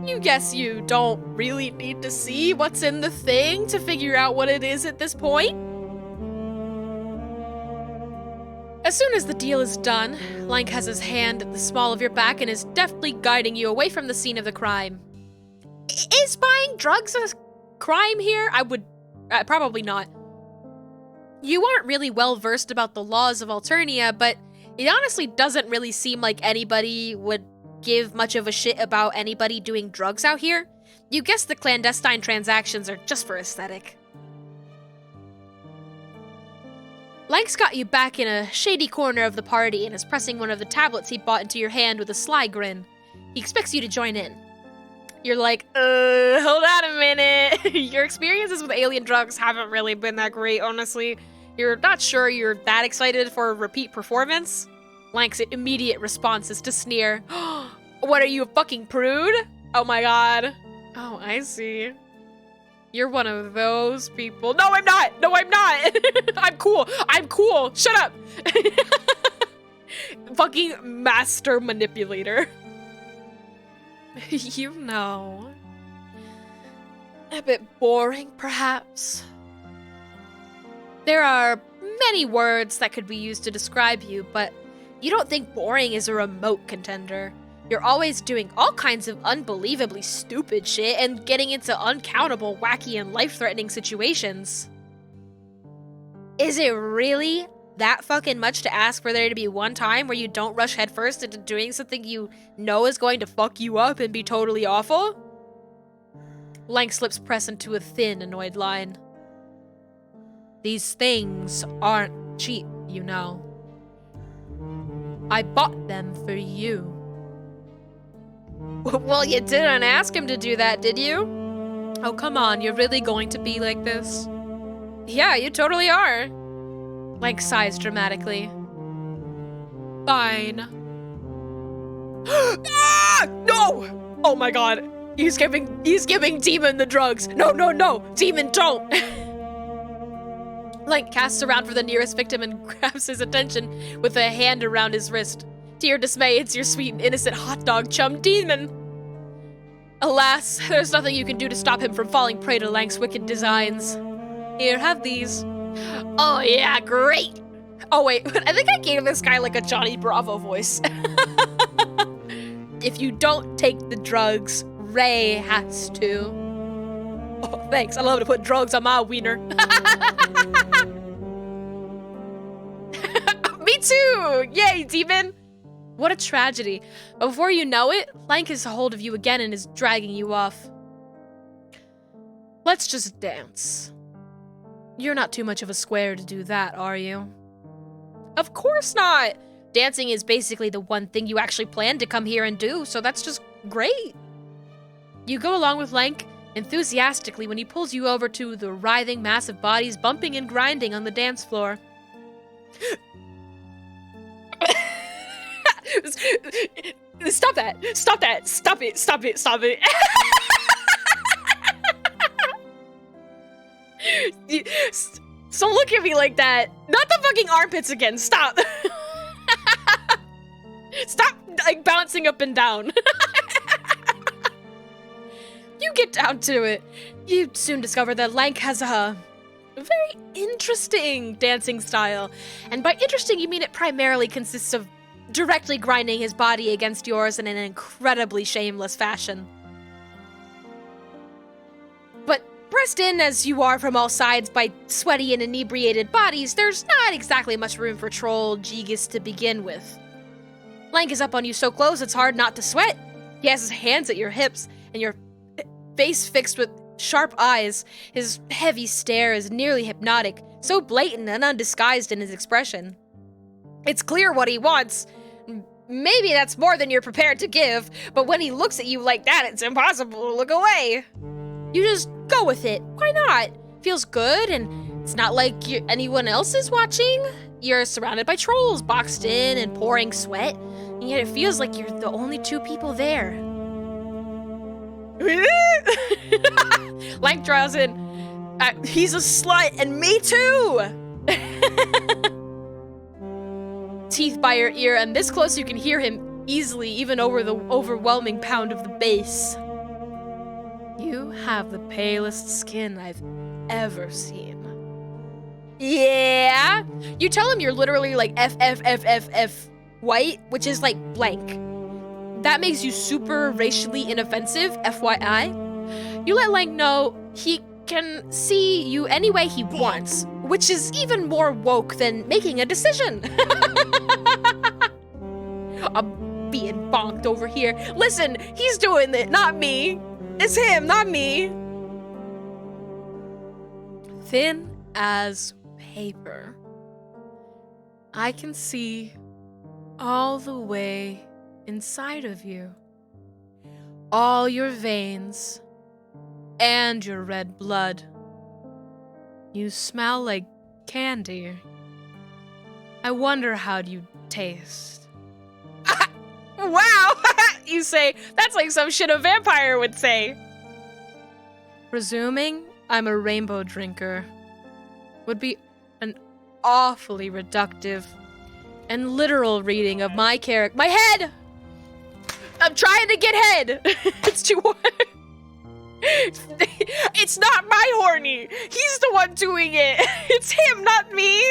You guess you don't really need to see what's in the thing to figure out what it is at this point? As soon as the deal is done, Lank has his hand at the small of your back and is deftly guiding you away from the scene of the crime. Is buying drugs a crime here? Probably not. You aren't really well versed about the laws of Alternia, but it honestly doesn't really seem like anybody would give much of a shit about anybody doing drugs out here. You guess the clandestine transactions are just for aesthetic. Lank's got you back in a shady corner of the party and is pressing one of the tablets he bought into your hand with a sly grin. He expects you to join in. You're like, hold on a minute. Your experiences with alien drugs haven't really been that great, honestly. You're not sure you're that excited for a repeat performance? Lank's immediate response is to sneer. What are you, a fucking prude? Oh my god. Oh, I see. You're one of those people. No, I'm not. No, I'm not. I'm cool. I'm cool. Shut up. Fucking master manipulator. You know. A bit boring, perhaps. There are many words that could be used to describe you, but you don't think boring is a remote contender. You're always doing all kinds of unbelievably stupid shit and getting into uncountable, wacky, and life-threatening situations. Is it really that fucking much to ask for there to be one time where you don't rush headfirst into doing something you know is going to fuck you up and be totally awful? Lank's lips press into a thin, annoyed line. These things aren't cheap, you know. I bought them for you. Well, you didn't ask him to do that, did you? Oh, come on, you're really going to be like this? Yeah, you totally are. Lank sighs dramatically. Fine. Ah! No! Oh my god. He's giving Demon the drugs. No, no, no. Demon, don't. Lank casts around for the nearest victim and grabs his attention with a hand around his wrist. To your dismay, it's your sweet and innocent hot dog chum Demon. Alas, there's nothing you can do to stop him from falling prey to Lank's wicked designs. Here, have these. Oh yeah, great. Oh wait, I think I gave this guy like a Johnny Bravo voice. If you don't take the drugs, Ray has to. Oh, thanks. I love to put drugs on my wiener. Me too! Yay, Demon! What a tragedy. But before you know it, Lank has a hold of you again and is dragging you off. Let's just dance. You're not too much of a square to do that, are you? Of course not! Dancing is basically the one thing you actually planned to come here and do, so that's just great. You go along with Lank enthusiastically when he pulls you over to the writhing mass of bodies bumping and grinding on the dance floor. Stop that! Stop that! Stop it! Stop it! Stop it! Don't look at me like that! Not the fucking armpits again! Stop! Stop, like, bouncing up and down. You get down to it. You soon discover that Lank has a very interesting dancing style. And by interesting, you mean it primarily consists of directly grinding his body against yours in an incredibly shameless fashion. But pressed in as you are from all sides by sweaty and inebriated bodies, there's not exactly much room for troll Gigas to begin with. Lank is up on you so close it's hard not to sweat. He has his hands at your hips, and your face fixed with sharp eyes. His heavy stare is nearly hypnotic, so blatant and undisguised in his expression. It's clear what he wants. Maybe that's more than you're prepared to give, but when he looks at you like that, it's impossible to look away. You just go with it. Why not? Feels good, and it's not like anyone else is watching. You're surrounded by trolls, boxed in and pouring sweat, and yet it feels like you're the only two people there. Lank draws in. He's a slut, and me too! Teeth by your ear, and this close you can hear him easily, even over the overwhelming pound of the bass. You have the palest skin I've ever seen. Yeah? You tell him you're literally like F white, which is like blank. That makes you super racially inoffensive, FYI. You let Lank know he can see you any way he wants, which is even more woke than making a decision. I'm being bonked over here. Listen, he's doing it, not me. It's him, not me. Thin as paper. I can see all the way inside of you. All your veins and your red blood. You smell like candy. I wonder how you taste. Wow! You say, that's like some shit a vampire would say. Presuming I'm a rainbow drinker would be an awfully reductive and literal reading of my character. My head! I'm trying to get head! It's too hard. It's not my horny! He's the one doing it! It's him, not me!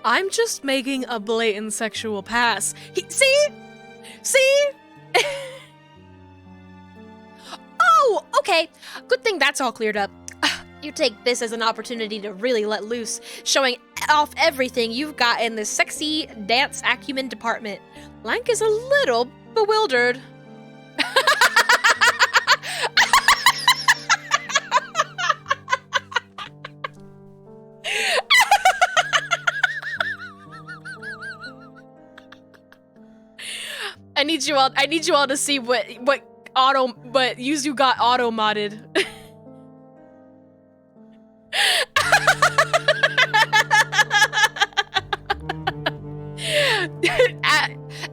I'm just making a blatant sexual pass. See? See? Oh, okay. Good thing that's all cleared up. You take this as an opportunity to really let loose, showing off everything you've got in the sexy dance acumen department. Lank is a little bewildered. I need you all to see what Yuzu got auto modded.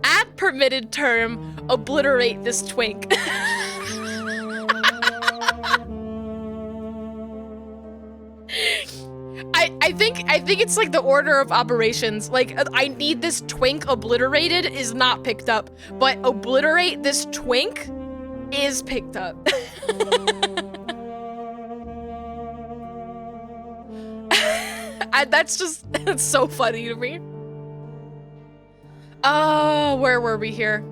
At permitted term, obliterate this twink. I think it's like the order of operations. Like, I need this twink obliterated is not picked up, but obliterate this twink is picked up. That's so funny to me. Oh, where were we here?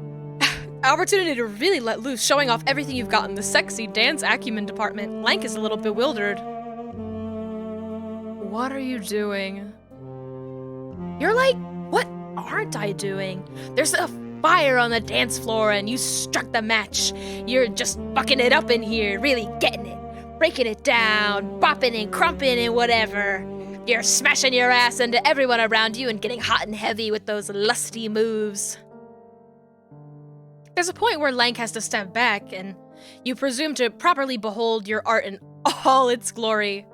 Opportunity to really let loose, showing off everything you've got in the sexy dance acumen department. Lank is a little bewildered. What are you doing? You're like, what aren't I doing? There's a fire on the dance floor and you struck the match. You're just fucking it up in here, really getting it. Breaking it down, bopping and crumping and whatever. You're smashing your ass into everyone around you and getting hot and heavy with those lusty moves. There's a point where Lank has to step back and you presume to properly behold your art in all its glory.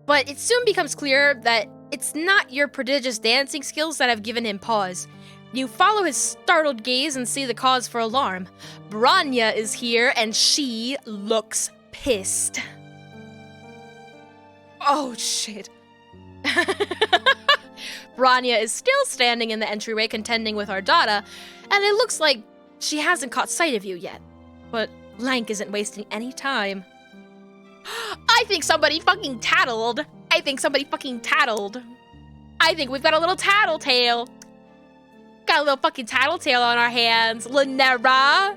But it soon becomes clear that it's not your prodigious dancing skills that have given him pause. You follow his startled gaze and see the cause for alarm. Branya is here and she looks pissed. Oh shit. Branya is still standing in the entryway contending with Ardata, and it looks like she hasn't caught sight of you yet. But Lank isn't wasting any time. I think somebody fucking tattled. I think we've got a little tattletale. Got a little fucking tattletale on our hands. Linera.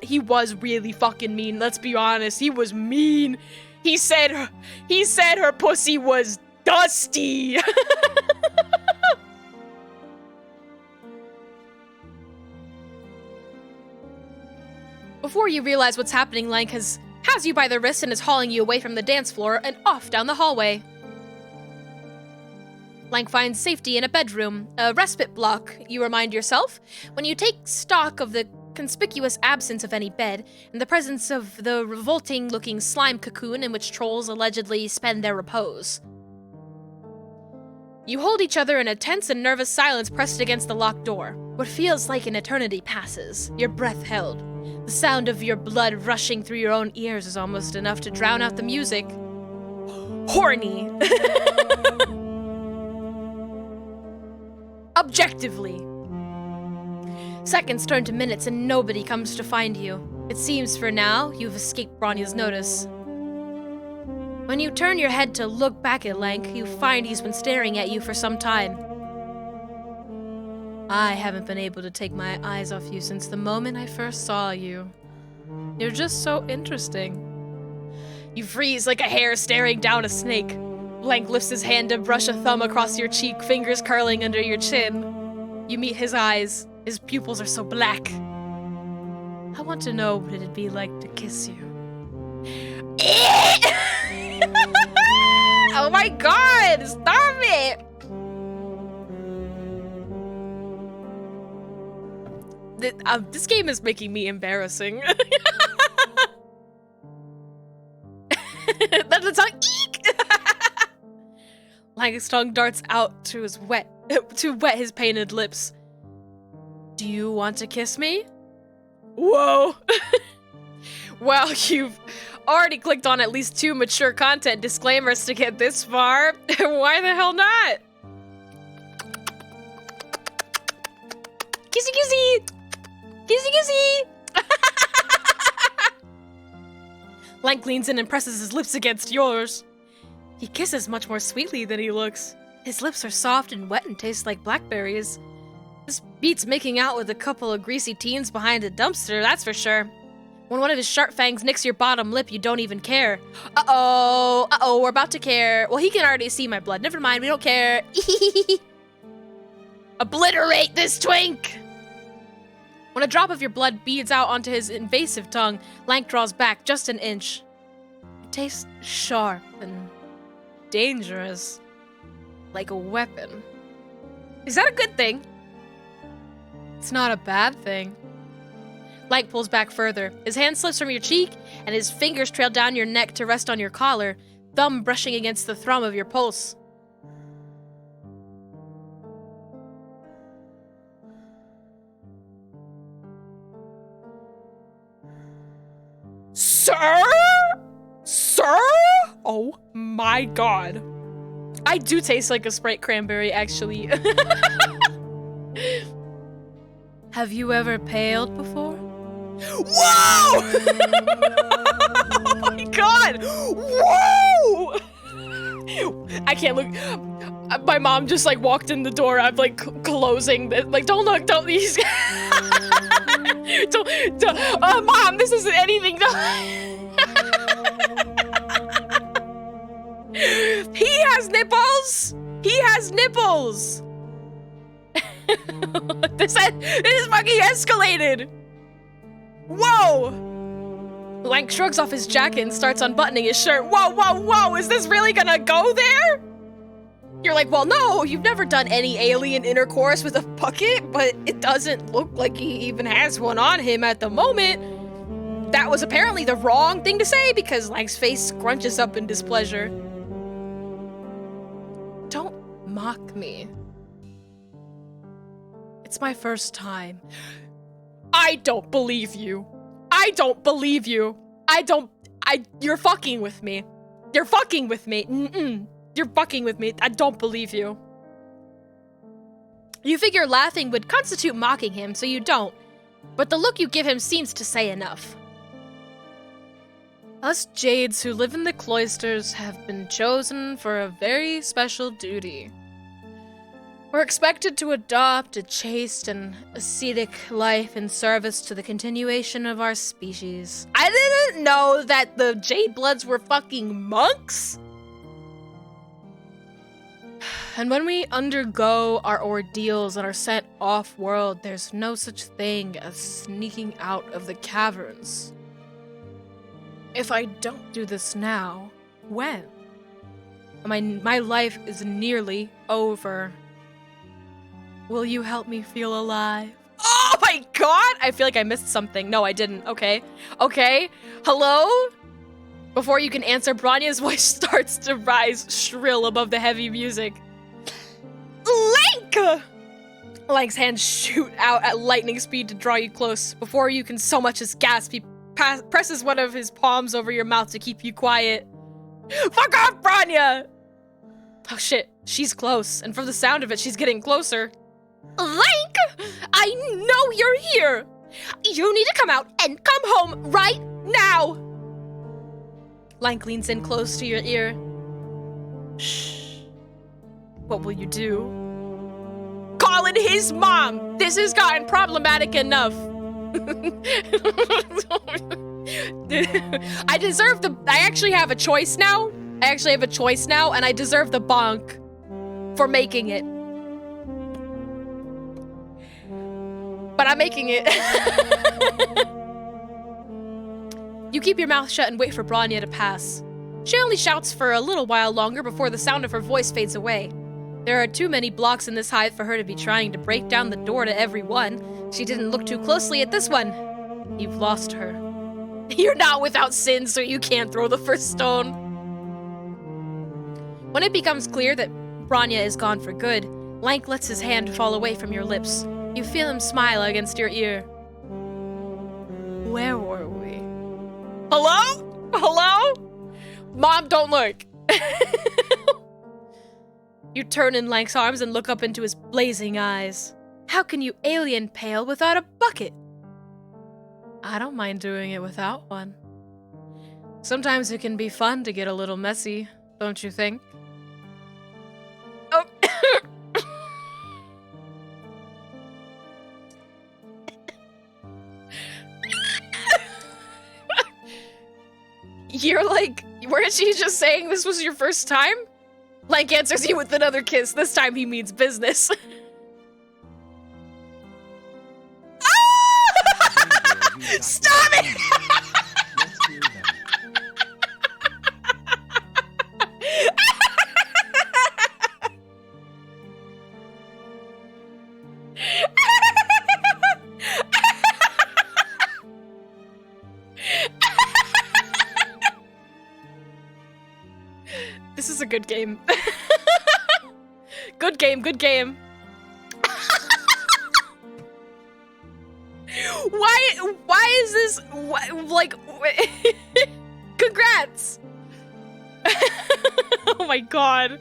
He was really fucking mean, let's be honest. He was mean. He said her pussy was dusty. Before you realize what's happening, Lank has you by the wrist and is hauling you away from the dance floor and off down the hallway. Lank finds safety in a bedroom, a respite block, you remind yourself, when you take stock of the conspicuous absence of any bed and the presence of the revolting-looking slime cocoon in which trolls allegedly spend their repose. You hold each other in a tense and nervous silence pressed against the locked door. What feels like an eternity passes, your breath held. The sound of your blood rushing through your own ears is almost enough to drown out the music. Horny. Objectively. Seconds turn to minutes and nobody comes to find you. It seems for now, you've escaped Bronya's notice. When you turn your head to look back at Lank, you find he's been staring at you for some time. I haven't been able to take my eyes off you since the moment I first saw you. You're just so interesting. You freeze like a hare staring down a snake. Lank lifts his hand to brush a thumb across your cheek, fingers curling under your chin. You meet his eyes. His pupils are so black. I want to know what it'd be like to kiss you. Oh my god! Stop it! This game is making me embarrassing. That's a tongue. Eek! Lang's tongue darts out to wet his painted lips. Do you want to kiss me? Whoa. Well, you've already clicked on at least 2 mature content disclaimers to get this far. Why the hell not? Kissy kissy! Kissy kissy! Lang leans in and presses his lips against yours. He kisses much more sweetly than he looks. His lips are soft and wet and taste like blackberries. This beats making out with a couple of greasy teens behind a dumpster, that's for sure. When one of his sharp fangs nicks your bottom lip, you don't even care. Uh-oh, we're about to care. Well, he can already see my blood. Never mind, we don't care. Obliterate this twink! When a drop of your blood beads out onto his invasive tongue, Lank draws back just an inch. It tastes sharp and dangerous. Like a weapon. Is that a good thing? It's not a bad thing. Lank pulls back further. His hand slips from your cheek, and his fingers trail down your neck to rest on your collar, thumb brushing against the thrum of your pulse. Sir? Sir? Oh my god. I do taste like a Sprite cranberry, actually. Have you ever paled before? Whoa! Oh my god! Whoa! I can't look. My mom just like walked in the door. I'm like closing. Like, don't look, don't these. don't. Mom, this isn't anything. He has nipples! He has nipples! This is fucking escalated! Whoa! Lank shrugs off his jacket and starts unbuttoning his shirt. Whoa! Is this really gonna go there? You're like, well, no, you've never done any alien intercourse with a bucket, but it doesn't look like he even has one on him at the moment. That was apparently the wrong thing to say because Lank's face scrunches up in displeasure. Don't mock me. It's my first time. I don't believe you. You're fucking with me. You're fucking with me. You're fucking with me. I don't believe you. You figure laughing would constitute mocking him, so you don't. But the look you give him seems to say enough. Us Jades who live in the cloisters have been chosen for a very special duty. We're expected to adopt a chaste and ascetic life in service to the continuation of our species. I didn't know that the Jade Bloods were fucking monks! And when we undergo our ordeals and are sent off-world, there's no such thing as sneaking out of the caverns. If I don't do this now, when? My life is nearly over. Will you help me feel alive? Oh my god! I feel like I missed something. No, I didn't. Okay. Hello? Before you can answer, Bronya's voice starts to rise shrill above the heavy music. Lank! Lank's hands shoot out at lightning speed to draw you close. Before you can so much as gasp, he presses one of his palms over your mouth to keep you quiet. Fuck off, Bronya! Oh shit, she's close, and from the sound of it, she's getting closer. Lank! I know you're here! You need to come out and come home right now! Lank leans in close to your ear. Shh. What will you do? Calling his mom! This has gotten problematic enough. I actually have a choice now. And I deserve the bonk for making it. But I'm making it. You keep your mouth shut and wait for Bronya to pass. She only shouts for a little while longer before the sound of her voice fades away. There are too many blocks in this hive for her to be trying to break down the door to every one. She didn't look too closely at this one. You've lost her. You're not without sin, so you can't throw the first stone. When it becomes clear that Bronya is gone for good, Lank lets his hand fall away from your lips. You feel him smile against your ear. Where were we? Hello? Hello? Mom, don't look. You turn in Lank's arms and look up into his blazing eyes. How can you alien pale without a bucket? I don't mind doing it without one. Sometimes it can be fun to get a little messy, don't you think? Oh. You're like, weren't you just saying this was your first time? Lank answers you with another kiss. This time he means business. Stop it! This is a good game. Good game, good game. Why is this, like, congrats! Oh my god.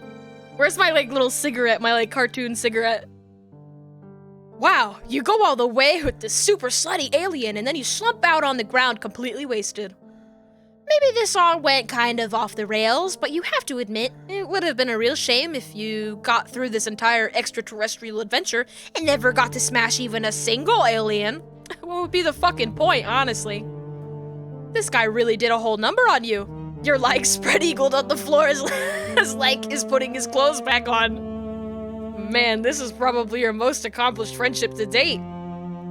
Where's my, like, little cigarette, my, like, cartoon cigarette? Wow, you go all the way with this super slutty alien and then you slump out on the ground completely wasted. Maybe this all went kind of off the rails, but you have to admit, it would have been a real shame if you got through this entire extraterrestrial adventure and never got to smash even a single alien. What would be the fucking point, honestly? This guy really did a whole number on you. You're like spread-eagled on the floor as Lank is putting his clothes back on. Man, this is probably your most accomplished friendship to date.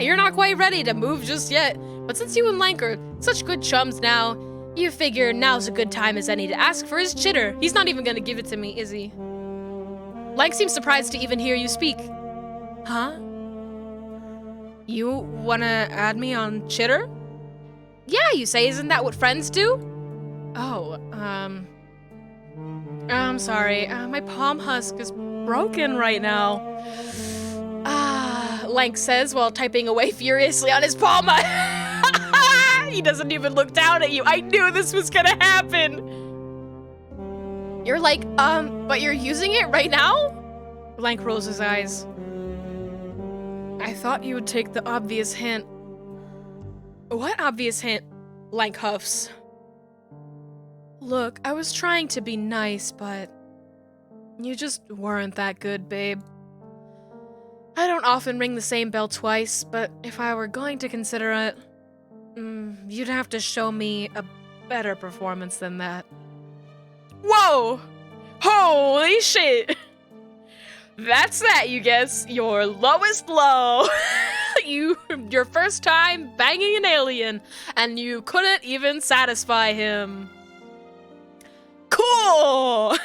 You're not quite ready to move just yet, but since you and Lank are such good chums now, you figure now's a good time as any to ask for his chitter. He's not even gonna give it to me, is he? Lank seems surprised to even hear you speak. Huh? You wanna add me on chitter? Yeah, you say, isn't that what friends do? Oh, I'm sorry. My palm husk is broken right now. Lank says while typing away furiously on his palm. He doesn't even look down at you. I knew this was gonna happen. You're like, but you're using it right now? Lank rolls his eyes. I thought you would take the obvious hint. What obvious hint? Lank huffs. Look, I was trying to be nice, but you just weren't that good, babe. I don't often ring the same bell twice, but if I were going to consider it, you'd have to show me a better performance than that. Whoa! Holy shit! That's that, you guess. Your lowest low. Your first time banging an alien, and you couldn't even satisfy him. Cool!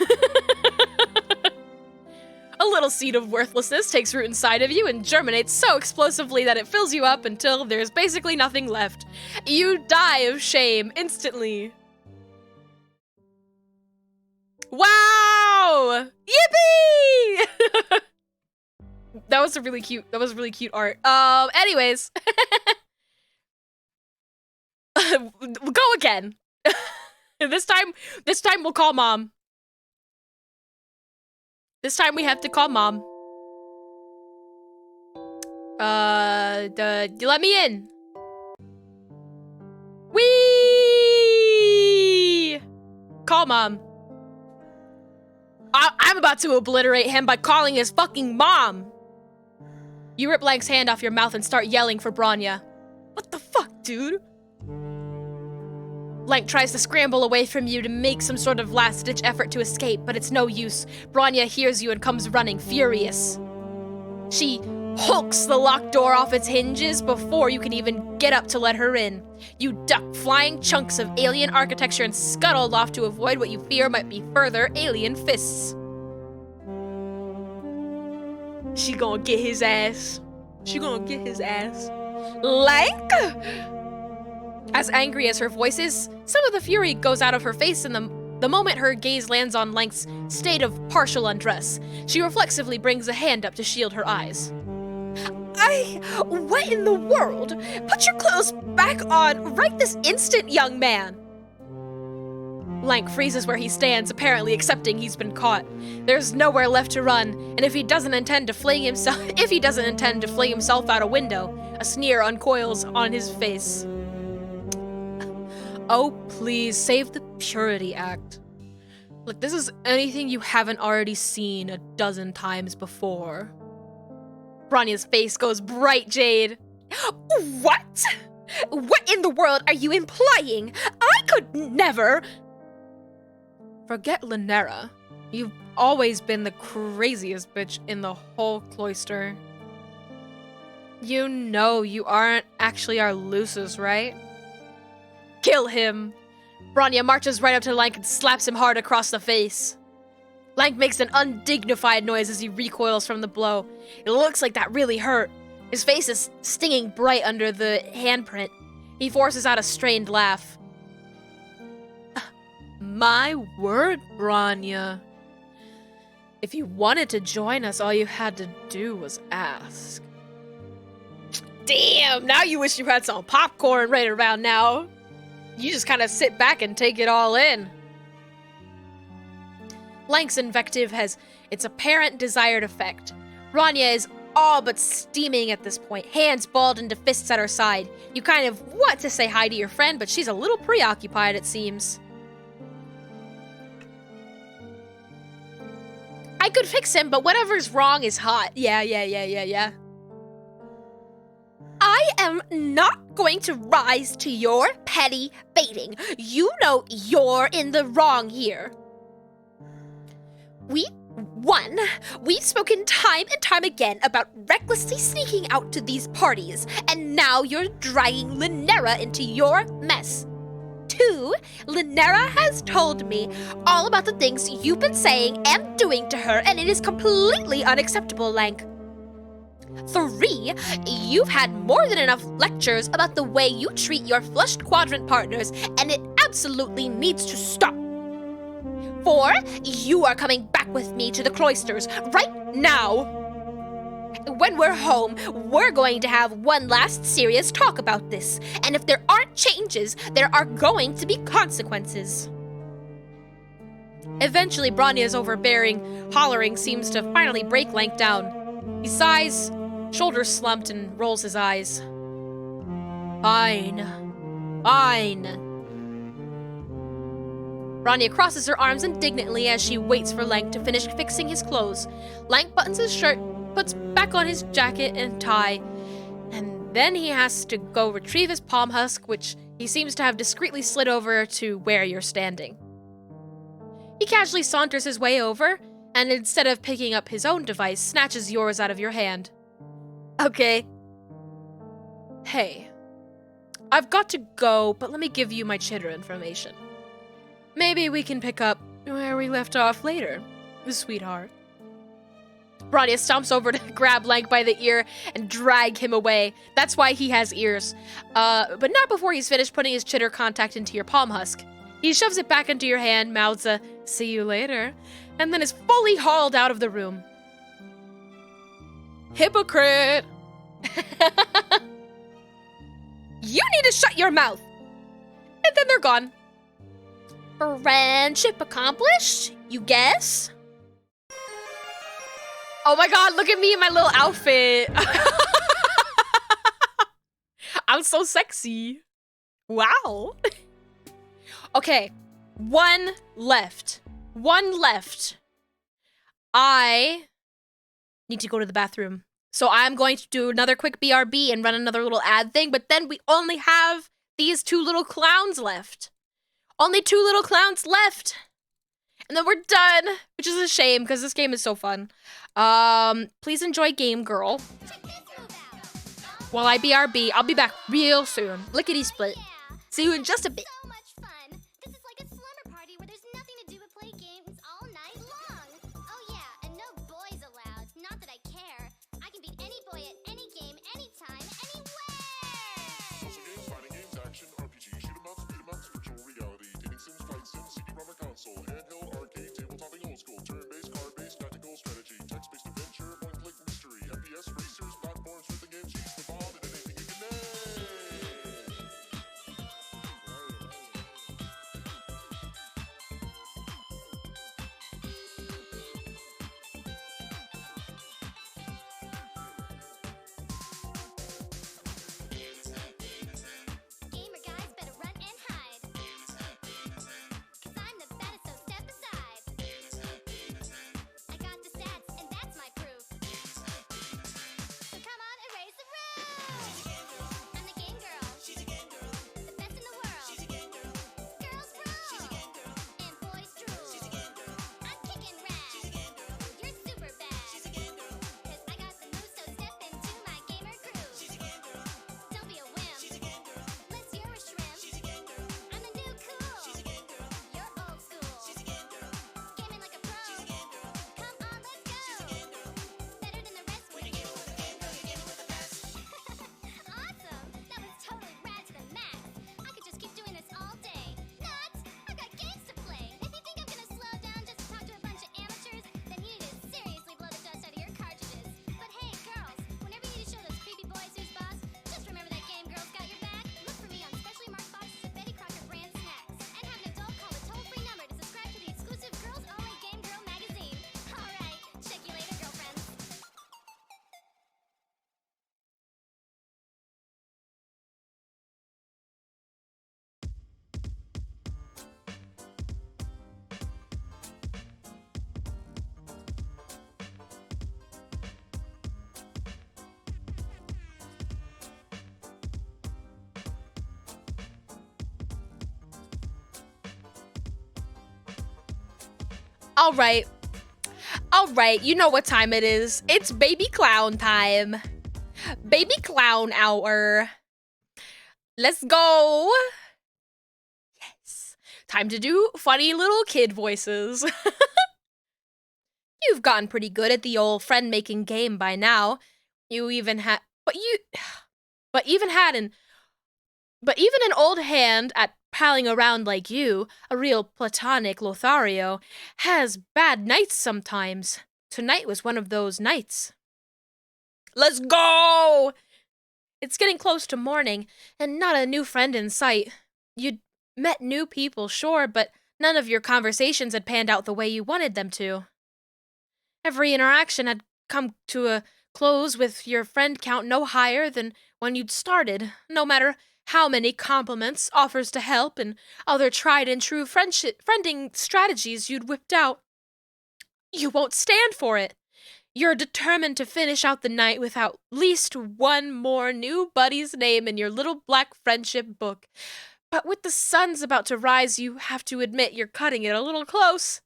A little seed of worthlessness takes root inside of you and germinates so explosively that it fills you up until there's basically nothing left. You die of shame instantly. Wow! Yippee! That was really cute art. Anyways. Go again. This time we'll call mom. This time we have to call mom. You let me in. Whee! Call mom. I'm about to obliterate him by calling his fucking mom. You rip Lank's hand off your mouth and start yelling for Bronya. What the fuck, dude? Lank tries to scramble away from you to make some sort of last-ditch effort to escape, but it's no use. Bronya hears you and comes running, furious. She hulks the locked door off its hinges before you can even get up to let her in. You duck flying chunks of alien architecture and scuttle off to avoid what you fear might be further alien fists. She gonna get his ass. She gonna get his ass. Lank? As angry as her voice is, some of the fury goes out of her face in the The moment her gaze lands on Lank's state of partial undress, she reflexively brings a hand up to shield her eyes. What in the world? Put your clothes back on right this instant, young man! Lank freezes where he stands, apparently accepting he's been caught. There's nowhere left to run, and if he doesn't intend to fling himself out a window, a sneer uncoils on his face. Oh, please, save the Purity Act. Look, this is anything you haven't already seen a dozen times before. Bronya's face goes bright, Jade. What? What in the world are you implying? I could never... Forget Lynera. You've always been the craziest bitch in the whole cloister. You know you aren't actually our Lucis, right? Kill him! Bronya marches right up to Lank and slaps him hard across the face. Lank makes an undignified noise as he recoils from the blow. It looks like that really hurt. His face is stinging bright under the handprint. He forces out a strained laugh. My word, Bronya. If you wanted to join us, all you had to do was ask. Damn, now you wish you had some popcorn right around now. You just kind of sit back and take it all in. Lank's invective has its apparent desired effect. Bronya is all but steaming at this point, hands balled into fists at her side. You kind of want to say hi to your friend, but she's a little preoccupied, it seems. I could fix him, but whatever's wrong is hot. Yeah. I am not going to rise to your petty baiting. You know you're in the wrong here. We've spoken time and time again about recklessly sneaking out to these parties, and now you're dragging Lynera into your mess. 2, Lynera has told me all about the things you've been saying and doing to her, and it is completely unacceptable, Lank. 3, you've had more than enough lectures about the way you treat your flushed quadrant partners, and it absolutely needs to stop. 4, you are coming back with me to the cloisters right now. When we're home, we're going to have one last serious talk about this, and if there aren't changes, there are going to be consequences. Eventually, Bronya's overbearing hollering seems to finally break Lank down. He sighs, shoulders slumped, and rolls his eyes. Fine. Bronya crosses her arms indignantly as she waits for Lank to finish fixing his clothes. Lank buttons his shirt, puts back on his jacket and tie, and then he has to go retrieve his palm husk, which he seems to have discreetly slid over to where you're standing. He casually saunters his way over, and instead of picking up his own device, snatches yours out of your hand. Okay. Hey. I've got to go, but let me give you my chitter information. Maybe we can pick up where we left off later, sweetheart. Bronya stomps over to grab Lank by the ear and drag him away. That's why he has ears. But not before he's finished putting his chitter contact into your palm husk. He shoves it back into your hand, mouths a "see you later," and then is fully hauled out of the room. Hypocrite! You need to shut your mouth! And then they're gone. Friendship accomplished, you guess? Oh my god, look at me in my little outfit. I'm so sexy. Wow. Okay, one left. I need to go to the bathroom. So I'm going to do another quick BRB and run another little ad thing, but then we only have these 2 little clowns left. Only 2 little clowns left. And then we're done, which is a shame because this game is so fun. Please enjoy Game Girl. While I BRB, I'll be back real soon. Lickety split. See you in just a bit. So much fun. This is like a slumber party where there's nothing to do but play games all night long. Oh yeah, and no boys allowed. Not that I care. I can beat any boy at any game, anytime, anywhere. Puzzle games, fighting games, action, RPG, shoot 'em ups, beat 'em ups, virtual reality, dating sims, flight sims, CD-ROM or console. All right. All right, you know what time it is. It's baby clown time. Baby clown hour. Let's go. Yes. Time to do funny little kid voices. You've gotten pretty good at the old friend-making game by now. You even had, but even an old hand at palling around like you, a real platonic Lothario, has bad nights sometimes. Tonight was one of those nights. Let's go! It's getting close to morning, and not a new friend in sight. You'd met new people, sure, but none of your conversations had panned out the way you wanted them to. Every interaction had come to a close with your friend count no higher than when you'd started, no matter how many compliments, offers to help, and other tried and true friending strategies you'd whipped out. You won't stand for it. You're determined to finish out the night without least one more new buddy's name in your little black friendship book. But with the sun's about to rise, you have to admit you're cutting it a little close.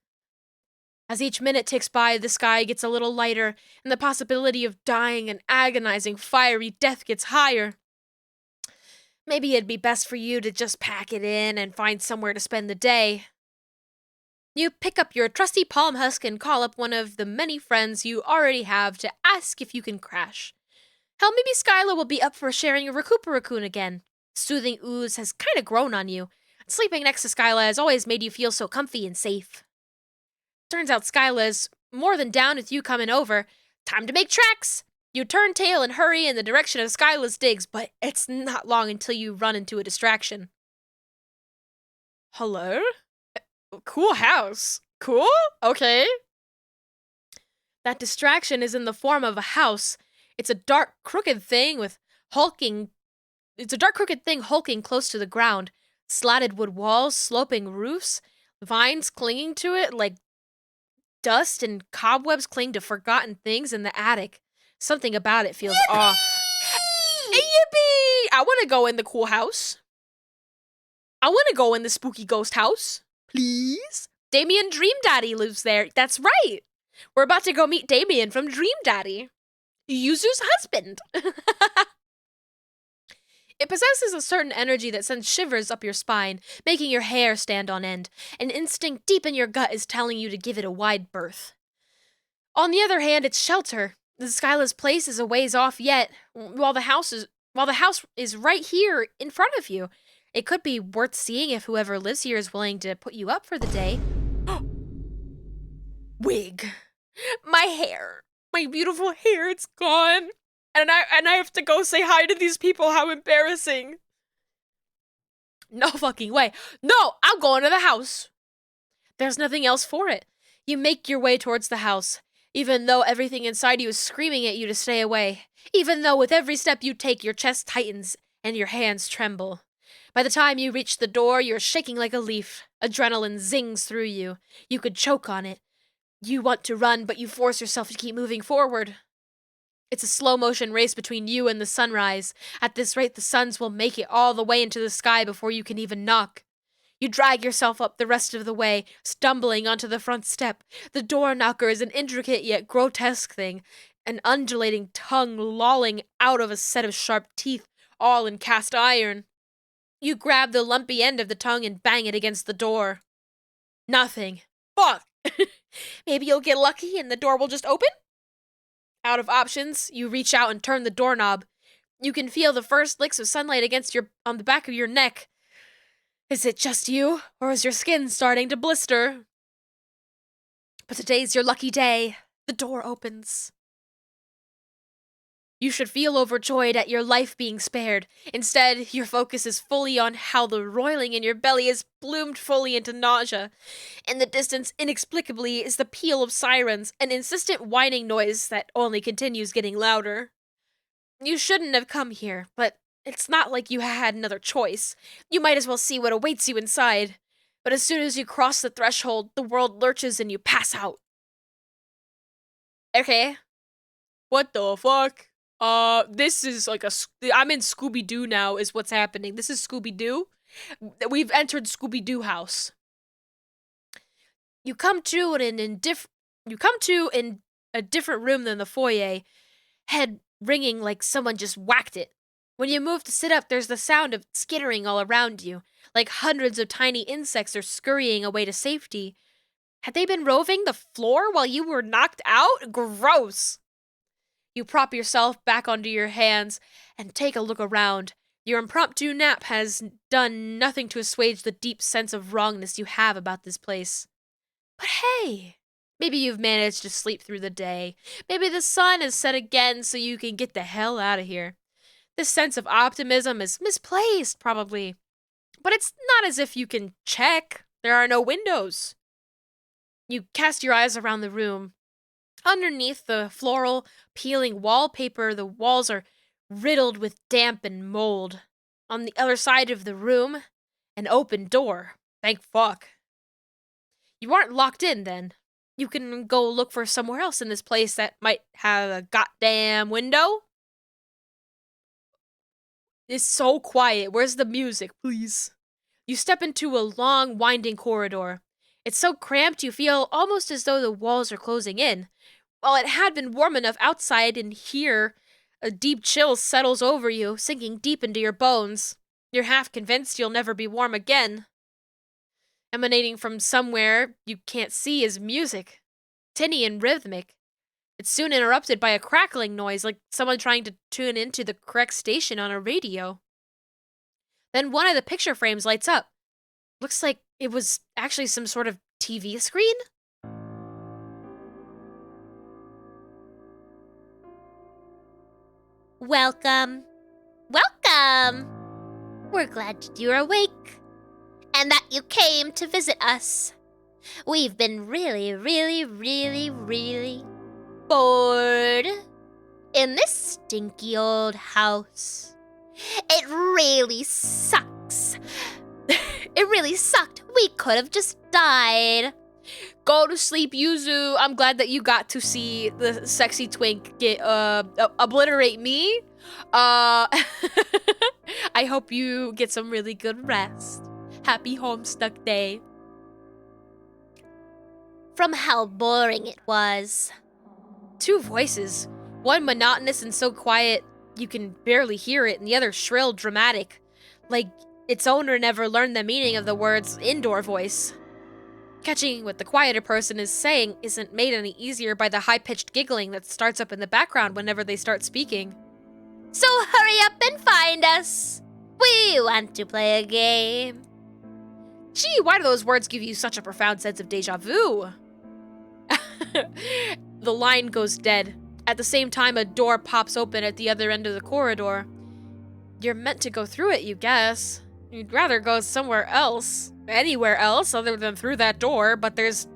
As each minute ticks by, the sky gets a little lighter, and the possibility of dying an agonizing, fiery death gets higher. Maybe it'd be best for you to just pack it in and find somewhere to spend the day. You pick up your trusty palm husk and call up one of the many friends you already have to ask if you can crash. Hell, maybe Skyla will be up for sharing a Recuperacoon again. Soothing ooze has kinda grown on you. Sleeping next to Skyla has always made you feel so comfy and safe. Turns out Skyla is more than down with you coming over. Time to make tracks! You turn tail and hurry in the direction of Skyla's digs, but it's not long until you run into a distraction. Hello? Cool house. Cool? Okay. That distraction is in the form of a house. It's a dark, crooked thing hulking close to the ground. Slatted wood walls, sloping roofs, vines clinging to it like dust, and cobwebs cling to forgotten things in the attic. Something about it feels off. Yippee! I want to go in the cool house. I want to go in the spooky ghost house. Please? Damien Dream Daddy lives there. That's right. We're about to go meet Damien from Dream Daddy, Yuzu's husband. It possesses a certain energy that sends shivers up your spine, making your hair stand on end. An instinct deep in your gut is telling you to give it a wide berth. On the other hand, it's shelter. The Skyla's place is a ways off yet, while the house is right here in front of you. It could be worth seeing if whoever lives here is willing to put you up for the day. Wig. My hair. My beautiful hair, it's gone. And I have to go say hi to these people. How embarrassing. No fucking way. No, I'm going to the house. There's nothing else for it. You make your way towards the house, even though everything inside you is screaming at you to stay away. Even though with every step you take, your chest tightens and your hands tremble. By the time you reach the door, you're shaking like a leaf. Adrenaline zings through you. You could choke on it. You want to run, but you force yourself to keep moving forward. It's a slow-motion race between you and the sunrise. At this rate, the suns will make it all the way into the sky before you can even knock. You drag yourself up the rest of the way, stumbling onto the front step. The door knocker is an intricate yet grotesque thing, an undulating tongue lolling out of a set of sharp teeth, all in cast iron. You grab the lumpy end of the tongue and bang it against the door. Nothing. Fuck! Maybe you'll get lucky and the door will just open? Out of options, you reach out and turn the doorknob. You can feel the first licks of sunlight on the back of your neck. Is it just you, or is your skin starting to blister? But today's your lucky day. The door opens. You should feel overjoyed at your life being spared. Instead, your focus is fully on how the roiling in your belly has bloomed fully into nausea. In the distance, inexplicably, is the peal of sirens, an insistent whining noise that only continues getting louder. You shouldn't have come here, but it's not like you had another choice. You might as well see what awaits you inside. But as soon as you cross the threshold, the world lurches and you pass out. Okay. What the fuck? This is like I'm in Scooby-Doo now is what's happening. This is Scooby-Doo. We've entered Scooby-Doo house. You come to in a different room than the foyer, head ringing like someone just whacked it. When you move to sit up, there's the sound of skittering all around you, like hundreds of tiny insects are scurrying away to safety. Had they been roving the floor while you were knocked out? Gross! You prop yourself back onto your hands and take a look around. Your impromptu nap has done nothing to assuage the deep sense of wrongness you have about this place. But hey, maybe you've managed to sleep through the day. Maybe the sun has set again so you can get the hell out of here. This sense of optimism is misplaced, probably. But it's not as if you can check. There are no windows. You cast your eyes around the room. Underneath the floral, peeling wallpaper, the walls are riddled with damp and mold. On the other side of the room, an open door. Thank fuck. You aren't locked in, then. You can go look for somewhere else in this place that might have a goddamn window. It's so quiet. Where's the music, please? You step into a long, winding corridor. It's so cramped you feel almost as though the walls are closing in. While it had been warm enough outside, in here, a deep chill settles over you, sinking deep into your bones. You're half convinced you'll never be warm again. Emanating from somewhere you can't see is music, tinny and rhythmic. It's soon interrupted by a crackling noise, like someone trying to tune into the correct station on a radio. Then one of the picture frames lights up. Looks like it was actually some sort of TV screen? Welcome. Welcome. We're glad you're awake and that you came to visit us. We've been really bored in this stinky old house. It really sucks. It really sucked. We could have just died. Go to sleep, Yuzu. I'm glad that you got to see the sexy twink get obliterate me. I hope you get some really good rest. Happy Homestuck Day. From how boring it was. Two voices. One monotonous and so quiet you can barely hear it, and the other shrill, dramatic. Like its owner never learned the meaning of the words indoor voice. Catching what the quieter person is saying isn't made any easier by the high-pitched giggling that starts up in the background whenever they start speaking. So hurry up and find us. We want to play a game. Gee, why do those words give you such a profound sense of deja vu? The line goes dead. At the same time, a door pops open at the other end of the corridor. You're meant to go through it, you guess. You'd rather go somewhere else. Anywhere else other than through that door, but there's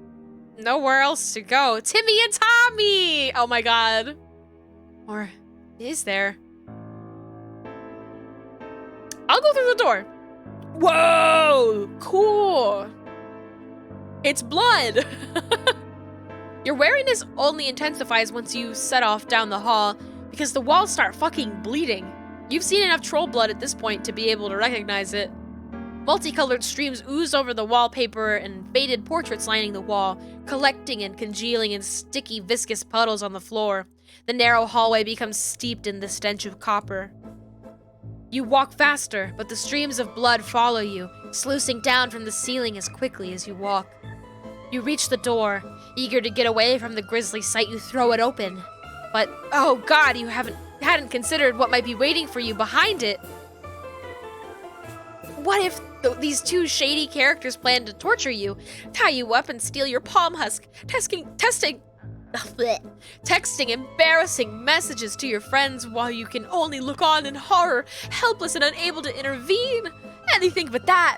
nowhere else to go. Timmy and Tommy! Oh my god. Or is there? I'll go through the door. Whoa! Cool. It's blood. Your wariness only intensifies once you set off down the hall because the walls start fucking bleeding. You've seen enough troll blood at this point to be able to recognize it. Multicolored streams ooze over the wallpaper and faded portraits lining the wall, collecting and congealing in sticky, viscous puddles on the floor. The narrow hallway becomes steeped in the stench of copper. You walk faster, but the streams of blood follow you, sluicing down from the ceiling as quickly as you walk. You reach the door. Eager to get away from the grisly sight, you throw it open. But, oh god, you hadn't considered what might be waiting for you behind it. What if these two shady characters plan to torture you, tie you up and steal your palm husk, texting embarrassing messages to your friends while you can only look on in horror, helpless and unable to intervene? Anything but that.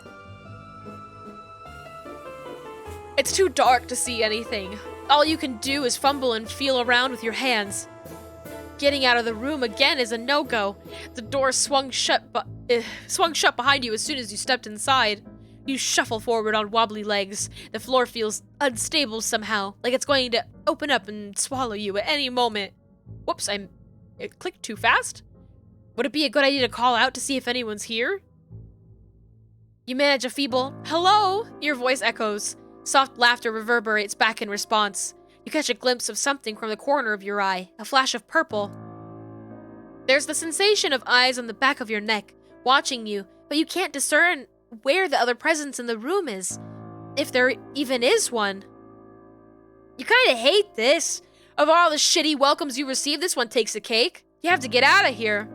It's too dark to see anything. All you can do is fumble and feel around with your hands. Getting out of the room again is a no-go. The door swung shut behind you as soon as you stepped inside. You shuffle forward on wobbly legs. The floor feels unstable somehow, like it's going to open up and swallow you at any moment. Whoops, it clicked too fast? Would it be a good idea to call out to see if anyone's here? You manage a feeble, "Hello?" Your voice echoes. Soft laughter reverberates back in response. You catch a glimpse of something from the corner of your eye, a flash of purple. There's the sensation of eyes on the back of your neck, watching you, but you can't discern where the other presence in the room is, if there even is one. You kinda hate this. Of all the shitty welcomes you receive, this one takes the cake. You have to get out of here.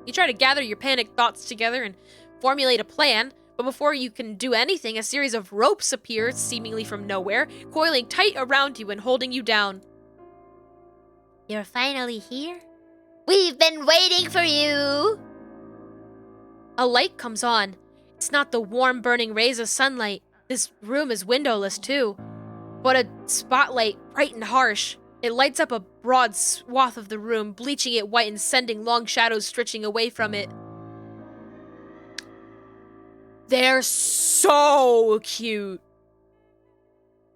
You try to gather your panicked thoughts together and formulate a plan, but before you can do anything, a series of ropes appear seemingly from nowhere, coiling tight around you and holding you down. You're finally here? We've been waiting for you! A light comes on. It's not the warm, burning rays of sunlight. This room is windowless too, but a spotlight, bright and harsh. It lights up a broad swath of the room, bleaching it white and sending long shadows stretching away from it. They're so cute.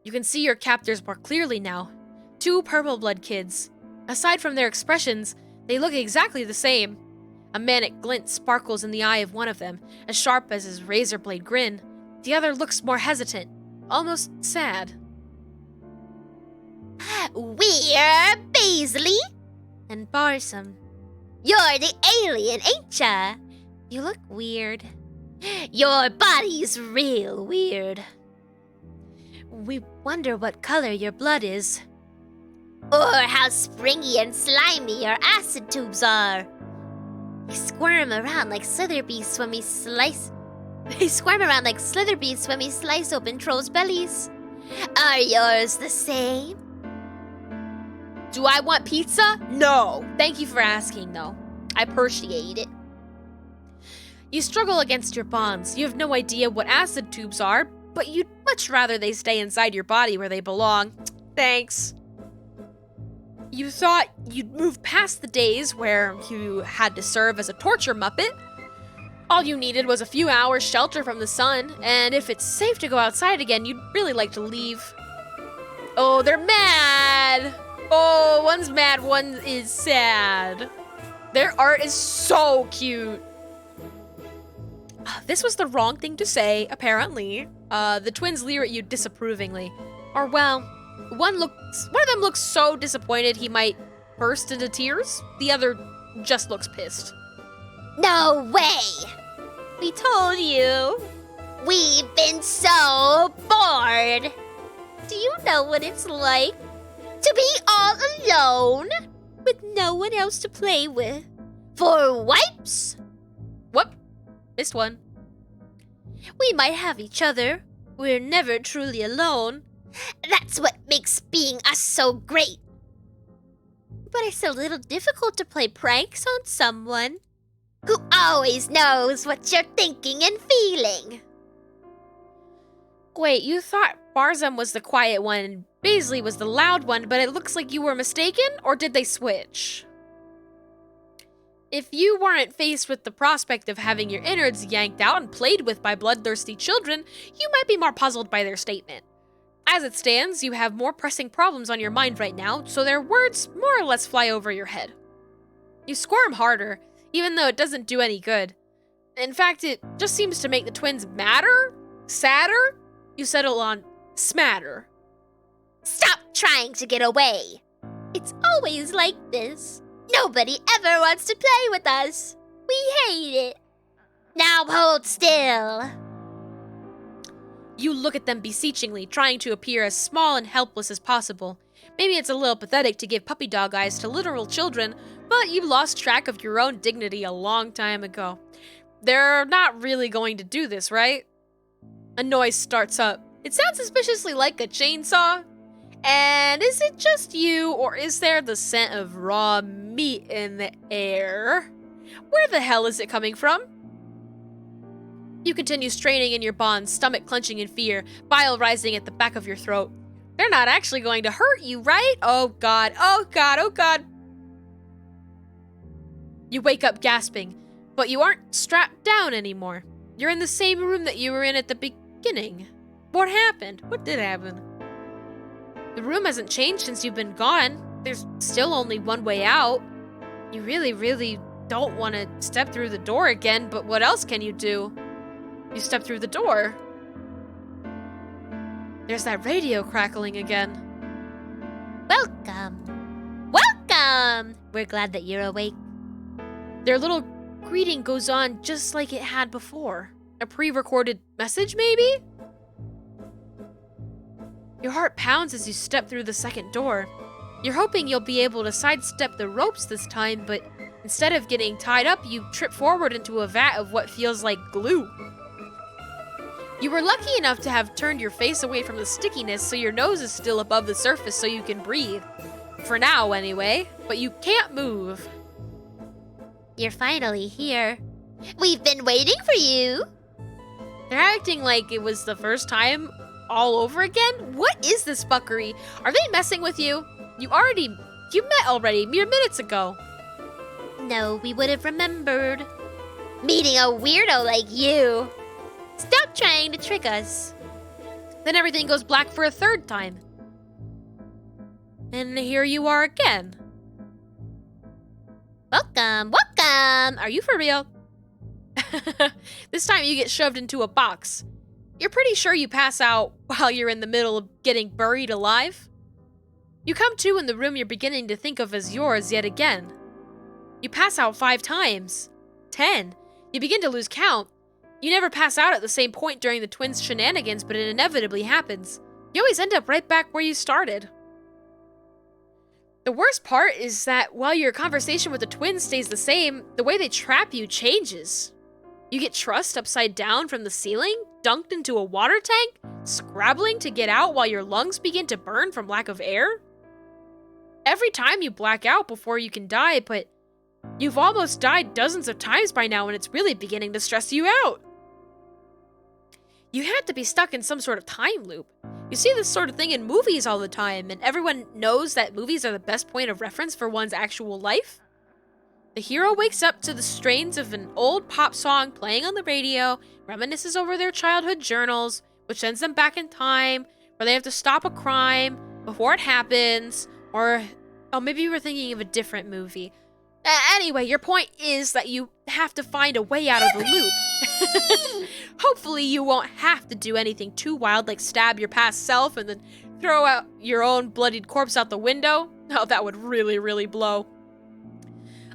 You can see your captors more clearly now. 2 purple blood kids. Aside from their expressions, they look exactly the same. A manic glint sparkles in the eye of one of them, as sharp as his razor blade grin. The other looks more hesitant, almost sad. We're Paisley And Barsum. You're the alien, ain't ya? You look weird. Your body's real weird. We wonder what color your blood is. Or how springy and slimy your acid tubes are. They squirm around like slither beasts when we slice open trolls' bellies. Are yours the same? Do I want pizza? No. Thank you for asking, though. I appreciate it. You struggle against your bonds. You have no idea what acid tubes are, but you'd much rather they stay inside your body where they belong. Thanks. You thought you'd move past the days where you had to serve as a torture muppet. All you needed was a few hours shelter from the sun, and if it's safe to go outside again, you'd really like to leave. Oh, they're mad! Oh, one's mad, one is sad. Their art is so cute. This was the wrong thing to say, apparently. The twins leer at you disapprovingly. Or, well, one of them looks so disappointed he might burst into tears. The other just looks pissed. No way! We told you. We've been so bored. Do you know what it's like to be all alone with no one else to play with? For wipes? Whoop. Missed one. We might have each other. We're never truly alone. That's what makes being us so great. But it's a little difficult to play pranks on someone who always knows what you're thinking and feeling. Wait, you thought Barzum was the quiet one and Paisley was the loud one, but it looks like you were mistaken, or did they switch? If you weren't faced with the prospect of having your innards yanked out and played with by bloodthirsty children, you might be more puzzled by their statement. As it stands, you have more pressing problems on your mind right now, so their words more or less fly over your head. You squirm harder, even though it doesn't do any good. In fact, it just seems to make the twins madder? Sadder? You settle on smatter. Stop trying to get away. It's always like this. Nobody ever wants to play with us. We hate it. Now hold still. You look at them beseechingly, trying to appear as small and helpless as possible. Maybe it's a little pathetic to give puppy dog eyes to literal children, but you lost track of your own dignity a long time ago. They're not really going to do this, right? A noise starts up. It sounds suspiciously like a chainsaw. And is it just you, or is there the scent of raw meat in the air? Where the hell is it coming from? You continue straining in your bonds, stomach clenching in fear, bile rising at the back of your throat. They're not actually going to hurt you, right? Oh god, oh god, oh god. You wake up gasping, but you aren't strapped down anymore. You're in the same room that you were in at the beginning. What happened? What did happen? The room hasn't changed since you've been gone. There's still only one way out. You really don't want to step through the door again, but what else can you do? You step through the door. There's that radio crackling again. Welcome. Welcome! We're glad that you're awake. Their little greeting goes on just like it had before. A pre-recorded message, maybe? Your heart pounds as you step through the second door. You're hoping you'll be able to sidestep the ropes this time, but instead of getting tied up, you trip forward into a vat of what feels like glue. You were lucky enough to have turned your face away from the stickiness so your nose is still above the surface so you can breathe. For now, anyway, but you can't move. You're finally here. We've been waiting for you. They're acting like it was the first time all over again? What is this fuckery? Are they messing with you? You met already mere minutes ago. No, we would have remembered. Meeting a weirdo like you. Stop trying to trick us. Then everything goes black for a third time. And here you are again. Welcome, welcome. Are you for real? This time you get shoved into a box. You're pretty sure you pass out while you're in the middle of getting buried alive. You come to in the room you're beginning to think of as yours yet again. You pass out 5 times. 10. You begin to lose count. You never pass out at the same point during the twins' shenanigans, but it inevitably happens. You always end up right back where you started. The worst part is that while your conversation with the twins stays the same, the way they trap you changes. You get trussed upside down from the ceiling, dunked into a water tank, scrabbling to get out while your lungs begin to burn from lack of air. Every time you black out before you can die, but you've almost died dozens of times by now and it's really beginning to stress you out. You had to be stuck in some sort of time loop. You see this sort of thing in movies all the time, and everyone knows that movies are the best point of reference for one's actual life. The hero wakes up to the strains of an old pop song playing on the radio, reminisces over their childhood journals, which sends them back in time, where they have to stop a crime before it happens, or oh, maybe you were thinking of a different movie. Anyway, your point is that you have to find a way out of the loop. Hopefully you won't have to do anything too wild like stab your past self and then throw out your own bloodied corpse out the window. Oh, that would really, really blow.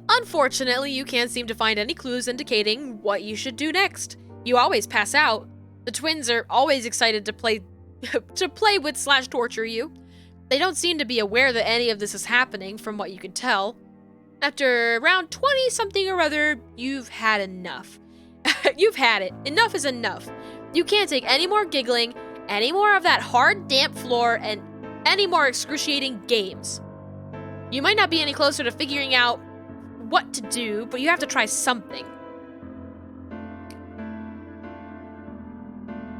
Unfortunately, you can't seem to find any clues indicating what you should do next. You always pass out. The twins are always excited to play with / torture you. They don't seem to be aware that any of this is happening from what you can tell. After around 20-something or other, you've had enough. You've had it. Enough is enough. You can't take any more giggling, any more of that hard, damp floor, and any more excruciating games. You might not be any closer to figuring out what to do, but you have to try something.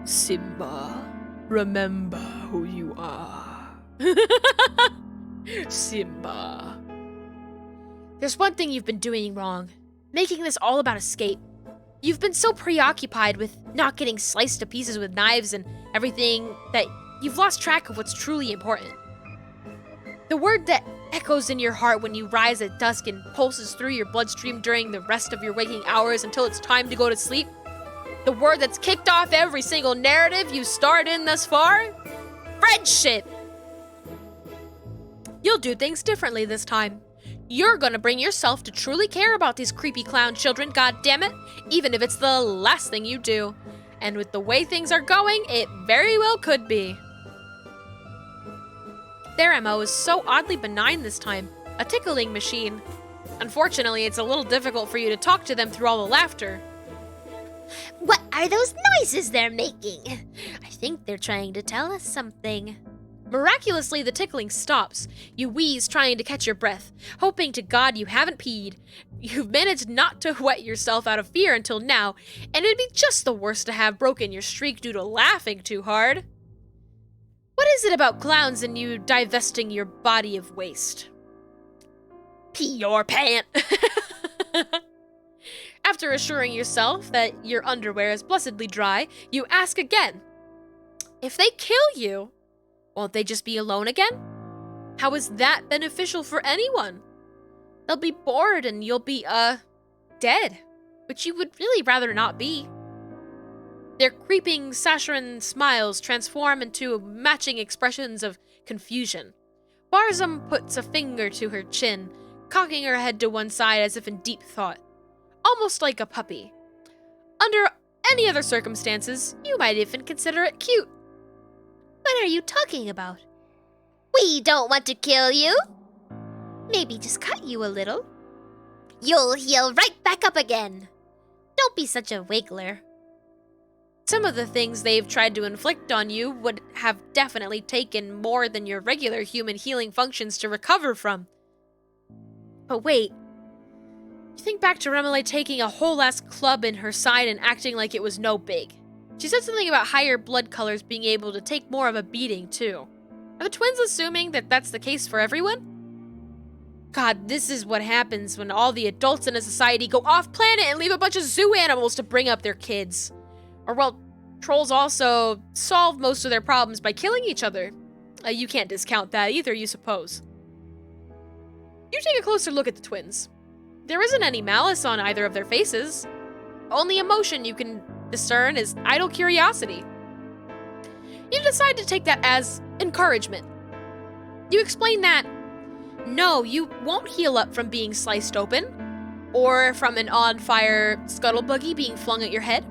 Simba, remember who you are. Simba. There's one thing you've been doing wrong. Making this all about escape. You've been so preoccupied with not getting sliced to pieces with knives and everything that you've lost track of what's truly important. The word that echoes in your heart when you rise at dusk and pulses through your bloodstream during the rest of your waking hours until it's time to go to sleep. The word that's kicked off every single narrative you starred in thus far. Friendship! You'll do things differently this time. You're gonna bring yourself to truly care about these creepy clown children, goddammit, even if it's the last thing you do. And with the way things are going, it very well could be. Their MO is so oddly benign this time, a tickling machine. Unfortunately, it's a little difficult for you to talk to them through all the laughter. What are those noises they're making? I think they're trying to tell us something. Miraculously, the tickling stops. You wheeze, trying to catch your breath, hoping to God you haven't peed. You've managed not to wet yourself out of fear until now, and it'd be just the worst to have broken your streak due to laughing too hard. What is it about clowns and you divesting your body of waste? Pee your pant. After assuring yourself that your underwear is blessedly dry, you ask again. If they kill you, won't they just be alone again? How is that beneficial for anyone? They'll be bored and you'll be, dead, which you would really rather not be. Their creeping saccharine smiles transform into matching expressions of confusion. Barzum puts a finger to her chin, cocking her head to one side as if in deep thought. Almost like a puppy. Under any other circumstances, you might even consider it cute. What are you talking about? We don't want to kill you. Maybe just cut you a little. You'll heal right back up again. Don't be such a wiggler. Some of the things they've tried to inflict on you would have definitely taken more than your regular human healing functions to recover from. But wait. You think back to Remele taking a whole-ass club in her side and acting like it was no big. She said something about higher blood colors being able to take more of a beating, too. Are the twins assuming that that's the case for everyone? God, this is what happens when all the adults in a society go off-planet and leave a bunch of zoo animals to bring up their kids. Or, well, trolls also solve most of their problems by killing each other. You can't discount that either, you suppose. You take a closer look at the twins. There isn't any malice on either of their faces. Only emotion you can discern is idle curiosity. You decide to take that as encouragement. You explain that, no, you won't heal up from being sliced open, or from an on-fire scuttlebuggy being flung at your head,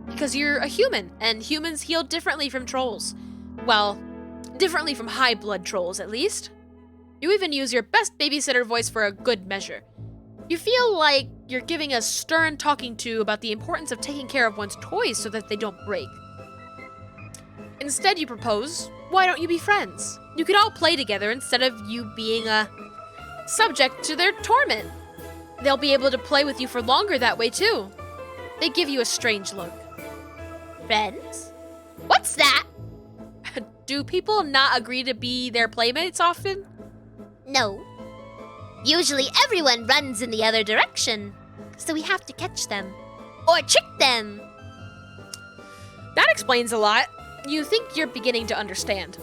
because you're a human, and humans heal differently from trolls. Well, differently from high-blood trolls, at least. You even use your best babysitter voice for a good measure. You feel like you're giving a stern talking to about the importance of taking care of one's toys so that they don't break. Instead, you propose, why don't you be friends? You could all play together instead of you being a subject to their torment. They'll be able to play with you for longer that way, too. They give you a strange look. Friends? What's that? Do people not agree to be their playmates often? No. Usually everyone runs in the other direction, so we have to catch them. Or trick them. That explains a lot. You think you're beginning to understand.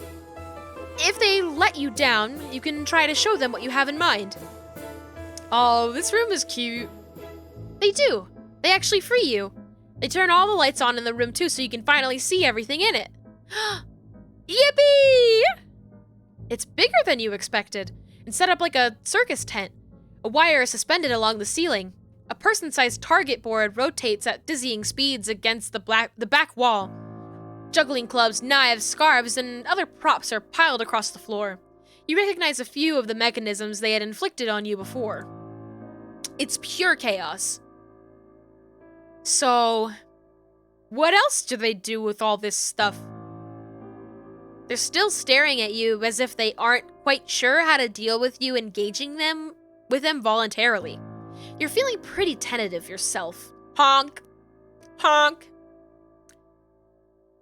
If they let you down, you can try to show them what you have in mind. Oh, this room is cute. They do. They actually free you. They turn all the lights on in the room too so you can finally see everything in it. Yippee! It's bigger than you expected, and set up like a circus tent. A wire is suspended along the ceiling. A person-sized target board rotates at dizzying speeds against the back wall. Juggling clubs, knives, scarves, and other props are piled across the floor. You recognize a few of the mechanisms they had inflicted on you before. It's pure chaos. So, what else do they do with all this stuff? They're still staring at you as if they aren't quite sure how to deal with you engaging with them voluntarily. You're feeling pretty tentative yourself. Honk. Honk.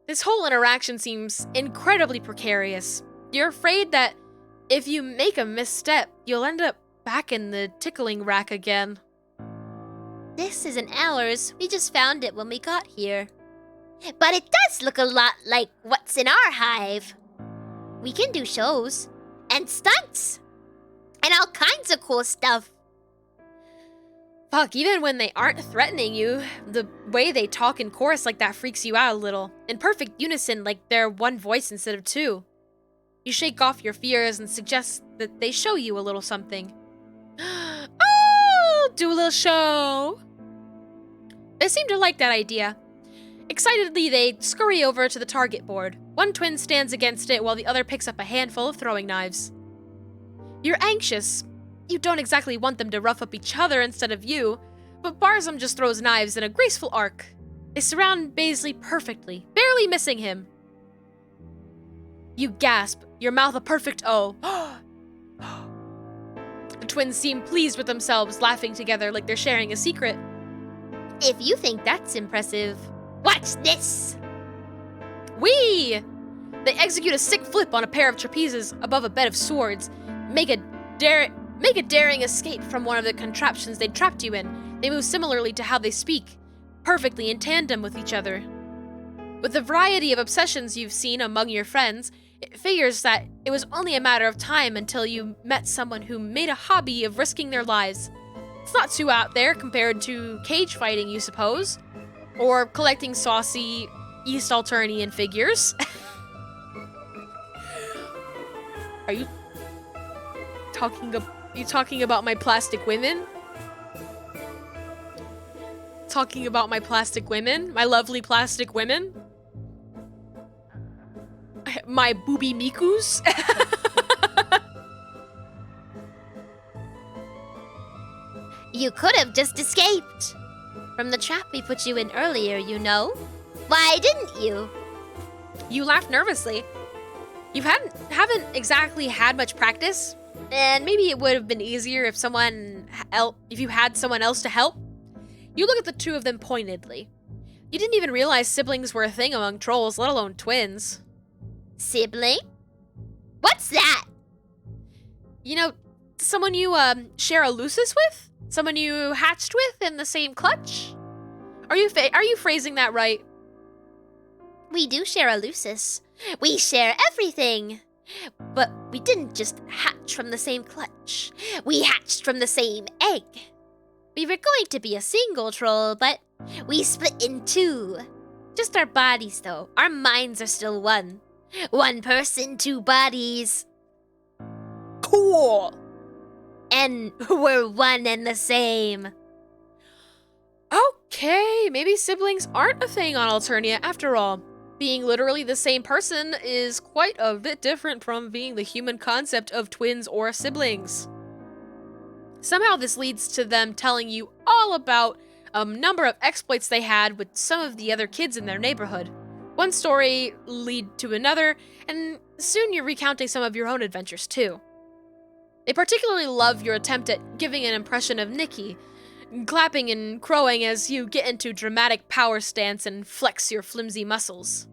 This whole interaction seems incredibly precarious. You're afraid that if you make a misstep, you'll end up back in the tickling rack again. This isn't ours. We just found it when we got here. But it does look a lot like what's in our hive. We can do shows. And stunts. And all kinds of cool stuff. Fuck, even when they aren't threatening you, the way they talk in chorus like that freaks you out a little. In perfect unison, like they're one voice instead of two. You shake off your fears and suggest that they show you a little something. Oh, do a little show. They seem to like that idea. Excitedly, they scurry over to the target board. One twin stands against it while the other picks up a handful of throwing knives. You're anxious. You don't exactly want them to rough up each other instead of you, but Barzum just throws knives in a graceful arc. They surround Baisley perfectly, barely missing him. You gasp, your mouth a perfect O. The twins seem pleased with themselves, laughing together like they're sharing a secret. If you think that's impressive, watch this! Whee! They execute a sick flip on a pair of trapezes above a bed of swords, make a daring escape from one of the contraptions they'd trapped you in. They move similarly to how they speak, perfectly in tandem with each other. With the variety of obsessions you've seen among your friends, it figures that it was only a matter of time until you met someone who made a hobby of risking their lives. It's not too out there compared to cage fighting, you suppose? Or collecting saucy East Alternian figures. Are you talking about my plastic women? Talking about my plastic women? My lovely plastic women? My booby mikus? You could have just escaped from the trap we put you in earlier, you know. Why didn't you? You laughed nervously. You haven't exactly had much practice, and maybe it would have been easier if if you had someone else to help. You look at the two of them pointedly. You didn't even realize siblings were a thing among trolls, let alone twins. Sibling? What's that? You know, someone you share a lucis with? Someone you hatched with in the same clutch? Are you phrasing that right? We do share a lucis. We share everything. But we didn't just hatch from the same clutch. We hatched from the same egg. We were going to be a single troll, but we split in two. Just our bodies, though. Our minds are still one. One person, two bodies. Cool! And we're one and the same. Okay, maybe siblings aren't a thing on Alternia after all. Being literally the same person is quite a bit different from being the human concept of twins or siblings. Somehow this leads to them telling you all about a number of exploits they had with some of the other kids in their neighborhood. One story lead to another, and soon you're recounting some of your own adventures too. They particularly love your attempt at giving an impression of Nikki, clapping and crowing as you get into dramatic power stance and flex your flimsy muscles.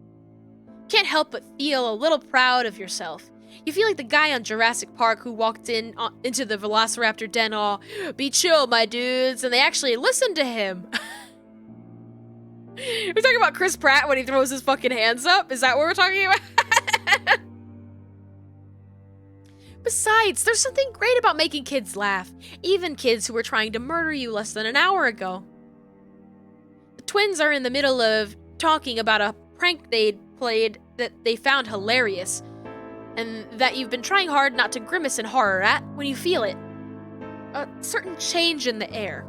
Can't help but feel a little proud of yourself. You feel like the guy on Jurassic Park who walked into the Velociraptor den all, "Be chill, my dudes," and they actually listened to him. We're talking about Chris Pratt when he throws his fucking hands up? Is that what we're talking about? Besides, there's something great about making kids laugh, even kids who were trying to murder you less than an hour ago. The twins are in the middle of talking about a prank they'd played that they found hilarious, and that you've been trying hard not to grimace in horror at when you feel it. A certain change in the air.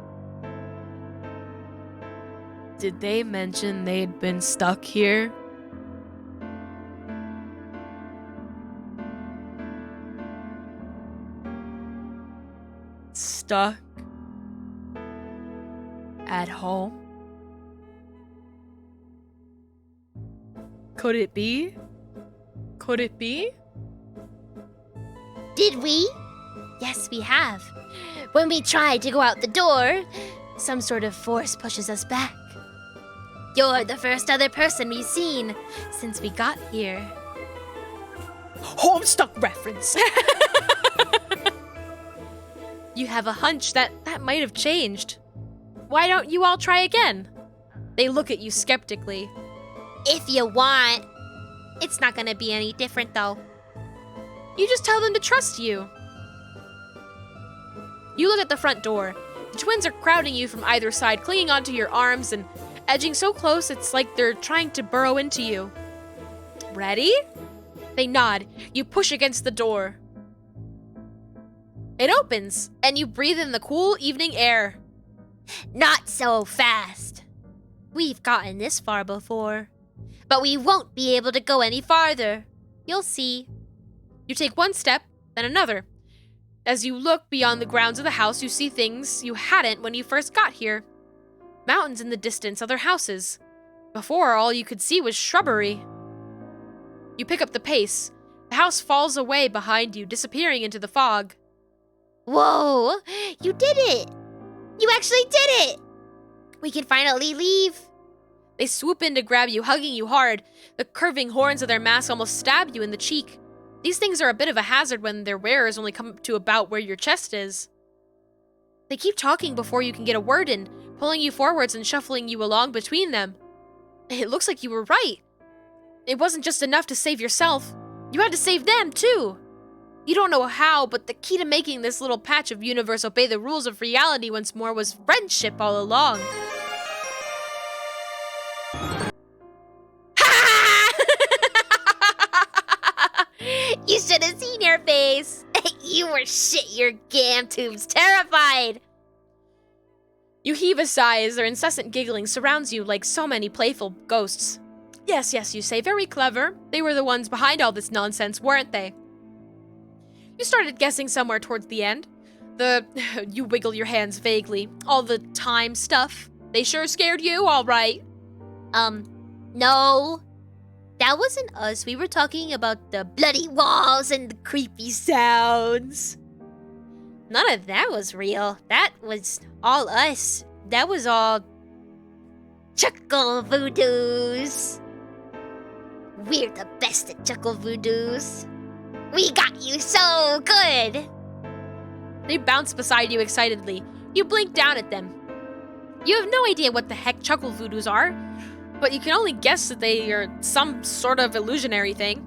Did they mention they'd been stuck here? Stuck at home? Could it be? Could it be? Did we? Yes, we have. When we tried to go out the door, some sort of force pushes us back. You're the first other person we've seen since we got here. Homestuck reference. You have a hunch that might have changed. Why don't you all try again? They look at you skeptically. If you want. It's not gonna be any different, though. You just tell them to trust you. You look at the front door. The twins are crowding you from either side, clinging onto your arms and edging so close it's like they're trying to burrow into you. Ready? They nod. You push against the door. It opens, and you breathe in the cool evening air. Not so fast. We've gotten this far before, but we won't be able to go any farther. You'll see. You take one step, then another. As you look beyond the grounds of the house, you see things you hadn't when you first got here. Mountains in the distance, other houses. Before, all you could see was shrubbery. You pick up the pace. The house falls away behind you, disappearing into the fog. Whoa! You did it! You actually did it! We can finally leave. They swoop in to grab you, hugging you hard. The curving horns of their masks almost stab you in the cheek. These things are a bit of a hazard when their wearers only come to about where your chest is. They keep talking before you can get a word in, pulling you forwards and shuffling you along between them. It looks like you were right. It wasn't just enough to save yourself. You had to save them, too. You don't know how, but the key to making this little patch of universe obey the rules of reality once more was friendship all along. You were shit, your gam tube's terrified. You heave a sigh as their incessant giggling surrounds you like so many playful ghosts. Yes, yes, you say, very clever. They were the ones behind all this nonsense, weren't they? You started guessing somewhere towards the end. You wiggle your hands vaguely. All the time stuff. They sure scared you, all right. No. That wasn't us. We were talking about the bloody walls and the creepy sounds. None of that was real. That was all us. That was all chuckle voodoos. We're the best at chuckle voodoos. We got you so good. They bounce beside you excitedly. You blink down at them. You have no idea what the heck chuckle voodoos are, but you can only guess that they are some sort of illusionary thing.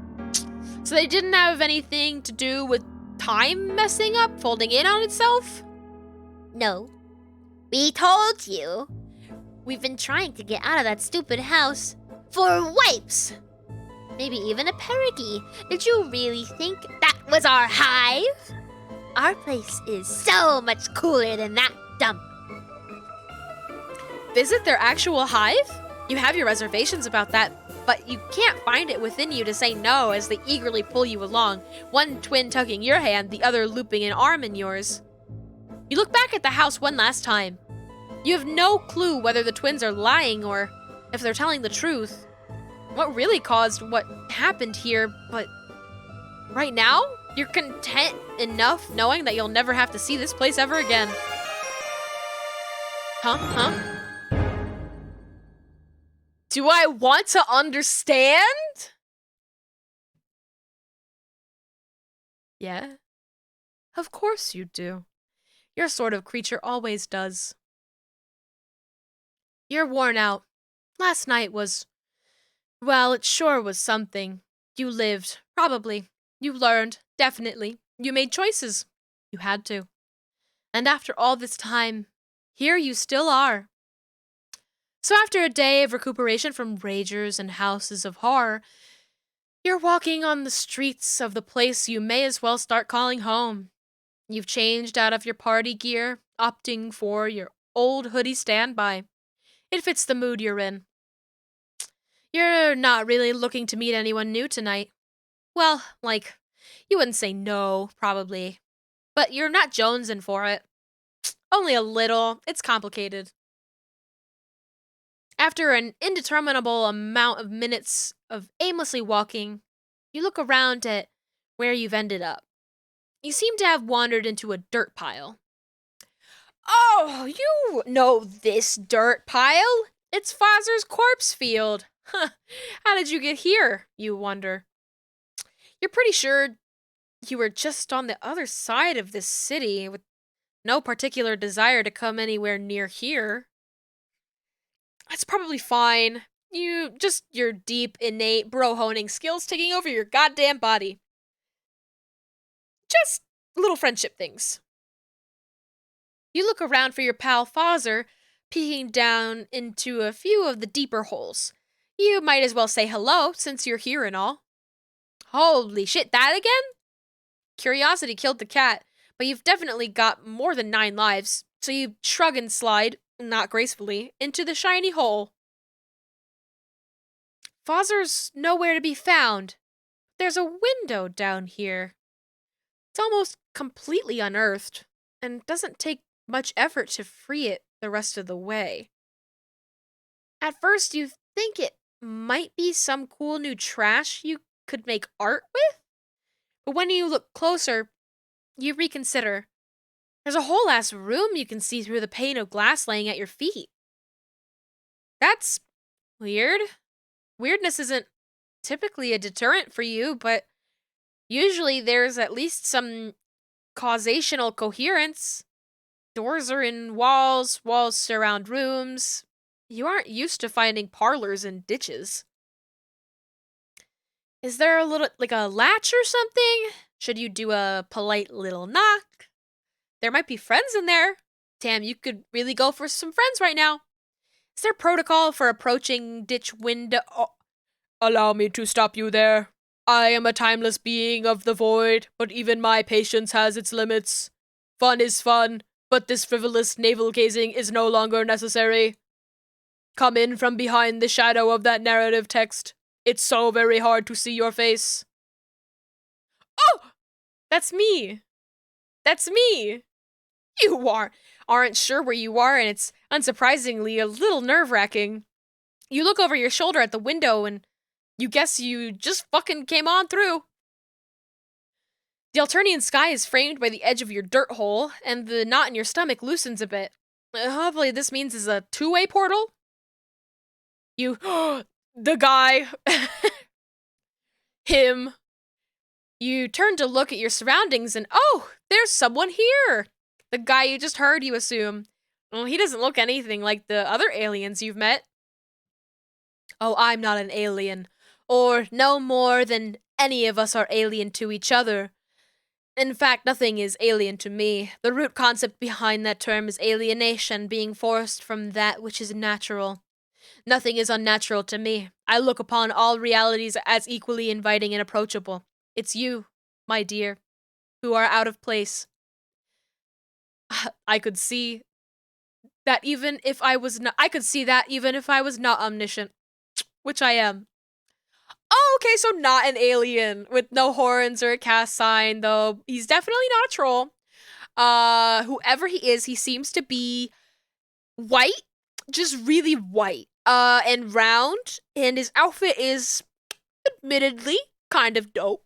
So they didn't have anything to do with time messing up, folding in on itself? No. We told you. We've been trying to get out of that stupid house for wipes. Maybe even a parody. Did you really think that was our hive? Our place is so much cooler than that dump. Visit their actual hive? You have your reservations about that, but you can't find it within you to say no as they eagerly pull you along, one twin tugging your hand, the other looping an arm in yours. You look back at the house one last time. You have no clue whether the twins are lying or if they're telling the truth. What really caused what happened here, but right now, you're content enough knowing that you'll never have to see this place ever again. Huh? Do I want to understand? Yeah, of course you do. Your sort of creature always does. You're worn out. Last night was... well, it sure was something. You lived, probably. You learned, definitely. You made choices. You had to. And after all this time, here you still are. So after a day of recuperation from ragers and houses of horror, you're walking on the streets of the place you may as well start calling home. You've changed out of your party gear, opting for your old hoodie standby. It fits the mood you're in. You're not really looking to meet anyone new tonight. Well, like, you wouldn't say no, probably. But you're not jonesing for it. Only a little. It's complicated. After an indeterminable amount of minutes of aimlessly walking, you look around at where you've ended up. You seem to have wandered into a dirt pile. Oh, you know this dirt pile. It's Fozer's corpse field. Huh. How did you get here, you wonder? You're pretty sure you were just on the other side of this city with no particular desire to come anywhere near here. That's probably fine. Your deep, innate bro-honing skills taking over your goddamn body. Just little friendship things. You look around for your pal Fozer, peeking down into a few of the deeper holes. You might as well say hello, since you're here and all. Holy shit, that again? Curiosity killed the cat, but you've definitely got more than 9 lives, so you shrug and slide, not gracefully, into the shiny hole. Fozer's nowhere to be found. There's a window down here. It's almost completely unearthed, and doesn't take much effort to free it the rest of the way. At first, you think it might be some cool new trash you could make art with, but when you look closer, you reconsider. There's a whole ass room you can see through the pane of glass laying at your feet. That's weird. Weirdness isn't typically a deterrent for you, but usually there's at least some causational coherence. Doors are in walls, walls surround rooms. You aren't used to finding parlors in ditches. Is there a latch or something? Should you do a polite little knock? There might be friends in there. Damn, you could really go for some friends right now. Is there protocol for approaching ditch window? Oh, allow me to stop you there. I am a timeless being of the void, but even my patience has its limits. Fun is fun, but this frivolous navel-gazing is no longer necessary. Come in from behind the shadow of that narrative text. It's so very hard to see your face. Oh! That's me. That's me. You aren't sure where you are, and it's unsurprisingly a little nerve-wracking. You look over your shoulder at the window, and you guess you just fucking came on through. The Alternian sky is framed by the edge of your dirt hole, and the knot in your stomach loosens a bit. Hopefully this means it's a two-way portal? You, the guy, him. You turn to look at your surroundings and, oh, there's someone here. The guy you just heard, you assume. Well, he doesn't look anything like the other aliens you've met. Oh, I'm not an alien. Or no more than any of us are alien to each other. In fact, nothing is alien to me. The root concept behind that term is alienation, being forced from that which is natural. Nothing is unnatural to me. I look upon all realities as equally inviting and approachable. It's you, my dear, who are out of place. I could see that even if I was not omniscient, which I am. Oh, okay, so not an alien with no horns or a cast sign, though he's definitely not a troll. Whoever he is, he seems to be white, just really white, and round, and his outfit is admittedly kind of dope.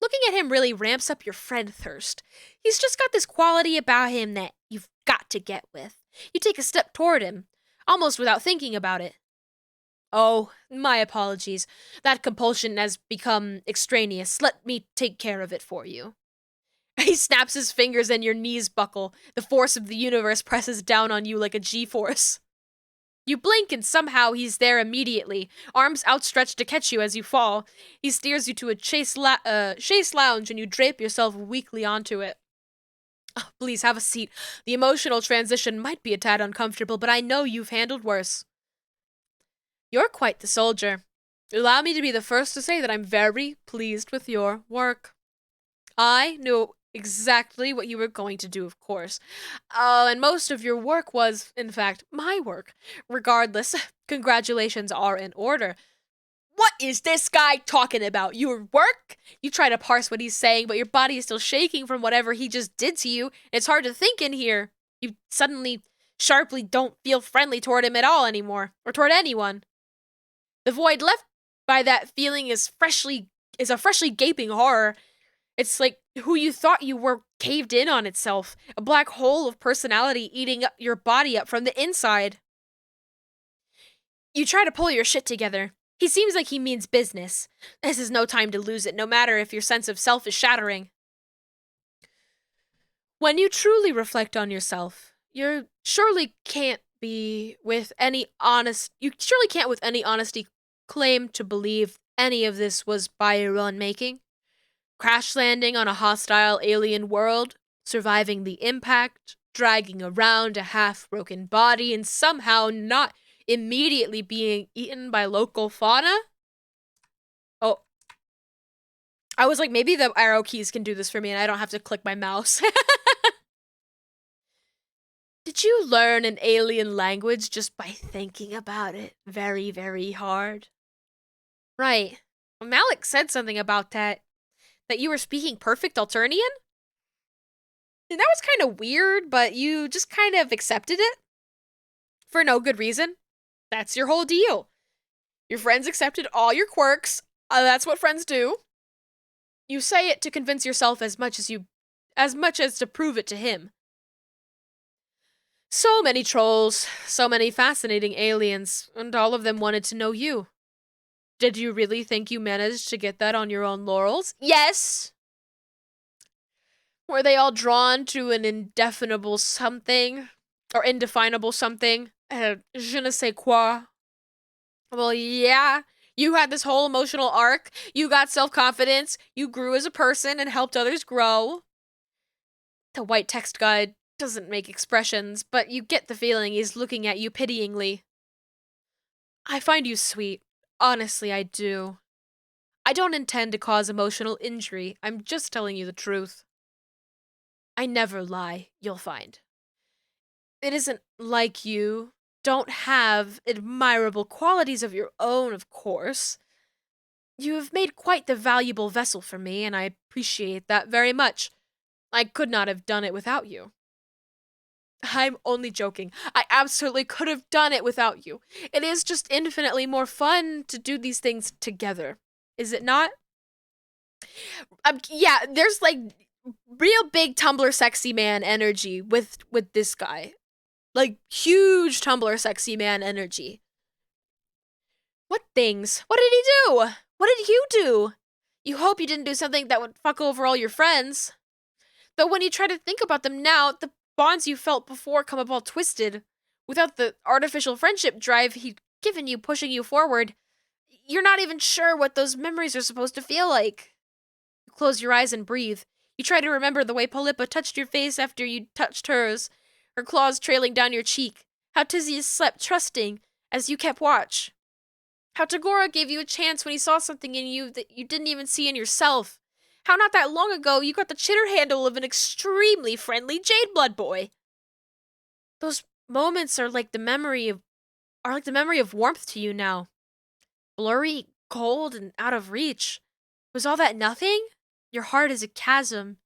Looking at him really ramps up your friend thirst. He's just got this quality about him that you've got to get with. You take a step toward him, almost without thinking about it. Oh, my apologies. That compulsion has become extraneous. Let me take care of it for you. He snaps his fingers and your knees buckle. The force of the universe presses down on you like a G-force. You blink and somehow he's there immediately, arms outstretched to catch you as you fall. He steers you to a chaise lounge and you drape yourself weakly onto it. Oh, please have a seat. The emotional transition might be a tad uncomfortable, but I know you've handled worse. You're quite the soldier. Allow me to be the first to say that I'm very pleased with your work. I knew exactly what you were going to do, of course. And most of your work was, in fact, my work. Regardless, congratulations are in order. What is this guy talking about? Your work? You try to parse what he's saying, but your body is still shaking from whatever he just did to you. It's hard to think in here. You suddenly, sharply don't feel friendly toward him at all anymore, or toward anyone. The void left by that feeling is a freshly gaping horror. It's like who you thought you were caved in on itself, a black hole of personality eating up your body up from the inside. You try to pull your shit together. He seems like he means business. This is no time to lose it, no matter if your sense of self is shattering. When you truly reflect on yourself, you surely can't with any honesty claim to believe any of this was by your own making. Crash landing on a hostile alien world, surviving the impact, dragging around a half-broken body, and somehow not immediately being eaten by local fauna? Oh. I was like, maybe the arrow keys can do this for me and I don't have to click my mouse. Did you learn an alien language just by thinking about it very, very hard? Right. Well, Malik said something about that you were speaking perfect Alternian? And that was kind of weird, but you just kind of accepted it? For no good reason. That's your whole deal. Your friends accepted all your quirks. That's what friends do. You say it to convince yourself as much as to prove it to him. So many trolls, so many fascinating aliens, and all of them wanted to know you. Did you really think you managed to get that on your own laurels? Yes! Were they all drawn to an indefinable something? Or indefinable something? Je ne sais quoi. Well, yeah. You had this whole emotional arc. You got self-confidence. You grew as a person and helped others grow. The white text guide doesn't make expressions, but you get the feeling he's looking at you pityingly. I find you sweet. Honestly, I do. I don't intend to cause emotional injury. I'm just telling you the truth. I never lie, you'll find. It isn't like you don't have admirable qualities of your own, of course. You have made quite the valuable vessel for me, and I appreciate that very much. I could not have done it without you. I'm only joking. I absolutely could have done it without you. It is just infinitely more fun to do these things together. Is it not? Yeah, there's like real big Tumblr sexy man energy with this guy. Like huge Tumblr sexy man energy. What things? What did he do? What did you do? You hope you didn't do something that would fuck over all your friends. Though when you try to think about them now, the bonds you felt before come up all twisted. Without the artificial friendship drive he'd given you pushing you forward, you're not even sure what those memories are supposed to feel like. You close your eyes and breathe. You try to remember the way Polyppa touched your face after you touched hers, her claws trailing down your cheek, how Tizzy slept trusting as you kept watch, how Tagora gave you a chance when he saw something in you that you didn't even see in yourself, how not that long ago you got the chitter handle of an extremely friendly Jade Blood boy. Those moments are like the memory of warmth to you now. Blurry, cold, and out of reach. Was all that nothing? Your heart is a chasm.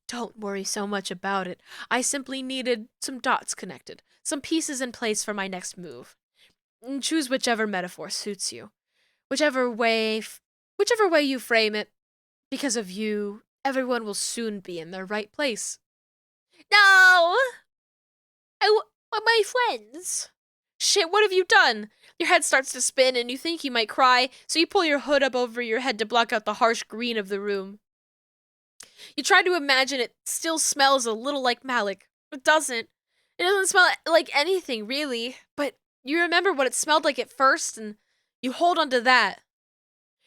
Don't worry so much about it. I simply needed some dots connected, some pieces in place for my next move. Choose whichever metaphor suits you. Whichever way you frame it. Because of you, everyone will soon be in their right place. No! My friends. Shit, what have you done? Your head starts to spin and you think you might cry, so you pull your hood up over your head to block out the harsh green of the room. You try to imagine it still smells a little like Malik. It doesn't. It doesn't smell like anything, really. But you remember what it smelled like at first, and you hold on to that.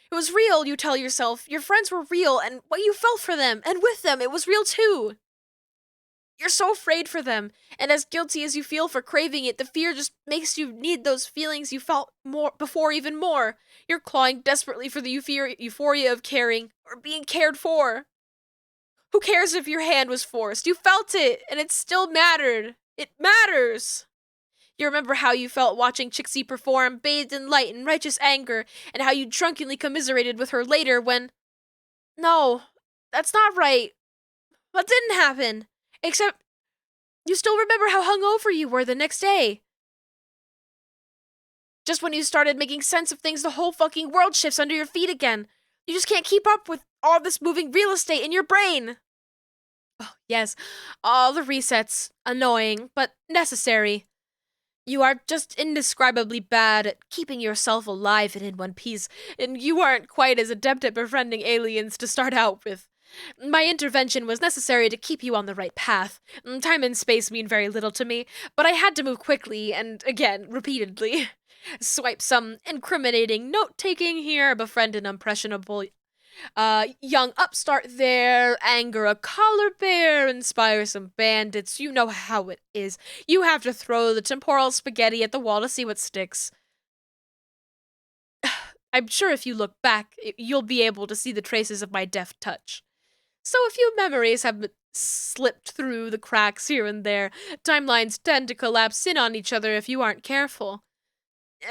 It was real, you tell yourself. Your friends were real, and what you felt for them, and with them, it was real too. You're so afraid for them, and as guilty as you feel for craving it, the fear just makes you need those feelings you felt more before even more. You're clawing desperately for the euphoria of caring, or being cared for. Who cares if your hand was forced? You felt it, and it still mattered. It matters. You remember how you felt watching Chixie perform, bathed in light and righteous anger, and how you drunkenly commiserated with her later when... No, that's not right. What didn't happen? Except, you still remember how hungover you were the next day. Just when you started making sense of things, the whole fucking world shifts under your feet again. You just can't keep up with all this moving real estate in your brain. Oh, yes, all the resets. Annoying, but necessary. You are just indescribably bad at keeping yourself alive and in one piece, and you aren't quite as adept at befriending aliens to start out with. My intervention was necessary to keep you on the right path. Time and space mean very little to me, but I had to move quickly and, again, repeatedly. Swipe some incriminating note-taking here, befriend an impressionable young upstart there, anger a collar bear, inspire some bandits. You know how it is. You have to throw the temporal spaghetti at the wall to see what sticks. I'm sure if you look back, you'll be able to see the traces of my deft touch. So a few memories have slipped through the cracks here and there. Timelines tend to collapse in on each other if you aren't careful.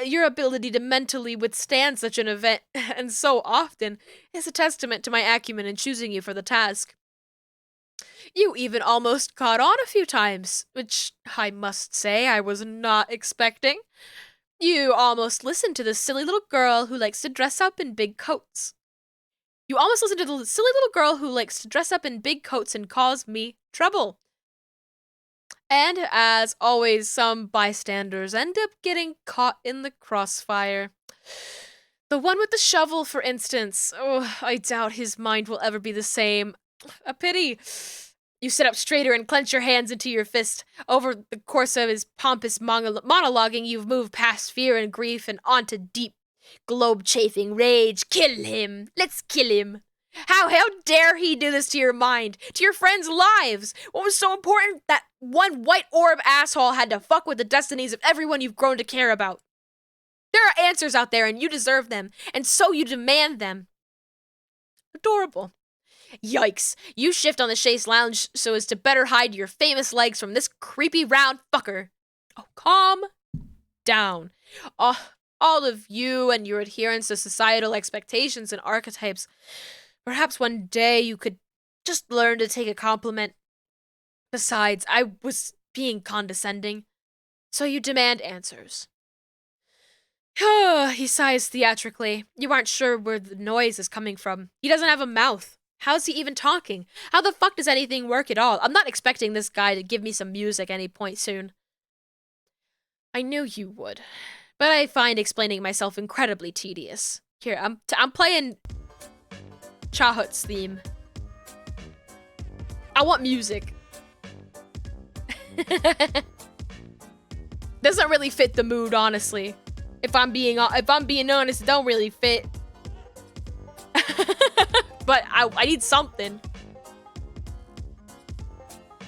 Your ability to mentally withstand such an event, and so often, is a testament to my acumen in choosing you for the task. You even almost caught on a few times, which I must say I was not expecting. You almost listened to the silly little girl who likes to dress up in big coats. You almost listened to the silly little girl who likes to dress up in big coats and cause me trouble. And as always, some bystanders end up getting caught in the crossfire. The one with the shovel, for instance. Oh, I doubt his mind will ever be the same. A pity. You sit up straighter and clench your hands into your fist. Over the course of his pompous monologuing, you've moved past fear and grief and onto deep, globe-chafing rage. Kill him. Let's kill him. How dare he do this to your mind, to your friends' lives? What was so important that one white orb asshole had to fuck with the destinies of everyone you've grown to care about? There are answers out there and you deserve them, and so you demand them. Adorable. Yikes. You shift on the chaise lounge so as to better hide your famous legs from this creepy round fucker. Oh, calm down. All of you and your adherence to societal expectations and archetypes. Perhaps one day you could just learn to take a compliment. Besides, I was being condescending. So you demand answers. He sighs theatrically. You aren't sure where the noise is coming from. He doesn't have a mouth. How's he even talking? How the fuck does anything work at all? I'm not expecting this guy to give me some music any point soon. I knew you would, but I find explaining myself incredibly tedious. Here, I'm playing Chahut's theme. I want music. Doesn't really fit the mood, honestly. If I'm being honest, it don't really fit. But I need something.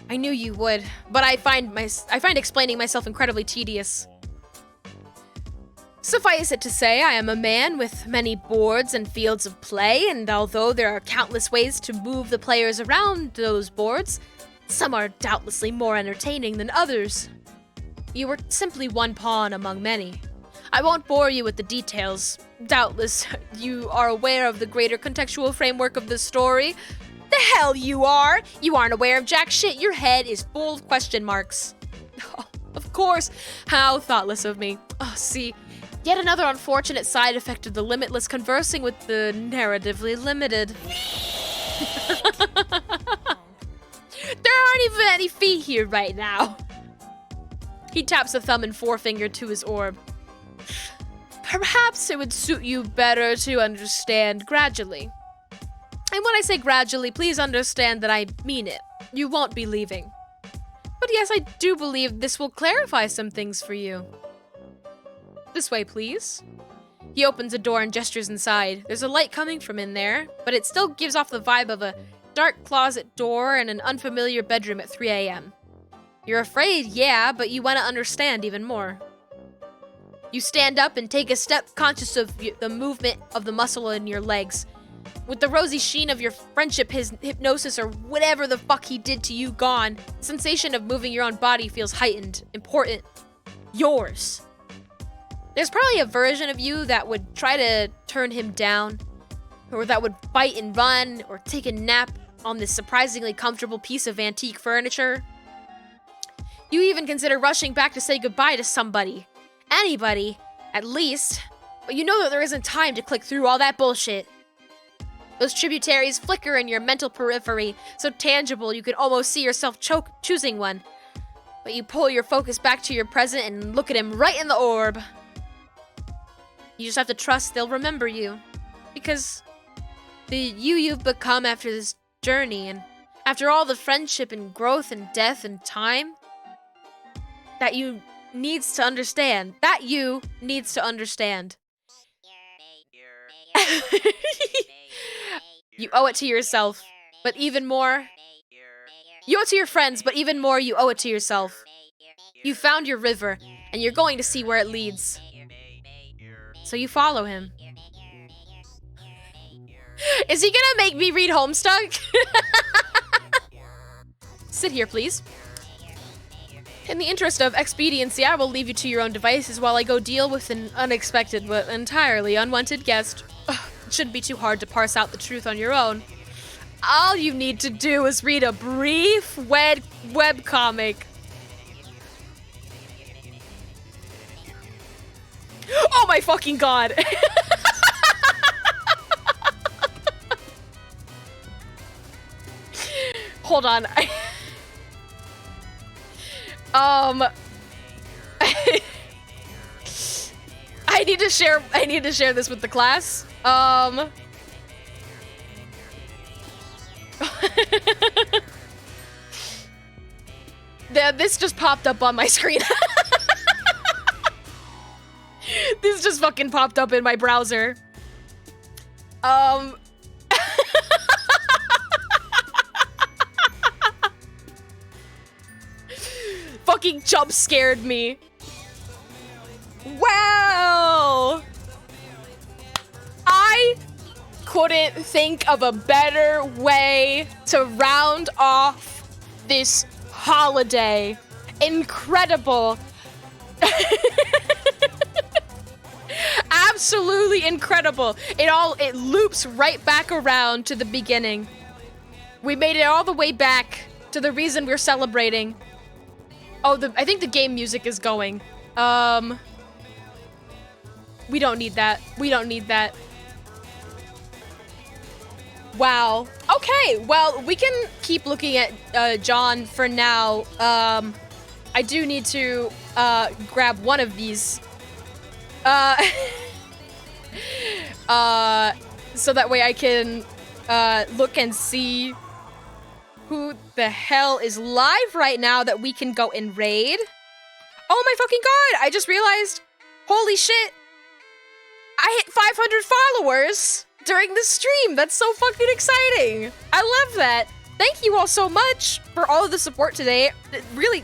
I knew you would, but I find explaining myself incredibly tedious. Suffice it to say, I am a man with many boards and fields of play, and although there are countless ways to move the players around those boards, some are doubtlessly more entertaining than others. You were simply one pawn among many. I won't bore you with the details. Doubtless, you are aware of the greater contextual framework of the story. The hell you are! You aren't aware of jack shit. Your head is full of question marks. Oh, of course. How thoughtless of me. Oh, see, yet another unfortunate side effect of the limitless conversing with the narratively limited. There aren't even any feet here right now. He taps a thumb and forefinger to his orb. Perhaps it would suit you better to understand gradually. And when I say gradually, please understand that I mean it. You won't be leaving. But yes, I do believe this will clarify some things for you. This way, please. He opens a door and gestures inside. There's a light coming from in there, but it still gives off the vibe of a dark closet door and an unfamiliar bedroom at 3 a.m. You're afraid, yeah, but you want to understand even more. You stand up and take a step, conscious of the movement of the muscle in your legs. With the rosy sheen of your friendship, his hypnosis, or whatever the fuck he did to you gone, the sensation of moving your own body feels heightened, important. Yours. There's probably a version of you that would try to turn him down, or that would bite and run, or take a nap on this surprisingly comfortable piece of antique furniture. You even consider rushing back to say goodbye to somebody. Anybody, at least. But you know that there isn't time to click through all that bullshit. Those tributaries flicker in your mental periphery, so tangible you can almost see yourself choosing one. But you pull your focus back to your present and look at him right in the orb. You just have to trust they'll remember you. Because the you've become after this journey, and after all the friendship and growth and death and time, that you needs to understand. That you needs to understand. You owe it to yourself, but even more, you owe it to your friends, but even more, you owe it to yourself. You found your river, and you're going to see where it leads. So you follow him. Is he gonna make me read Homestuck? Sit here, please. In the interest of expediency, I will leave you to your own devices while I go deal with an unexpected but entirely unwanted guest. Ugh, it shouldn't be too hard to parse out the truth on your own. All you need to do is read a brief webcomic. Oh my fucking god! Hold on. I need to share this with the class. This just popped up on my screen. This just fucking popped up in my browser. Fucking jump scared me. Wow! I couldn't think of a better way to round off this holiday. Incredible. Absolutely incredible. It loops right back around to the beginning. We made it all the way back to the reason we're celebrating. Oh, I think the game music is going. We don't need that. We don't need that. Wow. Okay, well, we can keep looking at John for now. I do need to grab one of these. So that way I can look and see who the hell is live right now that we can go and raid. Oh my fucking god, I just realized, holy shit, I hit 500 followers during the stream. That's so fucking exciting. I love that. Thank you all so much for all of the support today. Really,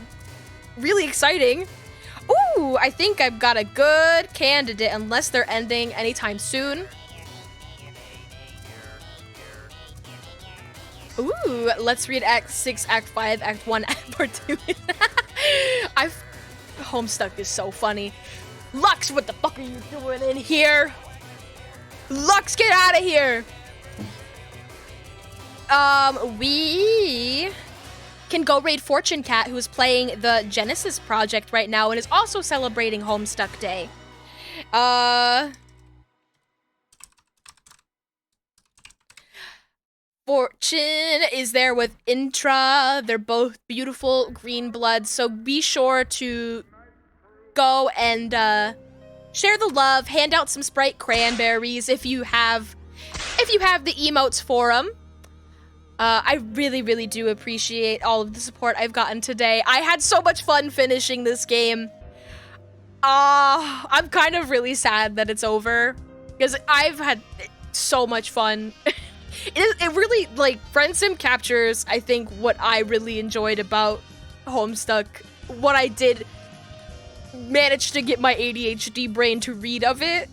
really exciting. Ooh, I think I've got a good candidate unless they're ending anytime soon. Ooh, let's read Act 6, Act 5, Act 1, Part 2. Homestuck is so funny. Lux, what the fuck are you doing in here? Lux, get out of here! We can go raid Fortune Cat, who is playing the Genesis project right now and is also celebrating Homestuck Day. Fortune is there with Intra. They're both beautiful green bloods, so be sure to go and share the love, hand out some Sprite cranberries if you have the emotes for them. I really, really do appreciate all of the support I've gotten today. I had so much fun finishing this game. I'm kind of really sad that it's over because I've had so much fun. It really, like, Friendsim captures, I think, what I really enjoyed about Homestuck. What I did manage to get my ADHD brain to read of it.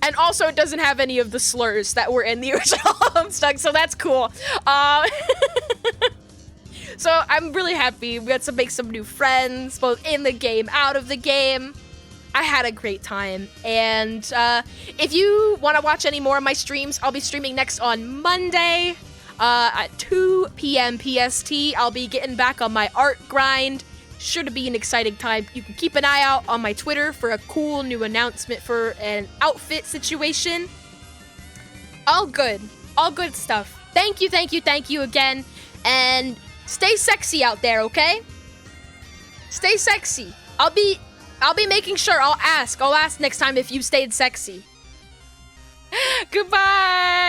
And also, it doesn't have any of the slurs that were in the original Homestuck, so that's cool. So I'm really happy. We got to make some new friends, both in the game, out of the game. I had a great time. And if you want to watch any more of my streams, I'll be streaming next on Monday at 2 p.m. PST. I'll be getting back on my art grind. Sure to be an exciting time. You can keep an eye out on my Twitter for a cool new announcement for an outfit situation. All good stuff. Thank you again, and stay sexy out there, okay? Stay sexy. I'll be making sure. I'll ask next time if you stayed sexy. Goodbye.